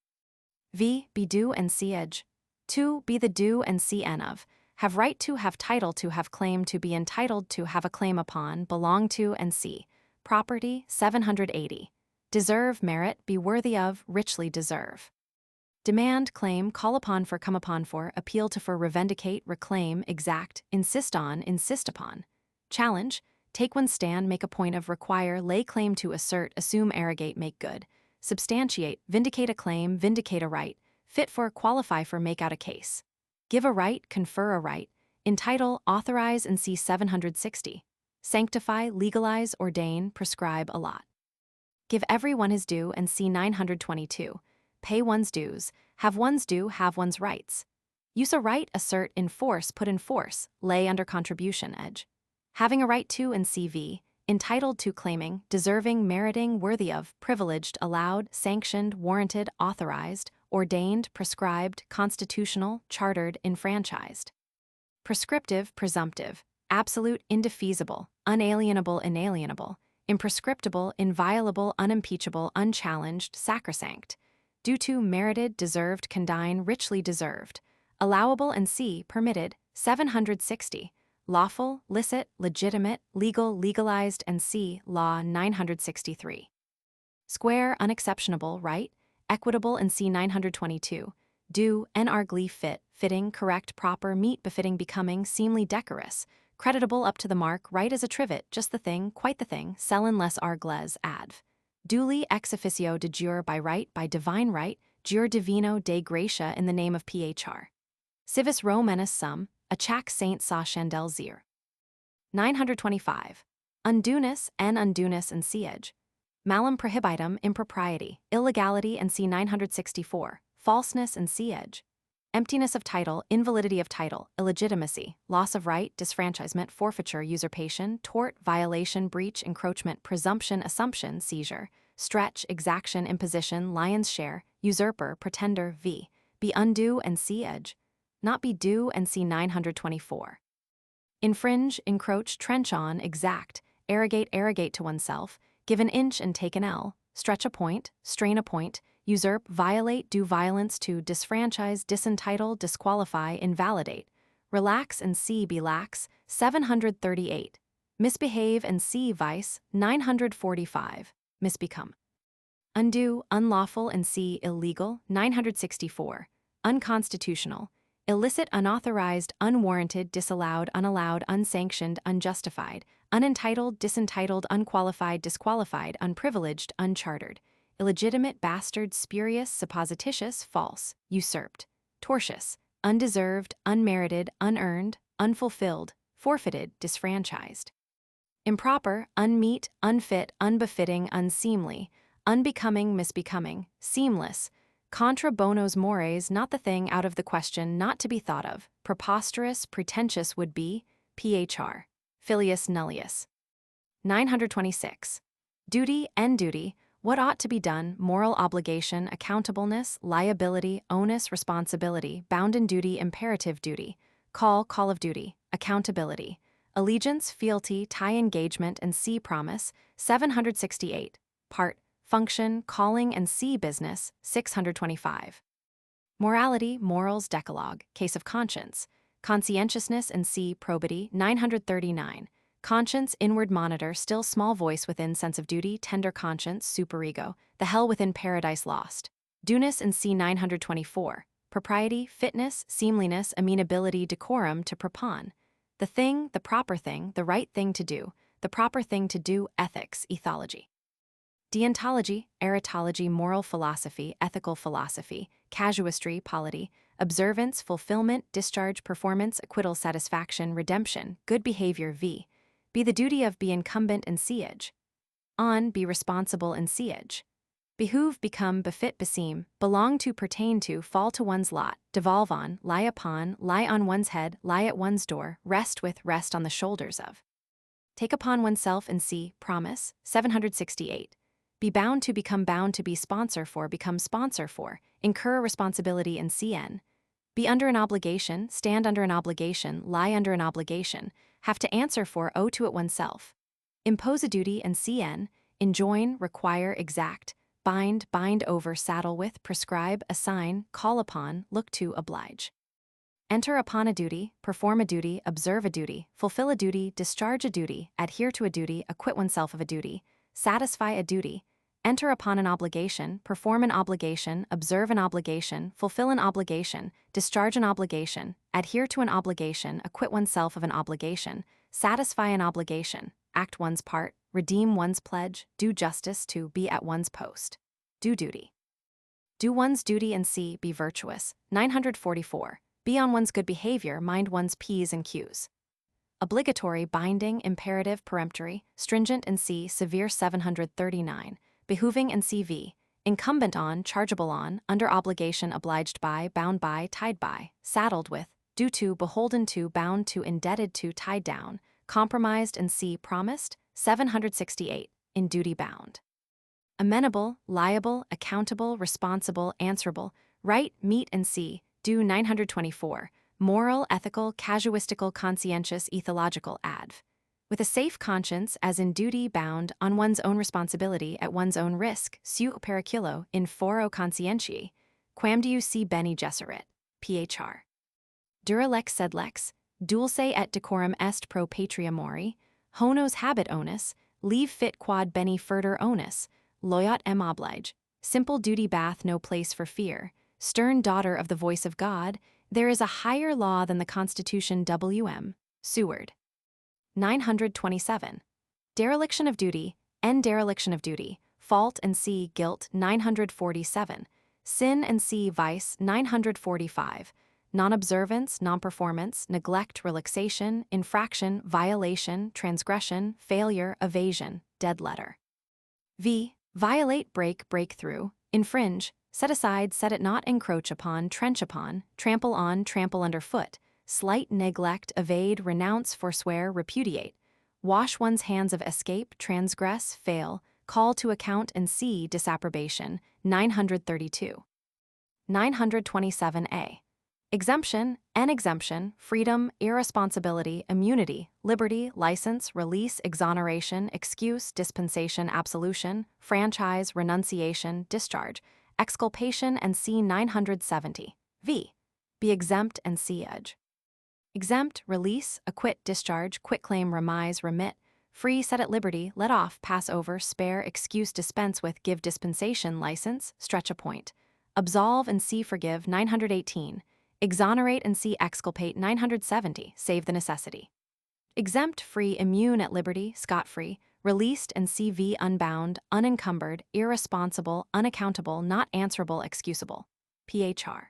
V. Be due and siege. 2. Be the due and cn of, have right to, have title to, have claim to, be entitled to, have a claim upon, belong to and c. Property, 780. Deserve, merit, be worthy of, richly deserve. Demand, claim, call upon for, come upon for, appeal to for, revendicate, reclaim, exact, insist on, insist upon. Challenge, take one's stand, make a point of, require, lay claim to, assert, assume, arrogate, make good. Substantiate, vindicate a claim, vindicate a right, fit for, qualify for, make out a case. Give a right, confer a right, entitle, authorize and c. 760. Sanctify, legalize, ordain, prescribe, allot. Give every one his due and c. 922. Pay one's dues, have one's due, have one's rights. Use a right, assert, enforce, put in force, lay under contribution, edge. Having a right to and cv, entitled to, claiming, deserving, meriting, worthy of, privileged, allowed, sanctioned, warranted, authorized, ordained, prescribed, constitutional, chartered, enfranchised. Prescriptive, presumptive, absolute, indefeasible, unalienable, inalienable, imprescriptible, inviolable, unimpeachable, unchallenged, sacrosanct. Due to, merited, deserved, condign, richly deserved. Allowable and c. Permitted, 760. lawful, licit, legitimate, legal, legalized, and c. Law 963. Square, unexceptionable, right, equitable, and c. 922. Due, n-argly, fit, fitting, correct, proper, meet, befitting, becoming, seemly, decorous, creditable, up to the mark, right as a trivet, just the thing, quite the thing, sellen less argles, adv. Duly, ex officio de jure, by right, by divine right, jure divino de gratia, in the name of Phr. Civis Romanus sum, a chac saint sa chandel zir. 925. Undueness, n undueness, and siege. Malum prohibitum, impropriety, illegality, and c. 964, falseness and siege. Emptiness of title, invalidity of title, illegitimacy, loss of right, disfranchisement, forfeiture, usurpation, tort, violation, breach, encroachment, presumption, assumption, seizure, stretch, exaction, imposition, lion's share, usurper, pretender, v. Be undue and siege. Not be due and c. 924. Infringe, encroach, trench on, exact, arrogate to oneself, give an inch and take an ell, stretch a point, strain a point, usurp, violate, do violence to, disfranchise, disentitle, disqualify, invalidate, relax and c. be lax, 738. Misbehave and c. vice, 945. Misbecome. Undue, unlawful, and c. illegal, 964. Unconstitutional, illicit, unauthorized, unwarranted, disallowed, unallowed, unsanctioned, unjustified, unentitled, disentitled, unqualified, disqualified, unprivileged, unchartered, illegitimate, bastard, spurious, supposititious, false, usurped, tortious, undeserved, unmerited, unearned, unfulfilled, forfeited, disfranchised. Improper, unmeet, unfit, unbefitting, unseemly, unbecoming, misbecoming, seamless, contra bonos mores, not the thing, out of the question, not to be thought of, preposterous, pretentious would be, Phr. Filius nullius. 926. Duty, and duty, what ought to be done, moral obligation, accountableness, liability, onus, responsibility, bounden duty, imperative duty, call of duty, accountability, allegiance, fealty, tie engagement, and c. promise, 768, part, function, calling, and c. business, 625. Morality, morals, decalogue, case of conscience, conscientiousness, and c. probity, 939. Conscience, inward monitor, still small voice within, sense of duty, tender conscience, superego, the hell within, paradise lost. Dueness and c. 924. Propriety, fitness, seemliness, amenability, decorum, to propon. The thing, the proper thing, the right thing to do, the proper thing to do, ethics, ethology. Deontology, eritology, moral philosophy, ethical philosophy, casuistry, polity, observance, fulfillment, discharge, performance, acquittal, satisfaction, redemption, good behavior, v. Be the duty of, be incumbent and siege. On, be responsible and siege. Behoove, become, befit, beseem, belong to, pertain to, fall to one's lot, devolve on, lie upon, lie on one's head, lie at one's door, rest with, rest on the shoulders of. Take upon oneself and see, promise, 768. Be bound to, become bound to, be sponsor for, become sponsor for, incur a responsibility in cn. Be under an obligation, stand under an obligation, lie under an obligation, have to answer for, owe to it oneself. Impose a duty and cn, enjoin, require, exact, bind, bind over, saddle with, prescribe, assign, call upon, look to, oblige. Enter upon a duty, perform a duty, observe a duty, fulfill a duty, discharge a duty, adhere to a duty, acquit oneself of a duty, satisfy a duty, enter upon an obligation, perform an obligation, observe an obligation, fulfill an obligation, discharge an obligation, adhere to an obligation, acquit oneself of an obligation, satisfy an obligation, act one's part, redeem one's pledge, do justice to, be at one's post. Do duty. Do one's duty and c. be virtuous, 944. Be on one's good behavior, mind one's p's and q's. Obligatory, binding, imperative, peremptory, stringent and c. severe, 739. Behooving and cv. Incumbent on, chargeable on, under obligation, obliged by, bound by, tied by, saddled with, due to, beholden to, bound to, indebted to, tied down, compromised and c. promised, 768. In duty bound. Amenable, liable, accountable, responsible, answerable, right, meet and c. due, 924. Moral, ethical, casuistical, conscientious, ethological, adv. With a safe conscience, as in duty bound, on one's own responsibility, at one's own risk, seu periculo, in foro conscientiae, quam diu si bene gesserit, Phr. Dura lex sed lex, dulce et decorum est pro patria mori, honos habet onus, leave fit quod bene furter onus, loyat em oblige, simple duty bath no place for fear, stern daughter of the voice of God, there is a higher law than the Constitution W.M. Seward. 927. Dereliction of duty, N. Dereliction of duty, fault and C. Guilt 947, sin and C. Vice 945, non-observance, non-performance, neglect, relaxation, infraction, violation, transgression, failure, evasion, dead letter. V. Violate, break, break through, infringe, set aside, set at naught, encroach upon, trench upon, trample on, trample underfoot, slight, neglect, evade, renounce, forswear, repudiate, wash one's hands of escape, transgress, fail, call to account and see disapprobation, 932. 927a. Exemption, an exemption, freedom, irresponsibility, immunity, liberty, license, release, exoneration, excuse, dispensation, absolution, franchise, renunciation, discharge, exculpation and C 970. V. Be exempt and see edge. Exempt, release, acquit, discharge, quitclaim, remise, remit, free, set at liberty, let off, pass over, spare, excuse, dispense with, give dispensation, license, stretch a point. Absolve and see forgive 918. Exonerate and see exculpate 970, save the necessity. Exempt, free, immune at liberty, scot-free, released and CV unbound, unencumbered, irresponsible, unaccountable, not answerable, excusable. PHR.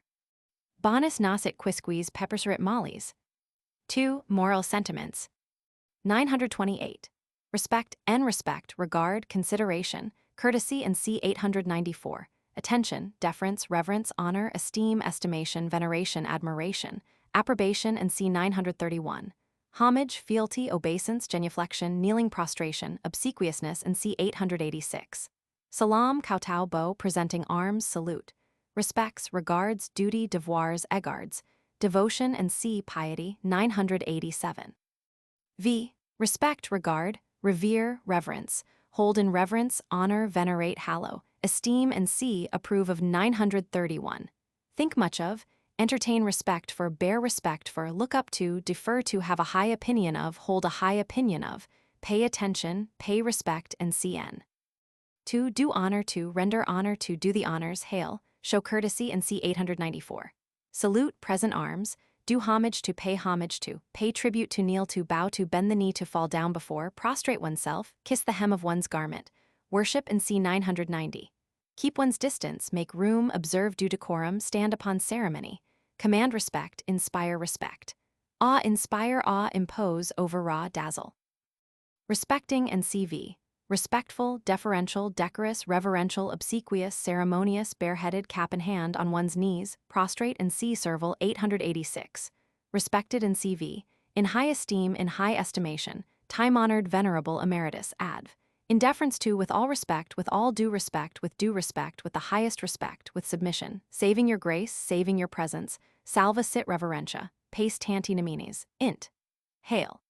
Bonus nascit quisquis pepperserit mollies. 2. Moral sentiments. 928. Respect and respect, regard, consideration, courtesy and C 894. Attention, deference, reverence, honor, esteem, estimation, veneration, admiration, approbation and C 931. Homage, fealty, obeisance, genuflection, kneeling, prostration, obsequiousness and C 886. Salam, kowtow, bow, presenting arms, salute. Respects, regards, duty, devoirs, egards, devotion and C piety 987. V. Respect, regard, revere, reverence, hold in reverence, honor, venerate, hallow, esteem and C approve of 931. Think much of, entertain respect for, bear respect for, look up to, defer to, have a high opinion of, hold a high opinion of, pay attention, pay respect and CN. 2. Do honor to, render honor to, do the honors, hail, show courtesy and C 894. Salute, present arms, do homage to, pay tribute to, kneel to, bow to, bend the knee to, fall down before, prostrate oneself, kiss the hem of one's garment, worship and C 990. Keep one's distance, make room, observe due decorum, stand upon ceremony, command respect, inspire respect. Awe, inspire, awe, impose, overawe, dazzle. Respecting and CV. Respectful, deferential, decorous, reverential, obsequious, ceremonious, bareheaded, cap in hand, on one's knees, prostrate and C servile 886. Respected and CV. In high esteem, in high estimation, time-honored, venerable, emeritus, adv. In deference to, with all respect, with all due respect, with the highest respect, with submission, saving your grace, saving your presence, salva sit reverentia, pace tanti nemines, int. Hail.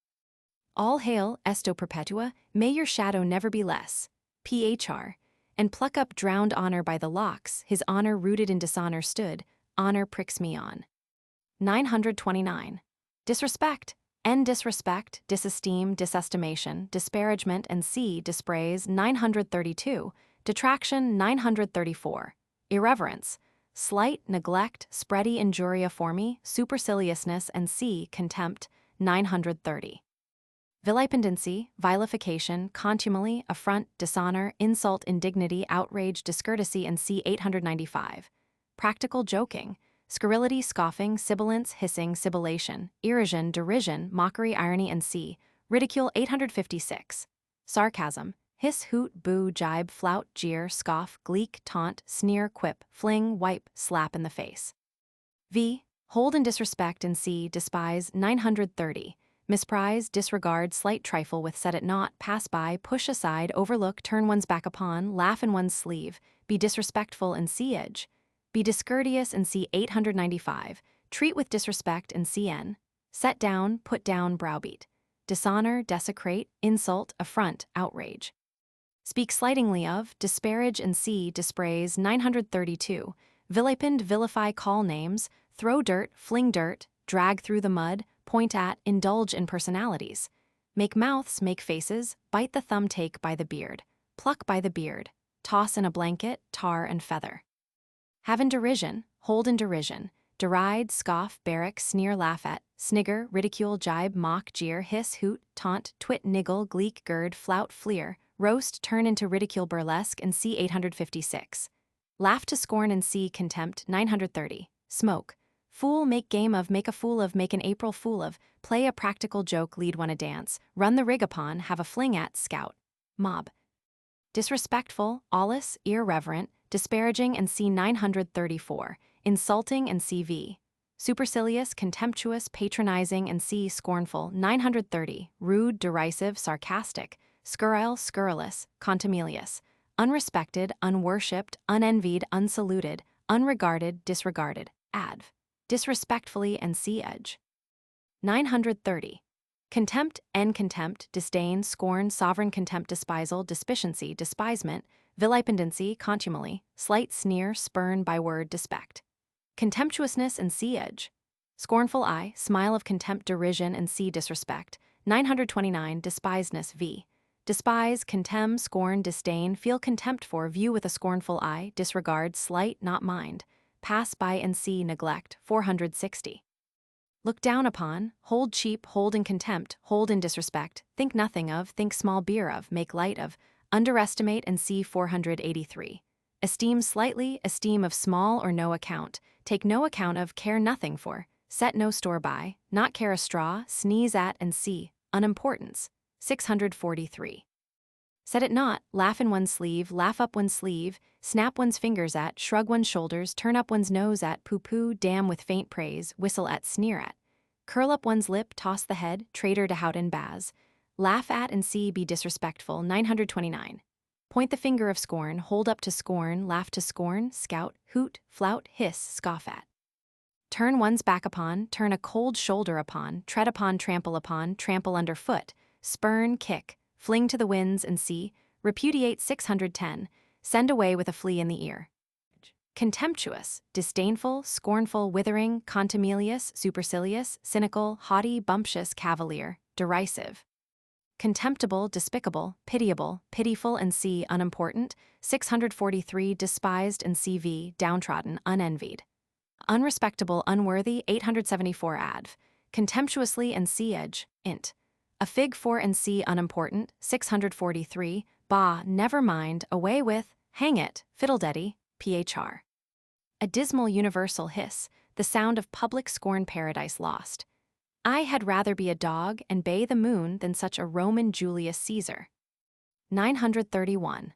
All hail, esto perpetua, may your shadow never be less, PHR, and pluck up drowned honor by the locks, his honor rooted in dishonor stood, honor pricks me on. 929. Disrespect, N. Disrespect, disesteem, disestimation, disparagement and C. Dispraise 932, detraction 934, irreverence, slight, neglect, spready injuria formi, superciliousness and C. Contempt 930. Vilipendency, vilification, contumely, affront, dishonor, insult, indignity, outrage, discourtesy and C. 895. Practical joking, scurrility, scoffing, sibilance, hissing, sibilation, irrision, derision, mockery, irony and C. Ridicule 856. Sarcasm, hiss, hoot, boo, jibe, flout, jeer, scoff, gleek, taunt, sneer, quip, fling, wipe, slap in the face. V. Hold in disrespect and C. Despise 930. Misprise, disregard, slight trifle with, set at naught, pass by, push aside, overlook, turn one's back upon, laugh in one's sleeve, be disrespectful and C. Edge. Be discourteous and C. 895, treat with disrespect and CN, set down, put down, browbeat, dishonor, desecrate, insult, affront, outrage. Speak slightingly of, disparage and C. Dispraise 932, vilipend, vilify, call names, throw dirt, fling dirt, drag through the mud, point at, indulge in personalities. Make mouths, make faces, bite the thumb, take by the beard, pluck by the beard, toss in a blanket, tar and feather. Have in derision, hold in derision, deride, scoff, barrack, sneer, laugh at, snigger, ridicule, jibe, mock, jeer, hiss, hoot, taunt, twit, niggle, gleek, gird, flout, fleer, roast, turn into ridicule, burlesque, and c. 856. Laugh to scorn and c. contempt, 930. Smoke. Fool, make game of, make a fool of, make an April fool of, play a practical joke, lead one a dance, run the rig upon, have a fling at, scout. Mob. Disrespectful, awless, irreverent, disparaging, and c. 934. Insulting, and cv. Supercilious, contemptuous, patronizing, and c. scornful, 930. Rude, derisive, sarcastic, scurrile, scurrilous, contumelious. Unrespected, unworshipped, unenvied, unsaluted, unregarded, disregarded, adv. Disrespectfully, and c. edge. 930. Contempt, contempt, disdain, scorn, sovereign contempt, despisal, despicency, despisement, vilipendency, contumely, slight, sneer, spurn, by word, despect. Contemptuousness, and c. edge. Scornful eye, smile of contempt, derision, and c. disrespect. 929. Despisedness, v. Despise, contemn, scorn, disdain, feel contempt for, view with a scornful eye, disregard, slight, not mind. Pass by, and c. neglect, 460. Look down upon, hold cheap, hold in contempt, hold in disrespect, think nothing of, think small beer of, make light of, underestimate, and c. 483. Esteem slightly, esteem of small or no account, take no account of, care nothing for, set no store by, not care a straw, sneeze at, and c. unimportance, 643. Set it not, laugh in one's sleeve, laugh up one's sleeve, snap one's fingers at, shrug one's shoulders, turn up one's nose at, pooh-pooh, damn with faint praise, whistle at, sneer at. Curl up one's lip, toss the head, traitor to hout and baz. Laugh at, and c. be disrespectful, 929. Point the finger of scorn, hold up to scorn, laugh to scorn, scout, hoot, flout, hiss, scoff at. Turn one's back upon, turn a cold shoulder upon, tread upon, trample underfoot, spurn, kick, fling to the winds, and c. repudiate, 610, send away with a flea in the ear. Contemptuous, disdainful, scornful, withering, contumelious, supercilious, cynical, haughty, bumptious, cavalier, derisive. Contemptible, despicable, pitiable, pitiful, and c. unimportant, 643. Despised, and cv. downtrodden, unenvied. Unrespectable, unworthy, 874. Adv. Contemptuously, and c. edge, int. A fig for, and c. unimportant, 643. Bah, never mind, away with, hang it, fiddlededdy, phr. A dismal universal hiss, the sound of public scorn, paradise lost. I had rather be a dog and bay the moon than such a Roman Julius Caesar. 931.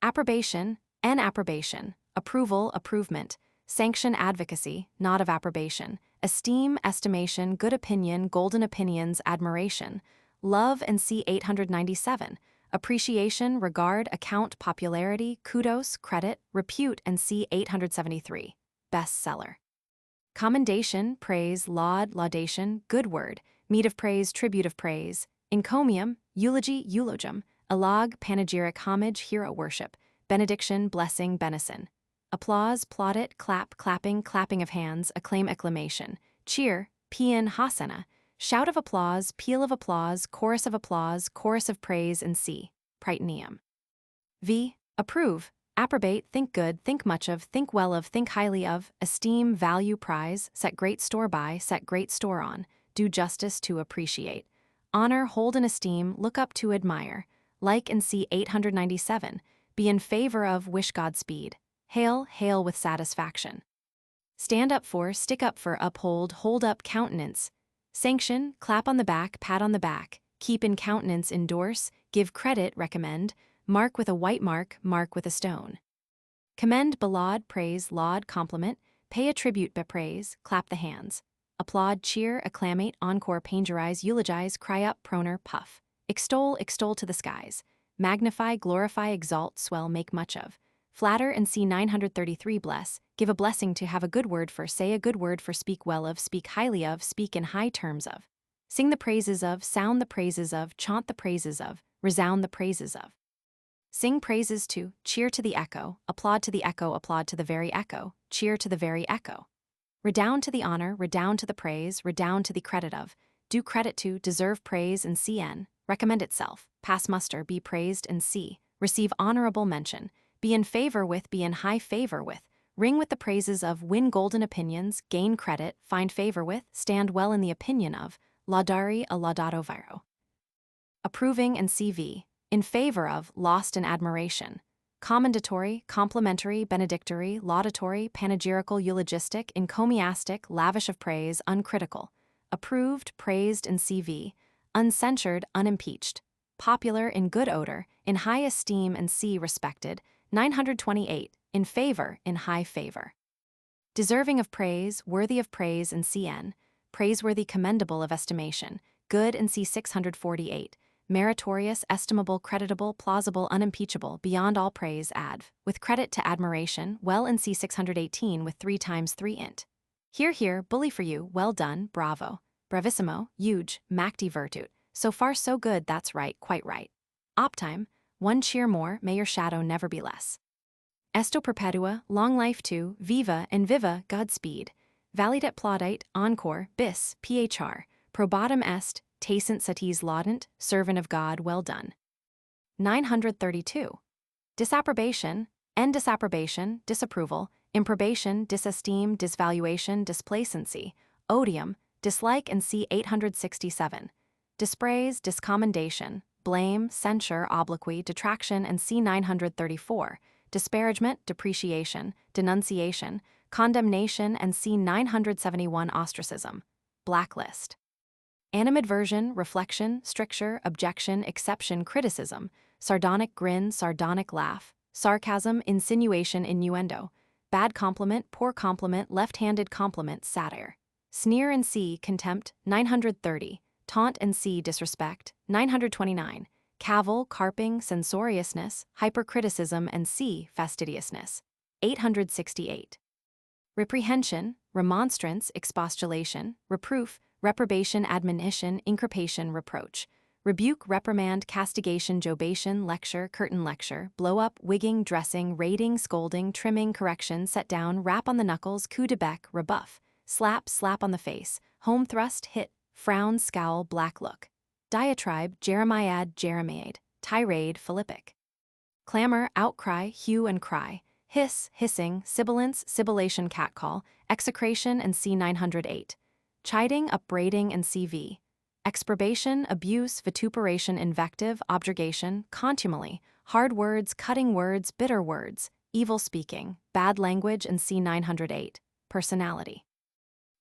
Approbation, approbation, approval, approvement, sanction, advocacy, nod of approbation, esteem, estimation, good opinion, golden opinions, admiration, love, and c. 897, appreciation, regard, account, popularity, kudos, credit, repute, and c. 873, bestseller. Commendation, praise, laud, laudation, good word, meed of praise, tribute of praise, encomium, eulogy, eulogium, eloge, panegyric, homage, hero worship, benediction, blessing, benison. Applause, plaudit, clap, clapping, clapping of hands, acclaim, acclamation, cheer, paean, hosanna, shout of applause, peal of applause, chorus of praise, and c. prytanium. V. Approve, approbate, think good, think much of, think well of, think highly of, esteem, value, prize, set great store by, set great store on, do justice to, appreciate, honor, hold in esteem, look up to, admire, like, and c. 897, be in favor of, wish Godspeed, hail, hail with satisfaction. Stand up for, stick up for, uphold, hold up, countenance, sanction, clap on the back, pat on the back, keep in countenance, endorse, give credit, recommend, mark with a white mark, mark with a stone. Commend, belaud, praise, laud, compliment, pay a tribute, bepraise, clap the hands. Applaud, cheer, acclamate, encore, paingerize, eulogize, cry up, proner, puff. Extol, extol to the skies. Magnify, glorify, exalt, swell, make much of. Flatter, and c. 933. Bless, give a blessing to, have a good word for, say a good word for, speak well of, speak highly of, speak in high terms of. Sing the praises of, sound the praises of, chaunt the praises of, resound the praises of. Sing praises to, cheer to the echo, applaud to the echo, applaud to the very echo, cheer to the very echo. Redound to the honor, redound to the praise, redound to the credit of, do credit to, deserve praise and cn, recommend itself, pass muster, be praised and c, receive honorable mention, be in favor with, be in high favor with, ring with the praises of, win golden opinions, gain credit, find favor with, stand well in the opinion of, laudari a laudato viro. Approving and cv, in favor of, lost in admiration. Commendatory, complimentary, benedictory, laudatory, panegyrical, eulogistic, encomiastic, lavish of praise, uncritical. Approved, praised in cv, uncensured, unimpeached. Popular, in good odor, in high esteem and c, respected. 928, in favor, in high favor. Deserving of praise, worthy of praise in cn, praiseworthy, commendable of estimation, good in c. 648. Meritorious, estimable, creditable, plausible, unimpeachable, beyond all praise, adv, with credit to admiration, well in c. 618 with 3 times 3 int. Here, bully for you, well done, bravo, bravissimo, huge, macti virtute, so far so good, that's right, quite right. Optime, 1 cheer more, may your shadow never be less. Esto perpetua, long life to, viva and viva, Godspeed. Validet plaudite, encore, bis, phr, probatum est, tacent satis laudant, servant of God, well done. 932. Disapprobation, and disapprobation, disapproval, improbation, disesteem, disvaluation, displacency, odium, dislike and c. 867. Dispraise, discommendation, blame, censure, obloquy, detraction and c. 934. Disparagement, depreciation, denunciation, condemnation and c. 971. Ostracism, blacklist. Animadversion, reflection, stricture, objection, exception, criticism, sardonic grin, sardonic laugh, sarcasm, insinuation, innuendo, bad compliment, poor compliment, left-handed compliment, satire. Sneer and c. contempt, 930, taunt and c. disrespect, 929, cavil, carping, censoriousness, hypercriticism and c. fastidiousness, 868. Reprehension, remonstrance, expostulation, reproof, reprobation, admonition, increpation, reproach, rebuke, reprimand, castigation, jobation, lecture, curtain lecture, blow up, wigging, dressing, rating, scolding, trimming, correction, set down, rap on the knuckles, coup de bec, rebuff, slap, slap on the face, home thrust, hit, frown, scowl, black look, diatribe, jeremiad, jeremiad, tirade, philippic, clamor, outcry, hue and cry, hiss, hissing, sibilance, sibilation, catcall, execration and c. 908. Chiding, upbraiding and cv. Exprobation, abuse, vituperation, invective, objurgation, contumely, hard words, cutting words, bitter words, evil speaking, bad language and c. 908. Personality.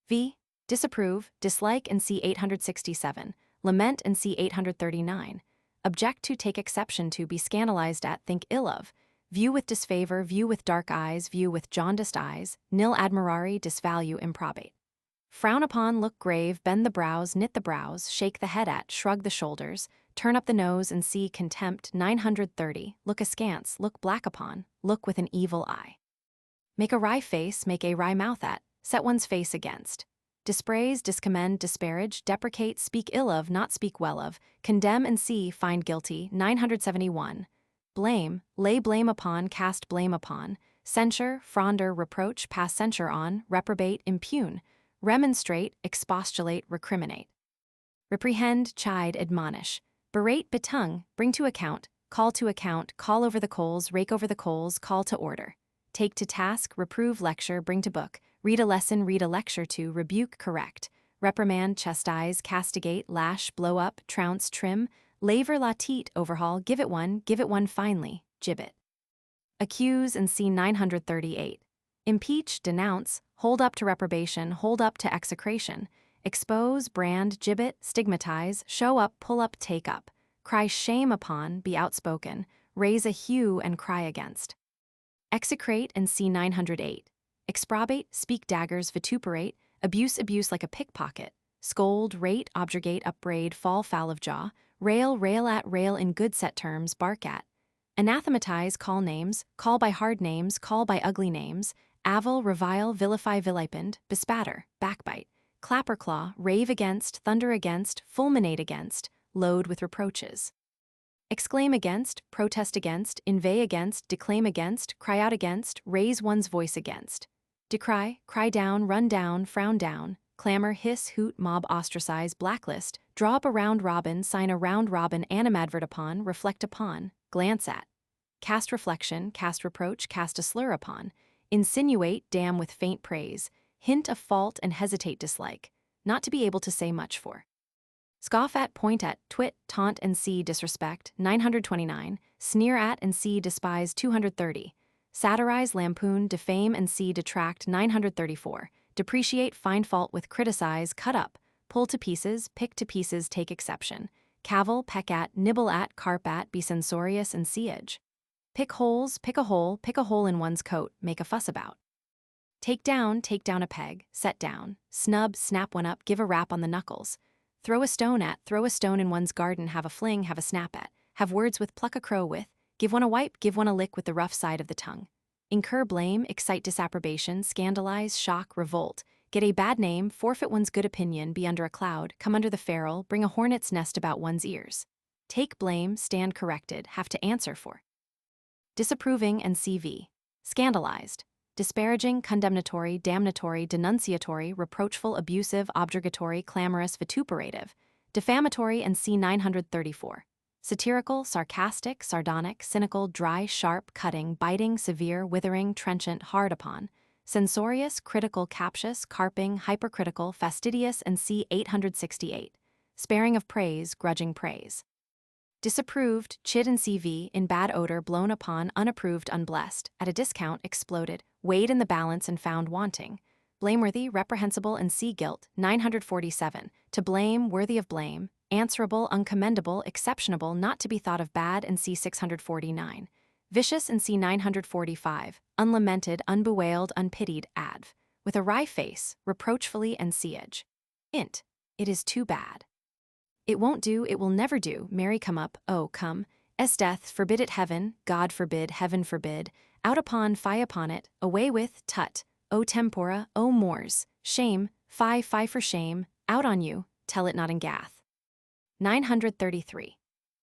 V. Disapprove, dislike and c. 867. Lament and c. 839. Object to, take exception to, be scandalized at, think ill of. View with disfavor, view with dark eyes, view with jaundiced eyes, nil admirari, disvalue, improbate. Frown upon, look grave, bend the brows, knit the brows, shake the head at, shrug the shoulders, turn up the nose and see contempt. 930, look askance, look black upon, look with an evil eye. Make a wry face, make a wry mouth at, set one's face against. Dispraise, discommend, disparage, deprecate, speak ill of, not speak well of, condemn and see, find guilty. 971. Blame, lay blame upon, cast blame upon, censure, fronder, reproach, pass censure on, reprobate, impugn, remonstrate, expostulate, recriminate. Reprehend, chide, admonish, berate, betongue, bring to account, call over the coals, rake over the coals, call to order. Take to task, reprove, lecture, bring to book, read a lesson, read a lecture to, rebuke, correct, reprimand, chastise, castigate, lash, blow up, trounce, trim, laver, latit, overhaul, give it one finely, gibbet. Accuse and see 938. Impeach, denounce, hold up to reprobation, hold up to execration, expose, brand, gibbet, stigmatize, show up, pull up, take up, cry shame upon, be outspoken, raise a hue and cry against. Execrate and see 908. Exprobate, speak daggers, vituperate, abuse like a pickpocket, scold, rate, objurgate, upbraid, fall foul of jaw, rail at, rail in good set terms, bark at. Anathematize, call names, call by hard names, call by ugly names, avil, revile, vilify, vilipend, bespatter, backbite, clapper claw, rave against, thunder against, fulminate against, load with reproaches. Exclaim against, protest against, inveigh against, declaim against, cry out against, raise one's voice against. Decry, cry down, run down, frown down, clamor, hiss, hoot, mob, ostracize, blacklist, draw up a round robin, sign a round robin, animadvert upon, reflect upon, glance at, cast reflection, cast reproach, cast a slur upon, insinuate, damn with faint praise, hint of fault and hesitate dislike, not to be able to say much for. Scoff at, point at, twit, taunt and see disrespect, 929, sneer at and see despise, 230, satirize, lampoon, defame and see detract, 934, depreciate, find fault with, criticize, cut up, pull to pieces, pick to pieces, take exception, cavil, peck at, nibble at, carp at, be censorious and siege. Pick holes, pick a hole in one's coat, make a fuss about. Take down a peg, set down, snub, snap one up, give a rap on the knuckles. Throw a stone in one's garden, have a fling, have a snap at, have words with, pluck a crow with, give one a wipe, give one a lick with the rough side of the tongue. Incur blame, excite disapprobation, scandalize, shock, revolt, get a bad name, forfeit one's good opinion, be under a cloud, come under the ferrule, bring a hornet's nest about one's ears. Take blame, stand corrected, have to answer for. Disapproving and CV. Scandalized. Disparaging, condemnatory, damnatory, denunciatory, reproachful, abusive, objurgatory, clamorous, vituperative, defamatory and C 934. Satirical, sarcastic, sardonic, cynical, dry, sharp, cutting, biting, severe, withering, trenchant, hard upon, censorious, critical, captious, carping, hypercritical, fastidious and C 868. Sparing of praise, grudging praise. Disapproved, chid and CV, in bad odor, blown upon, unapproved, unblessed, at a discount, exploded, weighed in the balance and found wanting, blameworthy, reprehensible and C guilt, 947, to blame, worthy of blame, answerable, uncommendable, exceptionable, not to be thought of bad and C 649, vicious and C 945, unlamented, unbewailed, unpitied, adv, with a wry face, reproachfully and siege. Int, it is too bad. It won't do, it will never do, Mary come up, oh come, es death, forbid it heaven, God forbid, heaven forbid, out upon, fie upon it, away with, tut, o tempora, o mors, shame, fie for shame, out on you, tell it not in Gath. 933.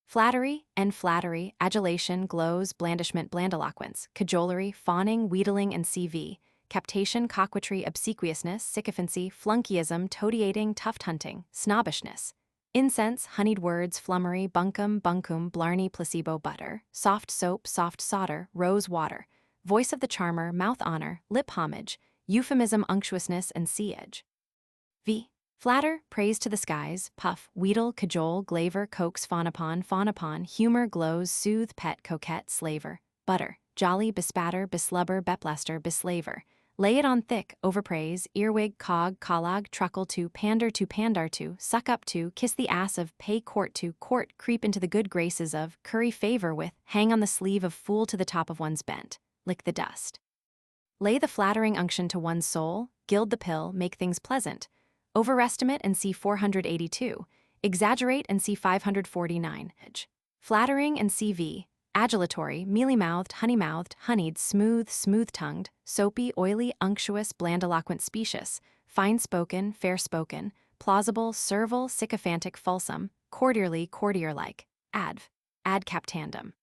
Flattery, and flattery, adulation, glows, blandishment, blandiloquence, cajolery, fawning, wheedling and CV, captation, coquetry, obsequiousness, sycophancy, flunkeyism, toadying, tuft hunting, snobbishness. Incense, honeyed words, flummery, bunkum, blarney, placebo, butter, soft soap, soft solder, rose water, voice of the charmer, mouth honor, lip homage, euphemism, unctuousness, and siege. V. Flatter, praise to the skies, puff, wheedle, cajole, glaver, coax, fawn upon, humor, glows, soothe, pet, coquette, slaver, butter, jolly, bespatter, beslubber, beplaster, beslaver. Lay it on thick, overpraise, earwig, cog, collogue, truckle to, pandar to, suck up to, kiss the ass of, pay court to, court, creep into the good graces of, curry favor with, hang on the sleeve of, fool to the top of one's bent, lick the dust. Lay the flattering unction to one's soul, gild the pill, make things pleasant. Overestimate and see 482, exaggerate and see 549. Flattering and CV. Adulatory, mealy-mouthed, honeyed, smooth-tongued, soapy, oily, unctuous, blandiloquent, specious, fine-spoken, fair-spoken, plausible, servile, sycophantic, fulsome, courtier-like, ad captandum.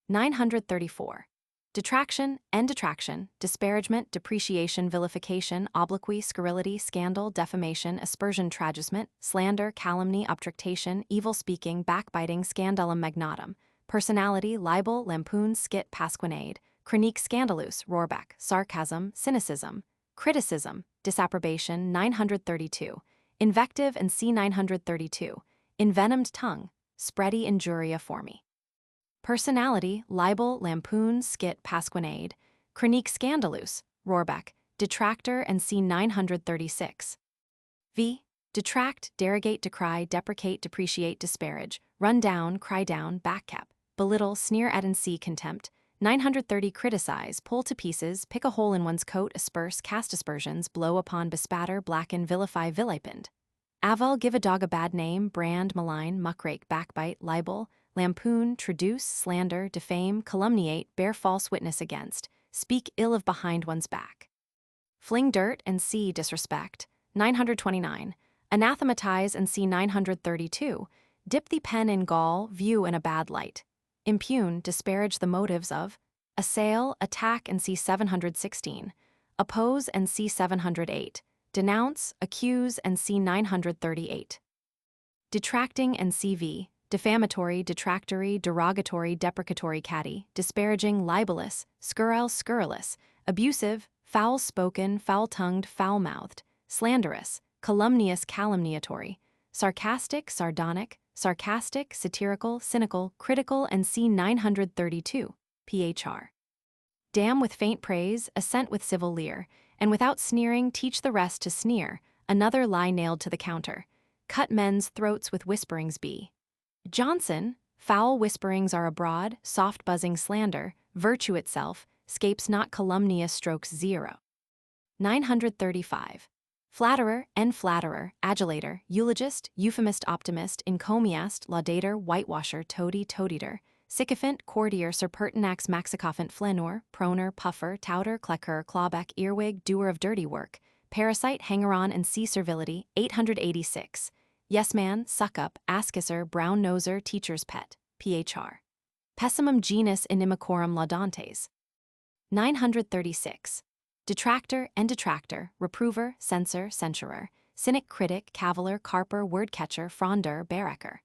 934. Detraction and detraction, disparagement, depreciation, vilification, obloquy, scurrility, scandal, defamation, aspersion, tragisment, slander, calumny, obtruction, evil speaking, backbiting, scandalum magnatum. Personality, libel, lampoon, skit, pasquinade, chronique, scandalous, roarback, sarcasm, cynicism, criticism, disapprobation, 932, invective and C 932, envenomed tongue, spready injuria formi. Personality, libel, lampoon, skit, pasquinade, chronique, scandalous, roarback, detractor and C 936. V. Detract, derogate, decry, deprecate, depreciate, disparage, run down, cry down, backcap, belittle, sneer at and see contempt. 930. Criticize, pull to pieces, pick a hole in one's coat, asperse, cast aspersions, blow upon, bespatter, blacken, vilify, vilipend. Aval, give a dog a bad name, brand, malign, muckrake, backbite, libel, lampoon, traduce, slander, defame, calumniate, bear false witness against, speak ill of behind one's back. Fling dirt and see disrespect. 929. Anathematize and see 932. Dip the pen in gall, view in a bad light. Impugn, disparage the motives of. Assail, attack and see 716. Oppose and see 708. denounce, accuse, and c. 938. Detracting and cv, defamatory, detractory, derogatory, deprecatory, catty, disparaging, libelous, scurril, scurrilous, abusive, foul-spoken, foul-tongued, foul-mouthed, slanderous, calumnious, calumniatory, sarcastic, sardonic, sarcastic, satirical, cynical, critical, and c. 932, phr. Damn with faint praise, assent with civil leer, and without sneering teach the rest to sneer, another lie nailed to the counter. Cut men's throats with whisperings be. Johnson, foul whisperings are abroad, soft buzzing slander, virtue itself, scapes not calumnious strokes 0. 935. Flatterer, flatterer, adulator, eulogist, euphemist, optimist, encomiast, laudator, whitewasher, toady, toadyter, sycophant, courtier, serpertinax, maxicophant, flaneur, proner, puffer, touter, klecker, clawback, earwig, doer of dirty work, parasite, hanger-on, and sea servility. 886. Yes man, suck-up, ass-kisser, brown-noser, teacher's pet, phr. Pessimum genus inimicorum laudantes. 936. Detractor and detractor, reprover, censor, censurer, cynic, critic, caviller, carper, word-catcher, frondeur, barracker.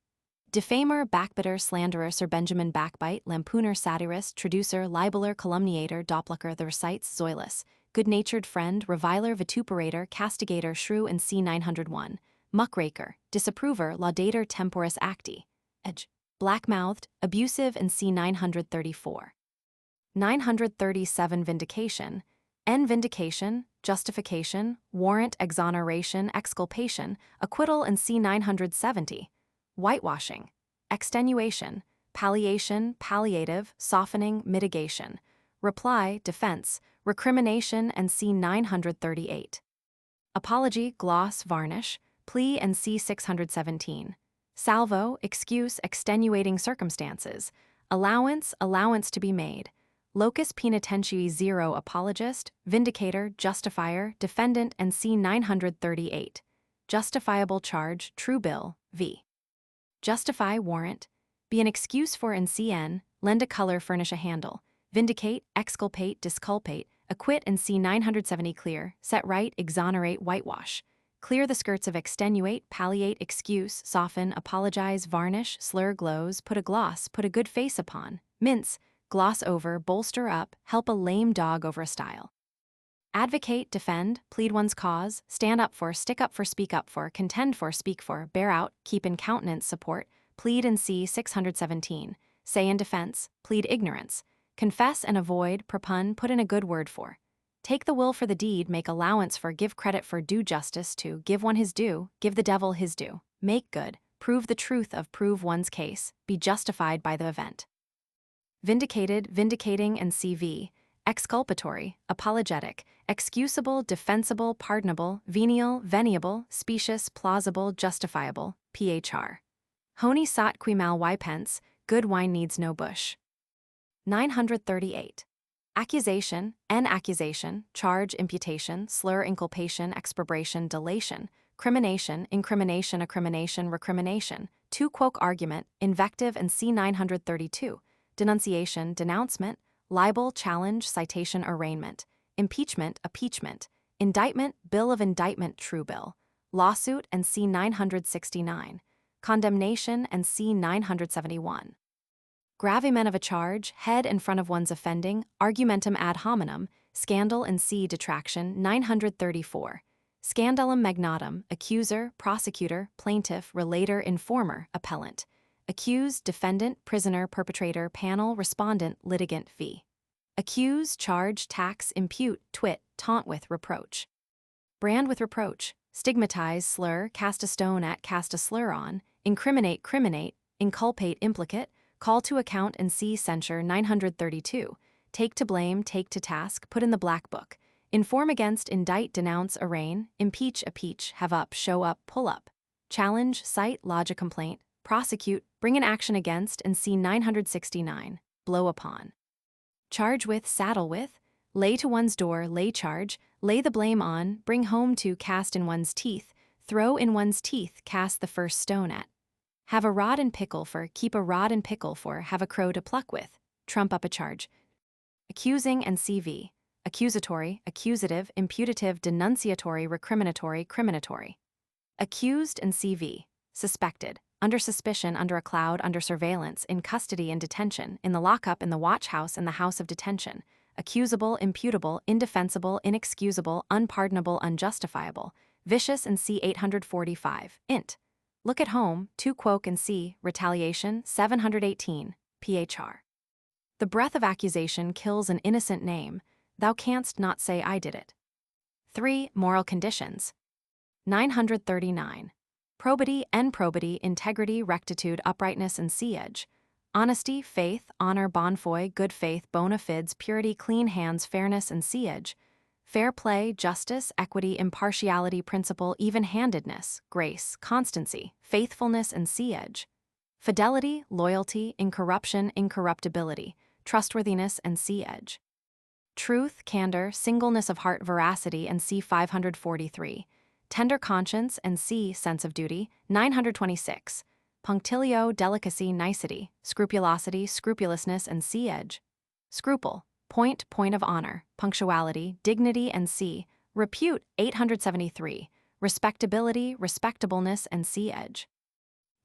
Defamer, backbiter, slanderer, Sir Benjamin Backbite, lampooner, satirist, traducer, libeler, calumniator, doppelganger, the recites, zoilus, good-natured friend, reviler, vituperator, castigator, shrew, and c. 901. Muckraker, disapprover, laudator, temporis acti, edge, black-mouthed, abusive, and c. 934. 937. Vindication, vindication, justification, warrant, exoneration, exculpation, acquittal, and c. 970. Whitewashing, extenuation, palliation, palliative, softening, mitigation, reply, defense, recrimination, and c. 938. Apology, gloss, varnish, plea, and c. 617. Salvo, excuse, extenuating circumstances, allowance, allowance to be made, locus penitentiae 0. Apologist, vindicator, justifier, defendant, and c. 938. Justifiable charge, true bill, v. Justify, warrant, be an excuse for and cn, lend a color, furnish a handle, vindicate, exculpate, disculpate, acquit, and c. 970. Clear, set right, exonerate, whitewash, clear the skirts of, extenuate, palliate, excuse, soften, apologize, varnish, slur, gloze, put a gloss, put a good face upon, mince, gloss over, bolster up, help a lame dog over a stile. Advocate, defend, plead one's cause, stand up for, stick up for, speak up for, contend for, speak for, bear out, keep in countenance, support, plead, and c. 617. Say in defense, plead ignorance, confess and avoid, propun, put in a good word for. Take the will for the deed, make allowance for, give credit for, do justice to, give one his due, give the devil his due, make good, prove the truth of, prove one's case, be justified by the event. Vindicated, vindicating, and cv. Exculpatory, apologetic, excusable, defensible, pardonable, venial, veniable, specious, plausible, justifiable, phr. Honi sat qui mal y pence, good wine needs no bush. 938. Accusation, accusation, charge, imputation, slur, inculpation, exprobration, delation, crimination, incrimination, accrimination, recrimination, tu quoque argument, invective, and c. 932. Denunciation, denouncement, libel, challenge, citation, arraignment, impeachment, impeachment, indictment, bill of indictment, true bill, lawsuit, and c. 969, condemnation, and c. 971. Gravamen of a charge, head in front of one's offending, argumentum ad hominem, scandal, and c. detraction. 934. Scandalum magnatum, accuser, prosecutor, plaintiff, relator, informer, appellant. Accused, defendant, prisoner, perpetrator, panel, respondent, litigant, v. Accuse, charge, tax, impute, twit, taunt with, reproach. Brand with reproach, stigmatize, slur, cast a stone at, cast a slur on, incriminate, criminate, inculpate, implicate, call to account, and c. censure. 932. Take to blame, take to task, put in the black book, inform against, indict, denounce, arraign, impeach, impeach, have up, show up, pull up, challenge, cite, lodge a complaint, prosecute, bring an action against, and c. 969. Blow upon. Charge with, saddle with, lay to one's door, lay charge, lay the blame on, bring home to, cast in one's teeth, throw in one's teeth, cast the first stone at. Have a rod and pickle for, keep a rod and pickle for, have a crow to pluck with, trump up a charge. Accusing and cv. accusatory, accusative, imputative, denunciatory, recriminatory, criminatory. Accused and CV, suspected, under suspicion, under a cloud, under surveillance, in custody and detention, in the lockup, in the watch house, in the house of detention, accusable, imputable, indefensible, inexcusable, unpardonable, unjustifiable, vicious and C 845, int. Look at home, 2 quoque and C, retaliation, 718, phr. The breath of accusation kills an innocent name, thou canst not say I did it. 3. Moral conditions. 939. Probity, probity, integrity, rectitude, uprightness and siege. Honesty, faith, honor, bon foi, good faith, bona fides, purity, clean hands, fairness and siege. Fair play, justice, equity, impartiality, principle, even-handedness, grace, constancy, faithfulness and siege. Fidelity, loyalty, incorruption, incorruptibility, trustworthiness and siege. Truth, candor, singleness of heart, veracity and C 543. Tender conscience and C sense of duty, 926. Punctilio, delicacy, nicety, scrupulosity, scrupulousness and siege. Scruple, point of honor, punctuality, dignity and C. Repute, 873. Respectability, respectableness and siege.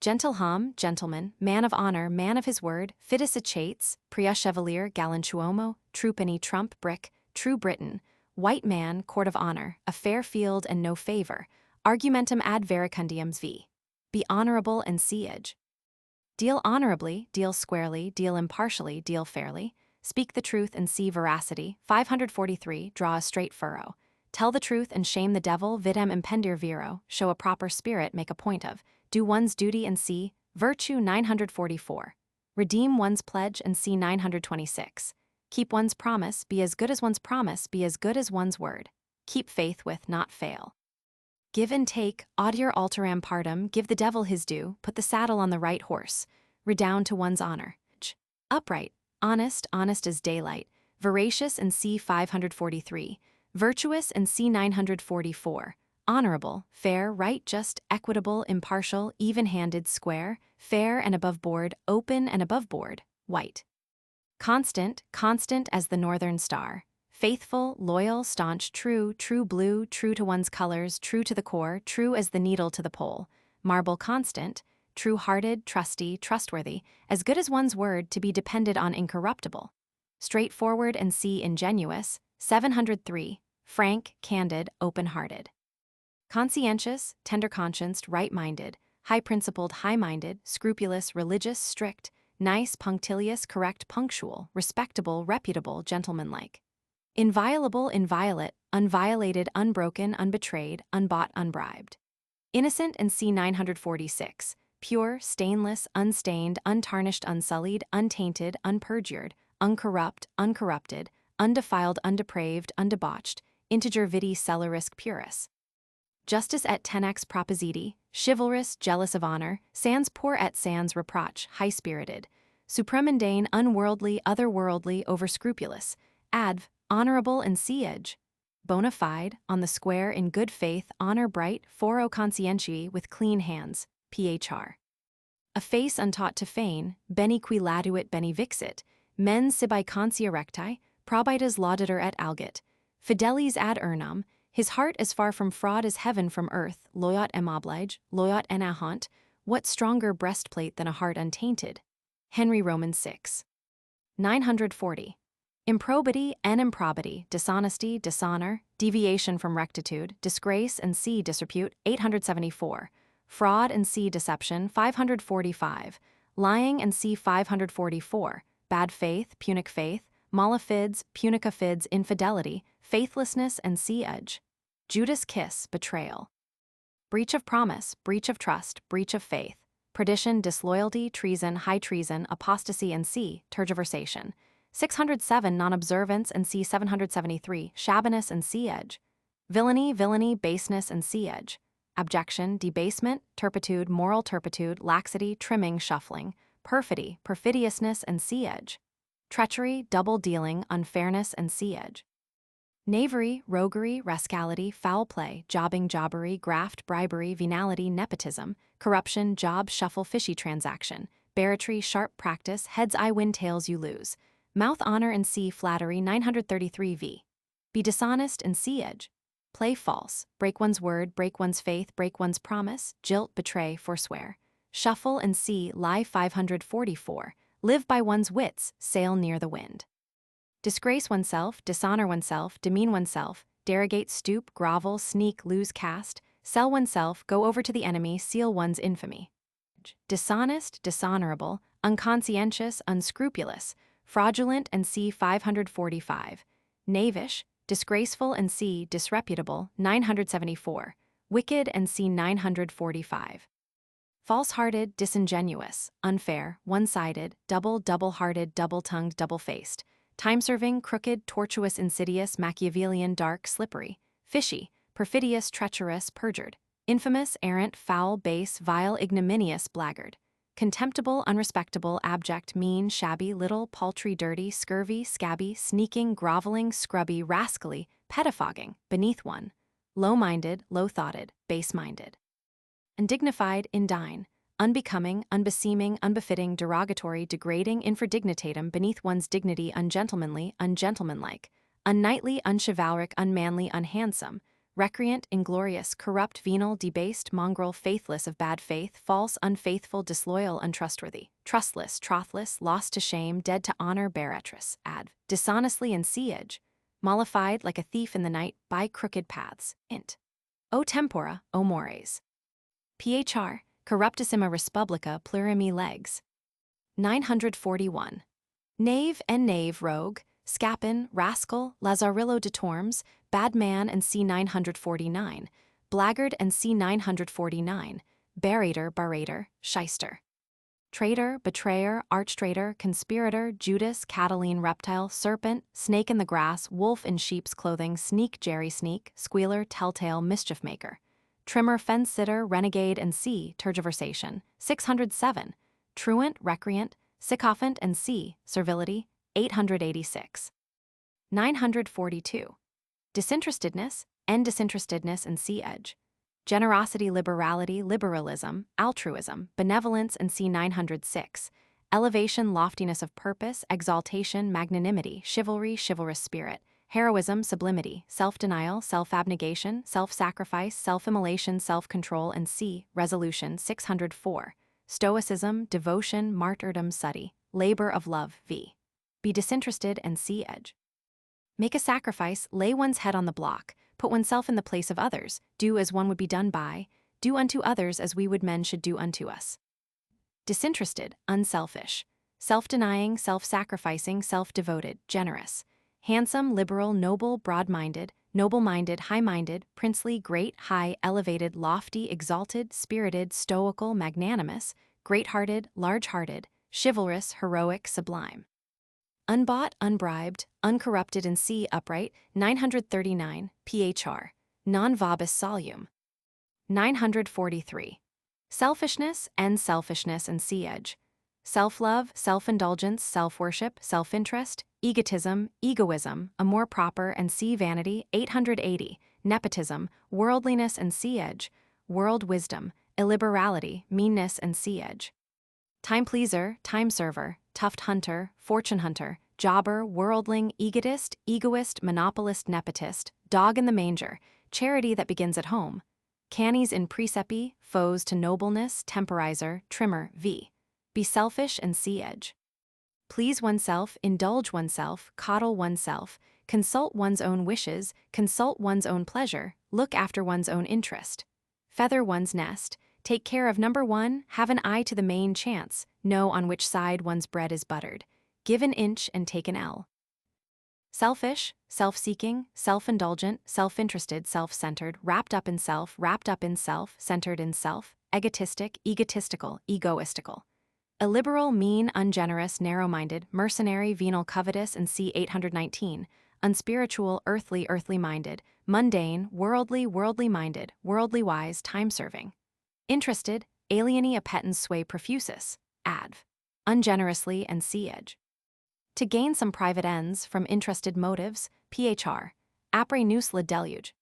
Gentilhomme, gentleman, man of honor, man of his word, fidicicates, pria chevalier, galantuomo, trupani, trump, brick, true Britain, white man, court of honor, a fair field and no favor, argumentum ad verecundium v. Be honorable and siege. Deal honorably, deal squarely, deal impartially, deal fairly, speak the truth and see veracity, 543, draw a straight furrow, tell the truth and shame the devil, videm impendir viro, show a proper spirit, make a point of, do one's duty and see, virtue, 944. Redeem one's pledge and see 926. Keep one's promise, be as good as one's promise, be as good as one's word. Keep faith with, not fail. Give and take, audior alteram partem, give the devil his due, put the saddle on the right horse, redound to one's honor. Upright, honest, honest as daylight, veracious and C 543, virtuous and C 944, honorable, fair, right, just, equitable, impartial, even-handed, square, fair and above board, open and above board, white. Constant, constant as the northern star, faithful, loyal, staunch, true, true blue, true to one's colors, true to the core, true as the needle to the pole, marble constant, true-hearted, trusty, trustworthy, as good as one's word to be depended on, incorruptible. Straightforward and C ingenuous, 703, frank, candid, open-hearted. Conscientious, tender-conscienced, right-minded, high-principled, high-minded, scrupulous, religious, strict, nice, punctilious, correct, punctual, respectable, reputable, gentlemanlike. Inviolable, inviolate, unviolated, unbroken, unbetrayed, unbought, unbribed. Innocent and C 946, pure, stainless, unstained, untarnished, unsullied, untainted, unperjured, uncorrupt, uncorrupted, undefiled, undepraved, undebauched, integer vidi celerisk purus. Justice et tenax propositi, chivalrous, jealous of honor, sans pour et sans reproach, high-spirited, supramundane, unworldly, otherworldly, overscrupulous, adv, honorable and siege, bona fide, on the square, in good faith, honor bright, foro conscientii, with clean hands, phr. A face untaught to feign, beni qui laduit beni vixit, mens sibi conscia recti, probitas laudator et algit, fidelis ad urnam, his heart as far from fraud as heaven from earth, loyat em oblige, loyat en ahont, what stronger breastplate than a heart untainted? Henry Roman 6. 940. Improbity and improbity, dishonesty, dishonor, deviation from rectitude, disgrace and C disrepute, 874. Fraud and C deception, 545. Lying and C 544. Bad faith, punic faith, malefides, punica fides, infidelity, faithlessness and siege. Judas kiss, betrayal. Breach of promise, breach of trust, breach of faith. Perdition, disloyalty, treason, high treason, apostasy and C, tergiversation. 607 non-observance and C 773, shabbiness and siege. Villainy, villainy, baseness and siege. Abjection, debasement, turpitude, moral turpitude, laxity, trimming, shuffling. Perfidy, perfidiousness and siege. Treachery, double-dealing, unfairness and siege. Knavery, roguery, rascality, foul play, jobbing, jobbery, graft, bribery, venality, nepotism, corruption, job, shuffle, fishy transaction, barratry, sharp practice, heads I win, tails you lose. Mouth honor and C flattery, 933 v. Be dishonest and see edge. Play false, break one's word, break one's faith, break one's promise, jilt, betray, forswear. Shuffle and see, lie 544, live by one's wits, sail near the wind. Disgrace oneself, dishonor oneself, demean oneself, derogate, stoop, grovel, sneak, lose caste, sell oneself, go over to the enemy, seal one's infamy. Dishonest, dishonorable, unconscientious, unscrupulous, fraudulent and see 545. Knavish, disgraceful and see disreputable 974. Wicked and see 945. False-hearted, disingenuous, unfair, one-sided, double-hearted, double-tongued, double-faced, time-serving, crooked, tortuous, insidious, Machiavellian, dark, slippery, fishy, perfidious, treacherous, perjured, infamous, errant, foul, base, vile, ignominious, blackguard, contemptible, unrespectable, abject, mean, shabby, little, paltry, dirty, scurvy, scabby, sneaking, groveling, scrubby, rascally, pettifogging, beneath one, low-minded, low-thoughted, base-minded. Undignified, indign, unbecoming, unbeseeming, unbefitting, derogatory, degrading, infradignitatum, beneath one's dignity, ungentlemanly, ungentlemanlike, unknightly, unchivalric, unmanly, unhandsome, recreant, inglorious, corrupt, venal, debased, mongrel, faithless, of bad faith, false, unfaithful, disloyal, untrustworthy, trustless, trothless, lost to shame, dead to honor, beatrice, adv, dishonestly and siege, mollified like a thief in the night, by crooked paths, int. O tempora, O mores. Phr, corruptissima respublica plurimi legs. 941. Knave and knave, rogue, scapin, rascal, lazarillo de tormes, bad man and c. 949, blackguard and c. 949, barator, shyster. Traitor, betrayer, arch-traitor, conspirator, Judas, Cataline, reptile, serpent, snake in the grass, wolf in sheep's clothing, sneak, Jerry sneak, squealer, telltale, mischief maker. Trimmer, fence-sitter, renegade and c. tergiversation, 607. Truant, recreant, sycophant and c. servility, 886. 942. Disinterestedness, and disinterestedness and c. edge. Generosity, liberality, liberalism, altruism, benevolence and c. 906. Elevation, loftiness of purpose, exaltation, magnanimity, chivalry, chivalrous spirit. Heroism, sublimity, self-denial, self-abnegation, self-sacrifice, self-immolation, self-control, and c. resolution, 604. Stoicism, devotion, martyrdom, sutti, labor of love, v. Be disinterested and see edge. Make a sacrifice, lay one's head on the block, put oneself in the place of others, do as one would be done by, do unto others as we would men should do unto us. Disinterested, unselfish, self-denying, self-sacrificing, self-devoted, generous. Handsome, liberal, noble, broad-minded, noble-minded, high-minded, princely, great, high, elevated, lofty, exalted, spirited, stoical, magnanimous, great-hearted, large-hearted, chivalrous, heroic, sublime. Unbought, unbribed, uncorrupted and c. upright, 939, phr. Non vobis solum. 943. Selfishness and c. edge. Self-love, self-indulgence, self-worship, self-interest, egotism, egoism, amour proper and c. vanity, 880, nepotism, worldliness and c. edge, world wisdom, illiberality, meanness and c. edge. Time-pleaser, time-server, tuft-hunter, fortune-hunter, jobber, worldling, egotist, egoist, monopolist, nepotist, dog in the manger, charity that begins at home, cannies in precepi, foes to nobleness, temporizer, trimmer, v. Be selfish and see edge. Please oneself, indulge oneself, coddle oneself, consult one's own wishes, consult one's own pleasure, look after one's own interest. Feather one's nest, take care of number one, have an eye to the main chance, know on which side one's bread is buttered, give an inch and take an ell. Selfish, self-seeking, self-indulgent, self-interested, self-centered, wrapped up in self, centered in self, egotistic, egotistical, egoistical. Illiberal, mean, ungenerous, narrow-minded, mercenary, venal, covetous, and c. 819, unspiritual, earthly, earthly-minded, mundane, worldly, worldly-minded, worldly-wise, time-serving. Interested, alieni appetens sui profusus, adv. Ungenerously and c. edge. To gain some private ends from interested motives, phr. Apre nous le deluge.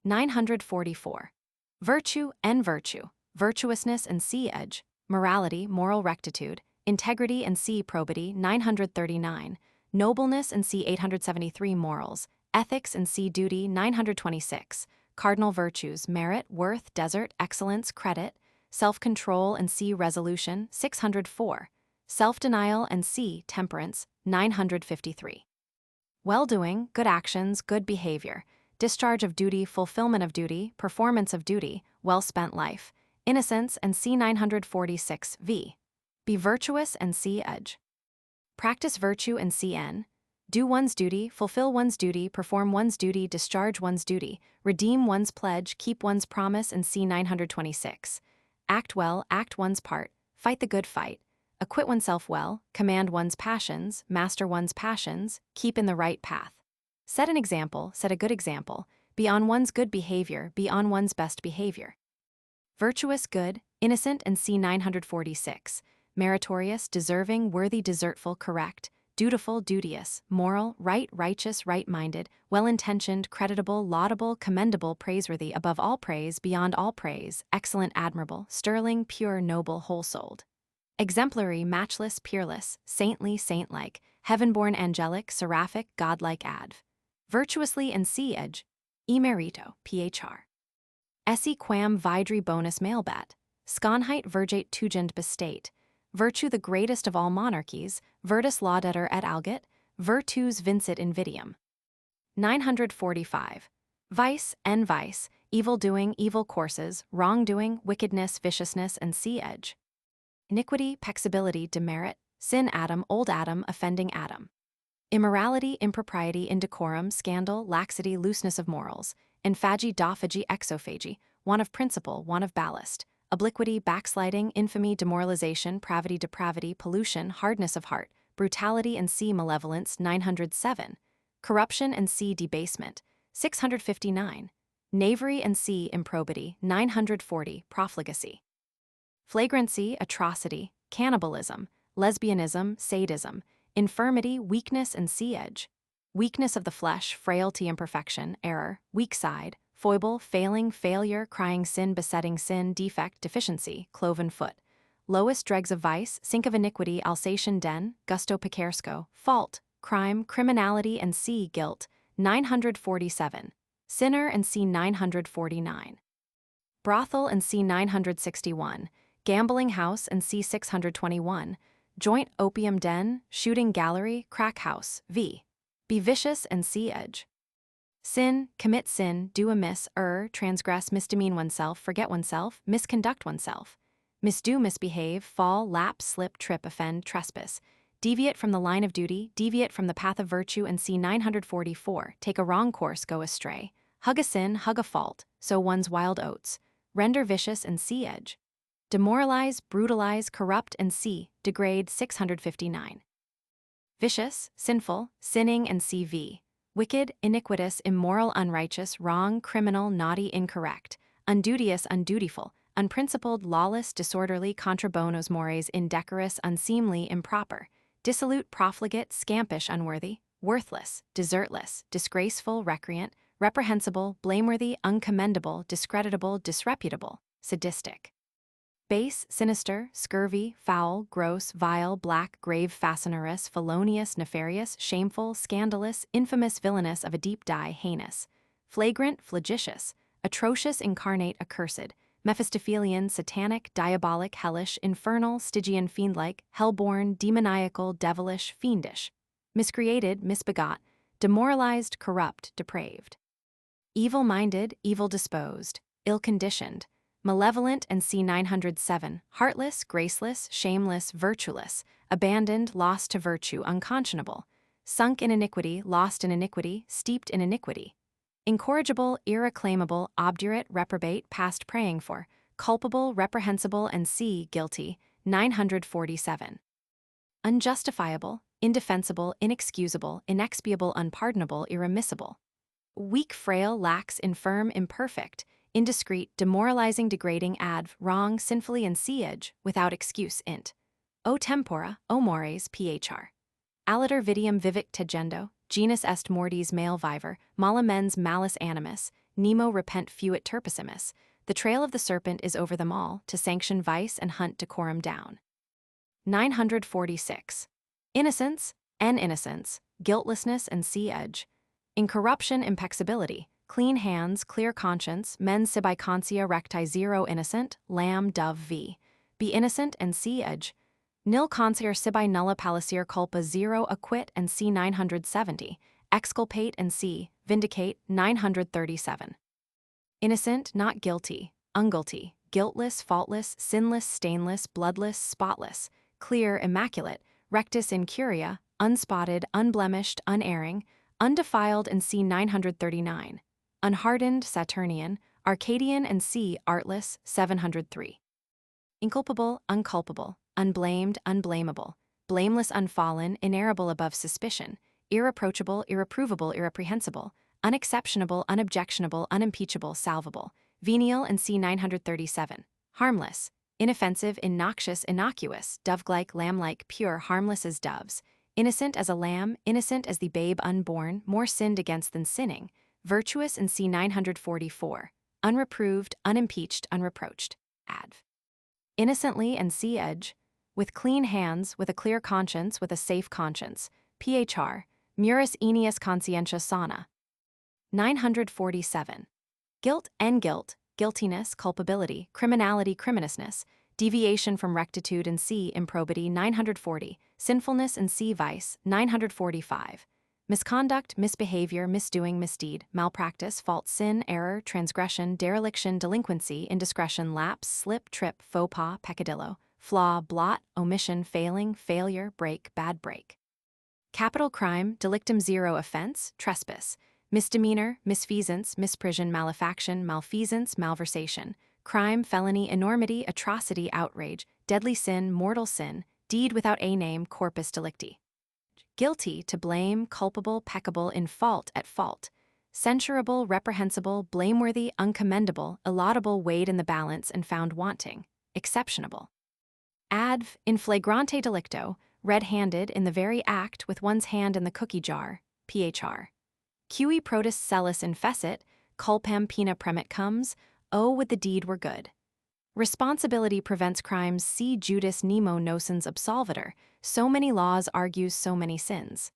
944. Virtue and virtue, virtuousness and c. edge, morality, moral rectitude, integrity and c. probity, 939, nobleness and c. 873 morals, Ethics and see duty. 926. Cardinal virtues: merit, worth, desert, excellence, credit. Self-control and see resolution. 604. Self-denial and see temperance. 953. Well-doing, good actions, good behavior. Discharge of duty, fulfillment of duty, performance of duty, well-spent life. Innocence and see 946 v. Be virtuous and see edge. Practice virtue and see n. Do one's duty, fulfill one's duty, perform one's duty, discharge one's duty, redeem one's pledge, keep one's promise and see 926. Act well, act one's part, fight the good fight. Acquit oneself well, command one's passions, master one's passions, keep in the right path. Set an example, set a good example, be on one's good behavior, be on one's best behavior. Virtuous, good, innocent and see 946. Meritorious, deserving, worthy, desertful, correct, dutiful, duteous, moral, right, righteous, right-minded, well-intentioned, creditable, laudable, commendable, praiseworthy, above all praise, beyond all praise, excellent, admirable, sterling, pure, noble, whole-souled. Exemplary, matchless, peerless, saintly, saint-like, heaven-born, angelic, seraphic, godlike, adv. Virtuously and see edge. Emerito, phr. Esse quam vidri bonus mailbat. Sconheit vergate tugend bestate. Virtue the greatest of all monarchies, virtus laudator et algit, virtus vincit invidium. 945. Vice, en vice, evil-doing, evil courses, wrong-doing, wickedness, viciousness, and see edge. Iniquity, pexibility, demerit, sin Adam, old Adam, offending Adam. Immorality, impropriety, indecorum, scandal, laxity, looseness of morals, emphagy, dophagy, exophagy, want of principle, want of ballast, obliquity, backsliding, infamy, demoralization, pravity, depravity, pollution, hardness of heart, brutality and see malevolence. 907. Corruption and see debasement. 659. Knavery and see improbity. 940. Profligacy. Flagrancy, atrocity, cannibalism, lesbianism, sadism, infirmity, weakness and see edge. Weakness of the flesh, frailty, imperfection, error, weak side, foible, failing, failure, crying sin, besetting sin, defect, deficiency, cloven foot. Lowest dregs of vice, sink of iniquity, Alsatian den, gusto picaresco, fault, crime, criminality and see guilt. 947. Sinner and see 949. Brothel and see 961. Gambling house and see 621. Joint opium den, shooting gallery, crack house, v. Be vicious and see edge. Sin, commit sin, do amiss, transgress, misdemean oneself, forget oneself, misconduct oneself. Misdo, misbehave, fall, lapse, slip, trip, offend, trespass. Deviate from the line of duty, deviate from the path of virtue and see 944. Take a wrong course, go astray. Hug a sin, hug a fault, sow one's wild oats. Render vicious and see edge. Demoralize, brutalize, corrupt and see, degrade. 659. Vicious, sinful, sinning and see v. Wicked, iniquitous, immoral, unrighteous, wrong, criminal, naughty, incorrect, unduteous, undutiful, unprincipled, lawless, disorderly, contra bonos mores, indecorous, unseemly, improper, dissolute, profligate, scampish, unworthy, worthless, desertless, disgraceful, recreant, reprehensible, blameworthy, uncommendable, discreditable, disreputable, sadistic. Base, sinister, scurvy, foul, gross, vile, black, grave, fastinerous, felonious, nefarious, shameful, scandalous, infamous, villainous, of a deep dye, heinous, flagrant, flagitious, atrocious, incarnate, accursed, Mephistophelian, satanic, diabolic, hellish, infernal, Stygian, fiend-like, hell-born, demoniacal, devilish, fiendish, miscreated, misbegot, demoralized, corrupt, depraved. Evil-minded, evil-disposed, ill-conditioned, malevolent and see 907, heartless, graceless, shameless, virtueless, abandoned, lost to virtue, unconscionable, sunk in iniquity, lost in iniquity, steeped in iniquity, incorrigible, irreclaimable, obdurate, reprobate, past praying for, culpable, reprehensible and see guilty. 947. Unjustifiable, indefensible, inexcusable, inexpiable, unpardonable, irremissible. Weak, frail, lax, infirm, imperfect, indiscreet, demoralizing, degrading, adv, wrong, sinfully and see edge, without excuse, int. O tempora, o mores, phr. Aliter vidium vivic tegendo, genus est mortis male viver, mala mens malus animus, nemo repent fuit turpissimus. The trail of the serpent is over them all, to sanction vice and hunt decorum down. 946. Innocence, n innocence, guiltlessness and see edge. Incorruption, impeccability, clean hands, clear conscience, mens sibi conscia recti 0 innocent, lamb dove v. Be innocent and c edge. Nil conscier sibi nulla palisir culpa 0 acquit and c 970, exculpate and c. vindicate 937. Innocent, not guilty, unguilty, guiltless, faultless, sinless, stainless, bloodless, spotless, clear, immaculate, rectus in curia, unspotted, unblemished, unerring, undefiled and c 939, unhardened, Saturnian, Arcadian and c. artless 703. Inculpable, unculpable, unblamed, unblameable, blameless, unfallen, inerrable above suspicion, irreproachable, irreprovable, irreprehensible, unexceptionable, unobjectionable, unimpeachable, salvable, venial and c. 937, harmless, inoffensive, innoxious, innocuous, dove-like, lamb-like, pure, harmless as doves, innocent as a lamb, innocent as the babe unborn, more sinned against than sinning, virtuous and c. 944, unreproved, unimpeached, unreproached, adv. Innocently and c. edge, with clean hands, with a clear conscience, with a safe conscience, phr, muris aeneas conscientia sana. 947. Guilt and guilt, guiltiness, culpability, criminality, criminousness, deviation from rectitude and c. improbity 940, sinfulness and c. vice 945, misconduct, misbehavior, misdoing, misdeed, malpractice, fault, sin, error, transgression, dereliction, delinquency, indiscretion, lapse, slip, trip, faux pas, peccadillo, flaw, blot, omission, failing, failure, break, bad break. Capital crime, delictum 0 offense, trespass, misdemeanor, misfeasance, misprision, malefaction, malfeasance, malversation, crime, felony, enormity, atrocity, outrage, deadly sin, mortal sin, deed without a name, corpus delicti. Guilty, to blame, culpable, peccable, in fault, at fault, censurable, reprehensible, blameworthy, uncommendable, illaudable, weighed in the balance and found wanting, exceptionable. Adv. In flagrante delicto, red-handed, in the very act, with one's hand in the cookie jar, phr. Cui protus celis infessit, culpam pena premit comes, oh, would the deed were good. Responsibility prevents crimes, see Judas nemo nocens absolvitor, so many laws argues so many sins.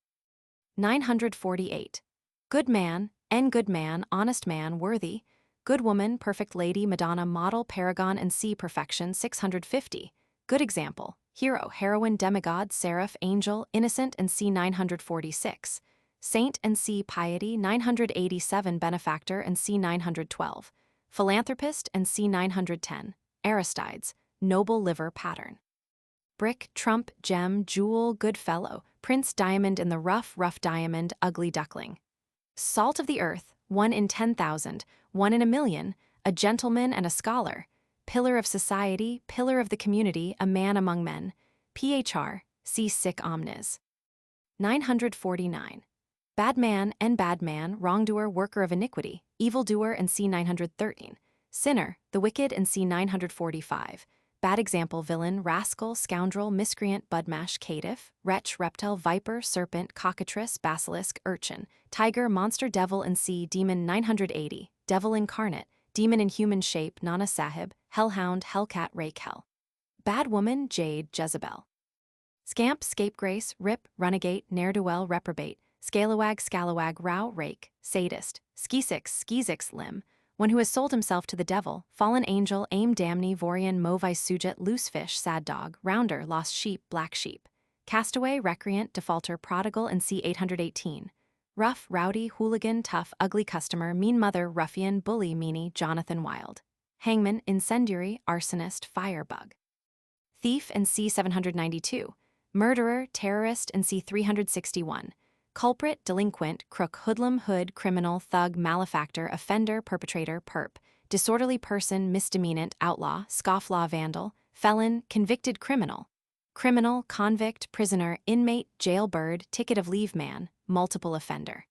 948. Good man, honest man, worthy, good woman, perfect lady, Madonna, model, paragon and see perfection 650, good example, hero, heroine, demigod, seraph, angel, innocent and see 946, saint and see piety 987, benefactor and see 912, philanthropist and see 910, Aristides, noble liver pattern. Brick, trump, gem, jewel, good fellow, prince, diamond in the rough, rough diamond, ugly duckling. Salt of the earth, 1 in 10,000, 1 in a million, a gentleman and a scholar, pillar of society, pillar of the community, a man among men, phr, see sic omnes. 949. Bad man, wrongdoer, worker of iniquity, evildoer and c. 913, sinner, the wicked and c. 945, bad example, villain, rascal, scoundrel, miscreant, budmash, caitiff, wretch, reptile, viper, serpent, cockatrice, basilisk, urchin, tiger, monster, devil and c. demon 980, devil incarnate, demon in human shape, Nana Sahib, hellhound, hellcat, rake, hell. Bad woman, jade, Jezebel. Scamp, scapegrace, rip, runagate, ne'er-do-well, reprobate, scalawag, row, rake, sadist, skizix, limb, one who has sold himself to the devil, fallen angel, aim, damny, vorian, movice, sujet, loose fish, sad dog, rounder, lost sheep, black sheep, castaway, recreant, defaulter, prodigal and c. 818, rough, rowdy, hooligan, tough, ugly customer, mean mother, ruffian, bully, meanie, Jonathan Wild, hangman, incendiary, arsonist, firebug, thief and c. 792, murderer, terrorist and c. 361, culprit, delinquent, crook, hoodlum, hood, criminal, thug, malefactor, offender, perpetrator, perp, disorderly person, misdemeanant, outlaw, scofflaw, vandal, felon, convicted criminal, criminal, convict, prisoner, inmate, jailbird, ticket of leave man, multiple offender.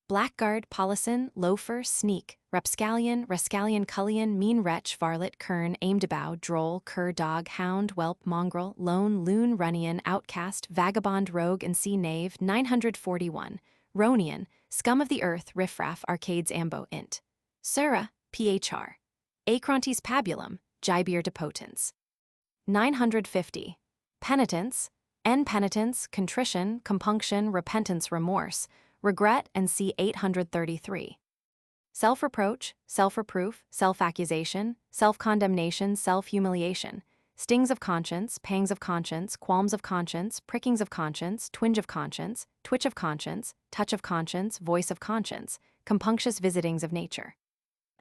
Blackguard, polican, loafer, sneak, rapscallion, cullion, mean wretch, varlet, kern, aimdabout, droll, cur, dog, hound, whelp, mongrel, lone, loon, runnion, outcast, vagabond, rogue and sea knave 941, Ronian, scum of the earth, riffraff, arcades, ambo, int. Sura, phr. Acrontes pabulum, gibir depotens. 950. Penitence, penitence, contrition, compunction, repentance, remorse, regret, and c. 833. Self-reproach, self-reproof, self-accusation, self-condemnation, self-humiliation, stings of conscience, pangs of conscience, qualms of conscience, prickings of conscience, twinge of conscience, twitch of conscience, touch of conscience, voice of conscience, compunctious visitings of nature.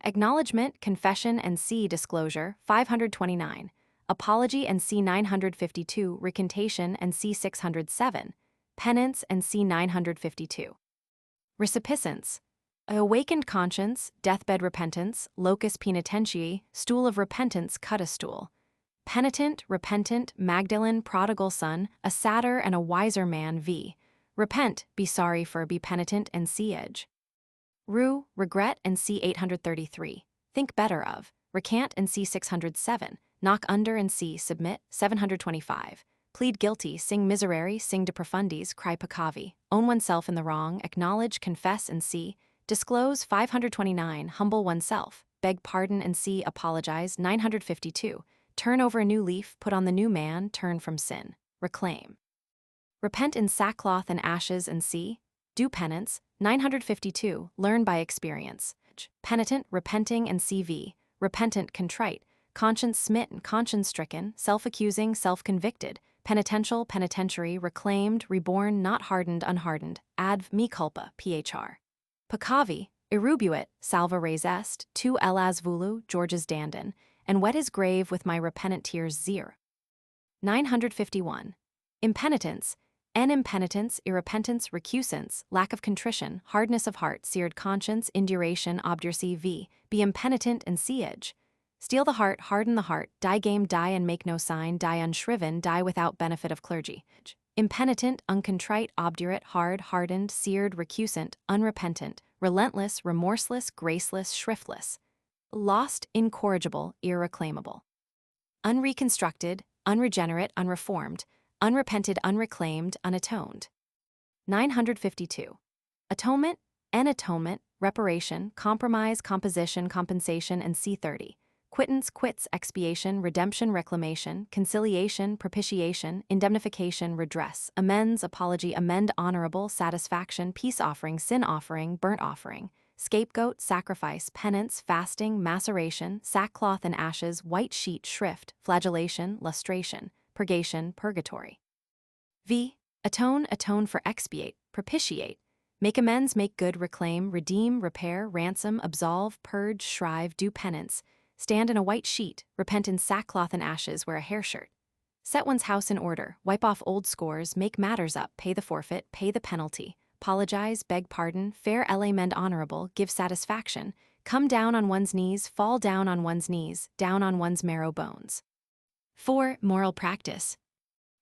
Acknowledgement, confession, and c. disclosure, 529. Apology, and c. 952. Recantation, and c. 607. Penance, and c. 952. Recipiscence. Awakened conscience, deathbed repentance, locus penitentiae, stool of repentance, cut a stool. Penitent, repentant, Magdalene, prodigal son, a sadder and a wiser man v. Repent, be sorry for, be penitent, and c. edge. Rue, regret, and c. 833. Think better of. Recant, and c. 607. Knock under, and c. submit, 725. Plead guilty, sing miserere, sing de profundis, cry peccavi. Own oneself in the wrong, acknowledge, confess, and c. Disclose, 529. Humble oneself, beg pardon, and c. apologize, 952. Turn over a new leaf, put on the new man, turn from sin. Reclaim. Repent in sackcloth and ashes, and c. do penance, 952. Learn by experience. Penitent, repenting, and cv. repentant, contrite, conscience smitten, conscience stricken, self-accusing, self-convicted, penitential, penitentiary, reclaimed, reborn, not hardened, unhardened, adv. me culpa, phr. Peccavi, erubuit, salva res est, tu elas vulu, George's Dandin, and wet his grave with my repentant tears, zir. 951. Impenitence, en impenitence, irrepentance, recusance, lack of contrition, hardness of heart, seared conscience, induration, obduracy v. Be impenitent and siege. Steal the heart, harden the heart, die game, die and make no sign, die unshriven, die without benefit of clergy. Impenitent, uncontrite, obdurate, hard, hardened, seared, recusant, unrepentant, relentless, remorseless, graceless, shriftless. Lost, incorrigible, irreclaimable. Unreconstructed, unregenerate, unreformed, unrepented, unreclaimed, unatoned. 952. Atonement, en atonement, reparation, compromise, composition, compensation, and c30. Quittance, quits, expiation, redemption, reclamation, conciliation, propitiation, indemnification, redress, amends, apology, amend, honorable, satisfaction, peace offering, sin offering, burnt offering, scapegoat, sacrifice, penance, fasting, maceration, sackcloth and ashes, white sheet, shrift, flagellation, lustration, purgation, purgatory. V. Atone, atone for expiate, propitiate, make amends, make good, reclaim, redeem, repair, ransom, absolve, purge, shrive, do penance, stand in a white sheet, repent in sackcloth and ashes, wear a hair shirt. Set one's house in order, wipe off old scores, make matters up, pay the forfeit, pay the penalty, apologize, beg pardon, fair la mend honorable, give satisfaction, come down on one's knees, fall down on one's knees, down on one's marrow bones. 4. Moral practice.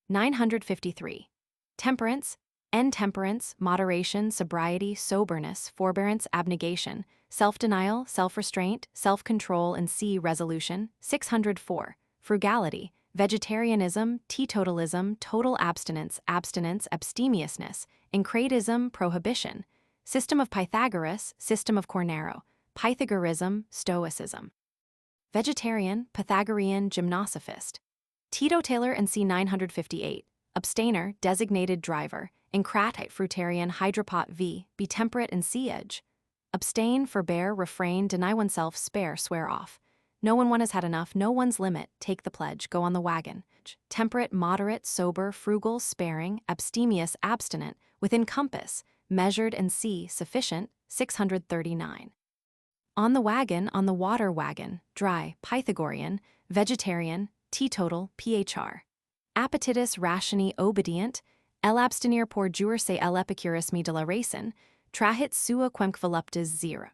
953. Temperance, en temperance, moderation, sobriety, soberness, forbearance, abnegation, self-denial, self-restraint, self-control, and c. resolution, 604. Frugality, vegetarianism, teetotalism, total abstinence, abstinence, abstemiousness, incretism, prohibition, system of Pythagoras, system of Cornaro, Pythagorism, stoicism. Vegetarian, Pythagorean, gymnosophist. Teetotaler and c. 958. Abstainer, designated driver, incrat, fruitarian, hydropot v. Be temperate and siege. Abstain, forbear, refrain, deny oneself, spare, swear off. No one has had enough, no one's limit, take the pledge, go on the wagon. Temperate, moderate, sober, frugal, sparing, abstemious, abstinent, within compass, measured and c. sufficient, 639. On the wagon, on the water wagon, dry, Pythagorean, vegetarian, teetotal, phr. Appetitus rationi obedient, el abstinere por jure se el epicurus me de la racin, trahit sua quemque voluptas 0.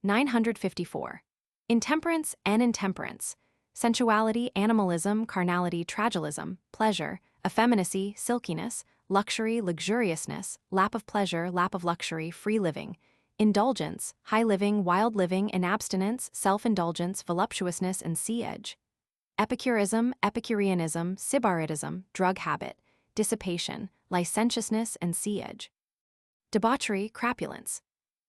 954. Intemperance and intemperance, sensuality, animalism, carnality, tragilism, pleasure, effeminacy, silkiness, luxury, luxuriousness, lap of pleasure, lap of luxury, free living, indulgence, high living, wild living, inabstinence, self-indulgence, voluptuousness, and siege. Epicurism, Epicureanism, Sybaritism, drug habit, dissipation, licentiousness, and siege. Debauchery, crapulence.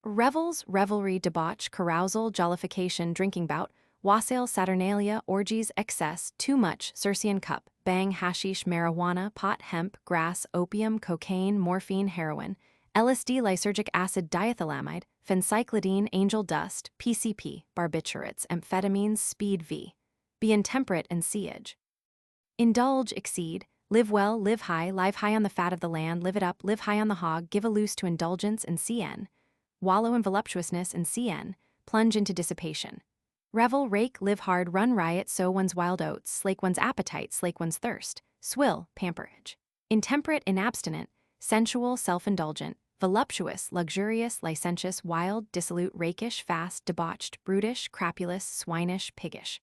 Revels, revelry, debauch, carousal, jollification, drinking bout, wassail, saturnalia, orgies, excess, too much, Circean cup, bang, hashish, marijuana, pot, hemp, grass, opium, cocaine, morphine, heroin, LSD lysergic acid diethylamide, phencyclidine angel dust, PCP, barbiturates, amphetamines, speed V. Be intemperate and siege. Indulge, exceed, live well, live high on the fat of the land, live it up, live high on the hog, give a loose to indulgence and CN. Wallow in voluptuousness and CN, plunge into dissipation. Revel, rake, live hard, run riot, sow one's wild oats, slake one's appetite, slake one's thirst, swill, pamperage. Intemperate, inabstinent, sensual, self-indulgent, voluptuous, luxurious, licentious, wild, dissolute, rakish, fast, debauched, brutish, crapulous, swinish, piggish.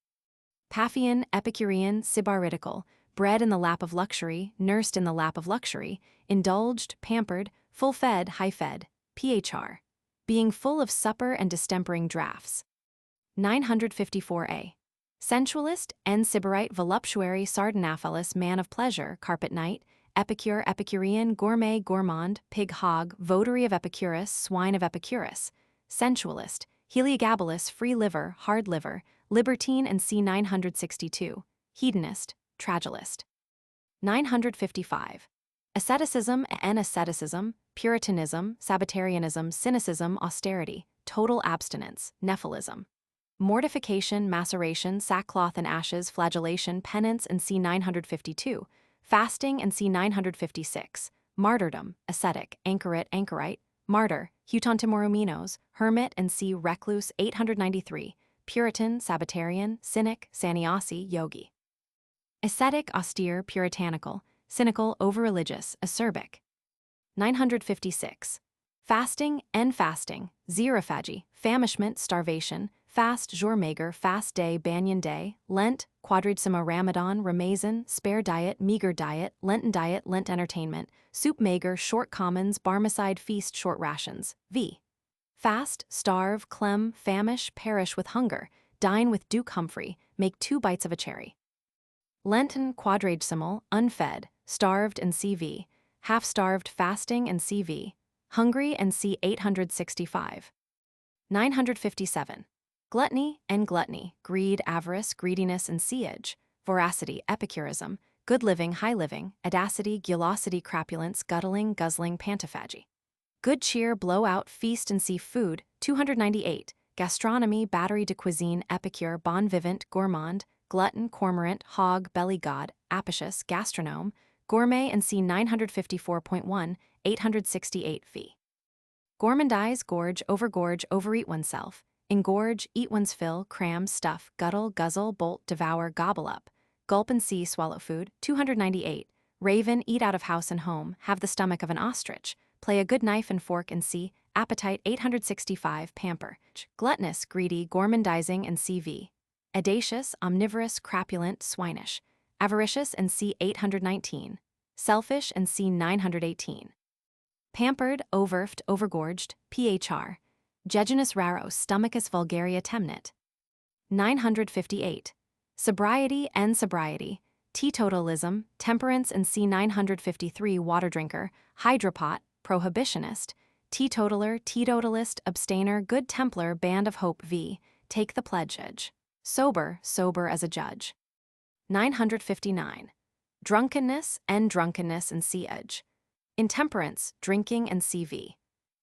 Paphian, Epicurean, sybaritical, bred in the lap of luxury, nursed in the lap of luxury, indulged, pampered, full-fed, high-fed, phr. Being full of supper and distempering draughts. 954a. Sensualist, Sybarite, voluptuary, sardinaphalus, man of pleasure, carpet knight, epicure, epicurean, gourmet, gourmand, pig hog, votary of Epicurus, swine of Epicurus. Sensualist, Heliogabalus, free liver, hard liver, libertine and c. 962. Hedonist, tragilist. 955. Asceticism and asceticism, puritanism, sabbatarianism, cynicism, austerity, total abstinence, nephilism. Mortification, maceration, sackcloth and ashes, flagellation, penance and c. 952. Fasting and c. 956. Martyrdom, ascetic, anchorite, anchorite, martyr, Hutontimoromenos, hermit and c. recluse. 893. Puritan, Sabbatarian, cynic, sannyasi, yogi. Ascetic, austere, puritanical, cynical, over-religious, acerbic. 956. Fasting and fasting, xerophagy, famishment, starvation, fast, jour maigre, fast day, banyan day, Lent, quadrigesima Ramadan, Ramazan, spare diet, meager diet, Lent entertainment, soup maigre, short commons, Barmecide feast, short rations, v. Fast, starve, clem, famish, perish with hunger, dine with Duke Humphrey, make 2 bites of a cherry. Lenten, quadragesimal, unfed, starved and CV, half-starved, fasting and CV, hungry and c. 865. 957. Gluttony and gluttony, greed, avarice, greediness and siege, voracity, epicurism, good living, high living, audacity, gulosity, crapulence, guttling, guzzling, pantophagy. Good cheer, blowout, feast and see food. 298. Gastronomy, battery de cuisine, epicure, bon vivant, gourmand, glutton, cormorant, hog, belly god, apicius, gastronome, gourmet and c. 954.1, 868 v. Gourmandize, gorge, overeat oneself, engorge, eat one's fill, cram, stuff, guttle, guzzle, bolt, devour, gobble up, gulp and see, swallow food. 298. Raven, eat out of house and home, have the stomach of an ostrich, play a good knife and fork and see, appetite. 865, pamper, gluttonous, greedy, gourmandizing and CV. Audacious, omnivorous, crapulent, swinish, avaricious and c. 819, selfish and c. 918. Pampered, overfed, overgorged, phr. Jejunus raro, stomachus vulgaria temnit. 958. Sobriety and sobriety, teetotalism, temperance and c. 953. Water drinker, hydropot, prohibitionist, teetotaler, teetotalist, abstainer, good Templar, band of hope v. Take the pledge. Sober as a judge. 959. Drunkenness and siege. Intemperance, drinking and CV.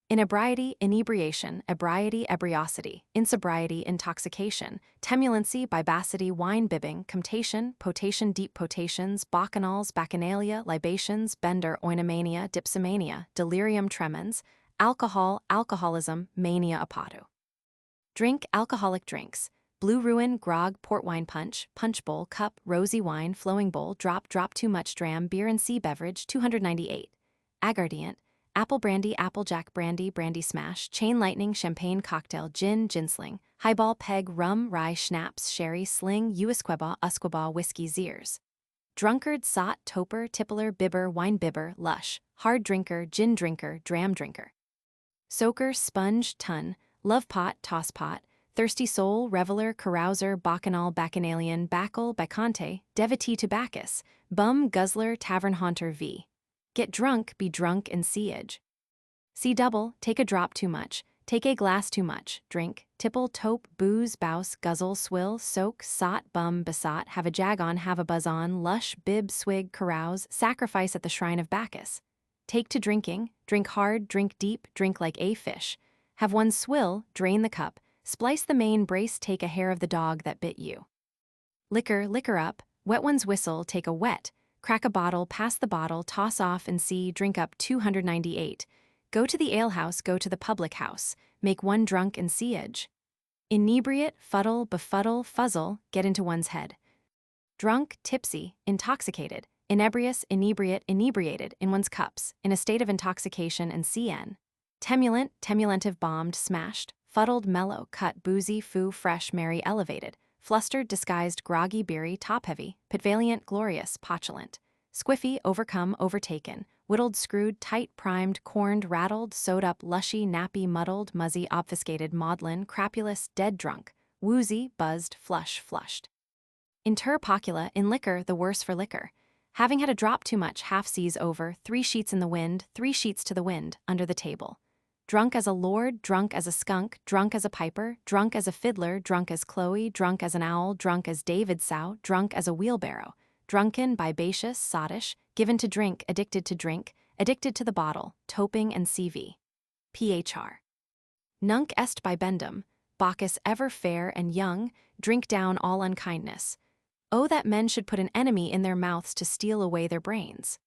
Inebriety, inebriation, ebriety, ebriosity, insobriety, intoxication, temulency, bibacity, wine bibbing, comptation, potation, deep potations, bacchanals, bacchanalia, libations, bender, oinomania, dipsomania, delirium tremens, alcohol, alcoholism, mania apatu. Drink, alcoholic drinks, blue ruin, grog, port wine punch, punch bowl, cup, rosy wine, flowing bowl, drop too much, dram, beer and sea beverage. 298. Aguardiente, apple brandy, applejack brandy, brandy smash, chain lightning, champagne cocktail, gin, ginsling, highball, peg, rum, rye, schnapps, sherry, sling, usquebaugh, whiskey, zeers. Drunkard, sot, toper, tippler, bibber, wine bibber, lush, hard drinker, gin drinker, dram drinker. Soaker, sponge, ton, love pot, toss pot, thirsty soul, reveler, carouser, bacchanal, bacchanalian, bacchal, bacchante, devotee to Bacchus, bum, guzzler, tavern haunter v. Get drunk, be drunk and siege. See double, take a drop too much, take a glass too much, drink, tipple, tope, booze, bouse, guzzle, swill, soak, sot, bum, besot, have a jag on, have a buzz on, lush, bib, swig, carouse, sacrifice at the shrine of Bacchus. take to drinking, drink hard, drink deep, drink like a fish. Have one swill, drain the cup, splice the main brace, take a hair of the dog that bit you. Liquor, liquor up, wet one's whistle, take a wet, crack a bottle, pass the bottle, toss off and see, drink up 298. Go to the alehouse, go to the public house, make one drunk and siege. Inebriate, fuddle, befuddle, fuzzle, get into one's head. Drunk, tipsy, intoxicated, inebrious, inebriate, inebriated, in one's cups, in a state of intoxication and cn. Temulant, temulentive, bombed, smashed, fuddled, mellow, cut, boozy, foo, fresh, merry, elevated, flustered, disguised, groggy, beery, top-heavy, pitvaliant, glorious, potulant. Squiffy, overcome, overtaken, whittled, screwed, tight, primed, corned, rattled, sewed up, lushy, nappy, muddled, muzzy, obfuscated, maudlin, crapulous, dead drunk, woozy, buzzed, flush, flushed. Inter pocula, in liquor, the worse for liquor. Having had a drop too much, half seas over, 3 sheets in the wind, 3 sheets to the wind, under the table. Drunk as a lord, drunk as a skunk, drunk as a piper, drunk as a fiddler, drunk as Chloe, drunk as an owl, drunk as David sow, drunk as a wheelbarrow. Drunken, bibacious, sottish, given to drink, addicted to the bottle, toping and CV. Phr. Nunc est bibendum, Bacchus ever fair and young, drink down all unkindness. Oh, that men should put an enemy in their mouths to steal away their brains.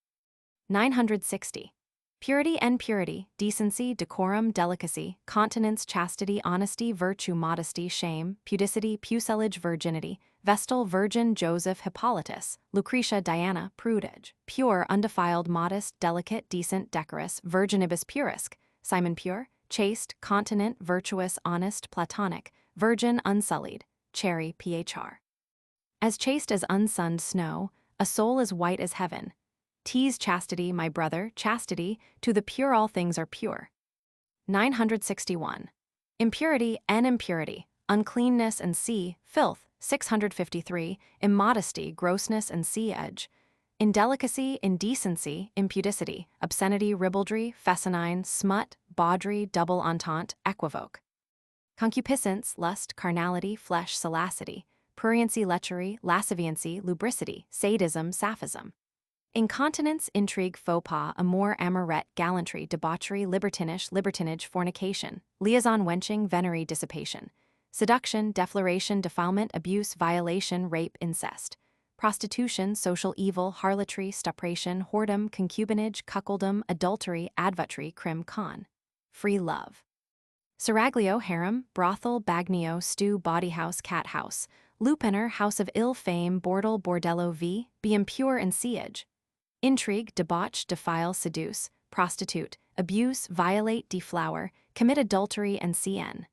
960. Purity and purity, decency, decorum, delicacy, continence, chastity, honesty, virtue, modesty, shame, pudicity, pucelage, virginity, Vestal, virgin, Joseph, Hippolytus, Lucretia, Diana, prudage, pure, undefiled, modest, delicate, decent, decorous, virginibus purisque, Simon pure, chaste, continent, virtuous, honest, platonic, virgin, unsullied, cherry, phr. As chaste as unsunned snow, a soul as white as heaven. Tease chastity, my brother, chastity, to the pure all things are pure. 961. Impurity and impurity, uncleanness and sea, filth, 653, immodesty, grossness and sea edge. Indelicacy, indecency, impudicity, obscenity, ribaldry, fescennine, smut, bawdry, double entente, equivoque. Concupiscence, lust, carnality, flesh, salacity, pruriency, lechery, lasciviency, lubricity, sadism, saphism. Incontinence, intrigue, faux pas, amour, amourette, gallantry, debauchery, libertinage, fornication, liaison, wenching, venery, dissipation. Seduction, defloration, defilement, abuse, violation, rape, incest. Prostitution, social evil, harlotry, stupration, whoredom, concubinage, cuckoldom, adultery, advoutry, crim con. Free love. Seraglio, harem, brothel, bagnio, stew, bawdy house, cat house. Lupener, house of ill fame, bordel, bordello v, be impure and siege. Intrigue, debauch, defile, seduce, prostitute, abuse, violate, deflower, commit adultery and cn.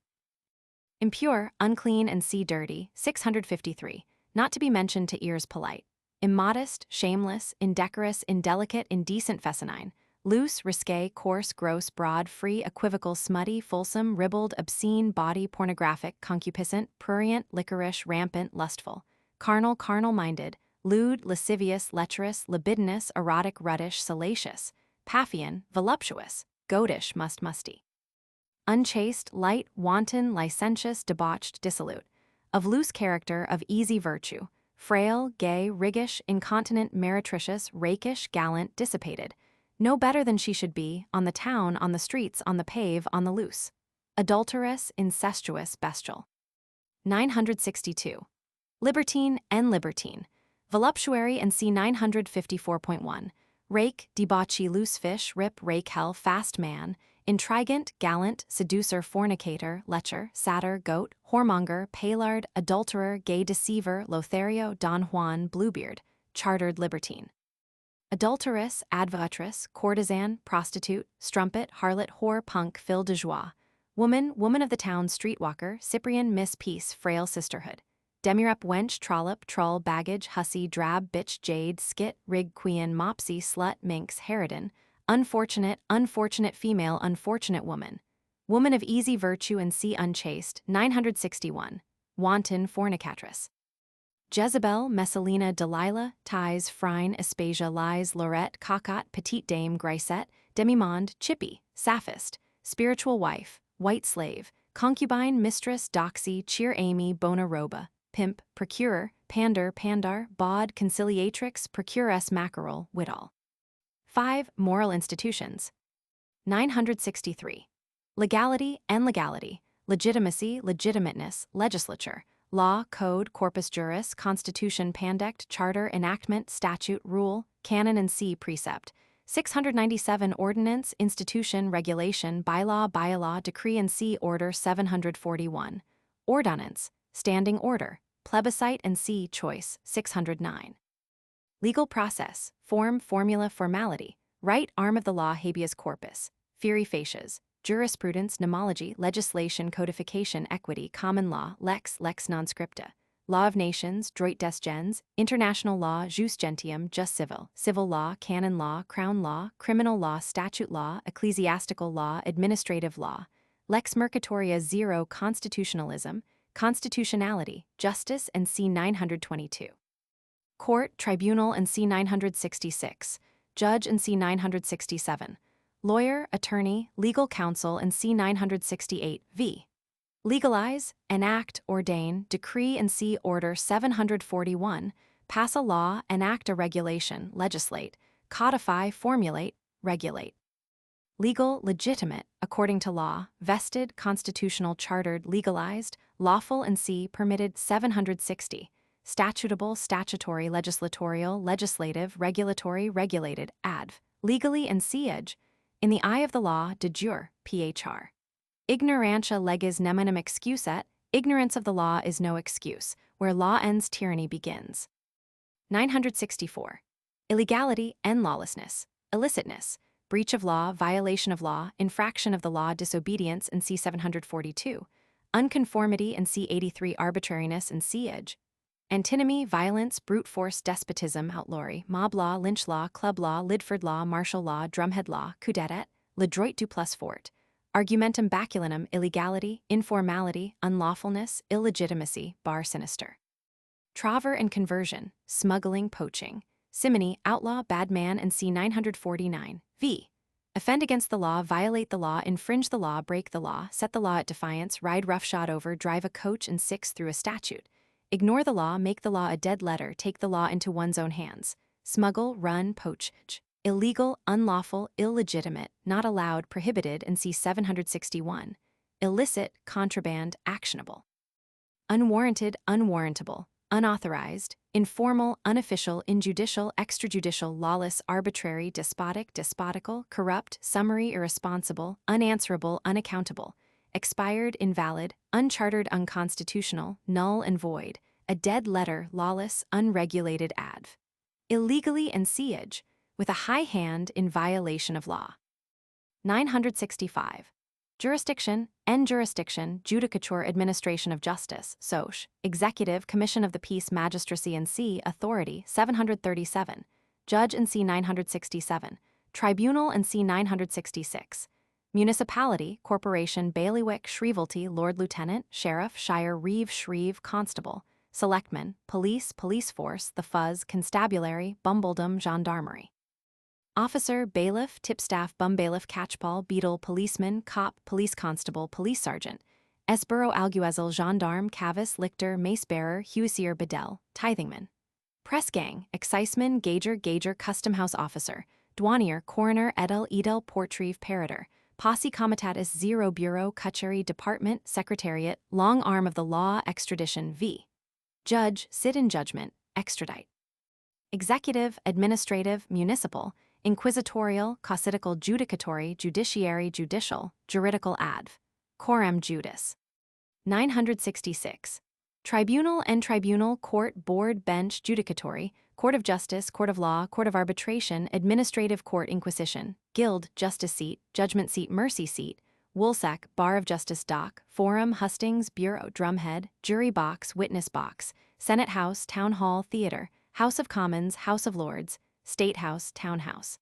Impure, unclean and see dirty, 653, not to be mentioned to ears polite. Immodest, shameless, indecorous, indelicate, indecent, fescennine. Loose, risque, coarse, gross, broad, free, equivocal, smutty, fulsome, ribald, obscene, bawdy, pornographic, concupiscent, prurient, liquorish, rampant, lustful. Carnal, carnal-minded, lewd, lascivious, lecherous, libidinous, erotic, ruddish, salacious. Paphian, voluptuous, goatish, musty. Unchaste, light, wanton, licentious, debauched, dissolute. Of loose character, of easy virtue. Frail, gay, riggish, incontinent, meretricious, rakish, gallant, dissipated. No better than she should be, on the town, on the streets, on the pave, on the loose. Adulterous, incestuous, bestial. 962. Libertine and libertine. Voluptuary and c. 954.1. Rake, debauchee, loose fish, rip, rake, hell, fast man. Intrigant, gallant, seducer, fornicator, lecher, satyr, goat, whoremonger, palard, adulterer, gay deceiver, Lothario, Don Juan, Bluebeard, chartered libertine. Adulteress, advocatress, courtesan, prostitute, strumpet, harlot, whore, punk, fille de joie. Woman, woman of the town, streetwalker, Cyprian, miss, peace, frail sisterhood. Demirup, wench, trollop, trull, baggage, hussy, drab, bitch, jade, skit, rig, quean, mopsy, slut, minx, harridan. Unfortunate, unfortunate female, unfortunate woman. Woman of easy virtue and see unchaste, 961. Wanton, fornicatress. Jezebel, Messalina, Delilah, Thais, Phryne, Aspasia, Lies, Lorette, Cocotte, Petite Dame, Grisette, Demimonde, Chippy, Saphist, spiritual wife, white slave, concubine, mistress, doxy, cheer Amy, bona roba, pimp, procurer, pander, pandar, bawd, conciliatrix, procuress, mackerel, wittol. 5. Moral institutions. 963. Legality and legality, legitimacy, legitimateness, legislature, law, code, corpus juris, constitution, pandect, charter, enactment, statute, rule, canon and c. precept. 697. Ordinance, institution, regulation, bylaw, bylaw, decree and c. order. 741. Ordonnance, standing order, plebiscite and c. choice. 609. Legal process, form, formula, formality, right arm of the law, habeas corpus, fieri facies, jurisprudence, nomology, legislation, codification, equity, common law, lex, lex non scripta, law of nations, droit des gens, international law, jus gentium, jus civil, civil law, canon law, crown law, criminal law, statute law, ecclesiastical law, administrative law, lex mercatoria. 0. Constitutionalism, constitutionality, justice and c. 922. Court, tribunal and c. 966, judge and c. 967, lawyer, attorney, legal counsel and c. 968. V. Legalize, enact, ordain, decree and c. order. 741, pass a law, enact a regulation, legislate, codify, formulate, regulate. Legal, legitimate, according to law, vested, constitutional, chartered, legalized, lawful and c. permitted. 760. Statutable, statutory, legislatorial, legislative, regulatory, regulated, adv. Legally and siege, in the eye of the law, de jure, phr. Ignorantia legis neminem excuset, ignorance of the law is no excuse, where law ends tyranny begins. 964. Illegality and lawlessness, illicitness, breach of law, violation of law, infraction of the law, disobedience and c. 742, unconformity and c. 83, arbitrariness and siege. Antinomy, violence, brute force, despotism, outlawry, mob law, lynch law, club law, Lidford law, martial law, drumhead law, coup d'etat, le droit du plus fort. Argumentum baculinum, illegality, informality, unlawfulness, illegitimacy, bar sinister. Traver and conversion, smuggling, poaching. Simony, outlaw, bad man and c. 949. V. Offend against the law, violate the law, infringe the law, break the law, set the law at defiance, ride roughshod over, drive a coach and six through a statute. Ignore the law, make the law a dead letter, take the law into one's own hands. Smuggle, run, poach. Illegal, unlawful, illegitimate, not allowed, prohibited and c. 761. Illicit, contraband, actionable. Unwarranted, unwarrantable, unauthorized, informal, unofficial, injudicial, extrajudicial, lawless, arbitrary, despotic, despotical, corrupt, summary, irresponsible, unanswerable, unaccountable. Expired, invalid, unchartered, unconstitutional, null and void, a dead letter, lawless, unregulated, adv. Illegally and siege, with a high hand in violation of law. 965. Jurisdiction, jurisdiction, judicature, administration of justice, soc, executive, commission of the peace, magistracy and c. authority. 737. Judge and c. 967, tribunal and c. 966. Municipality, corporation, bailiwick, shrievalty, lord lieutenant, sheriff, shire, reeve, shreve, constable, selectman, police, police force, the fuzz, constabulary, bumbledom, gendarmerie. Officer, bailiff, tipstaff, bumbailiff, catchpole, beadle, policeman, cop, police constable, police sergeant, esborough, alguazil, gendarme, cavis, lictor, mace-bearer, huissier, bedell, tithingman. Press gang, exciseman, gauger, custom house officer, douanier, coroner, edel, portreeve, parator, posse comitatus, 0, bureau, cutchery, department, secretariat, long arm of the law, extradition, v. Judge, sit in judgment, extradite. Executive, administrative, municipal, inquisitorial, causitical, judicatory, judiciary, judicial, juridical, adv. Coram judice. 966. Tribunal and tribunal, court, board, bench, judicatory, court of justice, court of law, court of arbitration, administrative court, inquisition, guild, justice seat, judgment seat, mercy seat, woolsack, bar of justice, dock, forum, hustings, bureau, drumhead, jury box, witness box, senate house, town hall, theater, House of Commons, House of Lords, State House, Town House.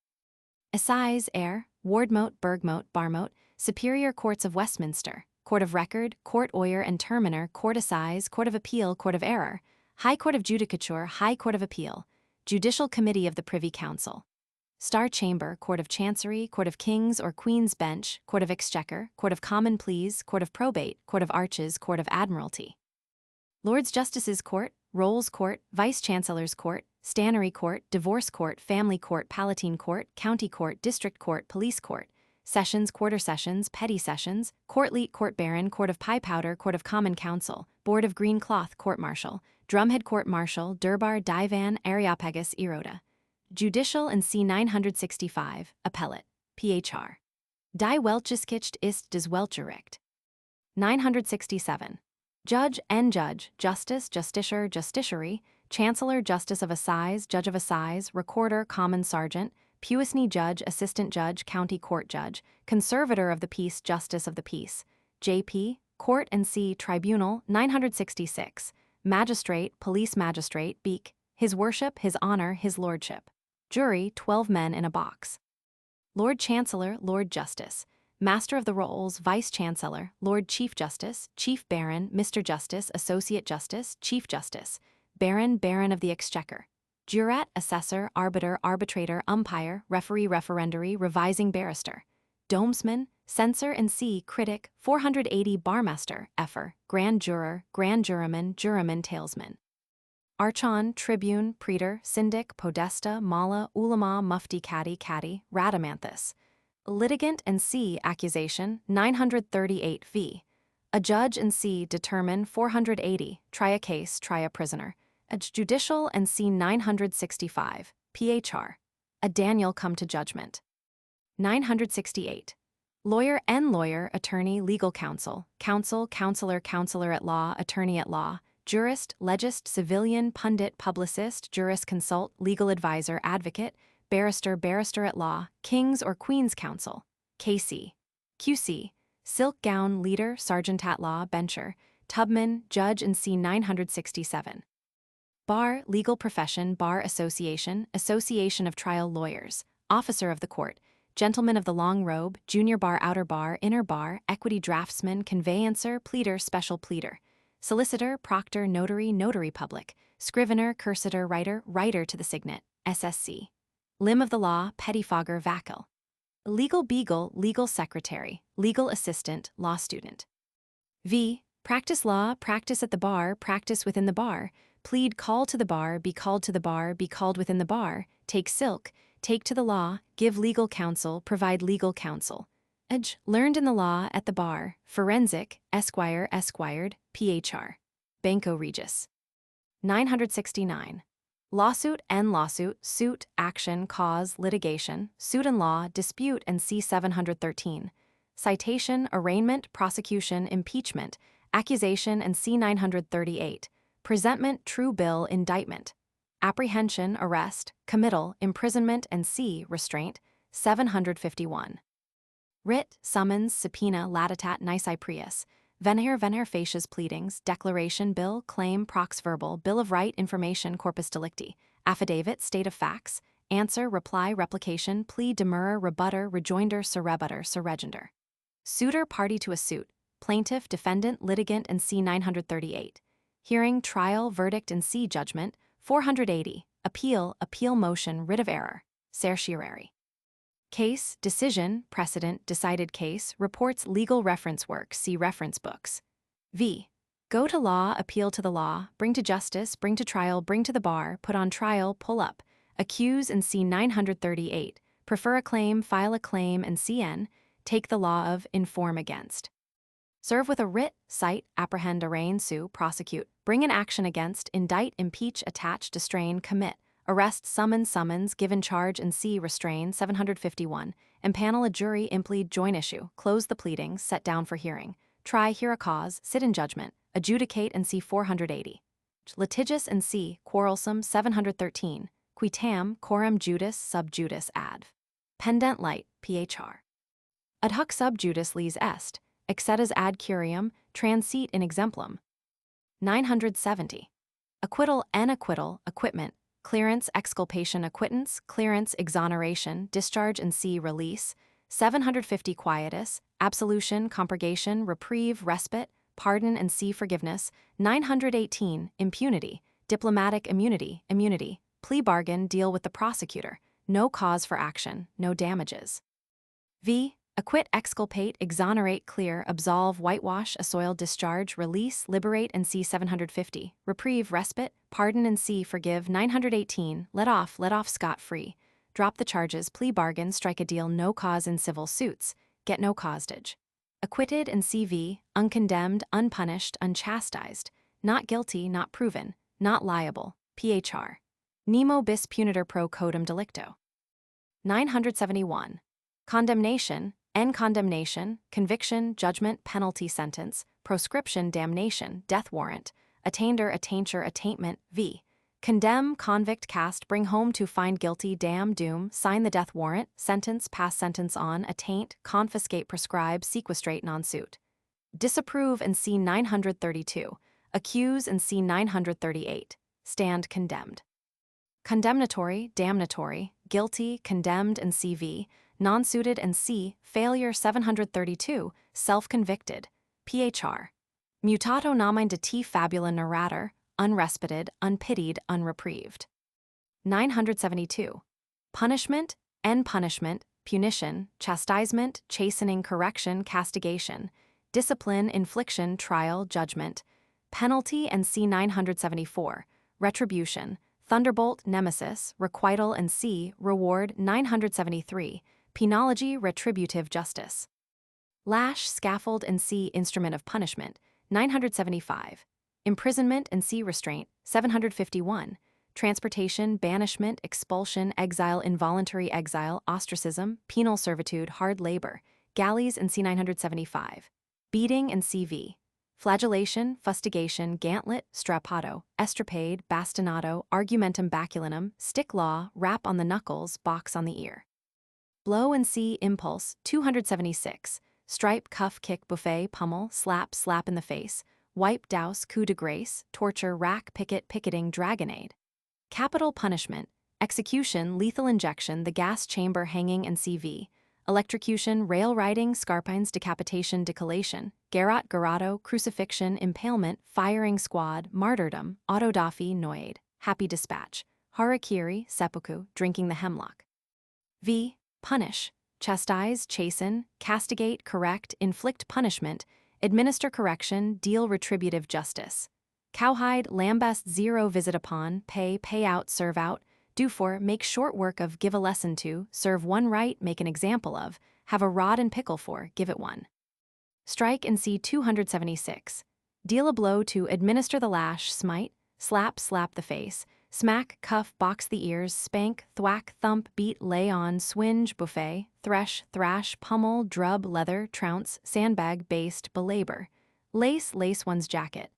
Assize, Eyre, Wardmote, Burgmote, Barmote, Superior Courts of Westminster, Court of Record, Court Oyer and Terminer, Court Assize, Court of Appeal, Court of Error, High Court of Judicature, High Court of Appeal, Judicial Committee of the Privy Council. Star Chamber, Court of Chancery, Court of King's or Queen's Bench, Court of Exchequer, Court of Common Pleas, Court of Probate, Court of Arches, Court of Admiralty. Lords Justices Court, Rolls Court, Vice Chancellor's Court, Stannery Court, Divorce Court, Family Court, Palatine Court, County Court, District Court, Police Court, Sessions, Quarter Sessions, Petty Sessions, Court Leet, Court Baron, Court of Pie Powder, Court of Common Council, Board of Green Cloth, Court Martial, Drumhead Court Martial, Durbar, Divan, Areopagus, Eroda. Judicial and C 965, Appellate, PHR. Die Weltgeschicht ist des Weltgericht. 967. Judge and Judge, Justice, Justiciar, Justiciary, Chancellor, Justice of Assize, Judge of Assize, Recorder, Common Sergeant, Puisne Judge, Assistant Judge, County Court Judge, Conservator of the Peace, Justice of the Peace, J.P., Court and C. Tribunal, 966, Magistrate, Police Magistrate, Beak, His Worship, His Honor, His Lordship. Jury, 12 men in a box. Lord Chancellor, Lord Justice, Master of the Rolls, Vice Chancellor, Lord Chief Justice, Chief Baron, Mr. Justice, Associate Justice, Chief Justice, Baron, Baron of the Exchequer, Jurat, Assessor, Arbiter, Arbitrator, Umpire, Referee, Referendary, Revising Barrister, Domesman, Censor and C. Critic, 480 Barmaster, Effer, Grand Juror, Grand Juryman, Juryman, Talesman. Archon, Tribune, Praetor, Syndic, Podesta, Mala, Ulama, Mufti, Cadi, Radamanthus. Litigant and C. Accusation, 938 v. A judge and C. Determine, 480, try a case, try a prisoner. A judicial and C. 965, PHR. A Daniel come to judgment. 968. Lawyer and lawyer, attorney, legal counsel, counsel, counselor, counselor at law, attorney at law, jurist, legist, civilian, pundit, publicist, jurisconsult, legal advisor, advocate, barrister, barrister at law, king's or queen's counsel, KC, QC, silk gown, leader, sergeant at law, bencher, tubman, judge and C 967. Bar, legal profession, bar association, association of trial lawyers, officer of the court, gentleman of the long robe, junior bar, outer bar, inner bar, equity draftsman, conveyancer, pleader, special pleader, solicitor, proctor, notary, notary public, scrivener, cursitor, writer, writer to the signet, SSC. Limb of the law, pettifogger, vacal. Legal beagle, legal secretary, legal assistant, law student. V. Practice law, practice at the bar, practice within the bar, plead, call to the bar, be called to the bar, be called within the bar, take silk, take to the law, give legal counsel, provide legal counsel. Edge, learned in the law, at the bar, forensic, esquire, esquired, PHR. Banco Regis. 969. Lawsuit and lawsuit, suit, action, cause, litigation, suit and law, dispute and C 713. Citation, arraignment, prosecution, impeachment, accusation and C 938. Presentment, true bill, indictment. Apprehension, arrest, committal, imprisonment and C restraint, 751. Writ, summons, subpoena, latitat, nisi prius. Venher facies pleadings, declaration, bill, claim, prox verbal, bill of right, information, corpus delicti, affidavit, state of facts, answer, reply, replication, plea, demurrer, rebutter, rejoinder, surrebutter, surregender. Suitor, party to a suit, plaintiff, defendant, litigant and C 938. Hearing, trial, verdict and C judgment, 480. Appeal, appeal motion, writ of error, certiorari. Case, decision, precedent, decided case, reports, legal reference work, see reference books. V. Go to law, appeal to the law, bring to justice, bring to trial, bring to the bar, put on trial, pull up, accuse and C 938, prefer a claim, file a claim and CN, take the law of, inform against. Serve with a writ, cite, apprehend, arraign, sue, prosecute, bring an action against, indict, impeach, attach, distrain, commit. Arrest, summons, give in charge and C restrain, 751, impanel a jury, implead, join issue, close the pleadings, set down for hearing, try, hear a cause, sit in judgment, adjudicate and C 480. Litigious and C, quarrelsome, 713, quitam, coram judice, sub judice adv. Pendent light, PHR. Ad hoc sub judice lees est, excedas ad curiam, transit in exemplum. 970. Acquittal and acquittal, acquitment, clearance, exculpation, acquittance, clearance, exoneration, discharge and C release, 750 quietus, absolution, compurgation, reprieve, respite, pardon and C forgiveness, 918 impunity, diplomatic immunity, immunity, plea bargain, deal with the prosecutor, no cause for action, no damages. V. Acquit, exculpate, exonerate, clear, absolve, whitewash, assoil, discharge, release, liberate, and c. 750. Reprieve, respite, pardon, and c. forgive. 918. Let off scot-free. Drop the charges, plea bargain, strike a deal, no cause in civil suits. Get no causage. Acquitted and cv. Uncondemned, unpunished, unchastised. Not guilty, not proven, not liable. phr. Nemo bis punitor pro codum delicto. 971. Condemnation, condemnation, conviction, judgment, penalty, sentence, proscription, damnation, death warrant, attainder, attainture, attaintment, v. Condemn, convict, cast, bring home to, find guilty, damn, doom, sign the death warrant, sentence, pass sentence on, attaint, confiscate, prescribe, sequestrate, non-suit. Disapprove and c. 932. Accuse and c. 938. Stand condemned. Condemnatory, damnatory, guilty, condemned and cv. Non-suited and c. Failure. 732. Self-convicted. phr. Mutato nomen de te fabula narrator. Unrespited, unpitied, unreprieved. 972. Punishment, punishment, punition, chastisement, chastening, correction, castigation, discipline, infliction, trial, judgment, penalty and c. 974. Retribution, thunderbolt, nemesis, requital and c. Reward. 973. Penology, retributive justice. Lash, scaffold and c. Instrument of punishment. 975. Imprisonment and c. Restraint. 751. Transportation, banishment, expulsion, exile, involuntary exile, ostracism, penal servitude, hard labor, galleys and c. 975. Beating and cv. Flagellation, fustigation, gantlet, strappado, estrapade, bastinado, argumentum baculinum, stick law, rap on the knuckles, box on the ear. Blow and c. Impulse. 276. Stripe, cuff, kick, buffet, pummel, slap, slap in the face, wipe, douse, coup de grace, torture, rack, picket, picketing, dragonade. Capital punishment, execution, lethal injection, the gas chamber, hanging and cv. Electrocution, rail riding, scarpines, decapitation, decollation, garrote, garroto, crucifixion, impalement, firing squad, martyrdom, autodafé, noyade, happy dispatch, harakiri, seppuku, drinking the hemlock. V. Punish, chastise, chasten, castigate, correct, inflict punishment, administer correction, deal retributive justice. Cowhide, lambast, zero, visit upon, pay, pay out, serve out, do for, make short work of, give a lesson to, serve one right, make an example of, have a rod and pickle for, give it one. Strike and c. 276. Deal a blow to, administer the lash, smite, slap, slap the face, smack, cuff, box the ears, spank, thwack, thump, beat, lay on, swinge, buffet, thresh, thrash, pummel, drub, leather, trounce, sandbag, baste, belabor. Lace, lace one's jacket.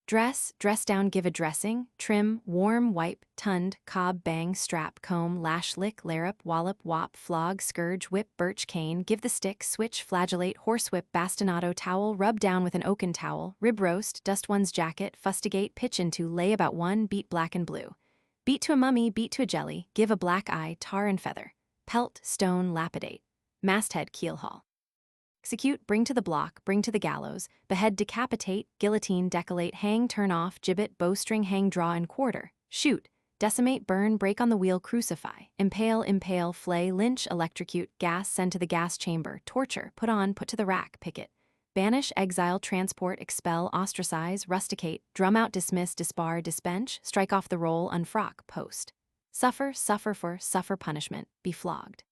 Dress, dress down, give a dressing, trim, warm, wipe, tund, cob, bang, strap, comb, lash, lick, larrup, wallop, wop, flog, scourge, whip, birch, cane, give the stick, switch, flagellate, horsewhip, bastinado, towel, rub down with an oaken towel, rib roast, dust one's jacket, fustigate, pitch into, lay about one, beat black and blue. Beat to a mummy, beat to a jelly, give a black eye, tar and feather. Pelt, stone, lapidate. Masthead, keel haul. Execute, bring to the block, bring to the gallows, behead, decapitate, guillotine, decollate, hang, turn off, gibbet, bowstring, hang, draw and quarter, shoot, decimate, burn, break on the wheel, crucify, impale, impale, flay, lynch, electrocute, gas, send to the gas chamber, torture, put on, put to the rack, picket, banish, exile, transport, expel, ostracize, rusticate, drum out, dismiss, disbar, disbench, strike off the roll, unfrock, post. Suffer, suffer for, suffer punishment, be flogged.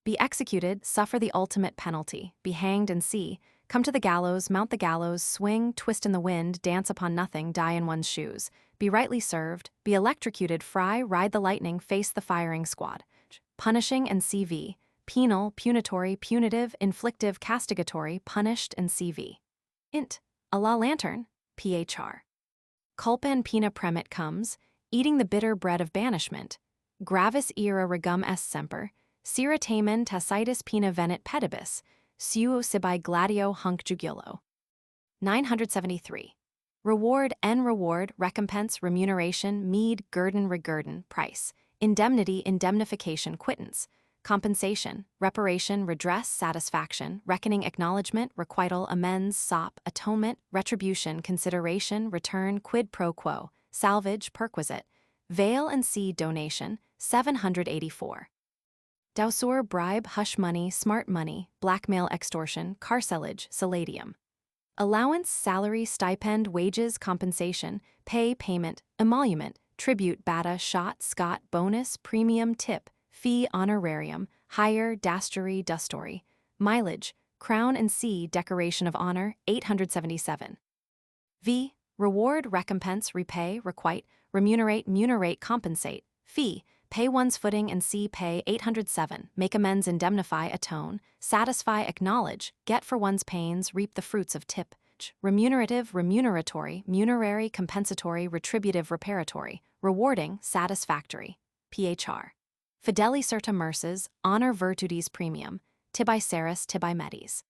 Be executed, suffer the ultimate penalty, be hanged and see, come to the gallows, mount the gallows, swing, twist in the wind, dance upon nothing, die in one's shoes, be rightly served, be electrocuted, fry, ride the lightning, face the firing squad. Punishing and cv. Penal, punitory, punitive, inflictive, castigatory, punished and cv. Int. A la lantern, phr. Culpa and pena premit comes, eating the bitter bread of banishment. Gravis ira regum est semper, sira tamen tacitus pena venit pedibus, suo sibi gladio hunc jugulo. 973. Reward, reward, recompense, remuneration, meed, guerdon, regurden, price, indemnity, indemnification, quittance, compensation, reparation, redress, satisfaction, reckoning, acknowledgement, requital, amends, sop, atonement, retribution, consideration, return, quid pro quo, salvage, perquisite, veil and see donation, 784. Douceur, bribe, hush money, smart money, blackmail, extortion, carcelage, saladium. Allowance, salary, stipend, wages, compensation, pay, payment, emolument, tribute, bata, shot, scot, bonus, premium, tip, fee, honorarium, hire, dastery, dustory, mileage, crown and C, decoration of honor, 877. V. Reward, recompense, repay, requite, remunerate, munerate, compensate, fee, pay one's footing and C, pay, 807, make amends, indemnify, atone, satisfy, acknowledge, get for one's pains, reap the fruits of tip, remunerative, remuneratory, munerary, compensatory, retributive, reparatory, rewarding, satisfactory, phr. Fideli certa merces, honor virtudes premium, tibi seris, tibi metis.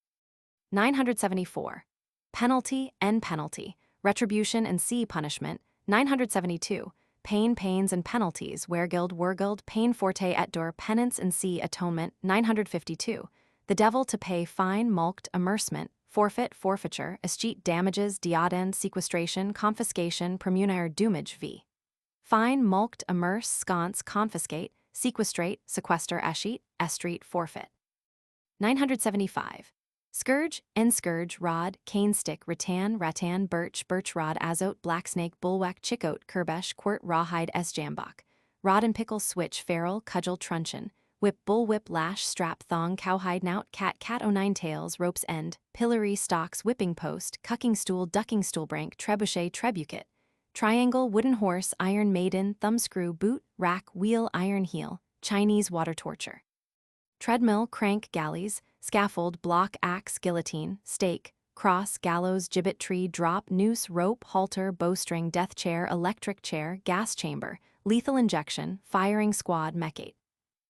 974. Penalty, N penalty, retribution and C punishment, 972. Pain, pains and penalties, weregild, wergild, pain forte et dur, penance and C atonement, 952. The devil to pay fine, mulct, amercement, forfeit, forfeiture, escheat, damages, diadend, sequestration, confiscation, premunire, doomage v. Fine, mulct, amerce, sconce, confiscate, sequestrate, sequester, escheat, estreat, forfeit. 975. Scourge, enscourge, rod, cane stick, rattan, birch, birch rod, azote, black snake, bulwark, chicote, kerbesh, quirt, rawhide, jambok. Rod and pickle, switch, ferrule, cudgel, truncheon, whip, bullwhip, lash, strap, thong, cowhide, knout, cat, o' nine tails, rope's end, pillory, stocks, whipping post, cucking stool, ducking stool, brank, trebuchet, trebuchet. Triangle, wooden horse, iron maiden, thumbscrew, boot, rack, wheel, iron heel, Chinese water torture. Treadmill, crank, galleys, scaffold, block, axe, guillotine, stake, cross, gallows, gibbet tree, drop, noose, rope, halter, bowstring, death chair, electric chair, gas chamber, lethal injection, firing squad, mechate.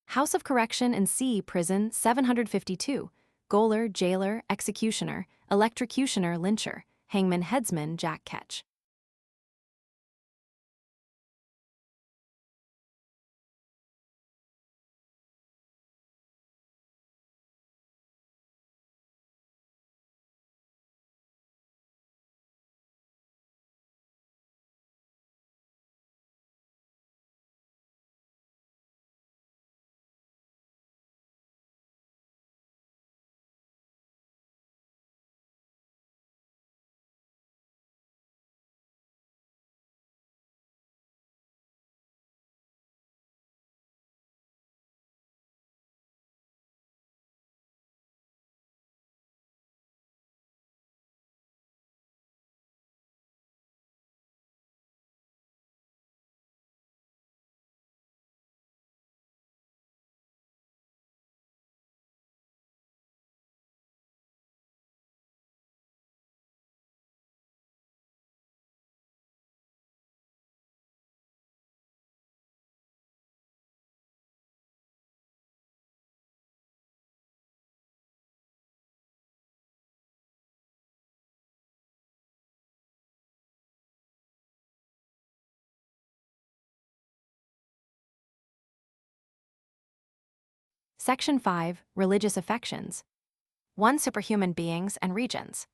House of Correction and C prison, 752. Gaoler, jailer, executioner, electrocutioner, lyncher, hangman, headsman, jack ketch. Section 5. Religious affections. 1. Superhuman beings and regions.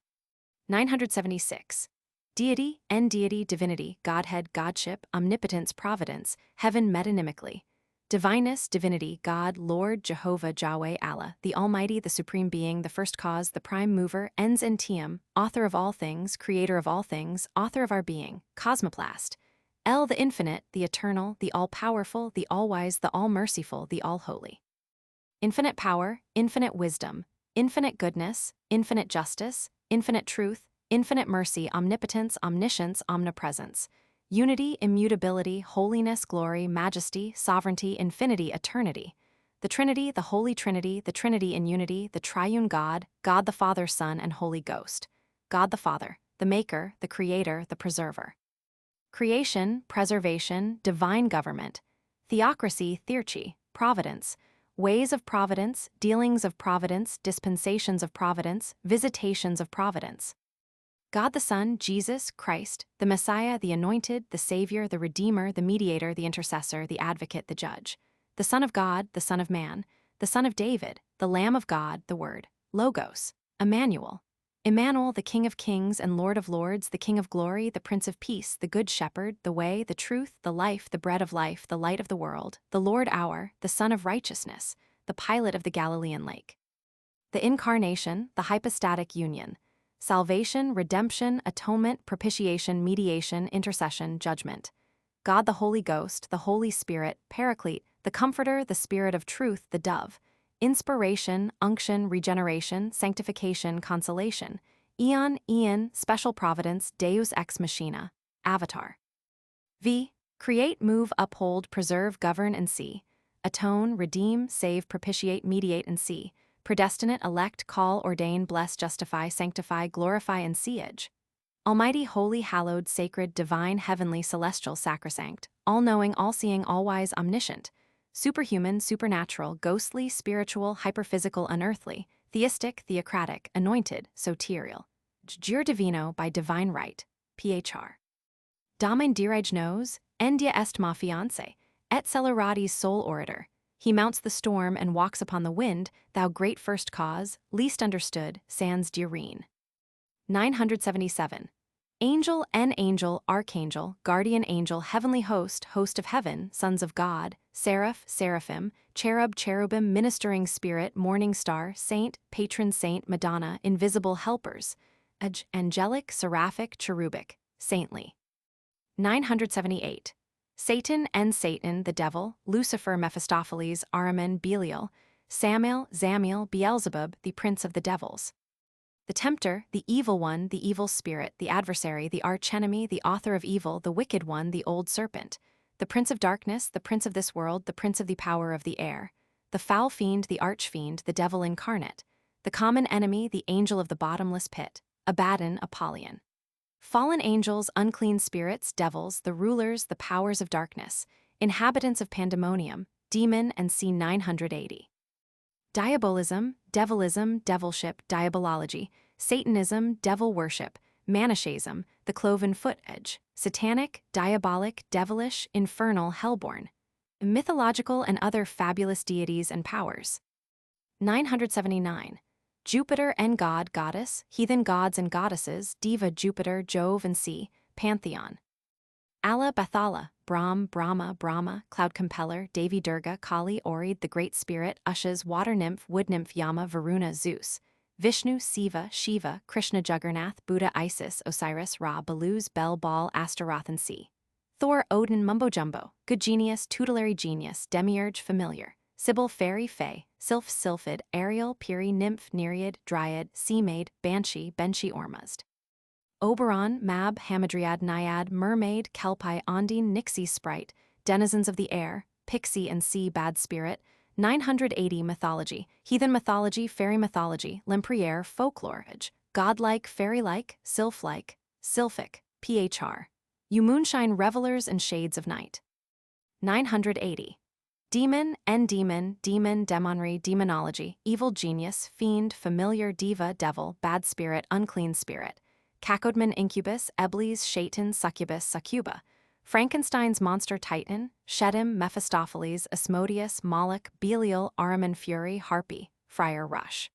976. Deity, deity, divinity, godhead, godship, omnipotence, providence, heaven metonymically. Divineness, divinity, God, Lord, Jehovah, Yahweh, Allah, the Almighty, the Supreme Being, the First Cause, the Prime Mover, ens entium, author of all things, creator of all things, author of our being, cosmoplast. El, the infinite, the eternal, the all-powerful, the all-wise, the all-merciful, the all-holy. Infinite power, infinite wisdom, infinite goodness, infinite justice, infinite truth, infinite mercy, omnipotence, omniscience, omnipresence. Unity, immutability, holiness, glory, majesty, sovereignty, infinity, eternity. The Trinity, the Holy Trinity, the Trinity in unity, the triune God, God the Father, Son, and Holy Ghost. God the Father, the Maker, the Creator, the Preserver. Creation, preservation, divine government. Theocracy, theurgy, providence. Ways of providence, dealings of providence, dispensations of providence, visitations of providence. God the Son, Jesus, Christ, the Messiah, the Anointed, the Savior, the Redeemer, the Mediator, the Intercessor, the Advocate, the Judge. The Son of God, the Son of Man, the Son of David, the Lamb of God, the Word, Logos, Emmanuel. Emmanuel, the King of Kings and Lord of Lords, the King of Glory, the Prince of Peace, the Good Shepherd, the Way, the Truth, the Life, the Bread of Life, the Light of the World, the Lord our, the Sun of Righteousness, the pilot of the Galilean lake. The Incarnation, the hypostatic union. Salvation, redemption, atonement, propitiation, mediation, intercession, judgment. God the Holy Ghost, the Holy Spirit, Paraclete, the Comforter, the Spirit of Truth, the Dove. Inspiration, unction, regeneration, sanctification, consolation. Eon, special providence, Deus ex machina, avatar. V. Create, move, uphold, preserve, govern, and see. Atone, redeem, save, propitiate, mediate, and see. Predestinate, elect, call, ordain, bless, justify, sanctify, glorify, and siege. Almighty, holy, hallowed, sacred, divine, heavenly, celestial, sacrosanct, all-knowing, all-seeing, all-wise, omniscient. Superhuman, supernatural, ghostly, spiritual, hyperphysical, unearthly, theistic, theocratic, anointed, soterial. Jure divino, by divine right. Phr. Damen dirige nos, endia est ma fiance, et celerati's sole orator. He mounts the storm and walks upon the wind, thou great first cause, least understood, sans dirine. 977. Angel, archangel, guardian angel, heavenly host, host of heaven, sons of God, seraph, seraphim, cherub, cherubim, ministering spirit, morning star, saint, patron saint, Madonna, invisible helpers, angelic, seraphic, cherubic, saintly. 978. Satan, the devil, Lucifer, Mephistopheles, Ahriman, Belial, Samael, Zamiel, Beelzebub, the prince of the devils. The tempter, the evil one, the evil spirit, the adversary, the archenemy, the author of evil, the wicked one, the old serpent. The prince of darkness, the prince of this world, the prince of the power of the air. The foul fiend, the archfiend, the devil incarnate. The common enemy, the angel of the bottomless pit. Abaddon, Apollyon. Fallen angels, unclean spirits, devils, the rulers, the powers of darkness, inhabitants of pandemonium, demon, and c. 980. Diabolism, devilism, devilship, diabolology, Satanism, devil worship, Manichaeism, the cloven foot edge, satanic, diabolic, devilish, infernal, hellborn, mythological and other fabulous deities and powers. 979. Jupiter and god, goddess, heathen gods and goddesses, diva, Jupiter, Jove, and sea, pantheon. Allah, Bathala, Brahm, Brahma, Brahma, cloud compeller, Devi, Durga, Kali, Orid, the great spirit, Ushas, water nymph, wood nymph, Yama, Varuna, Zeus. Vishnu, Siva, Shiva, Krishna, Juggernath, Buddha, Isis, Osiris, Ra, Beluz, Bel, Baal, Astaroth, and sea. Thor, Odin, Mumbo Jumbo, good genius, tutelary genius, demiurge, familiar. Sibyl, fairy, fae, sylph, sylphid, Ariel, Peri, nymph, nereid, dryad, sea maid, banshee, Benshi, Ormuzd. Oberon, Mab, Hamadryad, Naiad, mermaid, Kelpie, Ondine, Nixie, sprite, denizens of the air, pixie and sea, bad spirit. 980. Mythology, heathen mythology, fairy mythology, Lempriere, folklore, godlike, fairy-like, sylph-like, sylphic, phr. You moonshine revelers and shades of night. 980. Demon, demon, demonry, demonology, evil genius, fiend, familiar, diva, devil, bad spirit, unclean spirit. Cacodemon, incubus, Eblis, Shaitan, succubus, succuba. Frankenstein's monster Titan, Shedim, Mephistopheles, Asmodeus, Moloch, Belial, Ahriman, Fury, Harpy, Friar Rush.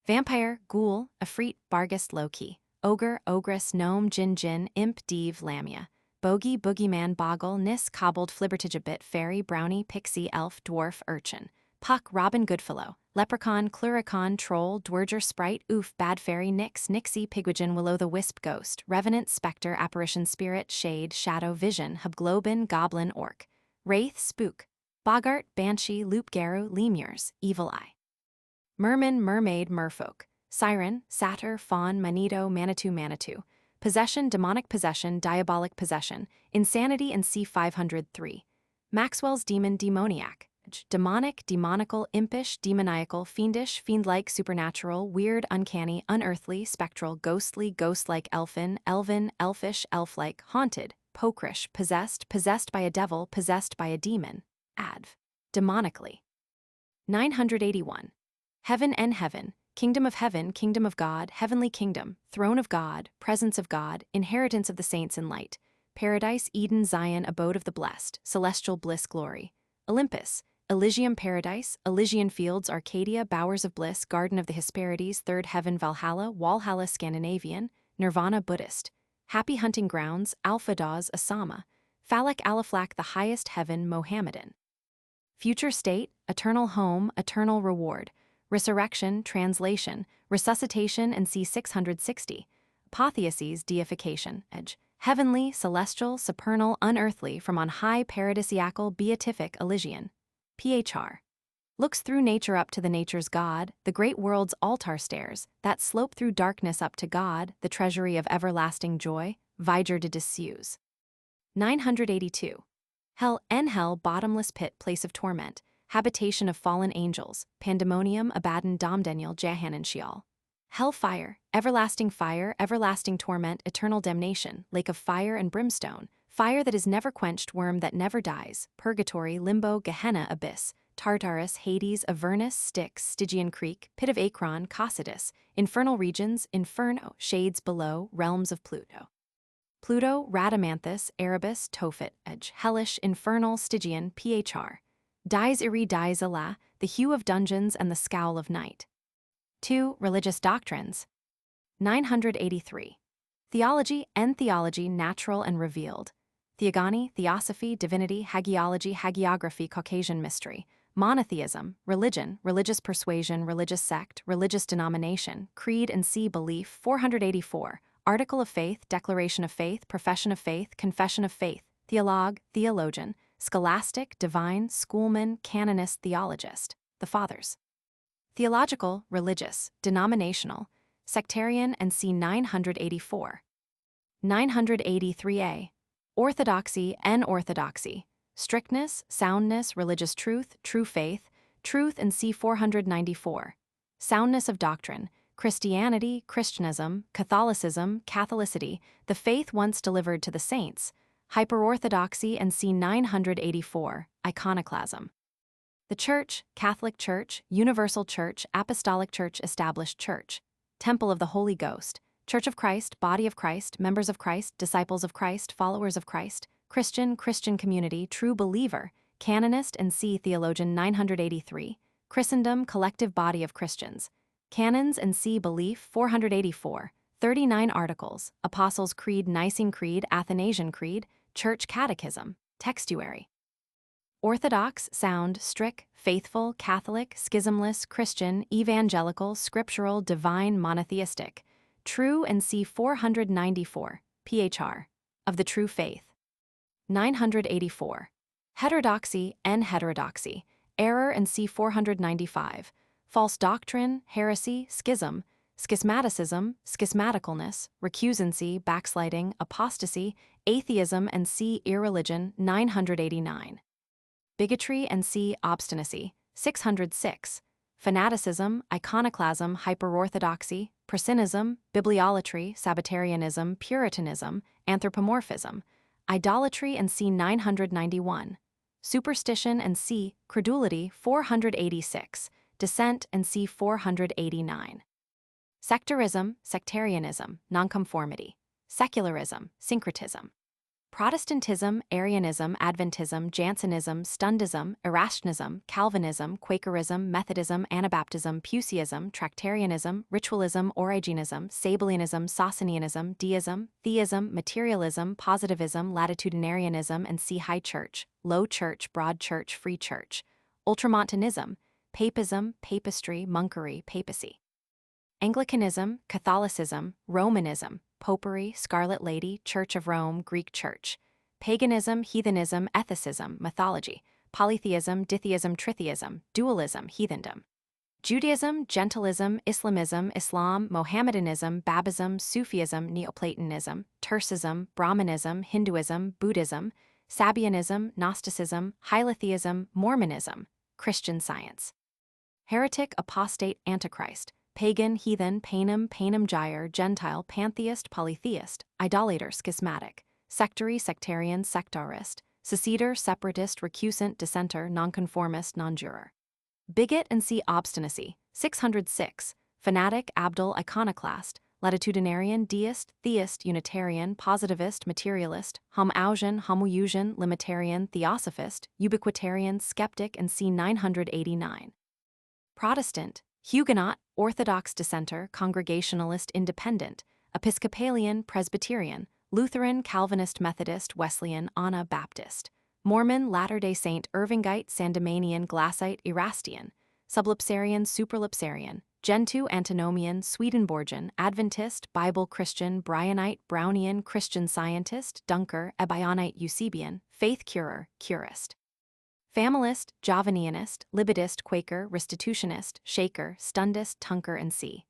Vampire, ghoul, Ifrit, Barghest, Loki. Ogre, ogress, gnome, jinn, imp, div, lamia. Bogey, boogeyman, boggle, nis, cobbled, flibbertigibit, fairy, brownie, pixie, elf, dwarf, urchin. Puck, Robin Goodfellow, leprechaun, cluricon, troll, dwerger, sprite, oof, bad fairy, nix, nixie, pigwidgeon, will-o'-the-wisp, ghost, revenant, spectre, apparition, spirit, shade, shadow, vision, hobgoblin, goblin, orc. Wraith, spook. Boggart, banshee, loop-garou, lemures, evil eye. Merman, mermaid, merfolk. Siren, satyr, faun, manito, manitou. Possession, demonic possession, diabolic possession, insanity, and C503. Maxwell's demon, demoniac. Demonic, demonical, impish, demoniacal, fiendish, fiend-like, supernatural, weird, uncanny, unearthly, spectral, ghostly, ghost-like, elfin, elven, elfish, elf-like, haunted, pokrish, possessed by a devil, possessed by a demon, adv. Demonically. 981. Heaven and heaven, kingdom of God, heavenly kingdom, throne of God, presence of God, inheritance of the saints in light, paradise, Eden, Zion, abode of the blessed, celestial bliss, glory. Olympus, Elysium paradise, Elysian fields, Arcadia, bowers of bliss, garden of the Hesperides, third heaven, Valhalla, Walhalla, Scandinavian, Nirvana, Buddhist. Happy hunting grounds, Alpha Dawes, Asama. Phalak Alaflak, the highest heaven, Mohammedan. future state, eternal home, eternal reward, resurrection, translation, resuscitation, and c. 660. Apotheosis, deification, edge, heavenly, celestial, supernal, unearthly, from on high, paradisiacal, beatific, Elysian. Phr. Looks through nature up to the nature's God, the great world's altar stairs, that slope through darkness up to God, the treasury of everlasting joy, Viger de disuse. 982. Hell, hell, bottomless pit, place of torment, habitation of fallen angels, pandemonium, Abaddon, Domdaniel, Jahanan, Sheol. Hell fire, everlasting torment, eternal damnation, lake of fire and brimstone, fire that is never quenched, worm that never dies, purgatory, limbo, Gehenna, abyss, Tartarus, Hades, Avernus, Styx, Stygian creek, pit of Akron, Cocytus, infernal regions, inferno, shades below, realms of Pluto. Pluto, Rhadamanthus, Erebus, Tophet, edge, hellish, infernal, Stygian, Phr. Dies iri dies Allah, the hue of dungeons and the scowl of night. 2. Religious doctrines. 983. Theology, theology, natural and revealed. Theogony, theosophy, divinity, hagiology, hagiography, Caucasian mystery. Monotheism, religion, religious persuasion, religious sect, religious denomination, creed and see belief. 484. Article of faith, declaration of faith, profession of faith, confession of faith, theologue, theologian, scholastic, divine, schoolman, canonist, theologist, the fathers. Theological, religious, denominational, sectarian, and c. 984. 983a. Orthodoxy, orthodoxy, strictness, soundness, religious truth, true faith, truth, and c. 494. Soundness of doctrine, Christianity, Christianism, Catholicism, Catholicity, the faith once delivered to the saints, hyperorthodoxy, and c. 984. Iconoclasm. The Church, Catholic Church, Universal Church, Apostolic Church, Established Church, Temple of the Holy Ghost, Church of Christ, Body of Christ, Members of Christ, Disciples of Christ, Followers of Christ, Christian Community, True Believer, Canonist, and c. Theologian. 983. Christendom, Collective Body of Christians, Canons and c. Belief. 484. 39 Articles, Apostles' Creed, Nicene Creed, Athanasian Creed, Church Catechism, Textuary. Orthodox, sound, strict, faithful, Catholic, schismless, Christian, evangelical, scriptural, divine, monotheistic, true, and c. 494. Phr. Of the true faith. 984. Heterodoxy, heterodoxy, error, and c. 495. False doctrine, heresy, schism, schismaticism, schismaticalness, recusancy, backsliding, apostasy, atheism, and c. irreligion. 989. Bigotry and c. obstinacy. 606. Fanaticism, iconoclasm, hyperorthodoxy, Prasinism, bibliolatry, Sabbatarianism, Puritanism, anthropomorphism, idolatry, and c. 991. Superstition and c. credulity. 486. Dissent and c. 489. Sectarism, sectarianism, nonconformity, secularism, syncretism. Protestantism, Arianism, Adventism, Jansenism, Stundism, Erastianism, Calvinism, Quakerism, Methodism, Anabaptism, Puseyism, Tractarianism, Ritualism, Origenism, Sabellianism, Socinianism, Deism, Theism, Materialism, Positivism, Latitudinarianism, and c. High Church, Low Church, Broad Church, Free Church, Ultramontanism, Papism, Papistry, Monkery, Papacy. Anglicanism, Catholicism, Romanism, Popery, Scarlet Lady, Church of Rome, Greek Church, paganism, heathenism, ethicism, mythology, polytheism, ditheism, tritheism, dualism, heathendom. Judaism, Gentilism, Islamism, Islam, Mohammedanism, Babism, Sufism, Neoplatonism, Tercism, Brahmanism, Hinduism, Buddhism, Sabianism, Gnosticism, Hylotheism, Mormonism, Christian Science. Heretic, apostate, antichrist, pagan, heathen, panem gyre, Gentile, pantheist, polytheist, idolater, schismatic, sectary, sectarian, sectarist, seceder, separatist, recusant, dissenter, nonconformist, nonjuror. Bigot and c. obstinacy. 606. Fanatic, abdul, iconoclast, latitudinarian, deist, theist, unitarian, positivist, materialist, homoousian, homoousian, limitarian, theosophist, ubiquitarian, skeptic, and c. 989. Protestant, Huguenot, Orthodox dissenter, Congregationalist, independent, Episcopalian, Presbyterian, Lutheran, Calvinist, Methodist, Wesleyan, Anabaptist, Mormon, Latter-day Saint, Irvingite, Sandemanian, Glassite, Erastian, Sublapsarian, Supralapsarian, Gentoo, Antinomian, Swedenborgian, Adventist, Bible Christian, Bryanite, Brownian, Christian Scientist, Dunker, Ebionite, Eusebian, Faith Curer, Curist. Familist, Javanianist, Libidist, Quaker, Restitutionist, Shaker, Stundist, Tunker and C.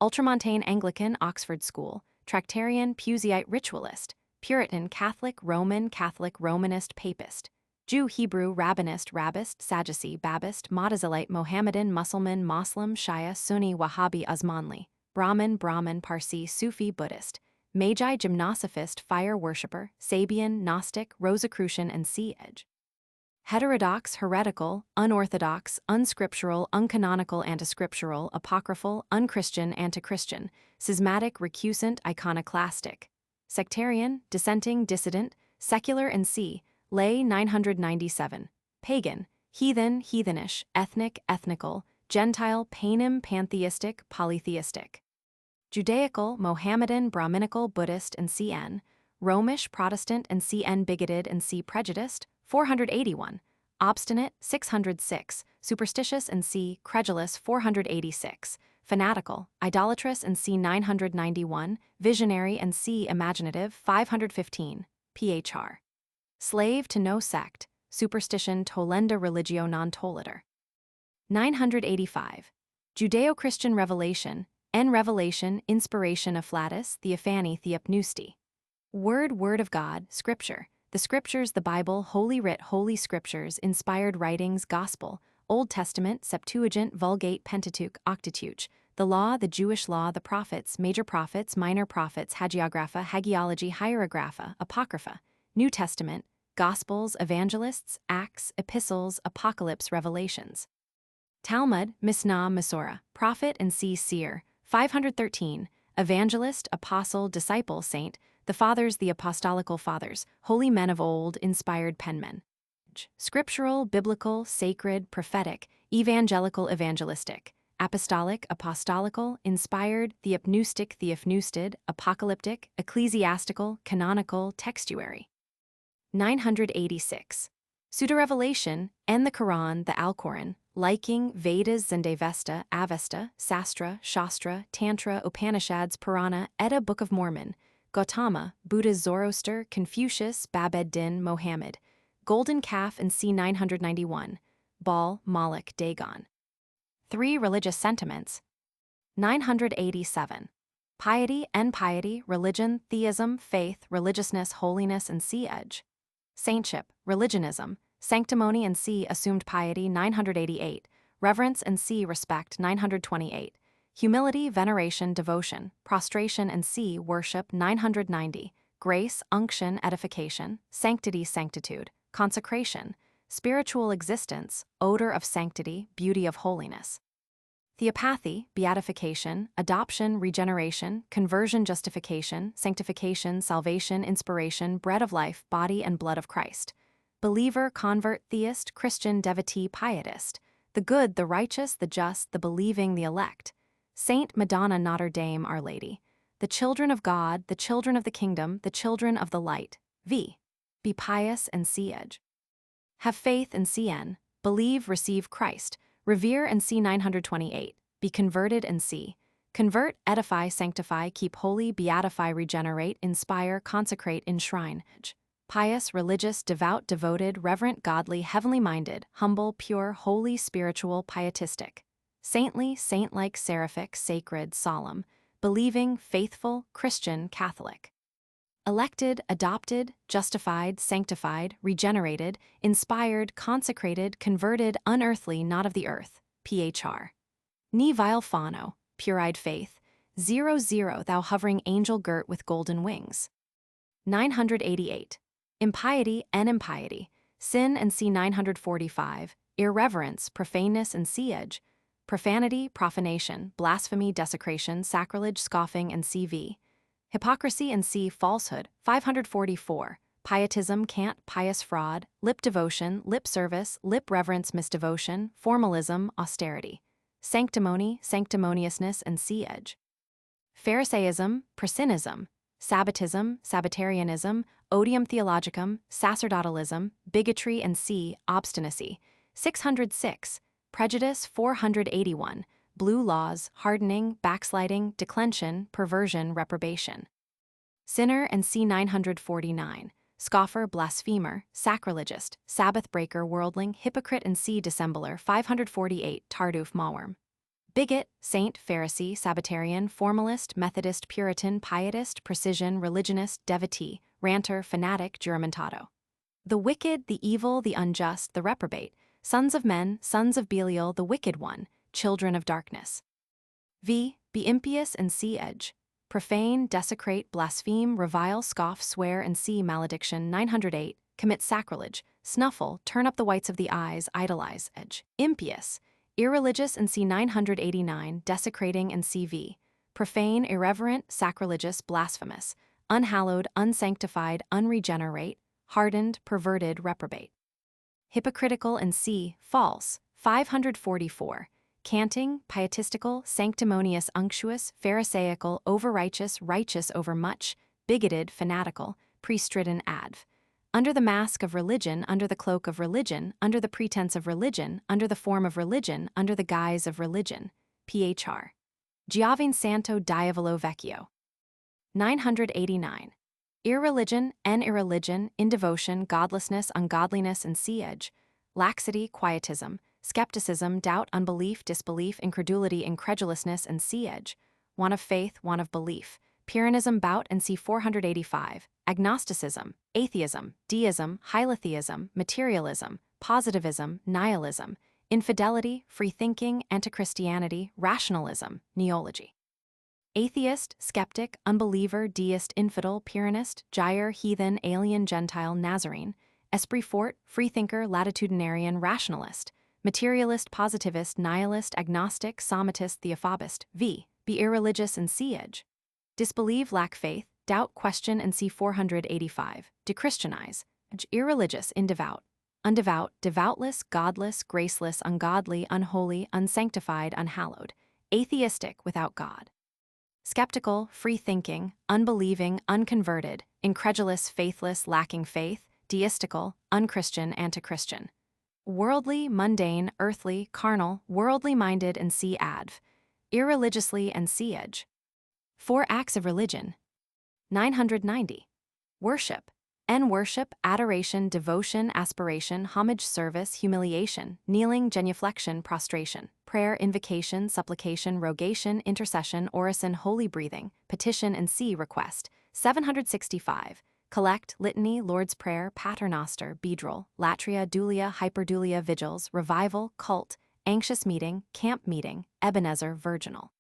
Ultramontane, Anglican, Oxford School, Tractarian, Puseyite, Ritualist, Puritan, Catholic, Romanist, Papist, Jew, Hebrew, Rabbinist, Rabbist, Sadducee, Babist, Mutazilite, Mohammedan, Muslim, Shia, Sunni, Wahhabi, Osmanli, Brahmin, Parsi, Sufi, Buddhist, Magi, Gymnosophist, Fire Worshipper, Sabian, Gnostic, Rosicrucian and Sea-Edge. Heterodox, heretical, unorthodox, unscriptural, uncanonical, antiscriptural, apocryphal, unchristian, antichristian, schismatic, recusant, iconoclastic, sectarian, dissenting, dissident, secular and C. Lay 997, pagan, heathen, heathenish, ethnic, ethnical, Gentile, panem, pantheistic, polytheistic. Judaical, Mohammedan, Brahminical, Buddhist and CN, Romish, Protestant and CN, bigoted and C. prejudiced, 481, obstinate, 606, superstitious and C. credulous, 486, fanatical, idolatrous and C. 991, visionary and C. imaginative, 515, phr. Slave to no sect, superstition tolenda religio non toliter. 985. Judeo-Christian revelation, en revelation, inspiration afflatus, theophany, theopneusti. Word of God, Scripture, the Scriptures, the Bible, Holy Writ, Holy Scriptures, inspired writings, Gospel, Old Testament, Septuagint, Vulgate, Pentateuch, Octituch, the Law, the Jewish Law, the Prophets, Major Prophets, Minor Prophets, Hagiographa, Hagiology, Hierographa, Apocrypha, New Testament, Gospels, Evangelists, Acts, Epistles, Apocalypse, Revelations. Talmud, Mishnah, Masorah, Prophet and C. Seer, 513, Evangelist, Apostle, Disciple, Saint, the Fathers, the Apostolical Fathers, holy men of old, inspired penmen. Scriptural, biblical, sacred, prophetic, evangelical, evangelistic, apostolic, apostolical, inspired, theopneustic, theopneusted, apocalyptic, ecclesiastical, canonical, textuary. 986. Pseudo-revelation, and the Quran, the Alquran, liking, Vedas, Zendavesta, Avesta, Sastra, Shastra, Tantra, Upanishads, Purana, Edda, Book of Mormon, Gautama, Buddha, Zoroaster, Confucius, Babed-Din, Mohammed, Golden Calf and C. 991, Baal, Moloch, Dagon. 3. Religious sentiments. 987. Piety and piety, religion, theism, faith, religiousness, holiness and C-edge. Saintship, religionism, sanctimony and C. assumed piety, 988, reverence and C. respect, 928. Humility, veneration, devotion, prostration and C. worship, 990, grace, unction, edification, sanctity, sanctitude, consecration, spiritual existence, odor of sanctity, beauty of holiness. Theopathy, beatification, adoption, regeneration, conversion, justification, sanctification, salvation, inspiration, bread of life, body and blood of Christ. Believer, convert, theist, Christian, devotee, pietist, the good, the righteous, the just, the believing, the elect. Saint, Madonna, Notre Dame, Our Lady. The children of God, the children of the kingdom, the children of the light. V. Be pious and C-edge. Have faith and CN. Believe, receive Christ. Revere and C. 928. Be converted and C. Convert, edify, sanctify, keep holy, beatify, regenerate, inspire, consecrate, enshrine. Pious, religious, devout, devoted, reverent, godly, heavenly-minded, humble, pure, holy, spiritual, pietistic. Saintly, saint-like, seraphic, sacred, solemn, believing, faithful, Christian, Catholic. Elected, adopted, justified, sanctified, regenerated, inspired, consecrated, converted, unearthly, not of the earth, phr. Ni vile fano, pure-eyed faith, 00 thou hovering angel girt with golden wings. 988. Impiety and impiety, sin and C. 945, irreverence, profaneness and C-edge, profanity, profanation, blasphemy, desecration, sacrilege, scoffing and CV. Hypocrisy and C. falsehood, 544, pietism, cant, pious fraud, lip devotion, lip service, lip reverence, misdevotion, formalism, austerity. Sanctimony, sanctimoniousness and C-edge. Pharisaism, Prasinism, Sabbatism, Sabbatarianism, odium theologicum, sacerdotalism, bigotry and c. obstinacy. 606. Prejudice. 481. Blue laws, hardening, backsliding, declension, perversion, reprobation. Sinner and c. 949. Scoffer, blasphemer, sacrilegist, Sabbath breaker, worldling, hypocrite and c. dissembler. 548. Tarduf mawworm. Bigot, saint, Pharisee, Sabbatarian, formalist, Methodist, Puritan, pietist, precision, religionist, devotee, ranter, fanatic, juramentado. The wicked, the evil, the unjust, the reprobate, sons of men, sons of Belial, the wicked one, children of darkness. V. Be impious and c. edge. Profane, desecrate, blaspheme, revile, scoff, swear and c. malediction. 908. Commit sacrilege, snuffle, turn up the whites of the eyes, idolize, edge. Impious. Irreligious and c. 989, desecrating and cv. Profane, irreverent, sacrilegious, blasphemous, unhallowed, unsanctified, unregenerate, hardened, perverted, reprobate. Hypocritical and c. false. 544. Canting, pietistical, sanctimonious, unctuous, pharisaical, overrighteous, righteous over much, bigoted, fanatical, priestridden, adv. Under the mask of religion, under the cloak of religion, under the pretense of religion, under the form of religion, under the guise of religion. Phr. Giovine Santo Diavolo Vecchio. 989. Irreligion, irreligion, indevotion, godlessness, ungodliness and c-edge. Laxity, quietism, skepticism, doubt, unbelief, disbelief, incredulity, incredulousness and c-edge. Want of faith, want of belief. Pyrrhonism, bout and c. 485. Agnosticism, atheism, deism, hylotheism, materialism, positivism, nihilism, infidelity, freethinking, antichristianity, rationalism, neology. Atheist, skeptic, unbeliever, deist, infidel, Pyrrhonist, gyre, heathen, alien, Gentile, Nazarene, esprit fort, freethinker, latitudinarian, rationalist, materialist, positivist, nihilist, agnostic, somatist, theophobist. V. Be irreligious and c-edge. Disbelieve, lack faith, doubt, question and c. 485. Dechristianize, irreligious, indevout, undevout, devoutless, godless, graceless, ungodly, unholy, unsanctified, unhallowed, atheistic, without God. Skeptical, free-thinking, unbelieving, unconverted, incredulous, faithless, lacking faith, deistical, unchristian, antichristian. Worldly, mundane, earthly, carnal, worldly-minded and c. adv. Irreligiously and c-edge. 4 acts of religion. 990. Worship. Worship, adoration, devotion, aspiration, homage, service, humiliation, kneeling, genuflection, prostration, prayer, invocation, supplication, rogation, intercession, orison, holy breathing, petition and c. request. 765. Collect, litany, Lord's Prayer, paternoster, bedroll, latria, dulia, hyperdulia, vigils, revival, cult, anxious meeting, camp meeting, Ebenezer, virginal.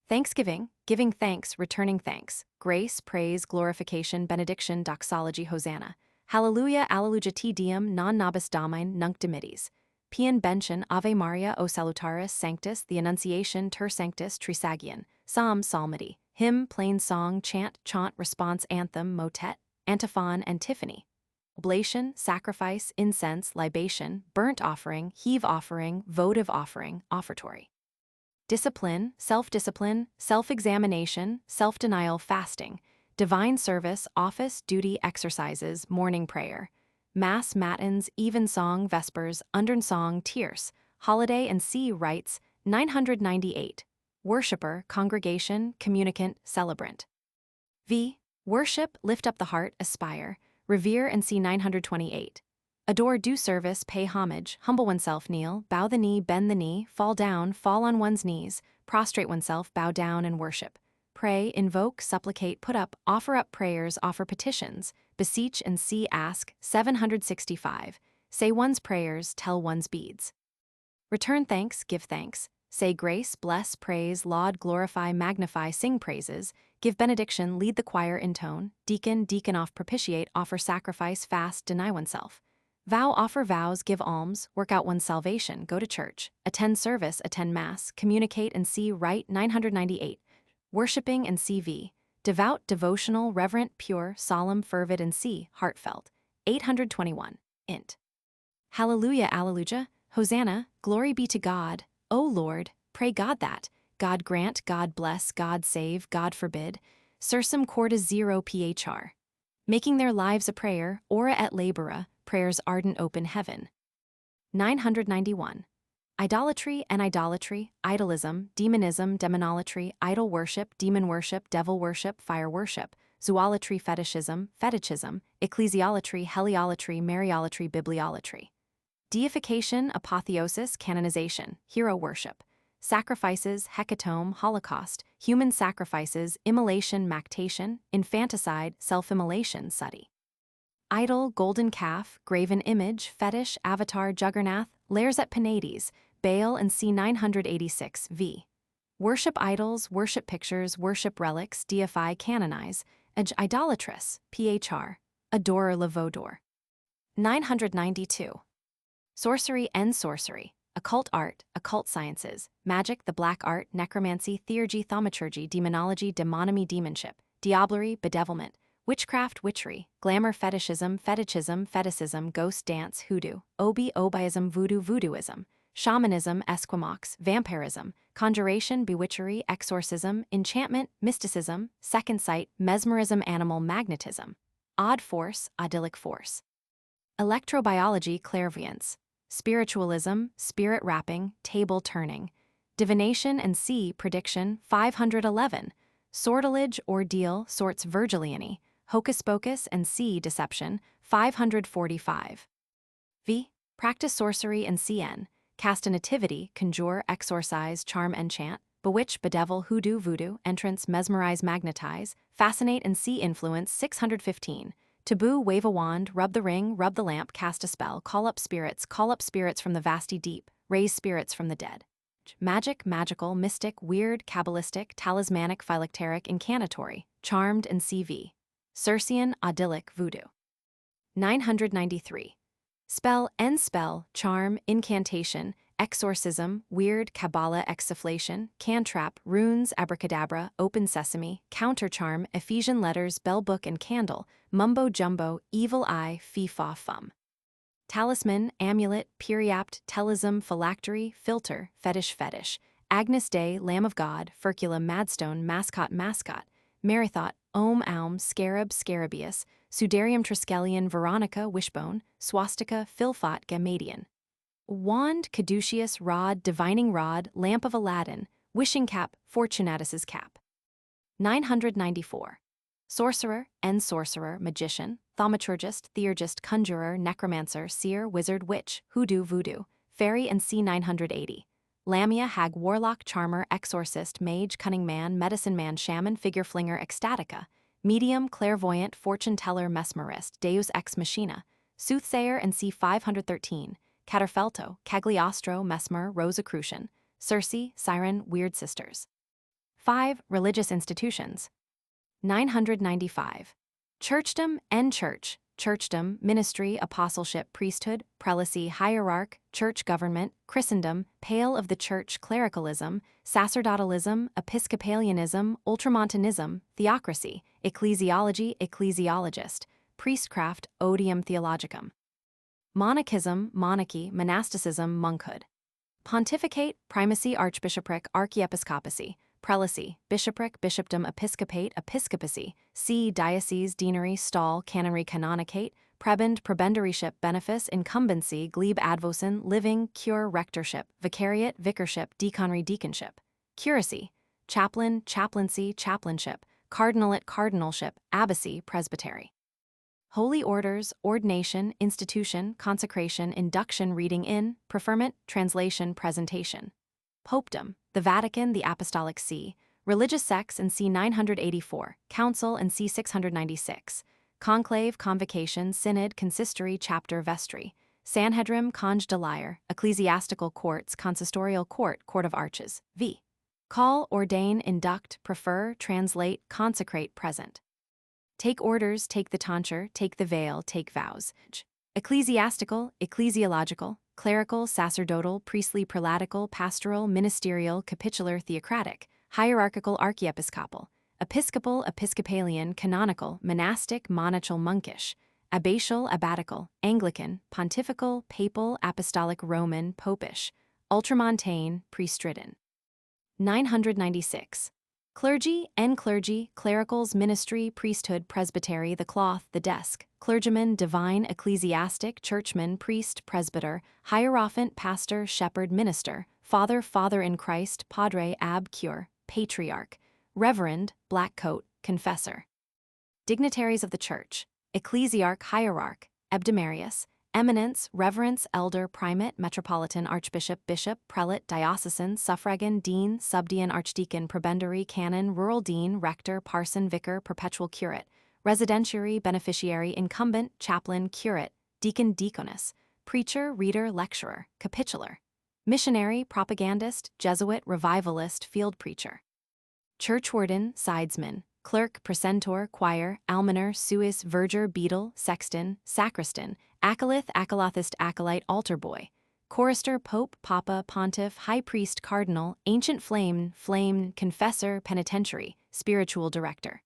Thanksgiving, giving thanks, returning thanks, grace, praise, glorification, benediction, doxology, hosanna, hallelujah, alleluia, te deum, non nobis domine, nunc dimittis, pian bention, ave Maria, o salutaris, sanctus, the Annunciation, ter sanctus, trisagion, psalm, psalmody, hymn, plain song, chant, chaunt, response, anthem, motet, antiphon, antiphony, oblation, sacrifice, incense, libation, burnt offering, heave offering, votive offering, offertory. Discipline, self-discipline, self-examination, self-denial, fasting, divine service, office, duty, exercises, morning prayer, mass, matins, evensong, vespers, undersong, tierce, holiday and c. rites. 998. Worshipper, congregation, communicant, celebrant. V. Worship, lift up the heart, aspire, revere and c. 928. Adore, do service, pay homage, humble oneself, kneel, bow the knee, bend the knee, fall down, fall on one's knees, prostrate oneself, bow down and worship. Pray, invoke, supplicate, put up, offer prayers, offer petitions, beseech and c. ask. 765. Say one's prayers, tell one's beads. Return thanks, give thanks, say grace, bless, praise, laud, glorify, magnify, sing praises, give benediction, lead the choir in tone, deacon off, propitiate, offer sacrifice, fast, deny oneself. Vow, offer vows, give alms, work out one's salvation, go to church, attend service, attend mass, communicate and see rite. 998. Worshipping and CV. Devout, devotional, reverent, pure, solemn, fervid and c. heartfelt. 821. Int. Hallelujah, alleluia, hosanna, glory be to God, O Lord, pray God that, God grant, God bless, God save, God forbid. Sursum corda 0 phr. making their lives a prayer, ora et labora, prayer's ardent open heaven. 991. Idolatry and idolatry, idolism, demonism, demonolatry, idol worship, demon worship, devil worship, fire worship, zoolatry, fetishism, fetichism, ecclesiolatry, heliolatry, mariolatry, bibliolatry. Deification, apotheosis, canonization, hero worship, sacrifices, hecatomb, holocaust, human sacrifices, immolation, mactation, infanticide, self-immolation, sati. Idol, golden calf, graven image, fetish, avatar, juggernaut, lairs at Penades, Baal and c. 986 v. Worship idols, worship pictures, worship relics, deify, canonize, idolatrous, phr, adorer levodor. 992. Sorcery and sorcery, occult art, occult sciences, magic, the black art, necromancy, theurgy, thaumaturgy, demonology, demonomy, demonship, diablerie, bedevilment, witchcraft, witchery, glamour, fetishism, fetichism, ghost dance, hoodoo, obiism, voodooism, shamanism, esquimaux, vampirism, conjuration, bewitchery, exorcism, enchantment, mysticism, second sight, mesmerism, animal magnetism, odd force, odyllic force. Electrobiology, clairvoyance, spiritualism, spirit rapping, table turning, divination and c. prediction, 511, sortilege, ordeal, sorts Virgiliani, hocus pocus and c. deception, 545. V. Practice sorcery and cn, cast a nativity, conjure, exorcise, charm, enchant, bewitch, bedevil, hoodoo, voodoo, entrance, mesmerize, magnetize, fascinate and c. influence, 615. Taboo, wave a wand, rub the ring, rub the lamp, cast a spell, call up spirits from the vasty deep, raise spirits from the dead. Magic, magical, mystic, weird, kabbalistic, talismanic, phylacteric, incanatory, charmed and CV. Circean, odyllic, voodoo. 993. Spell and spell, charm, incantation, exorcism, weird, Kabbalah, exsufflation, cantrap, runes, abracadabra, open sesame, countercharm, Ephesian letters, bell book and candle, mumbo-jumbo, evil eye, fee-faw-fum. Talisman, amulet, periapt, telism, phylactery, filter, fetish, Agnus Dei, Lamb of God, furcula, madstone, mascot, merithot, aum, scarab, scarabaeus, sudarium triskelion, veronica, wishbone, swastika, philfot, gamadian. Wand, caduceus, rod, divining rod, lamp of Aladdin, wishing cap, Fortunatus's cap. 994. Sorcerer and sorcerer, magician, thaumaturgist, theurgist, conjurer, necromancer, seer, wizard, witch, hoodoo, voodoo, fairy and c. 980. Lamia, hag, warlock, charmer, exorcist, mage, cunning man, medicine man, shaman, figure flinger, ecstatica, medium, clairvoyant, fortune teller, mesmerist, deus ex machina, soothsayer and c. 513. Caterfelto, Cagliostro, Mesmer, Rosicrucian, Circe, Siren, Weird Sisters. 5. Religious institutions. 995. Churchdom and church, churchdom, ministry, apostleship, priesthood, prelacy, hierarch, church government, Christendom, pale of the church, clericalism, sacerdotalism, episcopalianism, ultramontanism, theocracy, ecclesiology, ecclesiologist, priestcraft, odium theologicum. Monachism, monarchy, monasticism, monkhood. Pontificate, primacy, archbishopric, archiepiscopacy, prelacy, bishopric, bishopdom, episcopate, episcopacy, see diocese, deanery, stall, canonry, canonicate, prebend, prebendaryship, benefice, incumbency, glebe, advocin, living, cure, rectorship, vicariate, vicarship, deaconry, deaconship, curacy, chaplain, chaplaincy, chaplainship, cardinalate, cardinalship, abbacy, presbytery. Holy orders, ordination, institution, consecration, induction, reading in, preferment, translation, presentation. Popedom, the Vatican, the Apostolic See, religious sects and c. 984, council and c. 696, conclave, convocation, synod, consistory, chapter, vestry, Sanhedrim, conge de lyre, ecclesiastical courts, consistorial court, court of arches, v. Call, ordain, induct, prefer, translate, consecrate, present. Take orders, take the tonsure, take the veil, take vows. Ecclesiastical, ecclesiological, clerical, sacerdotal, priestly, prelatical, pastoral, ministerial, capitular, theocratic, hierarchical, archiepiscopal, episcopal, episcopalian, canonical, monastic, monachal, monkish, abbatial, abbatical, Anglican, pontifical, papal, apostolic, Roman, popish, ultramontane, priestridden. 996. Clergy, clergy, clericals, ministry, priesthood, presbytery, the cloth, the desk, clergyman, divine, ecclesiastic, churchman, priest, presbyter, hierophant, pastor, shepherd, minister, father, father in Christ, padre, ab, cure, patriarch, reverend, black coat, confessor. Dignitaries of the church, ecclesiarch, hierarch, hebdomarius, eminence, reverence, elder, primate, metropolitan, archbishop, bishop, prelate, diocesan, suffragan, dean, subdean, archdeacon, prebendary, canon, rural dean, rector, parson, vicar, perpetual curate, residentiary, beneficiary, incumbent, chaplain, curate, deacon, deaconess, preacher, reader, lecturer, capitular, missionary, propagandist, Jesuit, revivalist, field preacher, churchwarden, sidesman, clerk, precentor, choir, almoner, suis, verger, beadle, sexton, sacristan, acolyth, acolythist, acolyte, altar boy, chorister, pope, papa, pontiff, high priest, cardinal, ancient flame, confessor, penitentiary, spiritual director.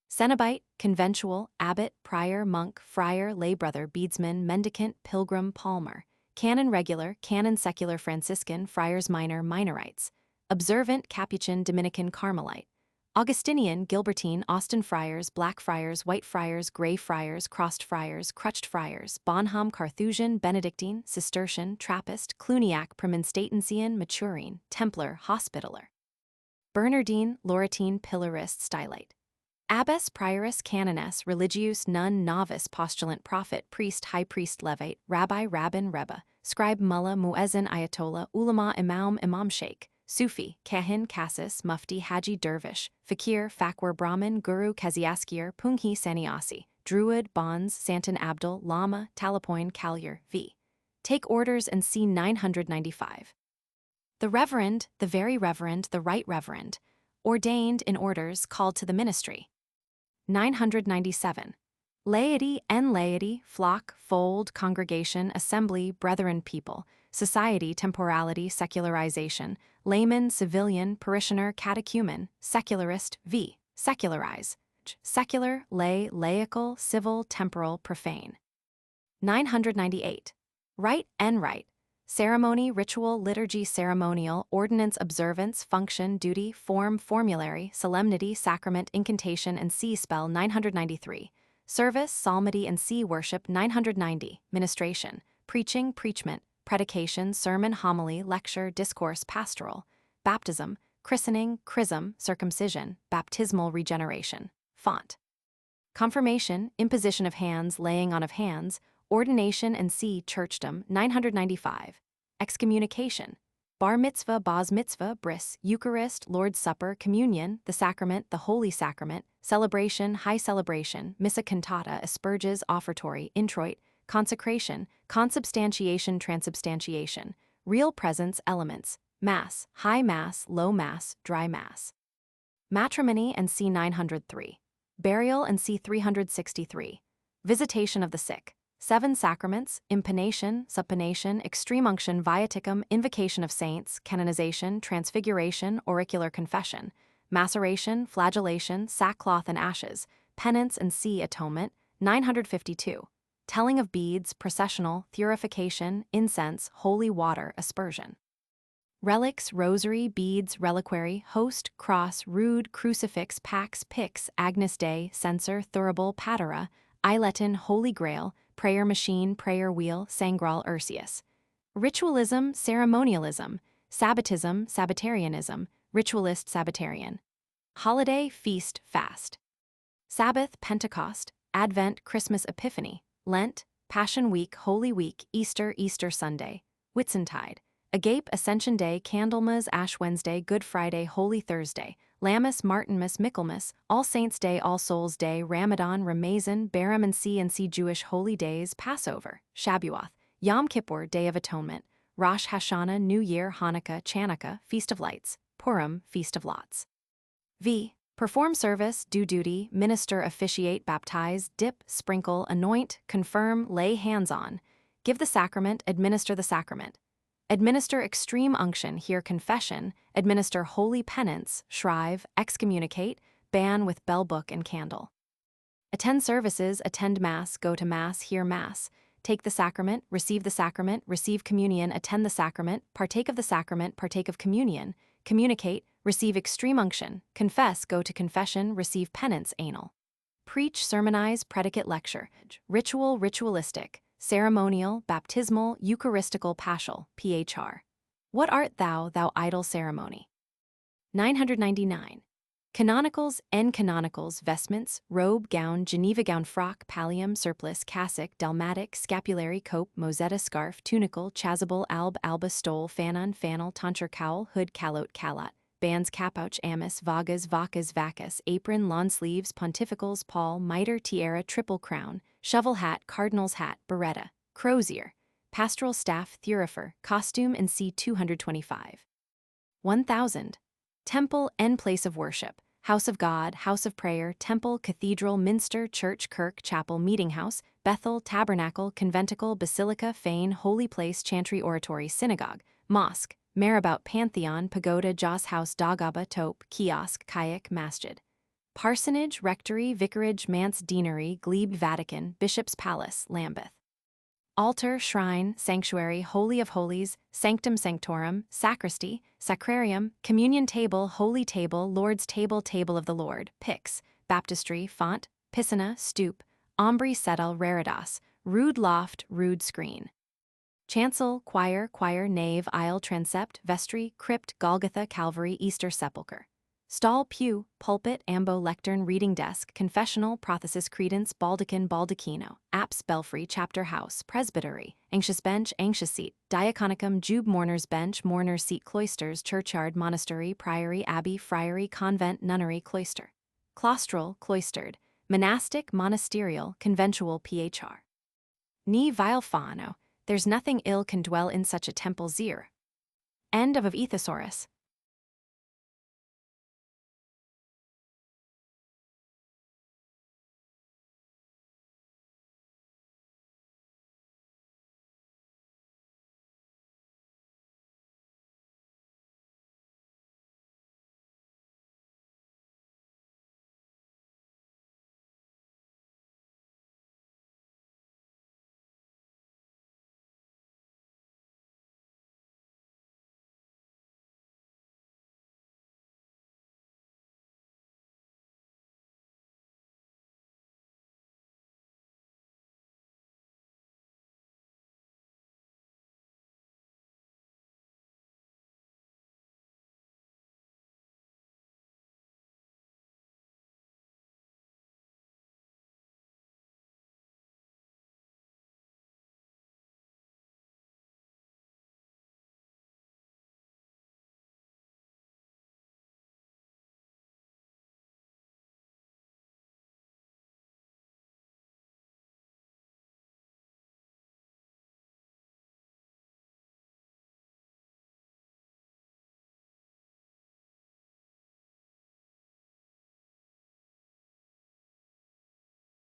Cenobite, conventual, abbot, prior, monk, friar, laybrother, beadsman, mendicant, pilgrim, palmer, canon regular, canon secular, Franciscan, friars minor, minorites, observant, Capuchin, Dominican, Carmelite, Augustinian, Gilbertine, Austin friars, black friars, white friars, gray friars, crossed friars, crutched friars, Bonham, Carthusian, Benedictine, Cistercian, Trappist, Cluniac, Premonstratensian, Maturine, Templar, Hospitaller, Bernardine, Lauretine, Pillarist, Stylite, Abbess, Prioress, Canoness, Religious, Nun, Novice, Postulant, Prophet, Priest, High Priest, Levite, Rabbi, Rabbin, Rebbe, Scribe, Mullah, Muezzin, Ayatollah, Ulama, Imam, Sheikh, Sufi, Kahin, Cassis, Mufti, Haji, Dervish, Fakir, Fakwar, Brahmin, Guru, Kaziaskir, Punghi, Sannyasi, Druid, Bonds, Santon Abdul, Lama, Talapoin, Kalyar, v. Take orders and see 995. The Reverend, the Very Reverend, the Right Reverend, ordained in orders called to the ministry. 997. Laity, laity, flock, fold, congregation, assembly, brethren, people, society, temporality, secularization, layman, civilian, parishioner, catechumen, secularist, v. Secularize, secular, lay, laical, civil, temporal, profane. 998. Rite, rite, ceremony, ritual, liturgy, ceremonial, ordinance, observance, function, duty, form, formulary, solemnity, sacrament, incantation, and sea spell. 993. Service, psalmody, and sea worship. 990. Ministration, preaching, preachment, predication, sermon, homily, lecture, discourse, pastoral, baptism, christening, chrism, circumcision, baptismal regeneration, font, confirmation, imposition of hands, laying on of hands, ordination and see churchdom. 995. Excommunication, bar mitzvah, bas mitzvah, bris, Eucharist, Lord's Supper, communion, the sacrament, the holy sacrament, celebration, high celebration, missa cantata, asperges, offertory, introit, consecration, consubstantiation, transubstantiation, real presence, elements, mass, high mass, low mass, dry mass. Matrimony and c. 903. Burial and c. 363. Visitation of the sick. 7 sacraments, impanation, supination, extreme unction, viaticum, invocation of saints, canonization, transfiguration, auricular confession, maceration, flagellation, sackcloth and ashes, penance and c. atonement. 952. Telling of beads, processional, purification, incense, holy water, aspersion. Relics, rosary, beads, reliquary, host, cross, rood, crucifix, pax, pyx, Agnus Dei, censer, thurible, patera, eyeletton, holy grail, prayer machine, prayer wheel, sangral, ursius. Ritualism, ceremonialism, sabbatism, sabbatarianism, ritualist, sabbatarian. Holiday, feast, fast. Sabbath, Pentecost, Advent, Christmas, Epiphany, Lent, Passion Week, Holy Week, Easter, Easter Sunday, Whitsuntide, Agape, Ascension Day, Candlemas, Ash Wednesday, Good Friday, Holy Thursday, Lammas, Martinmas, Michaelmas, All Saints' Day, All Souls' Day, Ramadan, Ramazan, Baram and C Jewish holy days, Passover, Shabuath, Yom Kippur, Day of Atonement, Rosh Hashanah, New Year, Hanukkah, Chanukah, Feast of Lights, Purim, Feast of Lots. V. Perform service, do duty, minister, officiate, baptize, dip, sprinkle, anoint, confirm, lay hands on, give the sacrament, administer the sacrament. Administer extreme unction, hear confession, administer holy penance, shrive, excommunicate, ban with bell book and candle. Attend services, attend Mass, go to Mass, hear Mass, take the sacrament, receive communion, attend the sacrament, partake of communion, communicate, receive extreme unction, confess, go to confession, receive penance, anal. Preach, sermonize, predicate, lecture, ritual, ritualistic, ceremonial, baptismal, eucharistical, paschal, phr. What art thou, thou idle ceremony? 999. Canonicals, canonicals, vestments, robe, gown, Geneva gown, frock, pallium, surplice, cassock, dalmatic, scapulary, cope, mosetta, scarf, tunicle, chasuble, alb, alba, stole, fanon, fannel, tonsure, cowl, hood, calotte, calot, bands, capouch, amice, vagas, vacas, vacus, apron, lawn sleeves, pontificals, pall, mitre, tiara, triple crown, shovel hat, cardinal's hat, beretta, crozier, pastoral staff, thurifer, costume, and c. 225. 1000. Temple, place of worship, house of God, house of prayer, temple, cathedral, minster, church, kirk, chapel, meeting house, Bethel, tabernacle, conventicle, basilica, fane, holy place, chantry, oratory, synagogue, mosque, marabout, pantheon, pagoda, joss house, dagaba, tope, kiosk, kayak, masjid. Parsonage, rectory, vicarage, manse, deanery, glebe, Vatican, bishop's palace, Lambeth. Altar, shrine, sanctuary, holy of holies, sanctum sanctorum, sacristy, sacrarium, communion table, holy table, Lord's table, table of the Lord, pyx, baptistry, font, piscina, stoop, ambry, settle, reredas, rood loft, rood screen. Chancel, choir, choir, nave, aisle, transept, vestry, crypt, Golgotha, Calvary, Easter sepulchre. Stall, pew, pulpit, ambo, lectern, reading desk, confessional, prothesis, credence, baldachin, baldacchino, apse, belfry, chapter house, presbytery, anxious bench, anxious seat, diaconicum, jube, mourner's bench, mourner's seat, cloisters, churchyard, monastery, priory, abbey, friary, convent, nunnery, cloister. Claustral, cloistered, monastic, monasterial, conventual, phr. Ni vile fano, there's nothing ill can dwell in such a temple zir. End of Thesaurus.